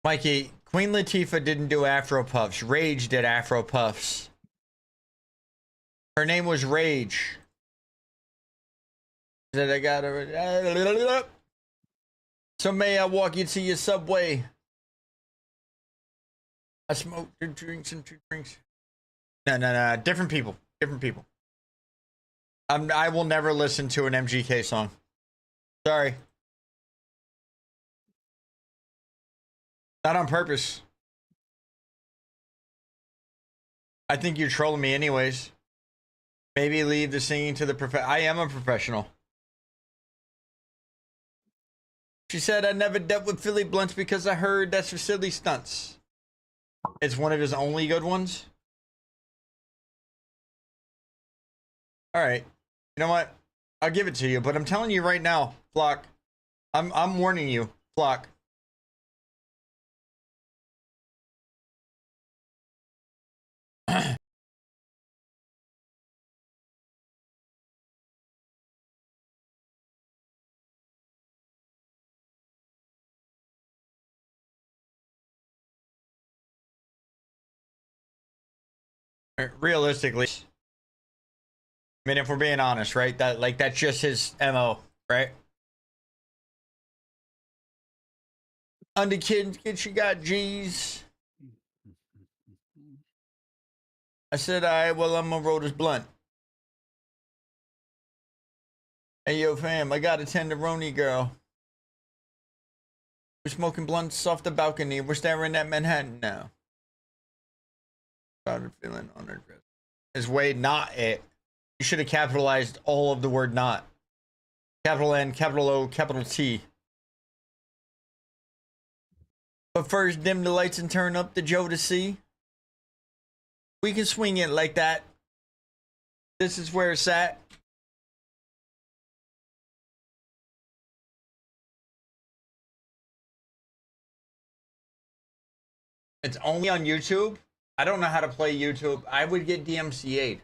Mikey, Queen Latifah didn't do Afro Puffs. Rage did Afro Puffs. Her name was Rage. Said I got her. So may I walk you to your subway? I smoke 2 drinks and 2 drinks. No. Different people. Different people. I will never listen to an MGK song. Sorry. Not on purpose. I think you're trolling me anyways. Maybe leave the singing to the I am a professional. She said I never dealt with Philly blunts because I heard that's for silly stunts. It's one of his only good ones. All right. You know what? I'll give it to you, but I'm telling you right now, Flock. I'm warning you, Flock. Realistically, I mean, if we're being honest, right? That's just his MO, right? Under kid, she got G's. I said, all right, well, I'm gonna roll this blunt. Hey, yo, fam, I got a tenderoni girl. We're smoking blunts off the balcony. We're staring at Manhattan now. Started feeling honored. Is way not it. You should have capitalized all of the word not. Capital N, capital O, capital T. But first, dim the lights and turn up the Joe to see. We can swing it like that. This is where it's at. It's only on YouTube. I don't know how to play YouTube. I would get DMCA'd.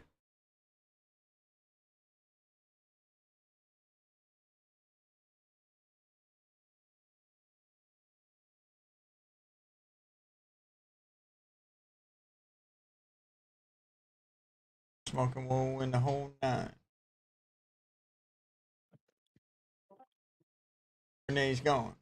Smoking woo in the whole nine. Renee's gone.